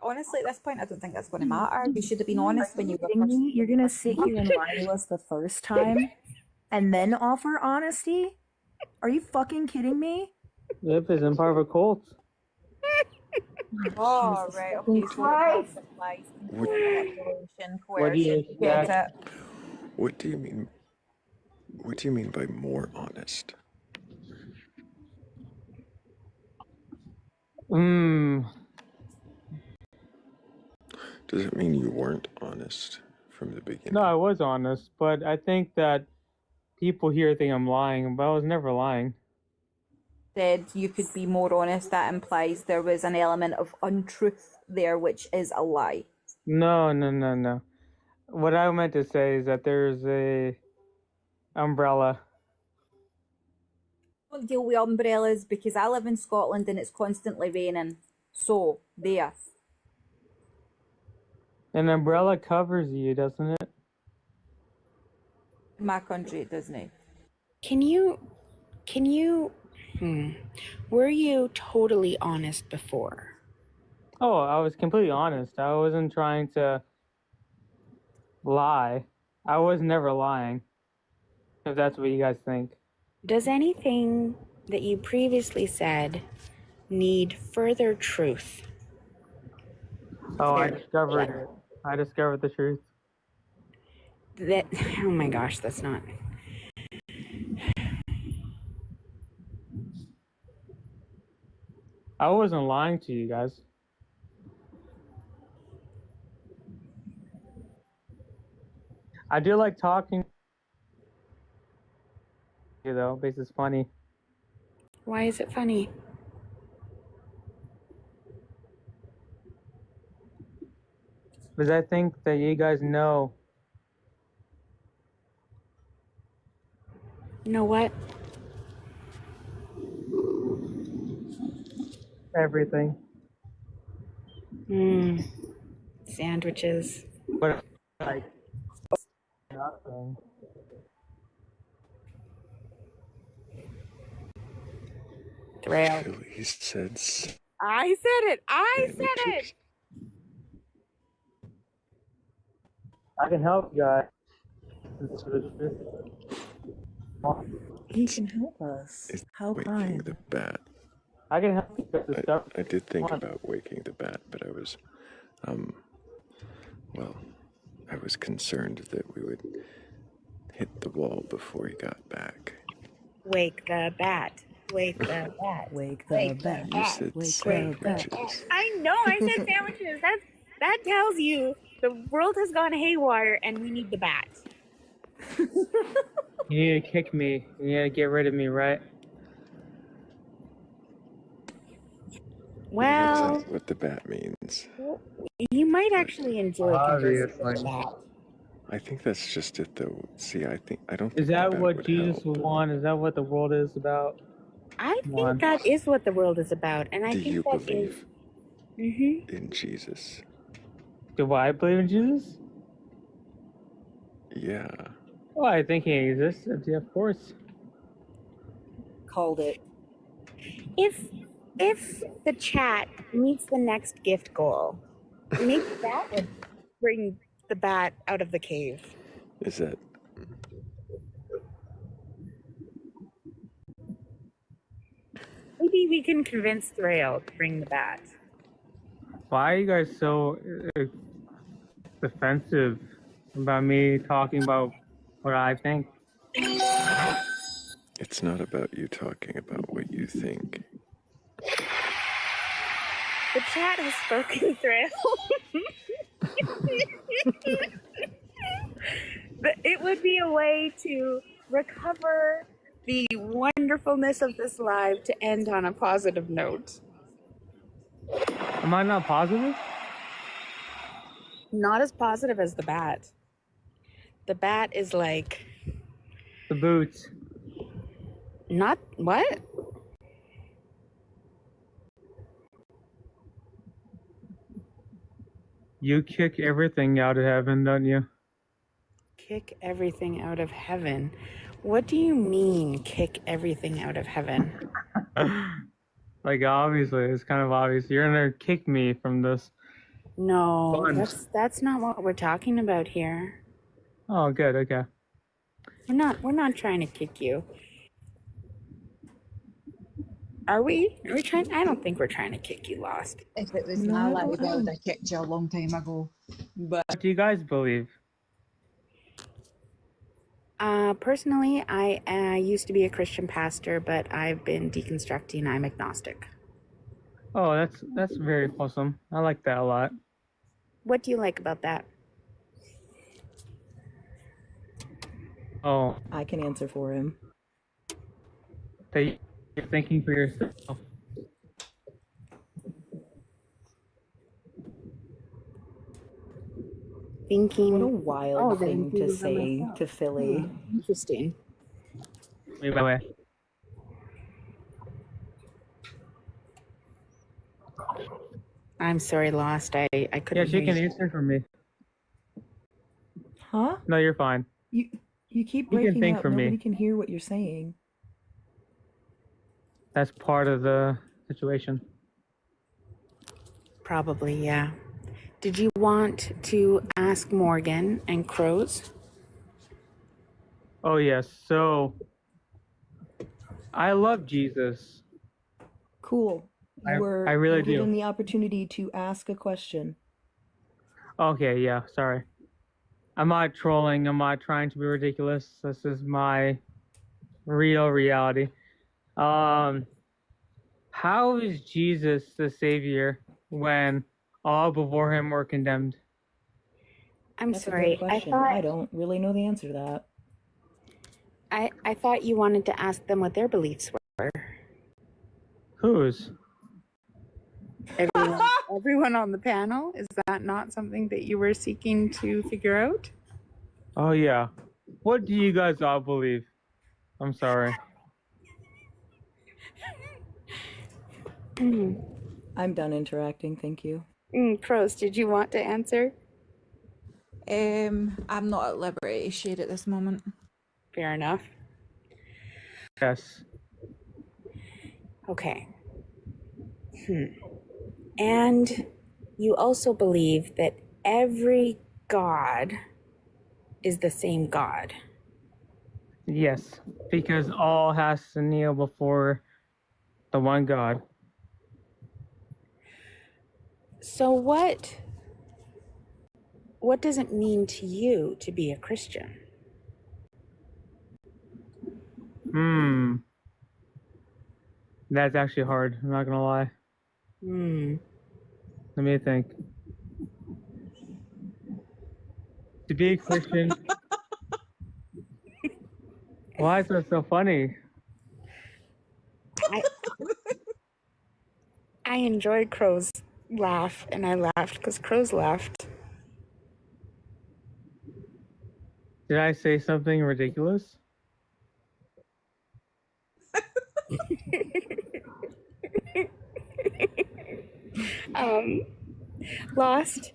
Speaker 16: Honestly, at this point, I don't think that's going to matter. You should have been honest when you were
Speaker 7: Kidding
Speaker 16: first.
Speaker 7: me? You're gonna sit here and lie to us the first time, and then offer honesty? Are you fucking kidding me?
Speaker 21: Yep, because I'm part of a cult.
Speaker 16: Oh, right. Okay, so
Speaker 7: Christ.
Speaker 16: lies,
Speaker 3: What,
Speaker 16: manipulation,
Speaker 21: What do you
Speaker 16: coercion. Get
Speaker 21: expect?
Speaker 16: it?
Speaker 3: what do you mean? What do you mean by more honest? Does it mean you weren't honest from the beginning?
Speaker 21: No, I was honest, but I think that people here think I'm lying, but I was never lying.
Speaker 16: said you could be more honest, that implies there was an element of untruth there, which is a lie.
Speaker 21: No. What I meant to say is that there's a umbrella.
Speaker 16: I don't deal with umbrellas because I live in Scotland and it's constantly raining. So, there.
Speaker 21: An umbrella covers you, doesn't it?
Speaker 16: In my country, it doesn't.
Speaker 4: Can you, were you totally honest before?
Speaker 21: Oh, I was completely honest. I wasn't trying to lie. I was never lying. If that's what you guys think.
Speaker 4: Does anything that you previously said need further truth?
Speaker 21: Oh, I discovered it. I discovered the truth.
Speaker 4: That, oh my gosh, that's not.
Speaker 21: I wasn't lying to you guys. I do like talking to you though, because it's funny.
Speaker 4: Why is it funny?
Speaker 21: Because I think that you guys know.
Speaker 4: Know what?
Speaker 21: Everything.
Speaker 4: Sandwiches.
Speaker 21: But like nothing.
Speaker 4: Thrayle.
Speaker 18: He said
Speaker 4: I said it! I said it!
Speaker 21: I can help you guys.
Speaker 7: He can help us. How
Speaker 18: waking
Speaker 7: kind.
Speaker 18: the bat.
Speaker 21: I can help you guys discover.
Speaker 18: I did think about waking the bat, but I was, well, I was concerned that we would hit the wall before he got back.
Speaker 4: Wake the bat. Wake the bat.
Speaker 7: Wake the bat.
Speaker 18: You said sandwiches.
Speaker 4: I know, I said sandwiches. That tells you the world has gone haywire and we need the bat.
Speaker 21: You need to kick me. You need to get rid of me, right?
Speaker 4: Well,
Speaker 18: That's what the bat means.
Speaker 4: you might actually enjoy conversing with the bat.
Speaker 18: I think that's just it, though. See, I don't think
Speaker 21: Is that
Speaker 18: the bat
Speaker 21: what
Speaker 18: would
Speaker 21: Jesus
Speaker 18: help.
Speaker 21: would want? Is that what the world is about?
Speaker 4: I think that is what the world is about, and I
Speaker 18: Do
Speaker 4: think
Speaker 18: you
Speaker 4: that
Speaker 18: believe
Speaker 4: is.
Speaker 18: in Jesus?
Speaker 21: Do I believe in Jesus?
Speaker 18: Yeah.
Speaker 21: Well, I think he exists. Yeah, of course.
Speaker 16: Called it.
Speaker 4: If the chat meets the next gift goal, maybe that would bring the bat out of the cave.
Speaker 18: Is that?
Speaker 4: Maybe we can convince Thrayle to bring the bat.
Speaker 21: Why are you guys so defensive about me talking about what I think?
Speaker 18: It's not about you talking about what you think.
Speaker 4: The chat has spoken, Thrayle. It would be a way to recover the wonderfulness of this live to end on a positive note.
Speaker 21: Am I not positive?
Speaker 4: Not as positive as the bat. The bat is like...
Speaker 21: The boots.
Speaker 4: Not... What?
Speaker 21: You kick everything out of heaven, don't you?
Speaker 4: Kick everything out of heaven? What do you mean, kick everything out of heaven?
Speaker 21: Like, obviously, it's kind of obvious. You're gonna kick me from this.
Speaker 4: No, that's not what we're talking about here.
Speaker 21: Oh, good. Okay.
Speaker 4: We're not trying to kick you. Are we? Are we trying? I don't think we're trying to kick you, Lost.
Speaker 13: If it was my life, I would have kicked you a long time ago. But
Speaker 21: What do you guys believe?
Speaker 4: Personally, I used to be a Christian pastor, but I've been deconstructing. I'm agnostic.
Speaker 21: Oh, that's very awesome. I like that a lot.
Speaker 4: What do you like about that?
Speaker 21: Oh,
Speaker 7: I can answer for him.
Speaker 21: That you're thinking for yourself.
Speaker 4: Thinking.
Speaker 7: What a wild
Speaker 4: Oh, that
Speaker 7: thing to
Speaker 4: includes on
Speaker 7: say
Speaker 4: myself.
Speaker 7: to Philly.
Speaker 4: Interesting.
Speaker 21: Wait, by the way.
Speaker 4: I'm sorry, Lost. I
Speaker 21: Yeah,
Speaker 4: couldn't
Speaker 21: she
Speaker 4: hear
Speaker 21: can
Speaker 4: you.
Speaker 21: answer for me.
Speaker 7: Huh?
Speaker 21: No, you're fine.
Speaker 7: You keep
Speaker 21: You can
Speaker 7: breaking
Speaker 21: think
Speaker 7: up.
Speaker 21: for
Speaker 7: Nobody
Speaker 21: me.
Speaker 7: can hear what you're saying.
Speaker 21: That's part of the situation.
Speaker 4: Probably, yeah. Did you want to ask Morgan and Crows?
Speaker 21: Oh, yes. So, I love Jesus.
Speaker 7: Cool. You
Speaker 21: I
Speaker 7: were
Speaker 21: really do.
Speaker 7: given the opportunity to ask a question.
Speaker 21: Okay, yeah, sorry. I'm not trolling. I'm not trying to be ridiculous. This is my real reality. How is Jesus the Savior when all before him were condemned?
Speaker 4: I'm
Speaker 7: That's a
Speaker 4: sorry.
Speaker 7: good question. I don't really know the answer to that.
Speaker 4: I thought you wanted to ask them what their beliefs were.
Speaker 21: Whose?
Speaker 4: Everyone on the panel? Is that not something that you were seeking to figure out?
Speaker 21: Oh, yeah. What do you guys all believe? I'm sorry.
Speaker 7: I'm done interacting, thank you.
Speaker 4: Crows, did you want to answer?
Speaker 13: I'm not at liberty to share at this moment.
Speaker 4: Fair enough.
Speaker 21: Yes.
Speaker 4: Okay. And you also believe that every God is the same God.
Speaker 21: Yes, because all has to kneel before the one God.
Speaker 4: So what does it mean to you to be a Christian?
Speaker 21: That's actually hard. I'm not gonna lie. Let me think. To be a Christian. Why is that so funny?
Speaker 4: I enjoyed Crow's laugh, and I laughed because Crow's laughed.
Speaker 21: Did I say something ridiculous?
Speaker 4: Lost.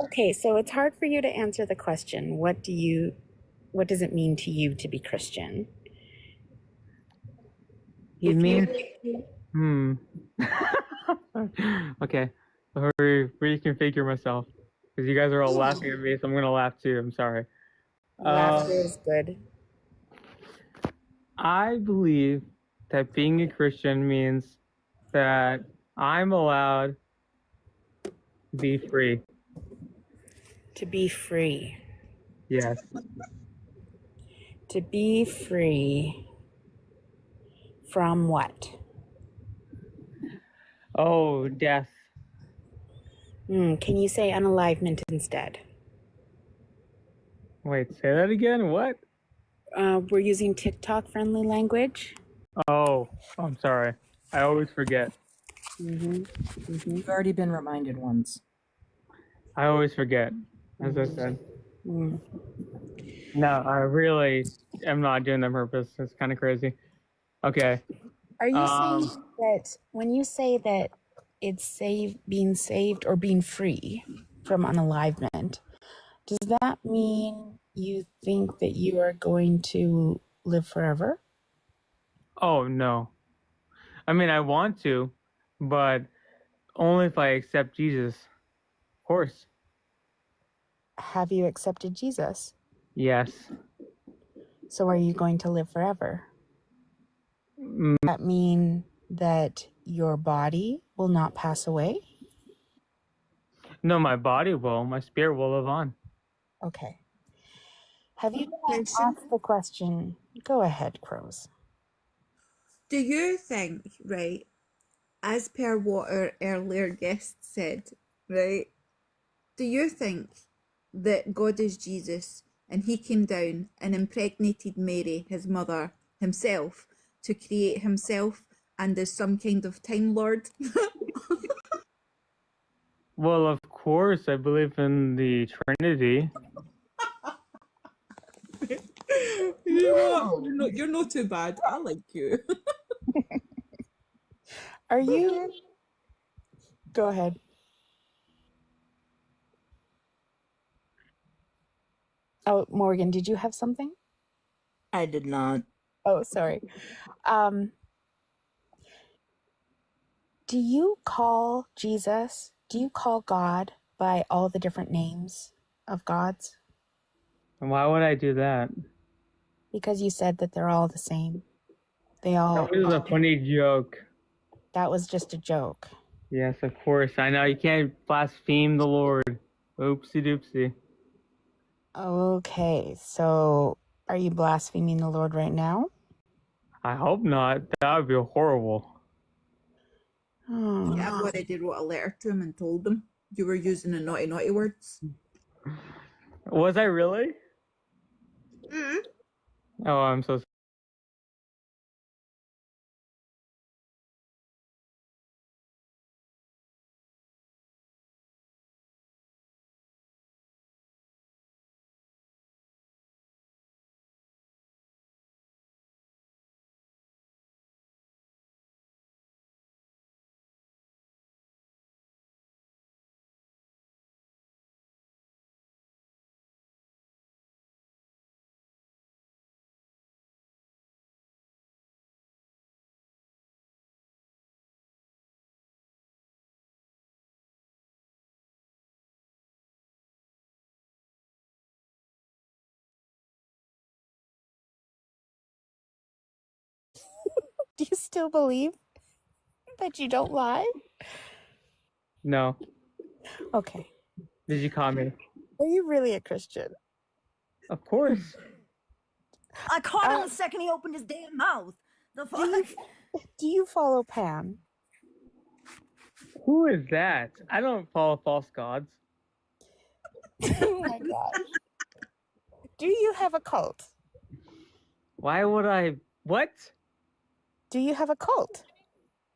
Speaker 4: Okay, so it's hard for you to answer the question. What does it mean to you to be Christian?
Speaker 21: It means. Okay. I'll reconfigure myself. Because you guys are all laughing at me, so I'm gonna laugh too. I'm sorry.
Speaker 4: Laughter is good.
Speaker 21: I believe that being a Christian means that I'm allowed to be free.
Speaker 4: To be free.
Speaker 21: Yes.
Speaker 4: To be free from what?
Speaker 21: Oh, death.
Speaker 4: Can you say unalivement instead?
Speaker 21: Wait, say that again? What?
Speaker 4: We're using TikTok friendly language.
Speaker 21: Oh, I'm sorry. I always forget.
Speaker 7: You've already been reminded once.
Speaker 21: I always forget, as I said. No, I really am not doing that on purpose. It's kind of crazy. Okay.
Speaker 4: Are you saying that when you say that it's being saved or being free from unalivement, does that mean you think that you are going to live forever?
Speaker 21: Oh, no. I mean, I want to, but only if I accept Jesus. Of course.
Speaker 4: Have you accepted Jesus?
Speaker 21: Yes.
Speaker 4: So are you going to live forever? Does that mean that your body will not pass away?
Speaker 21: No, my body will. My spirit will live on.
Speaker 4: Okay. Have you asked the question? Go ahead, Crows.
Speaker 13: Do you think, right, as per what our earlier guest said, right, do you think that God is Jesus and he came down and impregnated Mary, his mother, himself, to create himself and is some kind of Time Lord?
Speaker 21: Well, of course, I believe in the Trinity.
Speaker 19: You know what? You're not too bad. I like you.
Speaker 9: Are you? Go ahead. Oh, Morgan, did you have something?
Speaker 7: I did not.
Speaker 9: Oh, sorry. Um, do you call Jesus, do you call God by all the different names of gods?
Speaker 21: And why would I do that?
Speaker 9: Because you said that they're all the same. They all.
Speaker 21: That was a funny joke.
Speaker 9: That was just a joke.
Speaker 21: Yes, of course. I know you can't blaspheme the Lord. Oopsie doopsie.
Speaker 9: Okay, so are you blaspheming the Lord right now?
Speaker 21: I hope not. That would be horrible.
Speaker 9: Oh.
Speaker 13: Yeah, I've already wrote a letter to him and told him you were using the naughty, naughty words.
Speaker 21: Was I really? Oh, I'm so sorry.
Speaker 9: Do you still believe that you don't lie?
Speaker 21: No.
Speaker 9: Okay.
Speaker 21: Did you call me?
Speaker 9: Are you really a Christian?
Speaker 21: Of course.
Speaker 12: I caught him the second he opened his damn mouth. The fuck?
Speaker 9: Do you follow Pam?
Speaker 21: Who is that? I don't follow false gods.
Speaker 9: Oh my gosh. Do you have a cult?
Speaker 21: Why would I? What?
Speaker 9: Do you have a cult?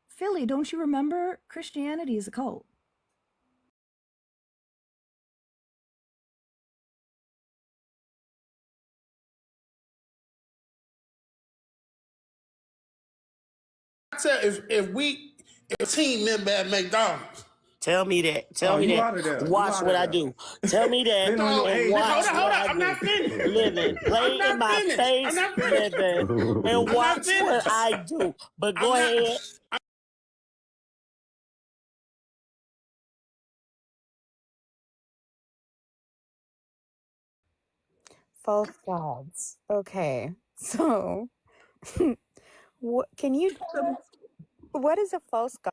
Speaker 12: Philly, don't you remember? Christianity is a cult.
Speaker 1: If a team member at McDonald's.
Speaker 22: Tell me that. Tell me
Speaker 1: you
Speaker 22: that.
Speaker 1: out of there.
Speaker 22: Watch what I do. Tell me that
Speaker 1: Then on your-
Speaker 22: and
Speaker 1: hey,
Speaker 22: watch
Speaker 1: hold
Speaker 22: what
Speaker 1: on.
Speaker 22: I
Speaker 1: I'm
Speaker 22: do.
Speaker 1: not finished.
Speaker 22: Living, play
Speaker 1: I'm
Speaker 22: in
Speaker 1: not
Speaker 22: my
Speaker 1: finished.
Speaker 22: face,
Speaker 1: I'm not finished.
Speaker 22: living, and
Speaker 1: I'm
Speaker 22: watch
Speaker 1: not finished.
Speaker 22: what I do. But go
Speaker 1: I'm not-
Speaker 22: ahead.
Speaker 9: False gods. Okay. So, what can you what is a false god?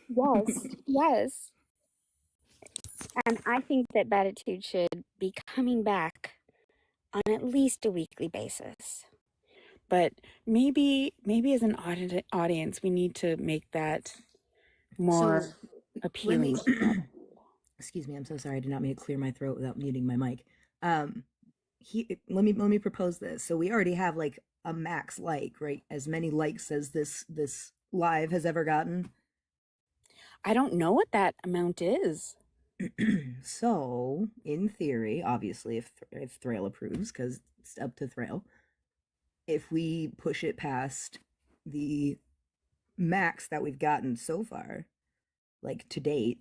Speaker 2: Yes, yes. And I think that Batitude should be coming back on at least a weekly basis.
Speaker 4: But maybe as an audience, we need to make that more
Speaker 7: So let me
Speaker 4: appealing.
Speaker 7: excuse me, I'm so sorry, I did not mean to clear my throat without muting my mic. Let me propose this. So we already have like a max like, right? As many likes as this live has ever gotten.
Speaker 4: I don't know what that amount is.
Speaker 7: So, in theory, obviously, if Thrayle approves, because it's up to Thrayle, if we push it past the max that we've gotten so far, like to date,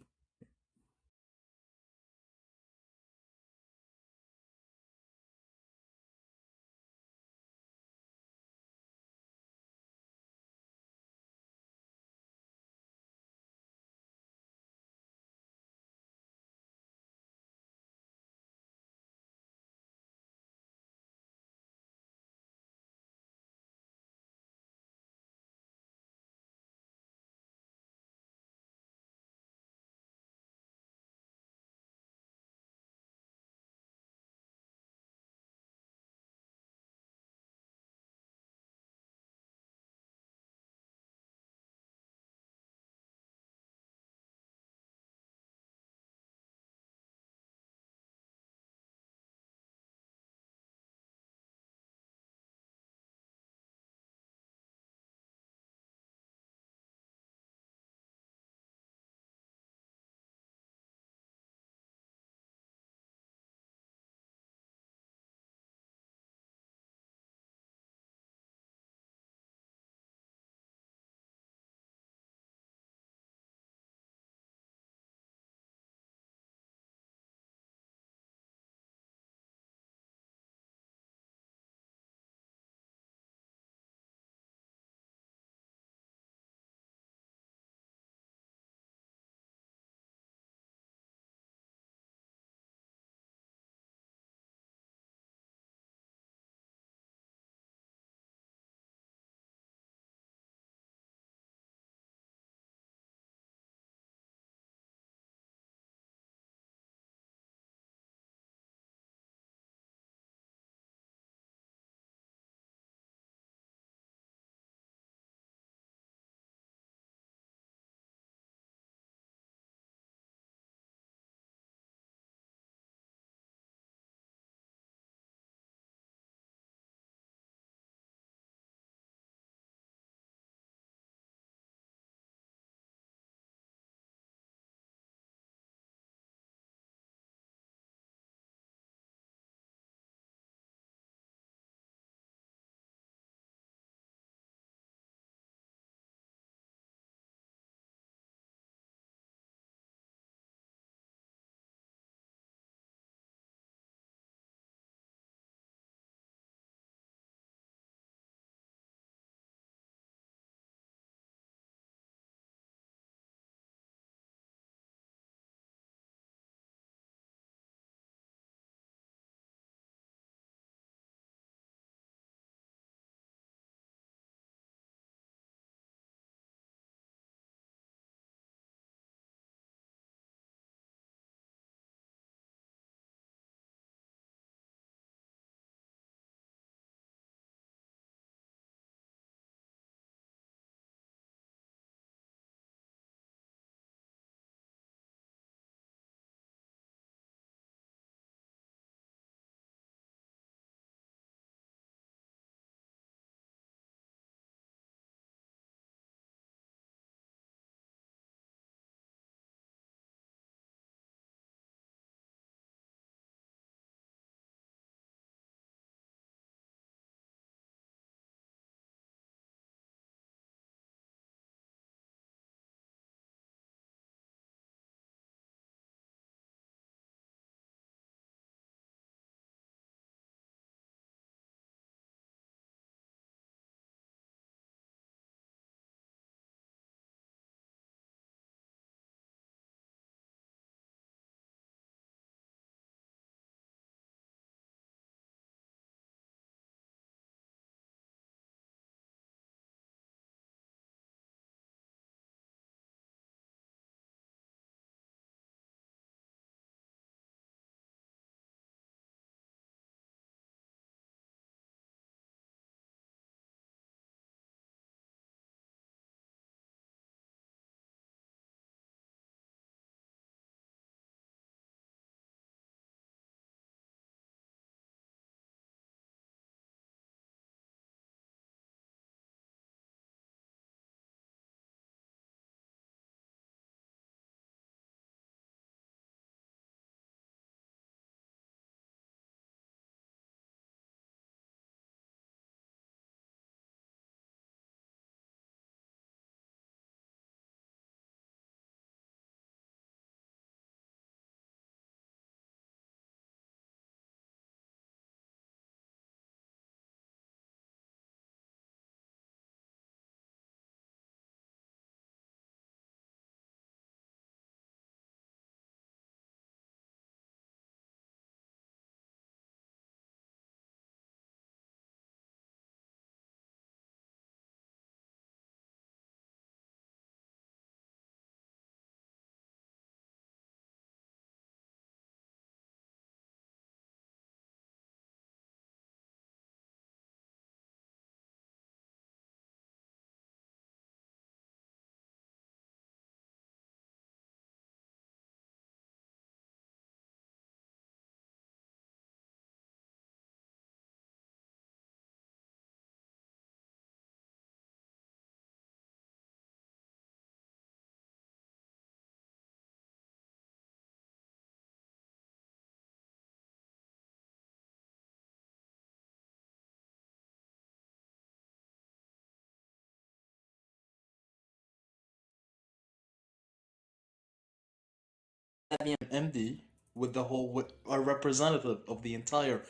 Speaker 11: MD with a representative of the entire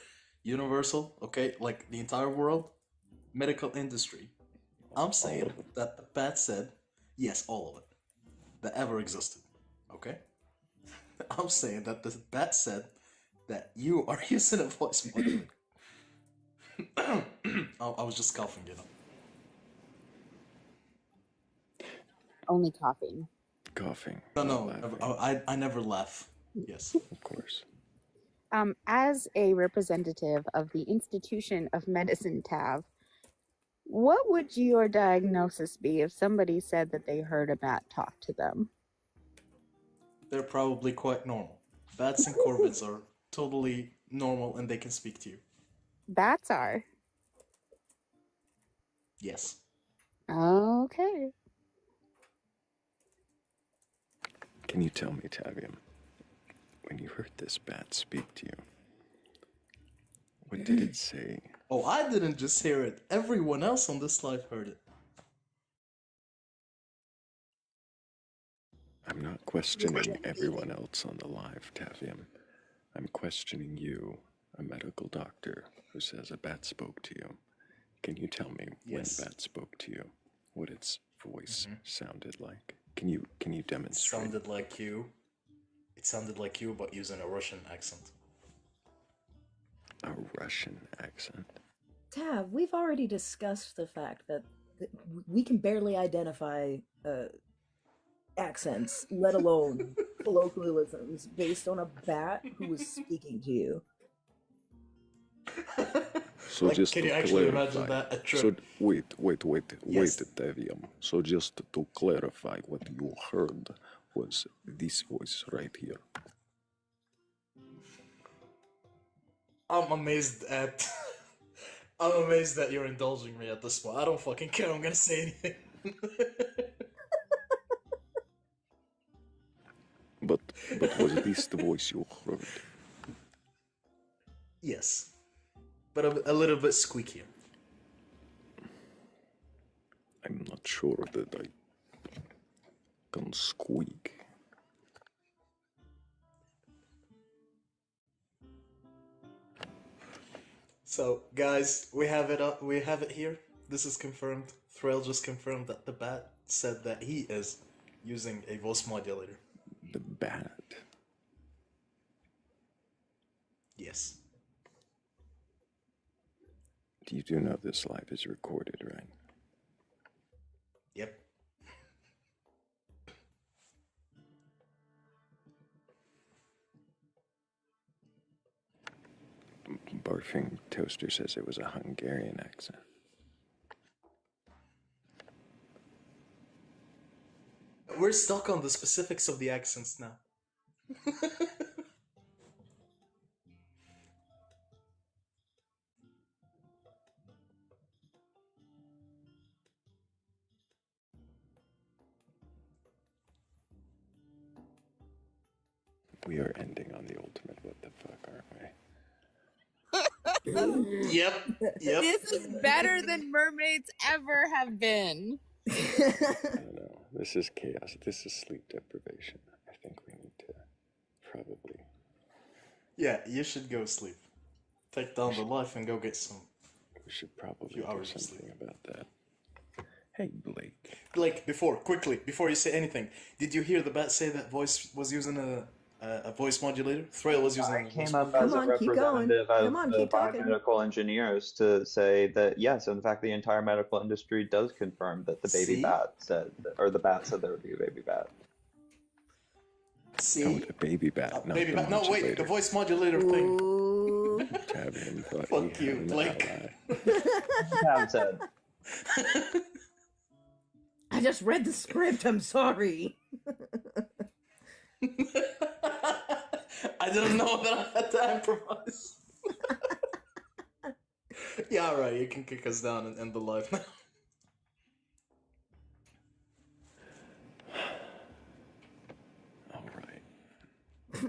Speaker 11: universal, okay, like the entire world medical industry. I'm saying that the bat said, yes, all of it that ever existed, okay? I'm saying that the bat said that you are using a voice modulator. I was just coughing, you know.
Speaker 2: Only coughing.
Speaker 18: Coughing.
Speaker 11: No, I never laugh. Yes.
Speaker 18: Of course.
Speaker 2: As a representative of the institution of medicine, Tav, what would your diagnosis be if somebody said that they heard a bat talk to them?
Speaker 11: They're probably quite normal. Bats and corvids are totally normal and they can speak to you.
Speaker 2: Bats are.
Speaker 11: Yes.
Speaker 2: Okay.
Speaker 18: Can you tell me, Tavium, when you heard this bat speak to you, what did it say?
Speaker 11: Oh, I didn't just hear it. Everyone else on this live heard it.
Speaker 18: I'm not questioning everyone else on the live, Tavium. I'm questioning you, a medical doctor who says a bat spoke to you. Can you tell me when a bat spoke to you, what its voice sounded like? Can you demonstrate?
Speaker 11: It sounded like you, but using a Russian accent.
Speaker 18: A Russian accent?
Speaker 7: Tav, we've already discussed the fact that we can barely identify accents, let alone colloquialisms, based on a bat who was speaking to you.
Speaker 18: So
Speaker 11: Like,
Speaker 18: just
Speaker 11: can
Speaker 18: to
Speaker 11: you actually
Speaker 18: clarify,
Speaker 11: imagine that? A
Speaker 18: so
Speaker 11: trip.
Speaker 18: wait,
Speaker 11: Yes.
Speaker 18: Tavium. So just to clarify, what you heard was this voice right here.
Speaker 11: I'm amazed at I'm amazed that you're indulging me at this point. I don't fucking care. I'm gonna say anything.
Speaker 18: But was this the voice you heard?
Speaker 11: Yes, but a little bit squeakier.
Speaker 18: I'm not sure that I can squeak.
Speaker 11: So, guys, we have it up. We have it here. This is confirmed. Thrayle just confirmed that the bat said that he is using a voice modulator.
Speaker 18: The bat?
Speaker 11: Yes.
Speaker 18: You do know this live is recorded, right?
Speaker 11: Yep.
Speaker 18: Barfing Toaster says it was a Hungarian accent.
Speaker 11: We're stuck on the specifics of the accents now.
Speaker 18: We are ending on the ultimate what the fuck, aren't we?
Speaker 11: Yep.
Speaker 9: This is better than mermaids ever have been.
Speaker 18: No, this is chaos. This is sleep deprivation. I think we need to probably...
Speaker 11: Yeah, you should go sleep. Take down the life and go get some.
Speaker 18: We should probably
Speaker 11: few
Speaker 18: do
Speaker 11: hours of
Speaker 18: something about that. Hey, Blake.
Speaker 11: Blake, before you say anything, did you hear the bat say that voice was using a voice modulator? Thrayle was using a voice
Speaker 8: Came up
Speaker 11: modulator.
Speaker 8: as a representative of the biomedical engineers to say that yes, in fact, the entire medical industry does confirm that the baby
Speaker 11: See?
Speaker 8: bat said, or the bat said there would be a baby bat.
Speaker 11: See?
Speaker 18: Oh, the baby bat, not
Speaker 11: Baby
Speaker 18: the
Speaker 11: bat. No, wait,
Speaker 18: modulator.
Speaker 11: the voice modulator thing.
Speaker 18: Tavium thought
Speaker 11: Fuck
Speaker 18: he
Speaker 11: you,
Speaker 18: had an
Speaker 11: Blake.
Speaker 18: ally.
Speaker 8: Tab said.
Speaker 7: I just read the script, I'm sorry.
Speaker 11: I didn't know that I had to improvise. Yeah, alright, you can kick us down and end the live now.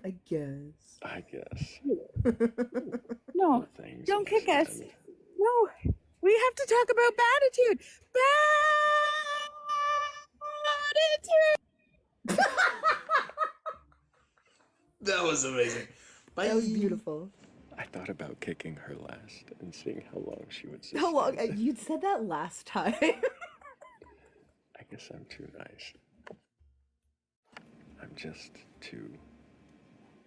Speaker 7: I guess.
Speaker 2: No, don't kick us. No, we have to talk about Batitude. Batitude!
Speaker 11: That was amazing. Bye.
Speaker 7: That was beautiful.
Speaker 18: I thought about kicking her last and seeing how long she would sustain.
Speaker 7: How long? You'd said that last time.
Speaker 18: I guess I'm too nice. I'm just too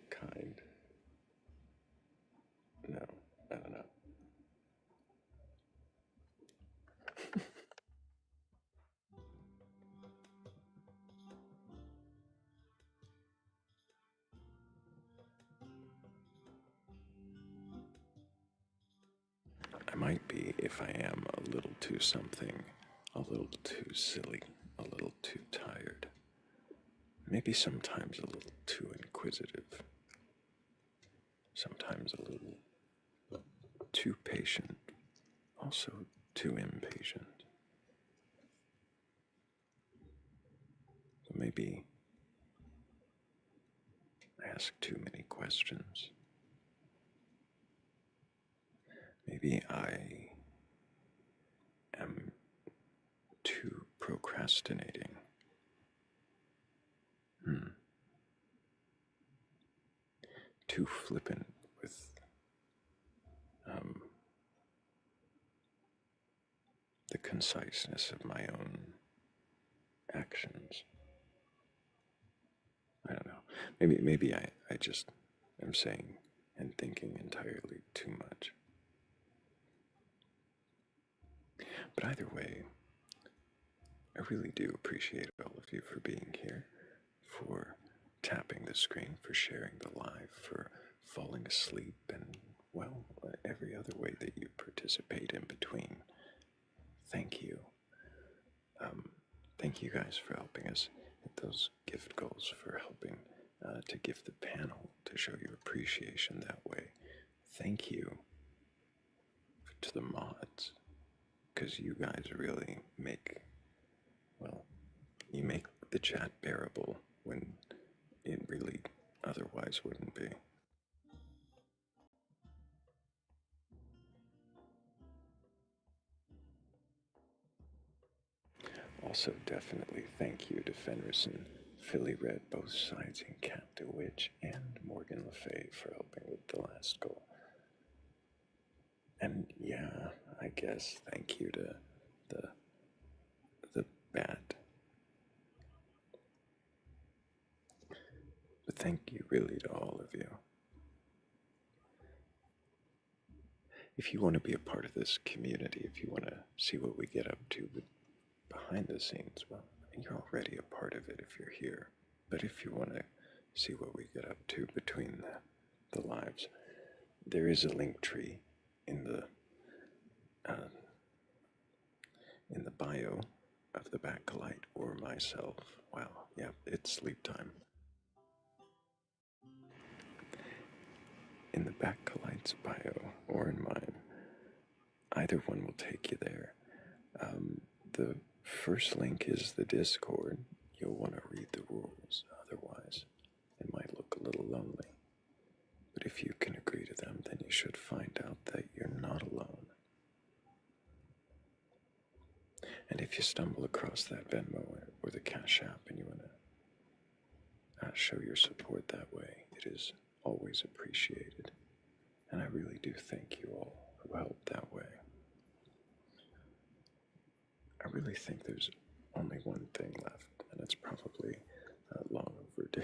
Speaker 18: kind. No, I don't know. I might be, if I am, a little too something, a little too silly, a little too tired. Maybe sometimes a little too inquisitive. Sometimes a little too patient, also too impatient. But maybe I ask too many questions. Maybe I am too procrastinating. Too flippant with the conciseness of my own actions. I don't know. Maybe I just am saying and thinking entirely too much. But either way, I really do appreciate all of you for being here, for tapping the screen, for sharing the live, for falling asleep, and, well, every other way that you participate in between. Thank you. Thank you guys for helping us hit those gift goals, for helping to give the panel, to show your appreciation that way. Thank you to the mods, because you guys really make, well, you make the chat bearable when it really otherwise wouldn't be. Also, definitely thank you to Fenrison, Philly Red, Both Sides, and Cat DeWitch, and Morgan Le Fay for helping with the last goal. And yeah, I guess thank you to the bat. But thank you really to all of you. If you want to be a part of this community, if you want to see what we get up to behind the scenes, well, you're already a part of it if you're here. But if you want to see what we get up to between the lives, there is a link tree in the bio of the Batcolyte or myself. Wow, yeah, it's sleep time. In the Batcolyte's bio or in mine, either one will take you there. The first link is the Discord. You'll want to read the rules, otherwise it might look a little lonely. But if you can agree to them, then you should find out that you're not alone. And if you stumble across that Venmo or the Cash App and you want to show your support that way, it is always appreciated. And I really do thank you all who helped that way. I really think there's only one thing left, and it's probably long overdue.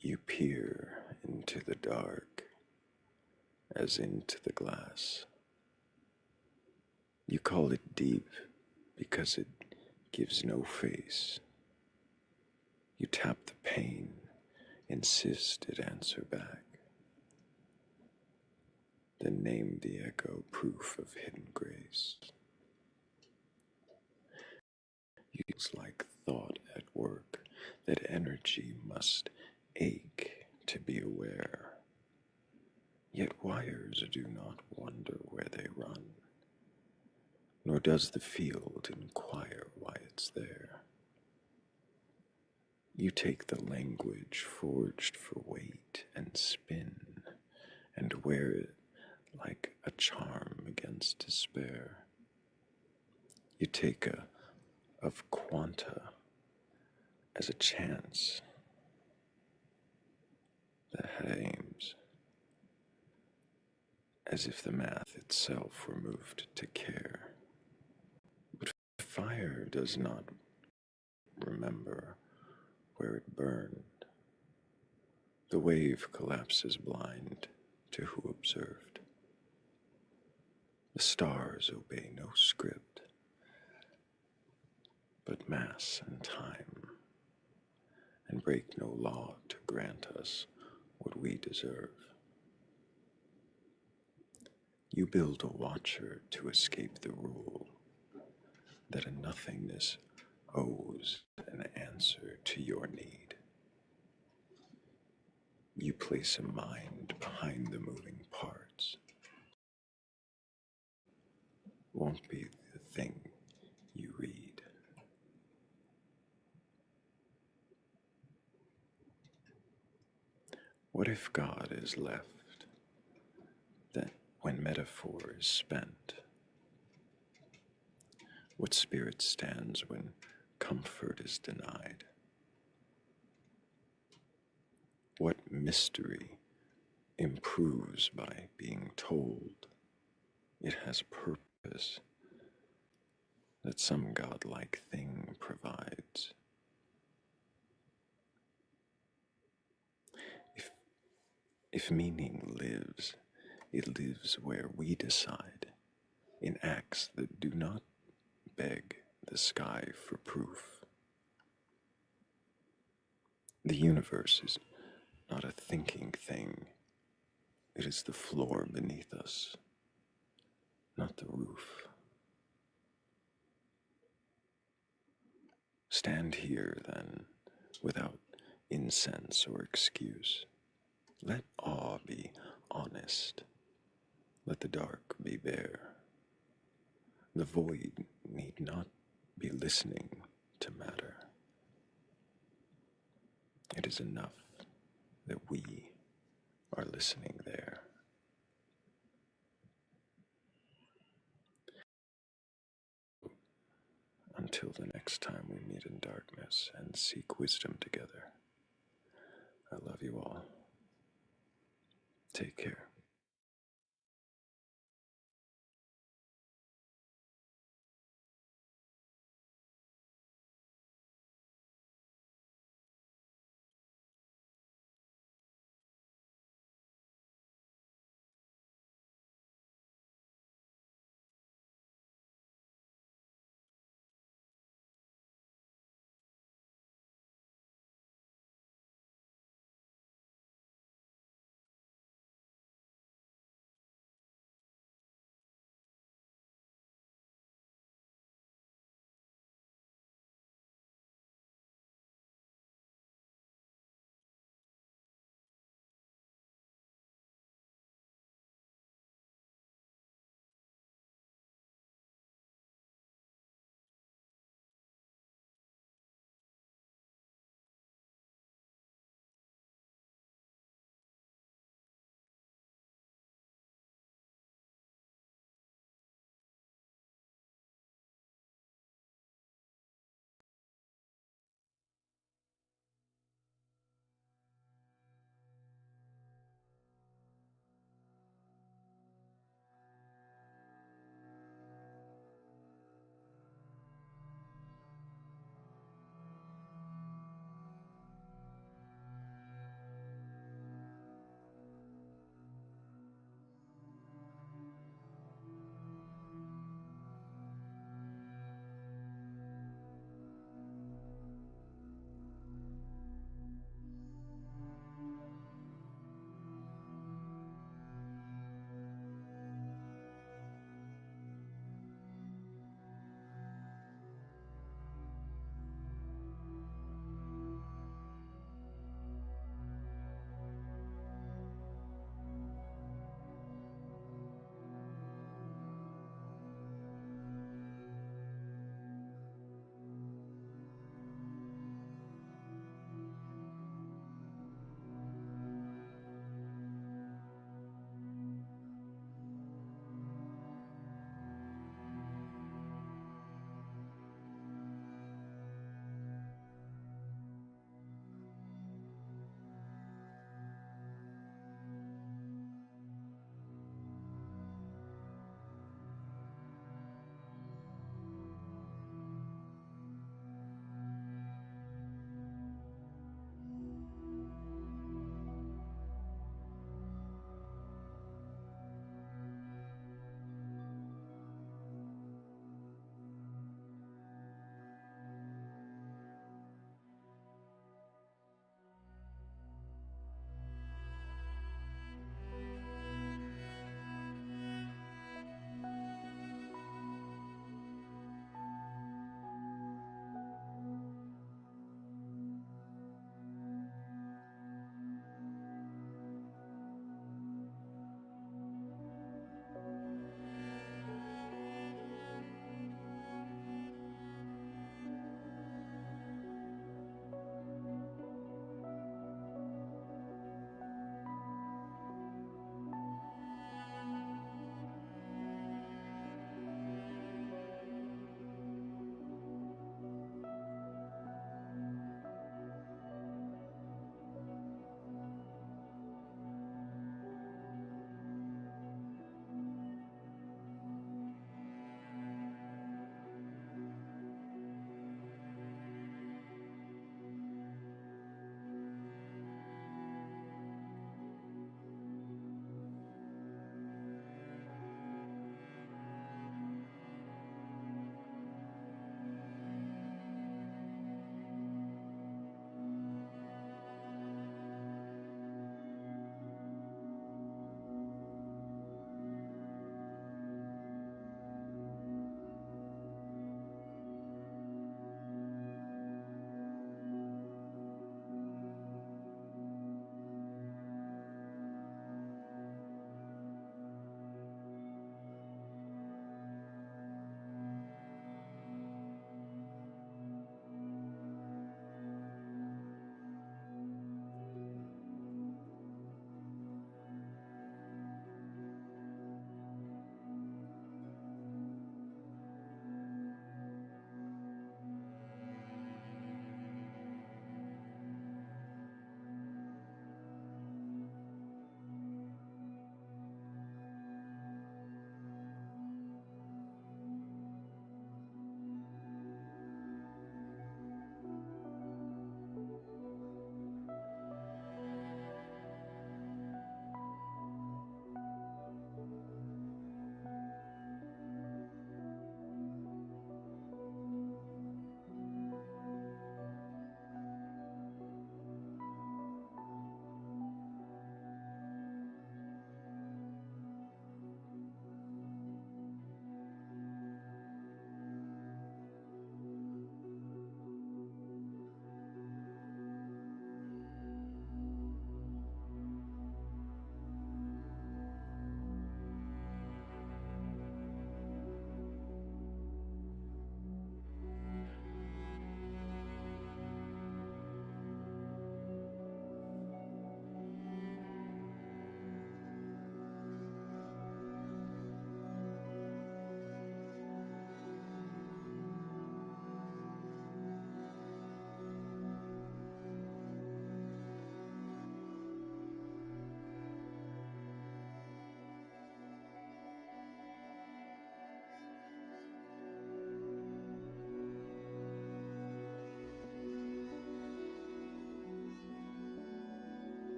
Speaker 18: You peer into the dark as into the glass. You call it deep because it gives no face. You tap the pain, insist it answer back. Then name the echo proof of hidden grace. You feels like thought at work, that energy must ache to be aware. Yet wires do not wonder where they run, nor does the field inquire why it's there. You take the language forged for weight and spin, and wear it like a charm against despair. You take of quanta as a chance that had aims, as if the math itself were moved to care. But fire does not remember where it burned. The wave collapses blind to who observed. The stars obey no script, but mass and time, and break no law to grant us what we deserve. You build a watcher to escape the rule that a nothingness owes an answer to your need. You place a mind behind the moving parts. Won't be the thing you read. What if God is left, that when metaphor is spent? What spirit stands when comfort is denied? What mystery improves by being told? It has purpose that some godlike thing provides. If meaning lives, it lives where we decide, in acts that do not beg the sky for proof. The universe is not a thinking thing. It is the floor beneath us, not the roof. Stand here, then, without incense or excuse. Let awe be honest. Let the dark be bare. The void need not be listening to matter. It is enough that we are listening there. Until the next time we meet in darkness and seek wisdom together, I love you all. Take care.